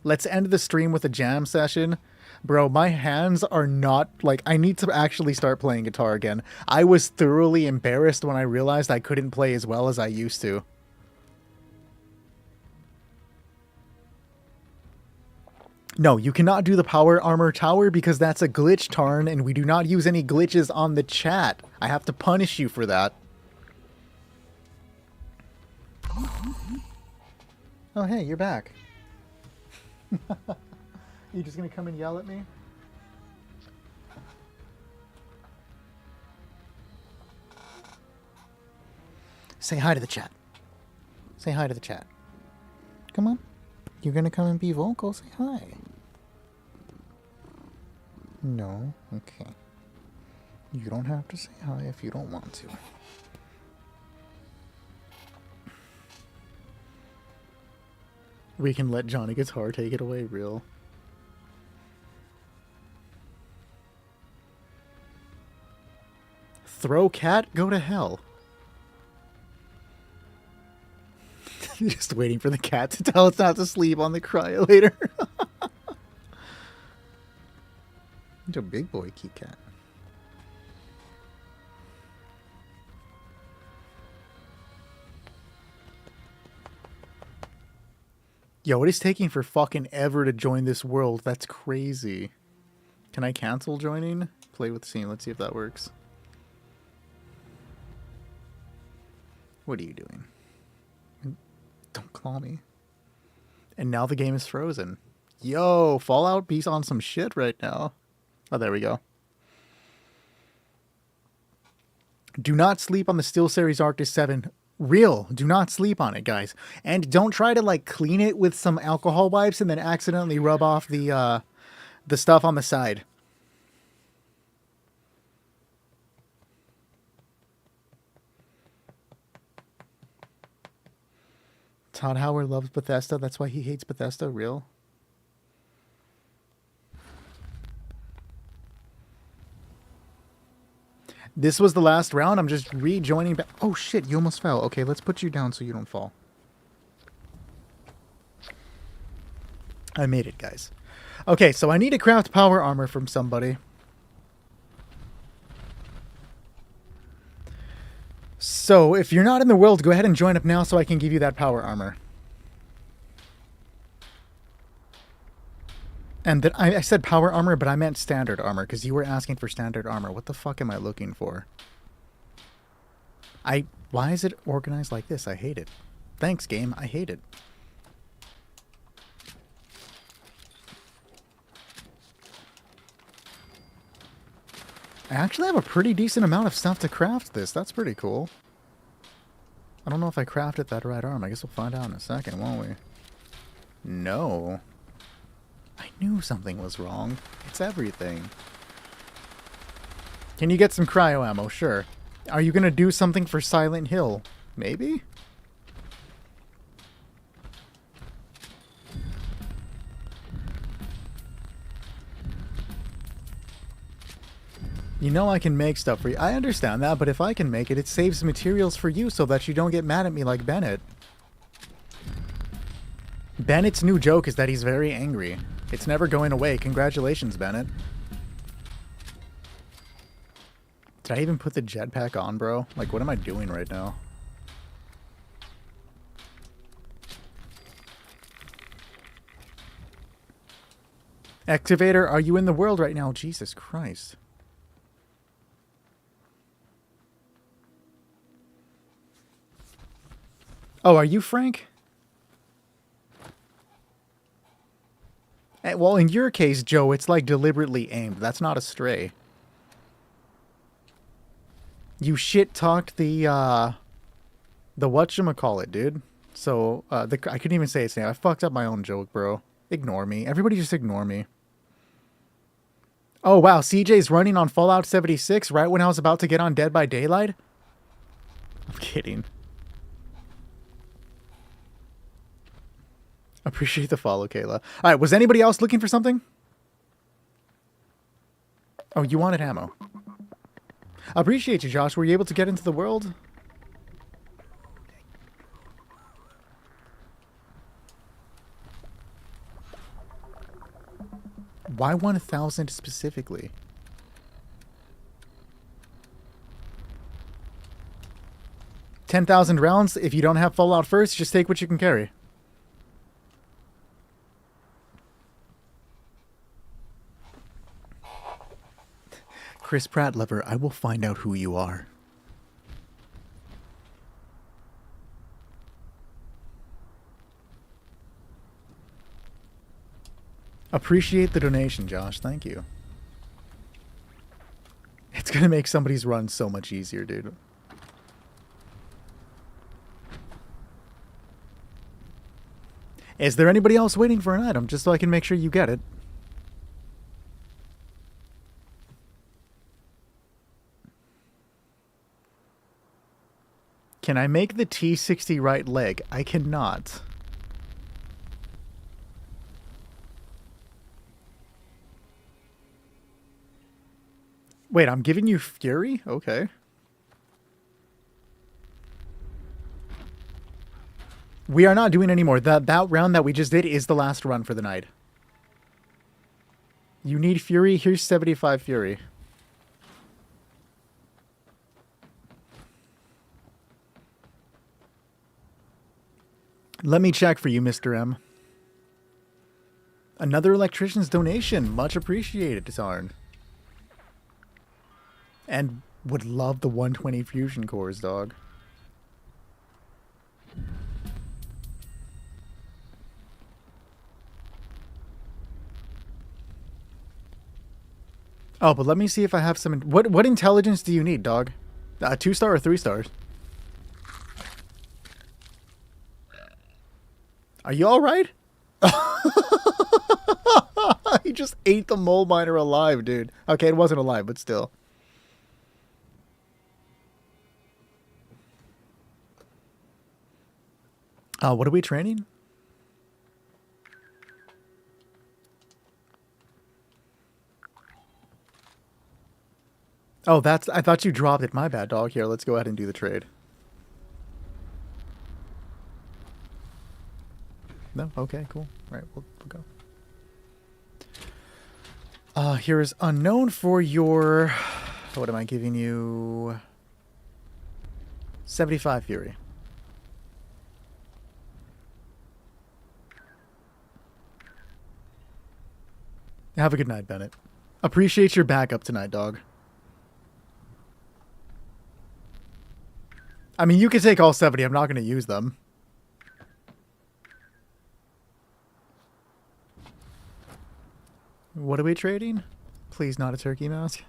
Let's end the stream with a jam session. Bro, my hands are not, like, I need to actually start playing guitar again. I was thoroughly embarrassed when I realized I couldn't play as well as I used to. No, you cannot do the power armor tower because that's a glitch, Tarn, and we do not use any glitches on the chat. I have to punish you for that. Oh, hey, you're back. You just gonna come and yell at me? Say hi to the chat. Say hi to the chat. Come on. You're gonna come and be vocal? Say hi. No? Okay. You don't have to say hi if you don't want to. We can let Johnny Guitar take it away, real. Throw cat, go to hell. Just waiting for the cat to tell us not to sleep on the cryolator. It's a big boy Kit Kat. Yo, it is taking for fucking ever to join this world. That's crazy. Can I cancel joining? Play with scene. Let's see if that works. What are you doing? Don't claw me. And now the game is frozen. Yo, Fallout B's on some shit right now. Oh, there we go. Do not sleep on the SteelSeries Arctis 7. Real. Do not sleep on it, guys. And don't try to, like, clean it with some alcohol wipes and then accidentally rub off the stuff on the side. Todd Howard loves Bethesda. That's why he hates Bethesda. Real. This was the last round. I'm just rejoining back. Oh, shit. You almost fell. Okay, let's put you down so you don't fall. I made it, guys. Okay, so I need to craft power armor from somebody. So, if you're not in the world, go ahead and join up now so I can give you that power armor. And then I said power armor, but I meant standard armor, because you were asking for standard armor. What the fuck am I looking for? Why is it organized like this? I hate it. Thanks, game. I hate it. I actually have a pretty decent amount of stuff to craft this. That's pretty cool. I don't know if I crafted that right arm. I guess we'll find out in a second, won't we? No. I knew something was wrong. It's everything. Can you get some cryo ammo? Sure. Are you going to do something for Silent Hill? Maybe? You know I can make stuff for you. I understand that, but if I can make it, it saves materials for you so that you don't get mad at me like Bennett. Bennett's new joke is that he's very angry. It's never going away. Congratulations, Bennett. Did I even put the jetpack on, bro? Like, what am I doing right now? Excavator, are you in the world right now? Jesus Christ. Oh, are you Frank? Well, in your case, Joe, it's like deliberately aimed. That's not a stray. You shit-talked the whatchamacallit, dude. So, I couldn't even say its name. I fucked up my own joke, bro. Ignore me. Everybody just ignore me. Oh, wow. CJ's running on Fallout 76 right when I was about to get on Dead by Daylight? I'm kidding. Appreciate the follow, Kayla. Alright, was anybody else looking for something? Oh, you wanted ammo. Appreciate you, Josh. Were you able to get into the world? Why 1,000 specifically? $10,000 rounds. If you don't have Fallout first, just take what you can carry. Chris Pratt lover, I will find out who you are. Appreciate the donation, Josh. Thank you. It's gonna make somebody's run so much easier, dude. Is there anybody else waiting for an item, just so I can make sure you get it? Can I make the T60 right leg? I cannot. Wait, I'm giving you Fury? Okay. We are not doing any more. That round that we just did is the last run for the night. You need Fury? Here's 75 Fury. Let me check for you, Mr. M. Another electrician's donation. Much appreciated, Tarn. And would love the 120 fusion cores, dog. Oh, but let me see if I have some... What intelligence do you need, dog? 2-star or 3 stars? Are you alright? He just ate the mole miner alive, dude. Okay, it wasn't alive, but still. What are we training? Oh, that's... I thought you dropped it. My bad, dog. Here, let's go ahead and do the trade. No? Okay, cool. All right, we'll go. Here is unknown for your... What am I giving you? 75 Fury. Have a good night, Bennett. Appreciate your backup tonight, dog. I mean, you can take all 70. I'm not going to use them. What are we trading? Please not a turkey mask.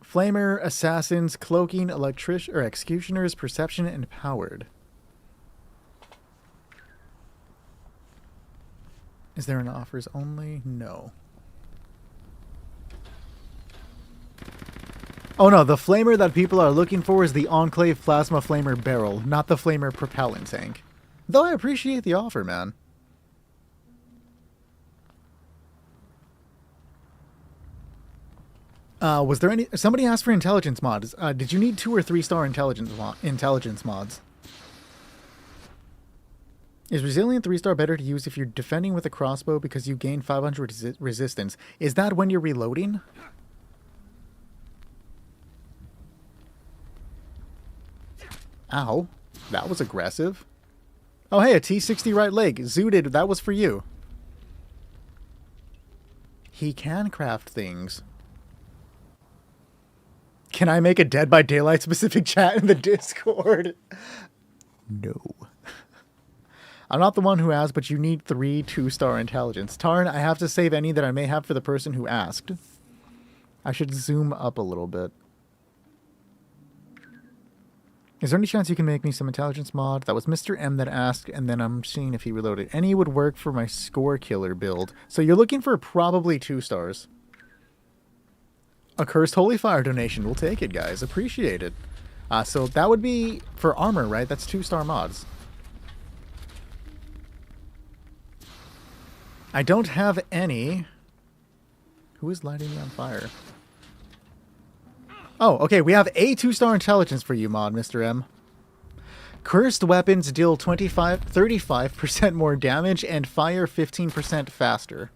Flamer, assassins, cloaking, electrician or executioners, perception, and powered. Is there an offers only? No. Oh no, the flamer that people are looking for is the Enclave Plasma Flamer Barrel, not the Flamer Propellant Tank. Though I appreciate the offer, man. Was there any... Somebody asked for intelligence mods. Did you need 2 or 3-star intelligence mods? Is Resilient 3-star better to use if you're defending with a crossbow because you gain 500 resistance? Is that when you're reloading? Ow. That was aggressive. Oh, hey, a T60 right leg. Zooted, that was for you. He can craft things. Can I make a Dead by Daylight specific chat in the Discord? No. I'm not the one who asked, but you need 3 2-star intelligence. Tarn, I have to save any that I may have for the person who asked. I should zoom up a little bit. Is there any chance you can make me some intelligence mod? That was Mr. M that asked, and then I'm seeing if he reloaded. Any would work for my score killer build. So you're looking for probably 2 stars. A Cursed Holy Fire donation. We'll take it, guys. Appreciate it. So that would be for armor, right? That's 2-star mods. I don't have any. Who is lighting me on fire? Oh, okay. We have a 2-star intelligence for you, mod, Mr. M. Cursed weapons deal 35% more damage and fire 15% faster.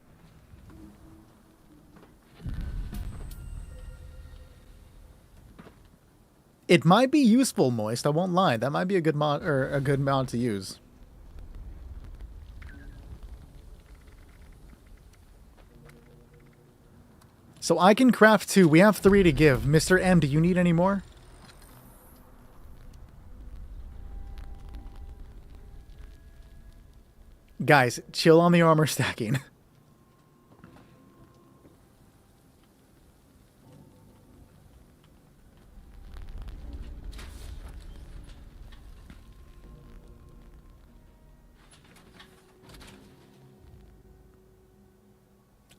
It might be useful, Moist. I won't lie. That might be a good mod, or a good mod to use. So I can craft 2. We have 3 to give. Mr. M, do you need any more? Guys, chill on the armor stacking.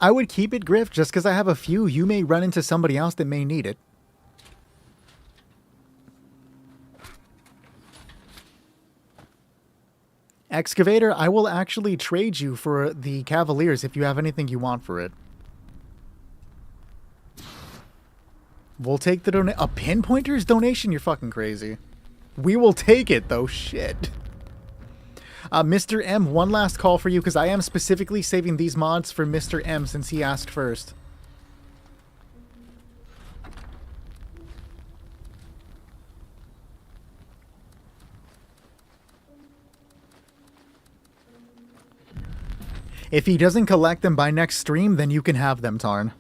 I would keep it, Griff, just because I have a few. You may run into somebody else that may need it. Excavator, I will actually trade you for the Cavaliers if you have anything you want for it. We'll take the donation. A Pinpointers donation? You're fucking crazy. We will take it, though. Shit. Mr. M, one last call for you, because I am specifically saving these mods for Mr. M since he asked first. If he doesn't collect them by next stream, then you can have them, Tarn.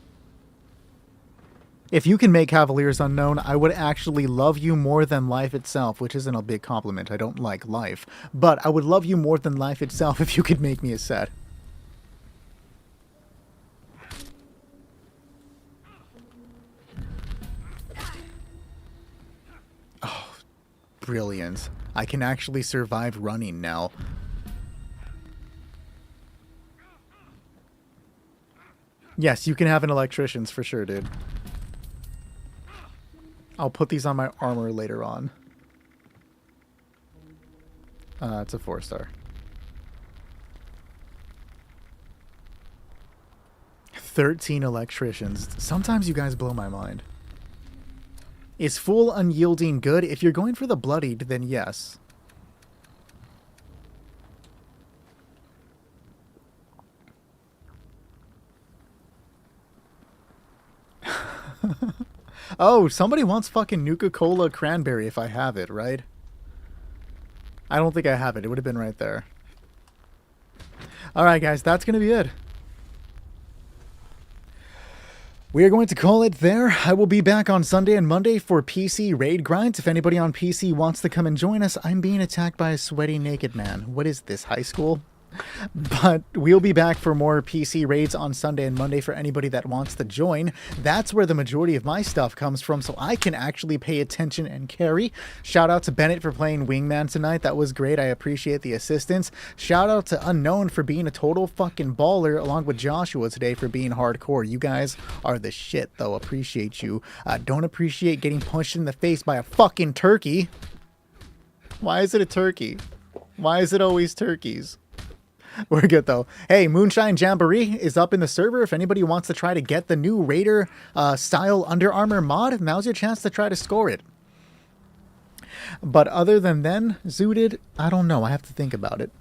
If you can make Cavaliers unknown, I would actually love you more than life itself, which isn't a big compliment. I don't like life. But I would love you more than life itself if you could make me a set. Oh, brilliant. I can actually survive running now. Yes, you can have an electrician's for sure, dude. I'll put these on my armor later on. It's a 4-star. 13 electricians. Sometimes you guys blow my mind. Is full unyielding good? If you're going for the bloodied, then yes. Oh, somebody wants fucking Nuka-Cola Cranberry if I have it, right? I don't think I have it. It would have been right there. Alright, guys. That's going to be it. We are going to call it there. I will be back on Sunday and Monday for PC raid grinds. If anybody on PC wants to come and join us, I'm being attacked by a sweaty naked man. What is this, high school? But we'll be back for more PC raids on Sunday and Monday for anybody that wants to join. That's where the majority of my stuff comes from, so I can actually pay attention and carry. Shout out to Bennett for playing Wingman tonight. That was great. I appreciate the assistance. Shout out to Unknown for being a total fucking baller, along with Joshua today for being hardcore. You guys are the shit, though. Appreciate you. Don't appreciate getting punched in the face by a fucking turkey. Why is it a turkey? Why is it always turkeys? We're good, though. Hey, Moonshine Jamboree is up in the server. If anybody wants to try to get the new Raider style Under Armour mod, now's your chance to try to score it. But other than then, Zooted, I don't know. I have to think about it.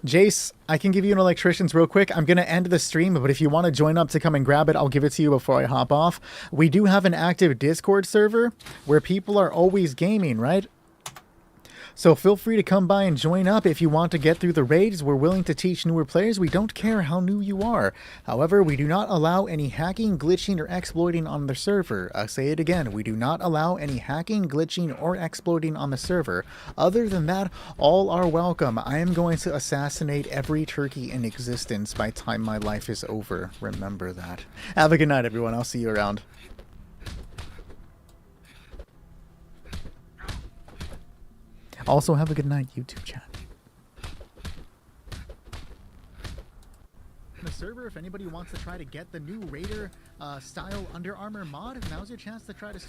Jace, I can give you an electrician's real quick. I'm going to end the stream, but if you want to join up to come and grab it, I'll give it to you before I hop off. We do have an active Discord server where people are always gaming, right? So feel free to come by and join up if you want to get through the raids. We're willing to teach newer players. We don't care how new you are. However, we do not allow any hacking, glitching, or exploiting on the server. I'll say it again. We do not allow any hacking, glitching, or exploiting on the server. Other than that, all are welcome. I am going to assassinate every turkey in existence by the time my life is over. Remember that. Have a good night, everyone. I'll see you around. Also, have a good night, YouTube chat. The server, if anybody wants to try to get the new Raider style Under Armour mod, now's your chance to try to...